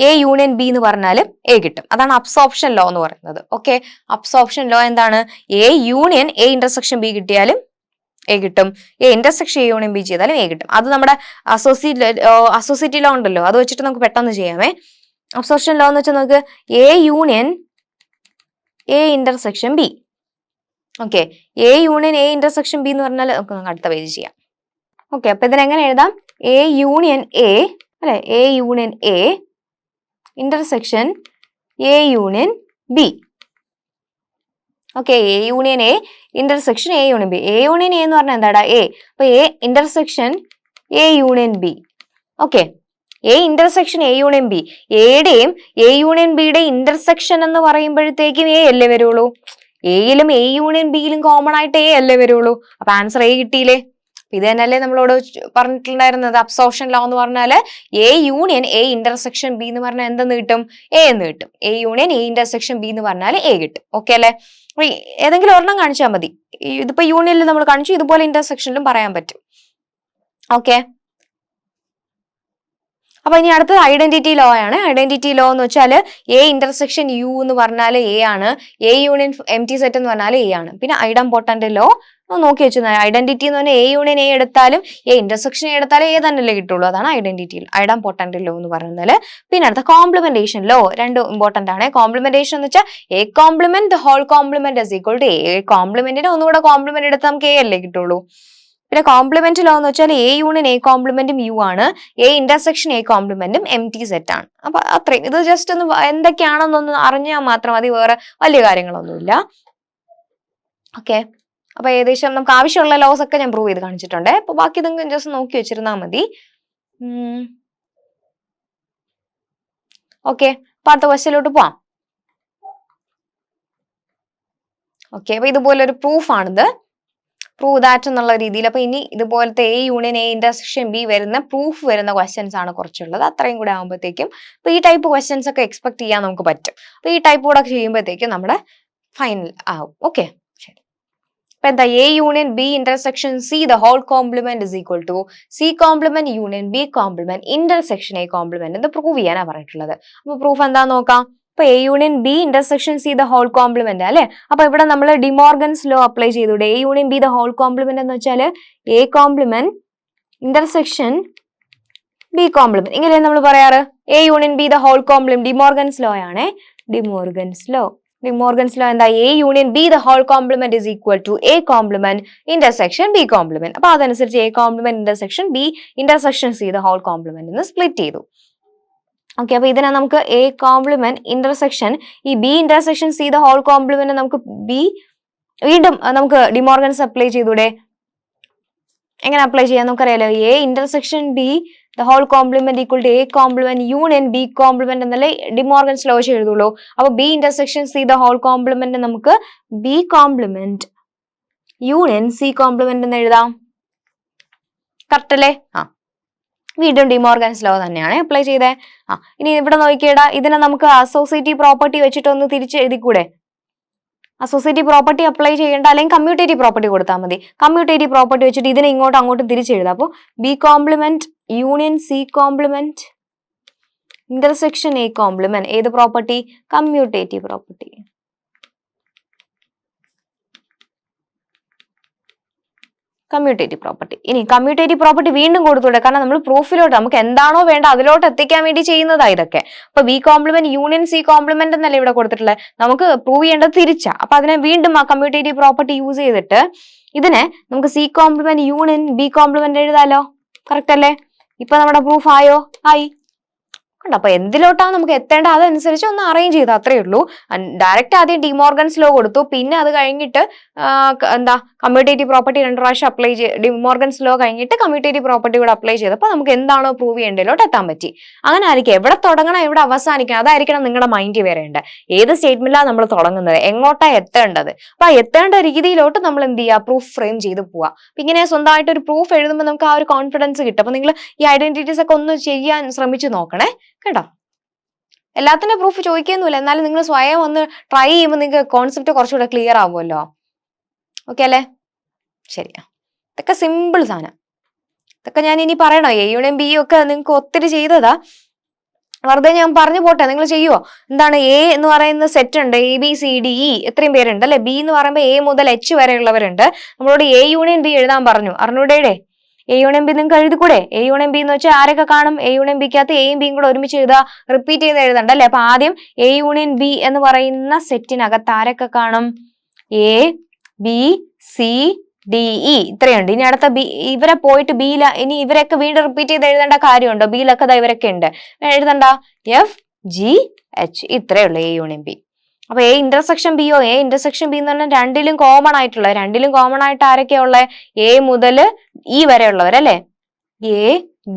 A union B എന്ന് പറഞ്ഞാലും എ കിട്ടും. അതാണ് അബ്സോർപ്ഷൻ ലോ എന്ന് പറയുന്നത്. ഓക്കെ, അബ്സോർപ്ഷൻ ലോ എന്താണ്? A union A intersection B കിട്ടിയാലും എ കിട്ടും, A intersection A union B ചെയ്താലും എ കിട്ടും. അത് നമ്മുടെ അസോസിയേറ്റ് ലോ ഉണ്ടല്ലോ, അത് വെച്ചിട്ട് നമുക്ക് പെട്ടെന്ന് ചെയ്യാമേ. അബ്സോർപ്ഷൻ ലോ എന്ന് വെച്ചാൽ നമുക്ക് A union A intersection B. Okay, A union A intersection B എന്ന് പറഞ്ഞാൽ നമുക്ക് അടുത്ത പേജ് ചെയ്യാം. ഓക്കെ, അപ്പൊ ഇതിനെങ്ങനെ എഴുതാം? എ യൂണിയൻ എ അല്ലെ, A union A intersection A union B. Okay, A union A intersection A union B. A union A എന്ന് പറഞ്ഞാൽ എന്താടാ? എ. അപ്പൊ A intersection A union B. Okay, A intersection A union B. എയുടെയും A union ബിയുടെ intersection എന്ന് പറയുമ്പോഴത്തേക്കും A അല്ലേ വരുള്ളൂ. എയിലും എ യൂണിയൻ ബിയിലും കോമൺ ആയിട്ട് എ അല്ലേ വരുള്ളൂ. അപ്പൊ ആൻസർ എ കിട്ടിയില്ലേ? ഇത് തന്നെയല്ലേ നമ്മളോട് പറഞ്ഞിട്ടുണ്ടായിരുന്നത് അബ്സോർപ്ഷൻ ലോ എന്ന് പറഞ്ഞാല് A union A intersection B എന്ന് പറഞ്ഞാൽ എന്തെന്ന് കിട്ടും? എ എന്ന് കിട്ടും. A union A intersection B എന്ന് പറഞ്ഞാൽ എ കിട്ടും. ഓക്കെ അല്ലെ? ഏതെങ്കിലും ഒരെണ്ണം കാണിച്ചാൽ മതി. ഇതിപ്പോ യൂണിയനിൽ നമ്മൾ കാണിച്ചു, ഇതുപോലെ ഇന്റർസെക്ഷനിലും പറയാൻ പറ്റും. ഓക്കെ, അപ്പൊ ഇനി അടുത്തത് ഐഡന്റിറ്റി ലോ ആണ്. ഐഡന്റിറ്റി ലോ എന്ന് വെച്ചാൽ എ ഇന്റർസെക്ഷൻ യു എന്ന് പറഞ്ഞാൽ എ ആണ്, A union M T set എന്ന് പറഞ്ഞാൽ എ ആണ്. പിന്നെ ഐഡംപോർട്ടന്റ് ലോ നോക്കി വെച്ചു. ഐഡന്റിറ്റി എന്ന് പറഞ്ഞാൽ എ യൂണിയൻ എ എടുത്താലും എ ഇന്റർസെക്ഷൻ എ എടുത്താലും എ തന്നെയല്ലേ കിട്ടുള്ളൂ. അതാണ് ഐഡന്റിറ്റി ഐഡംപോർട്ടന്റ് ലോ എന്ന് പറയുന്നത്. പിന്നെ അടുത്ത കോംപ്ലിമെന്റേഷൻ ലോ, രണ്ടും ഇമ്പോർട്ടന്റ് ആണ്. കോംപ്ലിമെന്റേഷൻ എന്ന് വെച്ചാൽ A complement the whole complement is equal to A. കോംപ്ലിമെന്റിന് ഒന്നുകൂടെ കോംപ്ലിമെന്റ് എടുത്താൽ നമുക്ക് എ അല്ലേ കിട്ടുള്ളൂ. പിന്നെ കോംപ്ലിമെന്റ് ലോ എന്ന് വെച്ചാൽ എ യൂണിയൻ എ കോംപ്ലിമെന്റും യു ആണ്, എ ഇന്റർസെക്ഷൻ എ കോംപ്ലിമെന്റും എം ടി സെറ്റ് ആണ്. അപ്പൊ അത്രയും. ഇത് ജസ്റ്റ് ഒന്ന് എന്തൊക്കെയാണെന്നൊന്ന് അറിഞ്ഞാൽ മാത്രം മതി, വേറെ വലിയ കാര്യങ്ങളൊന്നുമില്ല. ഓക്കെ, അപ്പൊ ഏകദേശം നമുക്ക് ആവശ്യമുള്ള ലോസ് ഒക്കെ ഞാൻ പ്രൂവ് ചെയ്ത് കാണിച്ചിട്ടുണ്ട്. അപ്പൊ ബാക്കി ഇതെങ്കിലും ജസ്റ്റ് നോക്കി വെച്ചിരുന്നാൽ മതി. ഓക്കെ, അപ്പൊ അടുത്ത ക്വസ്റ്റ്യനിലോട്ട് പോവാം. ഓക്കെ, അപ്പൊ ഇതുപോലെ ഒരു പ്രൂഫ് ആണിത്, പ്രൂവ് ദാറ്റ് എന്നുള്ള രീതിയിൽ. അപ്പൊ ഇനി ഇതുപോലത്തെ A union A intersection B വരുന്ന പ്രൂഫ് വരുന്ന ക്വസ്റ്റ്യൻസ് ആണ് കുറച്ചുള്ളത്. അത്രയും കൂടെ ആകുമ്പോഴത്തേക്കും അപ്പൊ ഈ ടൈപ്പ് ക്വസ്റ്റ്യൻസ് ഒക്കെ എക്സ്പെക്ട് ചെയ്യാൻ നമുക്ക് പറ്റും. അപ്പൊ ഈ ടൈപ്പ് കൂടെ ചെയ്യുമ്പോഴത്തേക്കും നമ്മുടെ ഫൈനൽ ആവും. ഓക്കെ, ശരി. അപ്പൊ എന്താ? A union B intersection C the whole complement is equal to C complement union B complement intersection A complement എന്ന് പ്രൂവ് ചെയ്യാനാണ് പറഞ്ഞിട്ടുള്ളത്. അപ്പൊ പ്രൂഫ് എന്താന്ന് നോക്കാം. അപ്പൊ A union B intersection C the whole complement അല്ലെ. അപ്പൊ ഇവിടെ നമ്മൾ ഡിമോർഗൻസ് ലോ അപ്ലൈ ചെയ്തൂടെ? A union B the whole complement എന്ന് വെച്ചാൽ A complement intersection B complement, ഇങ്ങനെയാണ് നമ്മൾ പറയാറ്. A union B the whole complement De Morgan's law ആണ്. ഡിമോർഗൻസ് ലോ എന്താ? A union B the whole complement is equal to A complement intersection B complement. അപ്പൊ അതനുസരിച്ച് A complement intersection B intersection C the whole complement എന്ന് split ചെയ്തു. Okay, അപ്പൊ ഇതിനെ നമുക്ക് A complement intersection ഈ B intersection C the whole complement നമുക്ക് B വീണ്ടും നമുക്ക് ഡിമോർഗൻസ് അപ്ലൈ ചെയ്തൂടെ? എങ്ങനെ അപ്ലൈ ചെയ്യാൻ നമുക്കറിയാലോ. A intersection B the whole complement equal to A complement union B complement എന്നല്ലേ ഡിമോർഗൻസ് ലോ എഴുതുള്ളൂ. അപ്പൊ B intersection C the whole complement നമുക്ക് B complement union C complement എന്ന് എഴുതാം. കറക്റ്റ് അല്ലേ? വീണ്ടും ഡിമോർഗൻസ് ലോ തന്നെയാണ് അപ്ലൈ ചെയ്തേ. ഇനി ഇവിടെ നോക്കിയേടാ, ഇതിനെ നമുക്ക് അസോസിയേറ്റീവ് പ്രോപ്പർട്ടി വെച്ചിട്ടൊന്ന് തിരിച്ച് എഴുതിക്കൂടെ? അസോസിയേറ്റീവ് പ്രോപ്പർട്ടി അപ്ലൈ ചെയ്യേണ്ട, അല്ലെങ്കിൽ കമ്മ്യൂട്ടേറ്റീവ് പ്രോപ്പർട്ടി കൊടുത്താൽ മതി. കമ്മ്യൂട്ടേറ്റീവ് പ്രോപ്പർട്ടി വെച്ചിട്ട് ഇതിനെ ഇങ്ങോട്ടും അങ്ങോട്ടും തിരിച്ചെഴുതാം. അപ്പോൾ B complement union C complement intersection A complement, ഏത് property? Commutative property. Commutative property. ഇനി കമ്മ്യൂട്ടേറ്റീവ് പ്രോപ്പർട്ടി വീണ്ടും കൊടുത്തൂടെ? കാരണം നമ്മൾ പ്രൂഫിലോട്ട് നമുക്ക് എന്താണോ വേണ്ട അതിലോട്ട് എത്തിക്കാൻ വേണ്ടി ചെയ്യുന്നതാ ഇതൊക്കെ. അപ്പൊ B complement union C complement എന്നല്ലേ ഇവിടെ കൊടുത്തിട്ടുള്ളത്. നമുക്ക് പ്രൂവ് ചെയ്യേണ്ടത് തിരിച്ചാ. അപ്പൊ അതിനെ വീണ്ടും ആ കമ്മ്യൂട്ടേറ്റീവ് പ്രോപ്പർട്ടി യൂസ് ചെയ്തിട്ട് ഇതിനെ നമുക്ക് C complement union B complement എഴുതാലോ. കറക്റ്റ് അല്ലേ? ഇപ്പൊ നമ്മുടെ പ്രൂഫ് ആയോ? ആയി. അപ്പൊ എന്തിലോട്ടാണ് നമുക്ക് എത്തേണ്ട അതനുസരിച്ച് ഒന്ന് അറേഞ്ച് ചെയ്ത് അത്രേ ഉള്ളൂ. ഡയറക്റ്റ് ആദ്യം ഡിമോർഗൻസ് ലോ കൊടുത്തു, പിന്നെ അത് കഴിഞ്ഞിട്ട് എന്താ കമ്മ്യൂട്ടേറ്റീവ് പ്രോപ്പർട്ടി 2 പ്രാവശ്യം അപ്ലൈ ചെയ്ത് ഡിമോർഗൻസ് ലോ കഴിഞ്ഞിട്ട് കമ്മ്യൂട്ടേറ്റീവ് പ്രോപ്പർട്ടി കൂടെ അപ്ലൈ ചെയ്തപ്പോൾ നമുക്ക് എന്താണോ പ്രൂവ് ചെയ്യേണ്ടതിലോട്ട് എത്താൻ പറ്റി. അങ്ങനെ ആയിരിക്കും. എവിടെ തുടങ്ങണം എവിടെ അവസാനിക്കണം അതായിരിക്കണം നിങ്ങളുടെ മൈൻഡിൽ വരേണ്ടത്. ഏത് സ്റ്റേറ്റ്മെന്റിലാണ് നമ്മൾ തുടങ്ങുന്നത്, എങ്ങോട്ടാ എത്തേണ്ടത്, അപ്പൊ ആ എത്തേണ്ട രീതിയിലോട്ട് നമ്മൾ എന്ത് ചെയ്യുക, പ്രൂഫ് ഫ്രെയിം ചെയ്ത് പോവാ. അപ്പൊ ഇങ്ങനെ സ്വന്തമായിട്ട് ഒരു പ്രൂഫ് എഴുതുമ്പോൾ നമുക്ക് ആ ഒരു കോൺഫിഡൻസ് കിട്ടും. അപ്പൊ നിങ്ങൾ ഈ ഐഡന്റിറ്റീസ് ഒക്കെ ഒന്ന് ചെയ്യാൻ ശ്രമിച്ചു നോക്കണേ കേട്ടോ. എല്ലാത്തിനും പ്രൂഫ് ചോദിക്കുന്നില്ല, എന്നാലും നിങ്ങൾ സ്വയം ഒന്ന് ട്രൈ ചെയ്യുമ്പോൾ നിങ്ങൾക്ക് കോൺസെപ്റ്റ് കുറച്ചുകൂടെ ക്ലിയർ ആവുമല്ലോ. ഓക്കെ അല്ലേ? ശരിയാ. ഇതൊക്കെ സിമ്പിൾ സാധനം. ഇതൊക്കെ ഞാൻ ഇനി പറയണോ? എ യൂണിയൻ ബി ഒക്കെ നിങ്ങൾക്ക് ഒത്തിരി ചെയ്തതാ, വെറുതെ ഞാൻ പറഞ്ഞു പോട്ടെ, നിങ്ങൾ ചെയ്യുവോ? എന്താണ് എ എന്ന് പറയുന്ന സെറ്റ് ഉണ്ട്, A B C D E എത്രയും പേരുണ്ട് അല്ലെ. ബി എന്ന് പറയുമ്പോൾ എ മുതൽ എച്ച് വരെ ഉള്ളവരുണ്ട്. നമ്മളോട് എ യൂണിയൻ ബി എഴുതാൻ പറഞ്ഞു, അറിഞ്ഞൂടെ? എ യൂണിയൻ ബി നിങ്ങൾക്ക് എഴുതിക്കൂടെ? എ യൂണിയൻ ബി എന്ന് വെച്ചാൽ ആരൊക്കെ കാണും? എ യൂണിയൻ ബിക്കകത്ത് എയും ബിയും കൂടെ ഒരുമിച്ച് എഴുതുക, റിപ്പീറ്റ് ചെയ്ത് എഴുതണ്ട അല്ലെ. അപ്പൊ ആദ്യം എ യൂണിയൻ ബി എന്ന് പറയുന്ന സെറ്റിനകത്ത് ആരൊക്കെ കാണും? A B C D E ഇത്രയുണ്ട്. ഇനി അടുത്ത ബി, ഇവരെ പോയിട്ട് ബിയില, ഇനി ഇവരൊക്കെ വീണ്ടും റിപ്പീറ്റ് ചെയ്ത് എഴുതേണ്ട കാര്യമുണ്ടോ? ബിയിലൊക്കെ ഇവരൊക്കെ ഉണ്ട്, എഴുതണ്ട. എഫ് ജി എച്ച് ഇത്രയേ ഉള്ളൂ എ യൂണിയൻ ബി. അപ്പൊ എ ഇന്റർസെക്ഷൻ ബിയോ, എ ഇന്റർസെക്ഷൻ ബി എന്ന് പറഞ്ഞാൽ രണ്ടിലും കോമൺ ആയിട്ട് ആരൊക്കെയാ ഉള്ളത്? എ മുതൽ ഇ വരെ ഉള്ളവരല്ലേ. എ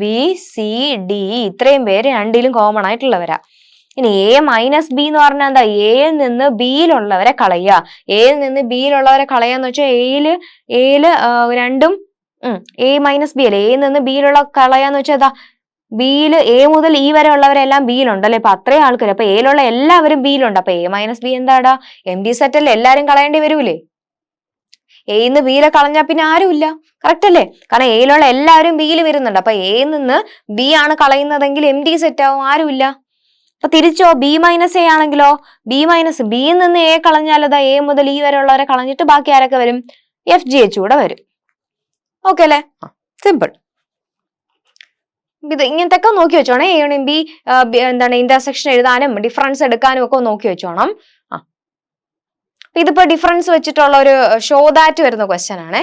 ബി സി ഡി ഇത്രയും പേര് രണ്ടിലും കോമൺ ആയിട്ടുള്ളവരാ. ഇനി എ മൈനസ് ബി എന്ന് പറഞ്ഞാൽ എന്താ? എയിൽ നിന്ന് ബിയിലുള്ളവരെ കളയുക. എയിൽ നിന്ന് ബിയിലുള്ളവരെ കളയാന്ന് വെച്ചാൽ എയില് രണ്ടും എ മൈനസ് ബി അല്ലേ. എയിൽ നിന്ന് ബിയിലുള്ള കളയാന്ന് വെച്ചാൽ എന്താ? ബിയില് എ മുതൽ ഇ വരെ ഉള്ളവരെല്ലാം ബിയിലുണ്ട് അല്ലെ. അപ്പൊ അത്രയും ആൾക്കാർ, അപ്പൊ എയിലുള്ള എല്ലാവരും ബിയിലുണ്ട്. അപ്പൊ എ മൈനസ് ബി എന്താടാ? എം ഡി സെറ്റ് അല്ലേ, എല്ലാരും കളയേണ്ടി വരൂലേ. എയിന്ന് ബിയിലെ കളഞ്ഞാൽ പിന്നെ ആരുമില്ല, കറക്റ്റ് അല്ലേ? കാരണം എയിലുള്ള എല്ലാവരും ബിയിൽ വരുന്നുണ്ട്. അപ്പൊ എയിൽ നിന്ന് ബി ആണ് കളയുന്നതെങ്കിൽ എം ഡി സെറ്റ് ആവും, ആരുമില്ല. അപ്പൊ തിരിച്ചോ, ബി മൈനസ് എ ആണെങ്കിലോ, ബിയിൽ നിന്ന് എ കളഞ്ഞാലതാ എ മുതൽ ഇ വരെ ഉള്ളവരെ കളഞ്ഞിട്ട് ബാക്കി ആരൊക്കെ വരും? എഫ് ജി എച്ച് കൂടെ വരും. ഓക്കെ അല്ലേ? സിമ്പിൾ. ഇത് ഇങ്ങനത്തെ ഒക്കെ നോക്കി വെച്ചോണം. എ യൂണിയൻ ബി എന്താണ് ഇന്റർസെക്ഷൻ എഴുതാനും ഡിഫറൻസ് എടുക്കാനും ഒക്കെ നോക്കി വെച്ചോണം. ഇതിപ്പോ ഡിഫറൻസ് വെച്ചിട്ടുള്ള ഒരു ഷോ ദാറ്റ് വരുന്ന ക്വസ്റ്റ്യൻ ആണ്.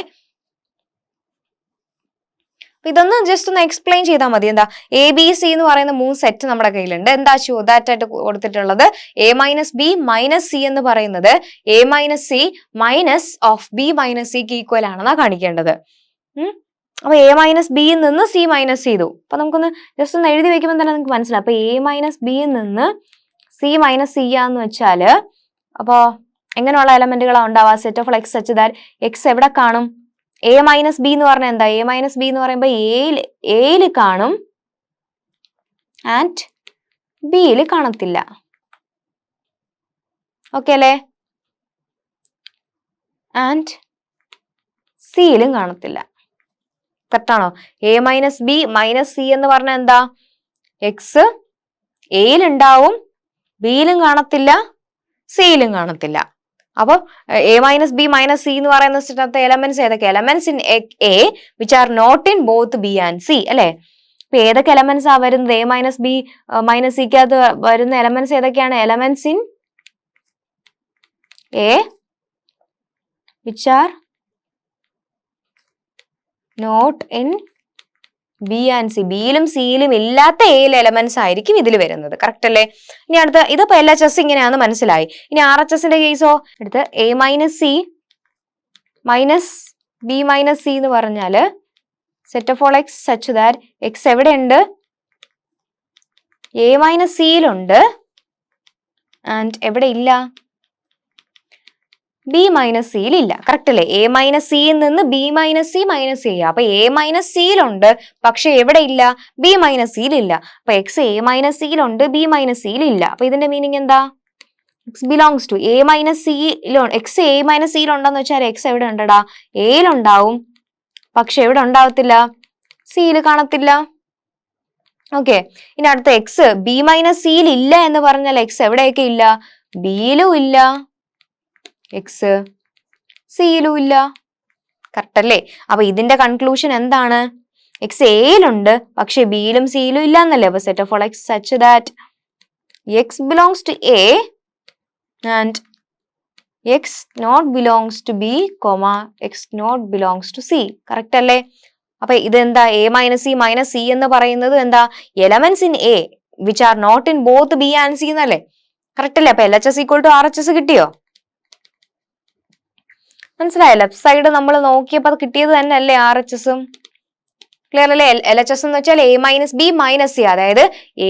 ഇതൊന്ന് ജസ്റ്റ് ഒന്ന് എക്സ്പ്ലെയിൻ ചെയ്താൽ മതി. എന്താ എ ബി സി എന്ന് പറയുന്ന 3 സെറ്റ് നമ്മുടെ കയ്യിലുണ്ട്. എന്താ ഷോ ദാറ്റ് ആയിട്ട് കൊടുത്തിട്ടുള്ളത്? A minus B minus C എന്ന് പറയുന്നത് A minus C minus of B minus സിക്ക് ഈക്വൽ ആണെന്നാ കാണിക്കേണ്ടത്. അപ്പൊ എ മൈനസ് ബിയിൽ നിന്ന് സി മൈനസ് ചെയ്തു. അപ്പൊ നമുക്കൊന്ന് ജസ്റ്റ് ഒന്ന് എഴുതി വെക്കുമ്പോൾ തന്നെ നിങ്ങൾക്ക് മനസ്സിലാവും. അപ്പൊ എ മൈനസ് ബിയിൽ നിന്ന് സി മൈനസ് സി ആന്ന് വെച്ചാല് അപ്പോ എങ്ങനെയുള്ള എലമെന്റുകളാണ് ഉണ്ടാവുക? Set of X such that x എവിടെ കാണും? എ മൈനസ് ബി എന്ന് പറഞ്ഞാൽ എന്താ? എ മൈനസ് ബി എന്ന് പറയുമ്പോൾ എയിൽ കാണും ആൻഡ് ബിയിൽ കാണത്തില്ല. ഓക്കെ അല്ലേ? ആൻഡ് സിയിലും കാണത്തില്ല. കറക്റ്റാണോ? A minus B minus C എന്ന് പറഞ്ഞാൽ എന്താ? എക്സ് എയിലുണ്ടാവും, ബിയിലും കാണത്തില്ല, സിയിലും കാണത്തില്ല. അപ്പൊ A minus B minus C എന്ന് പറയുന്ന എലമെന്റ്സ് ഏതൊക്കെ? Elements in A which are not in both B and C അല്ലെ. അപ്പൊ ഏതൊക്കെ എലമെന്റ്സ് ആ വരുന്നത്? എ മൈനസ് ബി മൈനസ് സിക്കകത്ത് വരുന്ന എലമെന്റ്സ് ഏതൊക്കെയാണ്? Elements in A which are not in B and C. ബിയിലും സിയിലും ഇല്ലാത്ത എയിലെ എലമെന്റ്സ് ആയിരിക്കും ഇതിൽ വരുന്നത്. കറക്റ്റ് അല്ലേ? ഇനി അടുത്ത ഇതിപ്പോ LHS ഇങ്ങനെയാന്ന് മനസ്സിലായി. ഇനി RHSന്റെ കേസോ എടുത്ത് A minus C minus B minus C എന്ന് പറഞ്ഞാല് set of all X such that X എവിടെയുണ്ട്? എ മൈനസ് സിയിലുണ്ട് ആൻഡ് എവിടെ ഇല്ല? ബി മൈനസ് സിയിൽ ഇല്ല. കറക്റ്റ് അല്ലേ? എ മൈനസ് സിയിൽ നിന്ന് ബി മൈനസ് സി മൈനസ് ചെയ്യുക. അപ്പൊ എ മൈനസ് സിയിലുണ്ട്, പക്ഷെ എവിടെ ഇല്ല? ബി മൈനസ് സിയിൽ ഇല്ല. അപ്പൊ എക്സ് എ മൈനസ് സിയിലുണ്ട്, ബി മൈനസ് സിയിൽ ഇല്ല. അപ്പൊ ഇതിന്റെ മീനിങ് എന്താ? X belongs to A minus സിയിലോ. എക്സ് എ മൈനസ് സിയിലുണ്ടെന്ന് വെച്ചാൽ എക്സ് എവിടെ ഉണ്ടടാ? എയിലുണ്ടാവും, പക്ഷെ എവിടെ ഉണ്ടാവത്തില്ല? സിയിൽ കാണത്തില്ല. ഓക്കെ. ഇനി അടുത്ത എക്സ് ബി മൈനസ് സിയിൽ ഇല്ല എന്ന് പറഞ്ഞാൽ എക്സ് എവിടെയൊക്കെ ഇല്ല? ബിയിലും ഇല്ല, എക്സ് സിയിലും ഇല്ല. കറക്റ്റ് അല്ലേ? അപ്പൊ ഇതിന്റെ കൺക്ലൂഷൻ എന്താണ്? എക്സ് എയിലുണ്ട്, പക്ഷെ ബിയിലും സിയിലും ഇല്ല എന്നല്ലേ. അപ്പൊ set of all X such that X belongs to A and X not belongs to B, X not belongs to C. Correct അല്ലേ? അപ്പൊ ഇതെന്താ? എ മൈനസ് സി എന്ന് പറയുന്നത് എന്താ? Elements in A which are not in both B and C എന്നല്ലേ. Correct അല്ലേ? അപ്പൊ LHS equal to RHS കിട്ടിയോ? മനസ്സിലായോ? ലെഫ്റ്റ് സൈഡ് നമ്മൾ നോക്കിയപ്പോ അത് കിട്ടിയത് തന്നെ അല്ലേ RHSഉം. ക്ലിയർ അല്ലേ? LHS എന്ന് വെച്ചാൽ A minus B minus C. അതായത്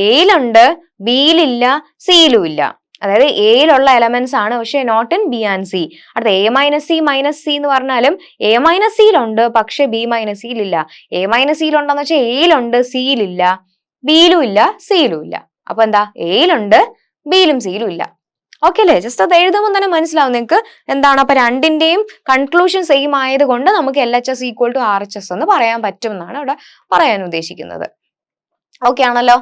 എയിലുണ്ട്, ബിയിലില്ല, സിയിലും ഇല്ല. അതായത് എയിലുള്ള എലമെന്റ്സ് ആണ്, പക്ഷെ not in B and C. അടുത്ത എ മൈനസ് സി എന്ന് പറഞ്ഞാലും എ മൈനസ് സിയിലുണ്ട്, പക്ഷെ ബി മൈനസ് സിയിലില്ല. എ മൈനസ് സിയിലുണ്ടെന്ന് വെച്ചാൽ എയിലുണ്ട്, സിയിലില്ല, ബിയിലും ഇല്ല, സിയിലും ഇല്ല. അപ്പൊ എന്താ? എയിലുണ്ട്, ബിയിലും സിയിലും ഇല്ല. ഓക്കെ അല്ലേ? ജസ്റ്റ് അത് എഴുതുമ്പോൾ തന്നെ മനസ്സിലാവും നിങ്ങൾക്ക് എന്താണ്. അപ്പൊ രണ്ടിന്റെയും കൺക്ലൂഷൻ സെയിം ആയതുകൊണ്ട് നമുക്ക് LHS ഈക്വൽ ടു RHS എന്ന് പറയാൻ പറ്റും എന്നാണ് ഇവിടെ പറയാൻ ഉദ്ദേശിക്കുന്നത്. ഓക്കെ ആണല്ലോ?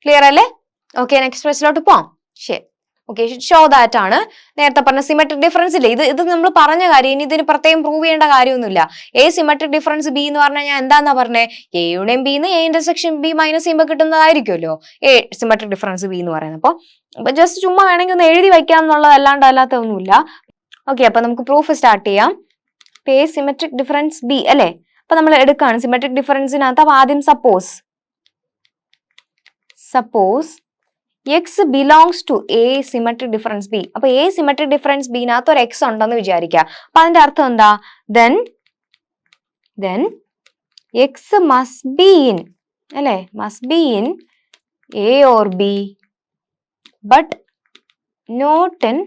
ക്ലിയർ അല്ലേ? ഓക്കെ, നെക്സ്റ്റ് ക്വസ്റ്റിലോട്ട് പോവാം. ശരി. ഓക്കെ, ഷോ ദാറ്റ് ആണ് നേരത്തെ പറഞ്ഞ സിമെട്രിക് ഡിഫറൻസ് ഇല്ലേ, ഇത് നമ്മൾ പറഞ്ഞ കാര്യം. ഇനി ഇതിന് പ്രത്യേകം പ്രൂവ് ചെയ്യേണ്ട കാര്യമൊന്നുമില്ല. എ സിമെട്രിക് ഡിഫറൻസ് ബി എന്ന് പറഞ്ഞു കഴിഞ്ഞാൽ എന്താന്നാ പറഞ്ഞേ, എ യൂണിയൻ ബി എന്ന് എ ഇന്റർസെക്ഷൻ ബി മൈനസ് ചെയ്യുമ്പോൾ കിട്ടുന്നതായിരിക്കുമല്ലോ എ സിമെട്രിക് ഡിഫറൻസ് ബി എന്ന് പറയുന്നത്. അപ്പൊ ജസ്റ്റ് ചുമ്മാ വേണമെങ്കിൽ ഒന്ന് എഴുതി വയ്ക്കാം എന്നുള്ളത്, അല്ലാത്ത ഒന്നുമില്ല. ഓക്കെ, അപ്പൊ നമുക്ക് പ്രൂഫ് സ്റ്റാർട്ട് ചെയ്യാം. എ സിമെട്രിക് ഡിഫറൻസ് ബി അല്ലെ, അപ്പൊ നമ്മൾ എടുക്കുകയാണ് സിമെട്രിക് ഡിഫറൻസിനകത്ത്. അപ്പൊ ആദ്യം suppose X belongs to A symmetric difference B. അപ്പൊ എ സിമെട്രിക് ഡിഫറൻസ് ബിനകത്ത് ഒരു എക്സ് ഉണ്ടെന്ന് വിചാരിക്കുക. അപ്പൊ അതിന്റെ അർത്ഥം എന്താ, then X must be in അല്ലെ, must be in A or B but not in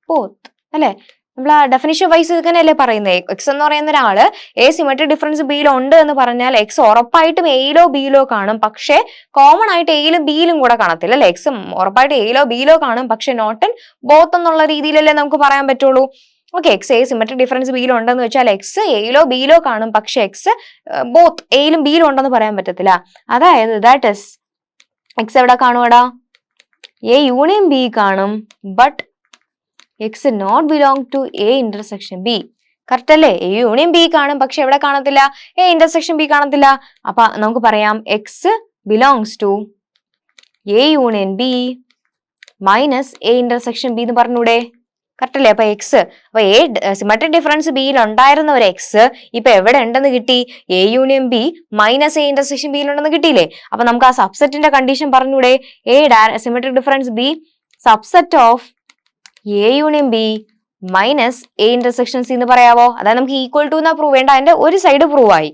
both അല്ലെ. നമ്മൾ ആ ഡെഫിനിഷൻ വൈസ് ഇങ്ങനെയല്ലേ പറയുന്നത്. എക്സ് എന്ന് പറയുന്ന ഒരാള് എ സിമെട്രിക് ഡിഫറൻസ് ബിയിൽ ഉണ്ട് എന്ന് പറഞ്ഞാൽ എക്സ് ഉറപ്പായിട്ടും എയിലോ ബിയിലോ കാണും, പക്ഷെ കോമൺ ആയിട്ട് എയിലും ബിയിലും കൂടെ കാണത്തില്ല അല്ലെ. എക്സ് ഉറപ്പായിട്ട് എയിലോ ബിയിലോ കാണും, പക്ഷെ നോട്ട് ഇൻ ബോത്ത് എന്നുള്ള രീതിയിലല്ലേ നമുക്ക് പറയാൻ പറ്റുള്ളൂ. Okay, X A symmetric difference ബിയിൽ ഉണ്ടെന്ന് വെച്ചാൽ എക്സ് എയിലോ ബിയിലോ കാണും, പക്ഷെ എക്സ് ബോത്ത് എയിലും ബിയിലും ഉണ്ടെന്ന് പറയാൻ പറ്റത്തില്ല. അതായത് ദാറ്റ് ഇസ് എക്സ് എവിടെ കാണുവാടാ, എ യൂണിയൻ ബി കാണും, but X not belong to A intersection B. Correct അല്ലേ, എ യൂണിയൻ ബി കാണും, പക്ഷെ എവിടെ കാണത്തില്ല, എ ഇന്റർസെക്ഷൻ ബി കാണത്തില്ല. അപ്പൊ നമുക്ക് പറയാം X belongs to A union B minus A intersection B എന്ന് പറഞ്ഞൂടെ. കറക്റ്റ് അല്ലേ. അപ്പൊ എക്സ്, അപ്പൊ എ സിമെട്രിക് ഡിഫറൻസ് ബിയിൽ ഉണ്ടായിരുന്ന ഒരു എക്സ് ഇപ്പൊ എവിടെ ഉണ്ടെന്ന് കിട്ടി, A union B minus A intersection ബിയിൽ ഉണ്ടെന്ന് കിട്ടിയില്ലേ. അപ്പൊ നമുക്ക് ആ സബ്സെറ്റിന്റെ കണ്ടീഷൻ പറഞ്ഞൂടെ, A symmetric difference B subset of A union B minus A intersection C എന്ന് പറയാവോ. അതായത് നമുക്ക് ഈക്വൽ ടു എന്നാ പ്രൂവ് വേണ്ട, അതിന്റെ ഒരു സൈഡ് പ്രൂവ് ആയി.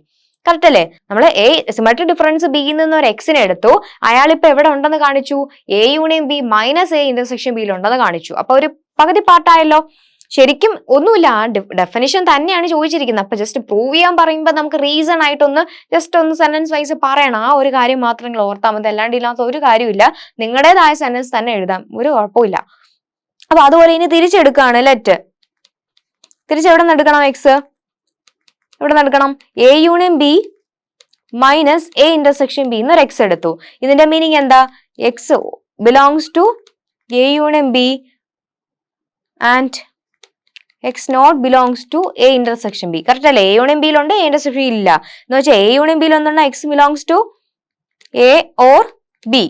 കറക്റ്റ് അല്ലേ. നമ്മൾ എ സിമെട്രിക് ഡിഫറൻസ് ബിയിൽ നിന്ന് ഒരു എക്സിനെ എടുത്തു, അയാൾ ഇപ്പൊ എവിടെ ഉണ്ടെന്ന് കാണിച്ചു, A union B minus A intersection ബിയിൽ ഉണ്ടെന്ന് കാണിച്ചു. അപ്പൊ ഒരു പകുതി പാർട്ടായല്ലോ. ശരിക്കും ഒന്നുമില്ല, ആ ഡെഫിനിഷൻ തന്നെയാണ് ചോദിച്ചിരിക്കുന്നത്. അപ്പൊ ജസ്റ്റ് പ്രൂവ് ചെയ്യാൻ പറയുമ്പോൾ നമുക്ക് റീസൺ ആയിട്ടൊന്ന് ജസ്റ്റ് ഒന്ന് സെന്റൻസ് വൈസ് പറയണം. ആ ഒരു കാര്യം മാത്രം നിങ്ങൾ ഓർത്താൽ മതി, അല്ലാണ്ട് ഇല്ലാത്ത ഒരു കാര്യമില്ല. നിങ്ങളുടേതായ സെന്റൻസ് തന്നെ എഴുതാം, ഒരു കുഴപ്പമില്ല. അപ്പൊ അതുപോലെ ഇനി തിരിച്ചെടുക്കുകയാണ് ലെറ്റ്. തിരിച്ചെവിടെ നിന്ന് എടുക്കണം, എക്സ് എവിടെ നിന്ന് എടുക്കണം, A union B minus A intersection B എന്നൊരു എക്സ് എടുത്തു. ഇതിന്റെ മീനിങ് എന്താ, X belongs to A union B and X not belongs to A intersection B. Correct അല്ലേ. എ യൂണിയൻ ബിയിലുണ്ട്, എ ഇന്റർസെക്ഷൻ ബി ഇല്ല എന്ന് വെച്ചാൽ എ യൂണിയൻ ബിയിൽ ഒന്നുണ്ട്, X belongs to A or B.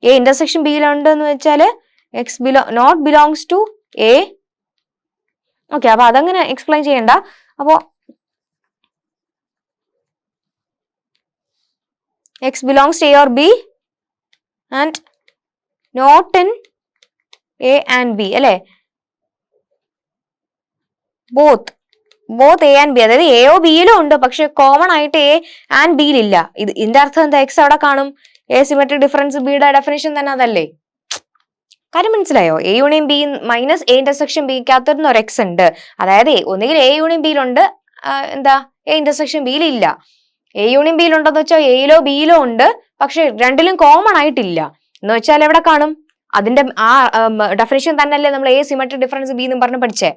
A intersection ബിയിലുണ്ട് എന്ന് വെച്ചാല് X not belongs to A. Okay, അപ്പൊ അതങ്ങനെ എക്സ്പ്ലെയിൻ ചെയ്യണ്ട. അപ്പോ X belongs to A or B and not in A and B അല്ലെ, ബോത്ത് എ ആൻഡ് ബി. അതായത് എയോ ബിയിലും ഉണ്ട്, പക്ഷെ കോമൺ ആയിട്ട് എ ആൻഡ് ബിയിലില്ല. ഇതിന്റെ അർത്ഥം എന്താ, എക്സ് അവിടെ കാണും. എ സിമെട്രിക് ഡിഫറൻസ് ബിയുടെ ഡെഫിനേഷൻ തന്നെ അതല്ലേ. കാര്യം മനസ്സിലായോ. A union B minus A intersection ബിക്കകത്തുനിന്ന് ഒരു എക്സ് ഉണ്ട്. അതായത് ഒന്നുകിൽ എ യൂണിയൻ ബിയിലുണ്ട്, എന്താ എ ഇന്റർസെക്ഷൻ ബിയിൽ ഇല്ല. എ യൂണിയൻ ബിയിൽ ഉണ്ടെന്ന് വെച്ചാൽ എയിലോ ബിയിലോ ഉണ്ട്, പക്ഷെ രണ്ടിലും കോമൺ ആയിട്ടില്ല എന്ന് വെച്ചാൽ എവിടെ കാണും. അതിന്റെ ആ ഡെഫിനേഷൻ തന്നെയല്ലേ നമ്മൾ എ സിമെട്രിക് ഡിഫറൻസ് ബി എന്ന് പറഞ്ഞ് പഠിച്ചേ.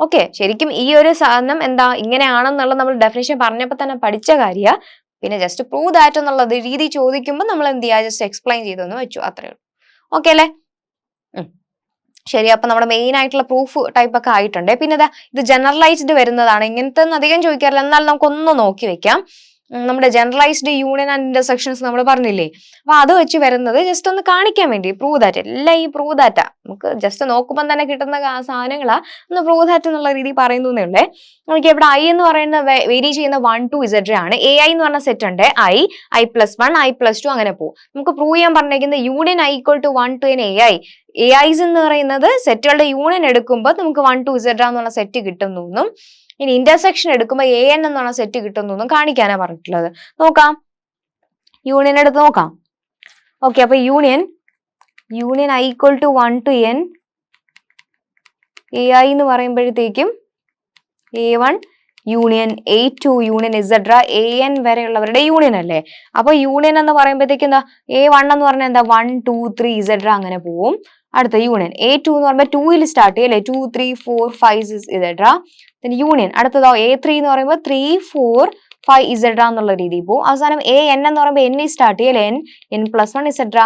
ഓക്കെ, ശരിക്കും ഈ ഒരു സാധനം എന്താ ഇങ്ങനെയാണെന്നുള്ളത് നമ്മൾ ഡെഫിനേഷൻ പറഞ്ഞപ്പോൾ തന്നെ പഠിച്ച കാര്യ. പിന്നെ ജസ്റ്റ് പ്രൂവ് ദാറ്റ് എന്നുള്ളത് രീതി ചോദിക്കുമ്പോൾ നമ്മൾ എന്ത് ചെയ്യുക, ജസ്റ്റ് എക്സ്പ്ലെയിൻ ചെയ്തെന്ന് വെച്ചു, അത്രേ ഉള്ളൂ. ഓക്കെ അല്ലേ. ശരി, അപ്പൊ നമ്മുടെ മെയിൻ ആയിട്ടുള്ള പ്രൂഫ് ടൈപ്പ് ഒക്കെ ആയിട്ടുണ്ട്. പിന്നെ ഇത് ജനറലൈസ്ഡ് വരുന്നതാണ്, ഇങ്ങനത്തെ ഒന്നും അധികം ചോദിക്കാറില്ല. എന്നാൽ നമുക്കൊന്ന് നോക്കി വെക്കാം. നമ്മുടെ ജനറലൈസ്ഡ് യൂണിയൻ ആൻഡ് ഇന്റർസെക്ഷൻസ് നമ്മൾ പറഞ്ഞില്ലേ, അപ്പൊ അത് വെച്ച് വരുന്നത് ജസ്റ്റ് ഒന്ന് കാണിക്കാൻ വേണ്ടി, പ്രൂവ് ദാറ്റ്. എല്ലാം ഈ പ്രൂവ് ദാറ്റ നമുക്ക് ജസ്റ്റ് നോക്കുമ്പോൾ തന്നെ കിട്ടുന്ന സാധനങ്ങളാ, ഒന്ന് പ്രൂവ് ദാറ്റ് എന്നുള്ള രീതി പറയുന്നേ ഉള്ളേ. നമുക്ക് ഇവിടെ ഐ എന്ന് പറയുന്ന വേരി ചെയ്യുന്ന 1 to Z ആണ്. എ ഐ എന്ന് പറഞ്ഞ സെറ്റ് ഉണ്ട്, ഐ പ്ലസ് 1, ഐ പ്ലസ് 2 അങ്ങനെ പോകും. നമുക്ക് പ്രൂവ് ചെയ്യാൻ പറഞ്ഞിരിക്കുന്നത് union I equal to 1 to n A I's എന്ന് പറയുന്നത് സെറ്റുകളുടെ യൂണിയൻ എടുക്കുമ്പോൾ നമുക്ക് 1 to Z എന്നുള്ള സെറ്റ് കിട്ടുന്നു. ഇനി ഇന്റർസെക്ഷൻ എടുക്കുമ്പോൾ എ എൻ എന്നുള്ള സെറ്റ് കിട്ടുന്നു കാണിക്കാനാ പറഞ്ഞിട്ടുള്ളത്. നോക്കാം, യൂണിയൻ എടുത്ത് നോക്കാം. ഓക്കെ, അപ്പൊ union I equal to 1 to n A I എന്ന് പറയുമ്പോഴത്തേക്കും A1 യൂണിയൻ A2 യൂണിയൻ ഇസഡ്ര AN വരെയുള്ളവരുടെ യൂണിയൻ അല്ലേ. അപ്പൊ യൂണിയൻ എന്ന് പറയുമ്പോഴത്തേക്ക് എന്താ, A1 എന്ന് പറഞ്ഞാൽ എന്താ 1, 2, 3 ഇസഡ്ര അങ്ങനെ പോവും. അടുത്ത യൂണിയൻ A2 എന്ന് പറയുമ്പോൾ 2ൽ സ്റ്റാർട്ട് ചെയ്യും അല്ലെ, 2, 3, 4, 5 ഇസഡ്ര. യൂണിയൻ അടുത്തതോ A3 എന്ന് പറയുമ്പോൾ 3, 4, ഫൈവ് ഇസെഡ്ര എന്നുള്ള രീതിയിൽ പോകും. അവസാനം എ എൻ എന്ന് പറയുമ്പോൾ എൻ സ്റ്റാർട്ട് ചെയ്യല്ലേ, എൻ പ്ലസ് വൺ ഇസെഡ്ര.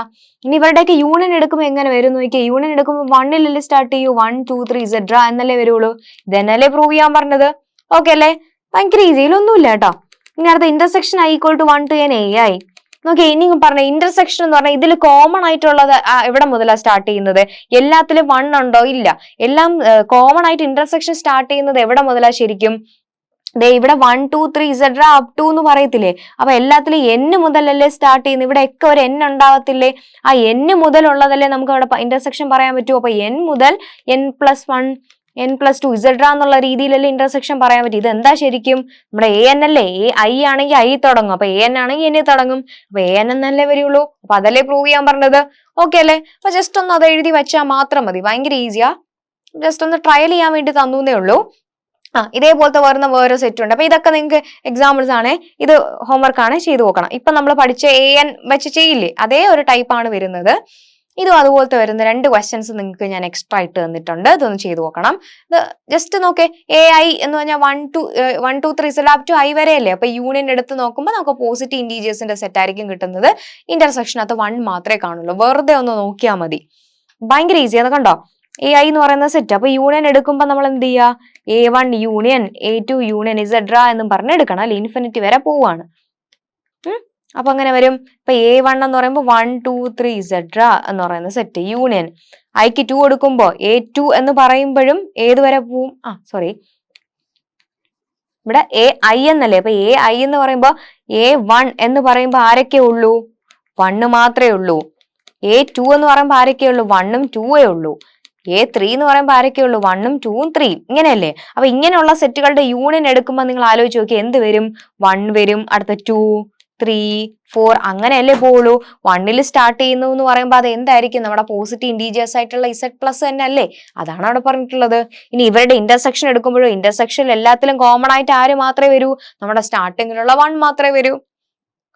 ഇനി ഇവരുടെയൊക്കെ യൂണിയൻ എടുക്കുമ്പോൾ എങ്ങനെ വരും നോക്കിയാൽ, യൂണിയൻ എടുക്കുമ്പോൾ 1 സ്റ്റാർട്ട് ചെയ്യൂ, 1 2 3 ഇസെഡ്ര എന്നല്ലേ വരുള്ളൂ. ഇതന്നല്ലേ പ്രൂവ് ചെയ്യാൻ പറഞ്ഞത്. ഓക്കെ അല്ലേ, ഭയങ്കര ഈസിയിലൊന്നുമില്ല കേട്ടോ. ഇനി അടുത്ത intersection I equal to 1 to n a ആയി. നോക്കി ഇനി പറഞ്ഞ ഇന്റർസെക്ഷൻ എന്ന് പറഞ്ഞാൽ ഇതിൽ കോമൺ ആയിട്ടുള്ളത് എവിടെ മുതലാണ് സ്റ്റാർട്ട് ചെയ്യുന്നത്? എല്ലാത്തിലും 1 ഉണ്ടോ? ഇല്ല. എല്ലാം കോമൺ ആയിട്ട് ഇന്റർസെക്ഷൻ സ്റ്റാർട്ട് ചെയ്യുന്നത് എവിടെ മുതലാ ശരിക്കും? ദേ ഇവിടെ 1 2 3 ഇസെഡ്ര അപ് ടു എന്ന് പറയത്തില്ലേ? അപ്പൊ എല്ലാത്തിലും n മുതലല്ലേ സ്റ്റാർട്ട് ചെയ്യുന്നത്. ഇവിടെ ഒക്കെ ഒരു n ഉണ്ടാവത്തില്ലേ? ആ n മുതലുള്ളതല്ലേ നമുക്ക് അവിടെ ഇന്റർസെക്ഷൻ പറയാൻ പറ്റൂ. അപ്പൊ n മുതൽ n+1 n+2 ഇസെഡ്ര എന്നുള്ള രീതിയിലല്ലേ ഇന്റർസെക്ഷൻ പറയാൻ പറ്റും. ഇത് എന്താ ശരിക്കും? നമ്മുടെ എ എൻ അല്ലേ? ഐ ആണെങ്കിൽ ഐ തുടങ്ങും, അപ്പൊ എ എൻ ആണെങ്കിൽ എൻ തുടങ്ങും, അപ്പൊ എ എൻ എന്നല്ലേ വരുള്ളൂ. അപ്പൊ അതല്ലേ പ്രൂവ് ചെയ്യാൻ പറഞ്ഞത്. ഓക്കെ അല്ലേ? അപ്പൊ ജസ്റ്റ് ഒന്ന് അത് എഴുതി വെച്ചാൽ മാത്രം മതി, ഭയങ്കര ഈസിയാ. ജസ്റ്റ് ഒന്ന് ട്രയൽ ചെയ്യാൻ വേണ്ടി തന്നേ ഉള്ളൂ. ഇതേപോലത്തെ വരുന്ന വേറെ സെറ്റ് ഉണ്ട്. അപ്പൊ ഇതൊക്കെ നിങ്ങൾക്ക് എക്സാമ്പിൾസ് ആണ്, ഇത് ഹോംവർക്ക് ആണ്, ചെയ്തു നോക്കണം. ഇപ്പൊ നമ്മൾ പഠിച്ച എ എൻ വെച്ച് ചെയ്യില്ലേ, അതേ ഒരു ടൈപ്പ് ആണ് വരുന്നത്. ഇതും അതുപോലത്തെ വരുന്ന 2 ക്വസ്റ്റ്യൻസ് നിങ്ങൾക്ക് ഞാൻ എക്സ്ട്രാ ഇട്ട് തന്നിട്ടുണ്ട്, ഇതൊന്ന് ചെയ്തു നോക്കണം. ഇത് ജസ്റ്റ് നോക്കേ, എ ഐ എന്ന് പറഞ്ഞാൽ 1 2 3 ഇസെഡ് അപ് ടു ഐ വരെയല്ലേ. അപ്പൊ യൂണിയൻ എടുത്ത് നോക്കുമ്പോൾ നമുക്ക് പോസിറ്റീവ് ഇന്റീജേഴ്സിന്റെ സെറ്റ് ആയിരിക്കും കിട്ടുന്നത്. ഇന്റർസെക്ഷനകത്ത് 1 മാത്രമേ കാണുള്ളൂ. വെറുതെ ഒന്ന് നോക്കിയാൽ മതി, ഭയങ്കര ഈസി ആണ്. കണ്ടോ, എ ഐ എന്ന് പറയുന്ന സെറ്റ്. അപ്പൊ യൂണിയൻ എടുക്കുമ്പോൾ നമ്മൾ എന്ത് ചെയ്യുക? A1 യൂണിയൻ A2 യൂണിയൻ ഇസെഡ്ര എന്നും പറഞ്ഞ് എടുക്കണം, അല്ലെ? ഇൻഫിനിറ്റി വരെ പോവാണ്. അപ്പൊ അങ്ങനെ വരും. ഇപ്പൊ A1 എന്ന് പറയുമ്പോൾ 1 2 3 ഇസെഡ്ര എന്ന് പറയുന്ന സെറ്റ് യൂണിയൻ. ഐക്ക് 2 എടുക്കുമ്പോ A2 എന്ന് പറയുമ്പോഴും ഏത് വരെ പോവും? സോറി, ഇവിടെ AI എന്നല്ലേ. അപ്പൊ AI എന്ന് പറയുമ്പോ A1 എന്ന് പറയുമ്പോ ആരൊക്കെ ഉള്ളൂ? 1 മാത്രമേ ഉള്ളൂ. A2 എന്ന് പറയുമ്പോ ആരൊക്കെ ഉള്ളൂ? 1ഉം 2 ഉള്ളൂ. A3 എന്ന് പറയുമ്പോൾ ആരൊക്കെ ഉള്ളൂ? 1ഉം 2ഉം 3. ഇങ്ങനെയല്ലേ? അപ്പൊ ഇങ്ങനെയുള്ള സെറ്റുകളുടെ യൂണിയൻ എടുക്കുമ്പോൾ നിങ്ങൾ ആലോചിച്ച് നോക്കി, എന്ത് വരും? 1 വരും, അടുത്ത 2 3 4 അങ്ങനെയല്ലേ പോവുള്ളൂ. 1ൽ സ്റ്റാർട്ട് ചെയ്യുന്നു എന്ന് പറയുമ്പോൾ അത് എന്തായിരിക്കും? നമ്മുടെ പോസിറ്റീവ് ഇന്റീജേഴ്സ് ആയിട്ടുള്ള ഇസെഡ് പ്ലസ് തന്നെ അല്ലേ? അതാണ് അവിടെ പറഞ്ഞിട്ടുള്ളത്. ഇനി ഇവരുടെ ഇന്റർസെക്ഷൻ എടുക്കുമ്പോഴോ ഇന്റർസെക്ഷനിൽ എല്ലാത്തിലും കോമൺ ആയിട്ട് ആര് മാത്രമേ വരൂ? നമ്മുടെ സ്റ്റാർട്ടിങ്ങിലുള്ള 1 മാത്രമേ വരൂ.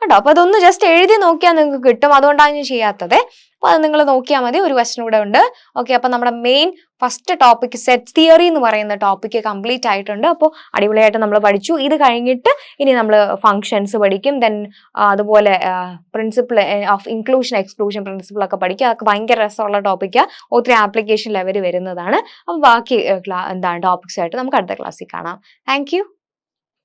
കേട്ടോ, അപ്പൊ അതൊന്ന് ജസ്റ്റ് എഴുതി നോക്കിയാൽ നിങ്ങൾക്ക് കിട്ടും. അതുകൊണ്ടാണ് ഞാൻ ചെയ്യാത്തത്. അപ്പൊ അത് നിങ്ങൾ നോക്കിയാൽ മതി. ഒരു ക്വസ്റ്റൻ കൂടെ ഉണ്ട്. ഓക്കെ, അപ്പൊ നമ്മുടെ main first topic set theory എന്ന് പറയുന്ന ടോപ്പിക് കംപ്ലീറ്റ് ആയിട്ടുണ്ട്. അപ്പോൾ അടിപൊളിയായിട്ട് നമ്മൾ പഠിച്ചു. ഇത് കഴിഞ്ഞിട്ട് ഇനി നമ്മൾ ഫങ്ഷൻസ് പഠിക്കും. ദെൻ അതുപോലെ principle of inclusion exclusion principle ഒക്കെ പഠിക്കുക. അതൊക്കെ ഭയങ്കര രസമുള്ള ടോപ്പിക്കാണ്. ഒത്തിരി ആപ്ലിക്കേഷൻ ലെവൽ വരുന്നതാണ്. അപ്പോൾ ബാക്കി എന്താണ് ടോപ്പിക്സ് ആയിട്ട് നമുക്ക് അടുത്ത ക്ലാസ്സിൽ കാണാം. Thank you.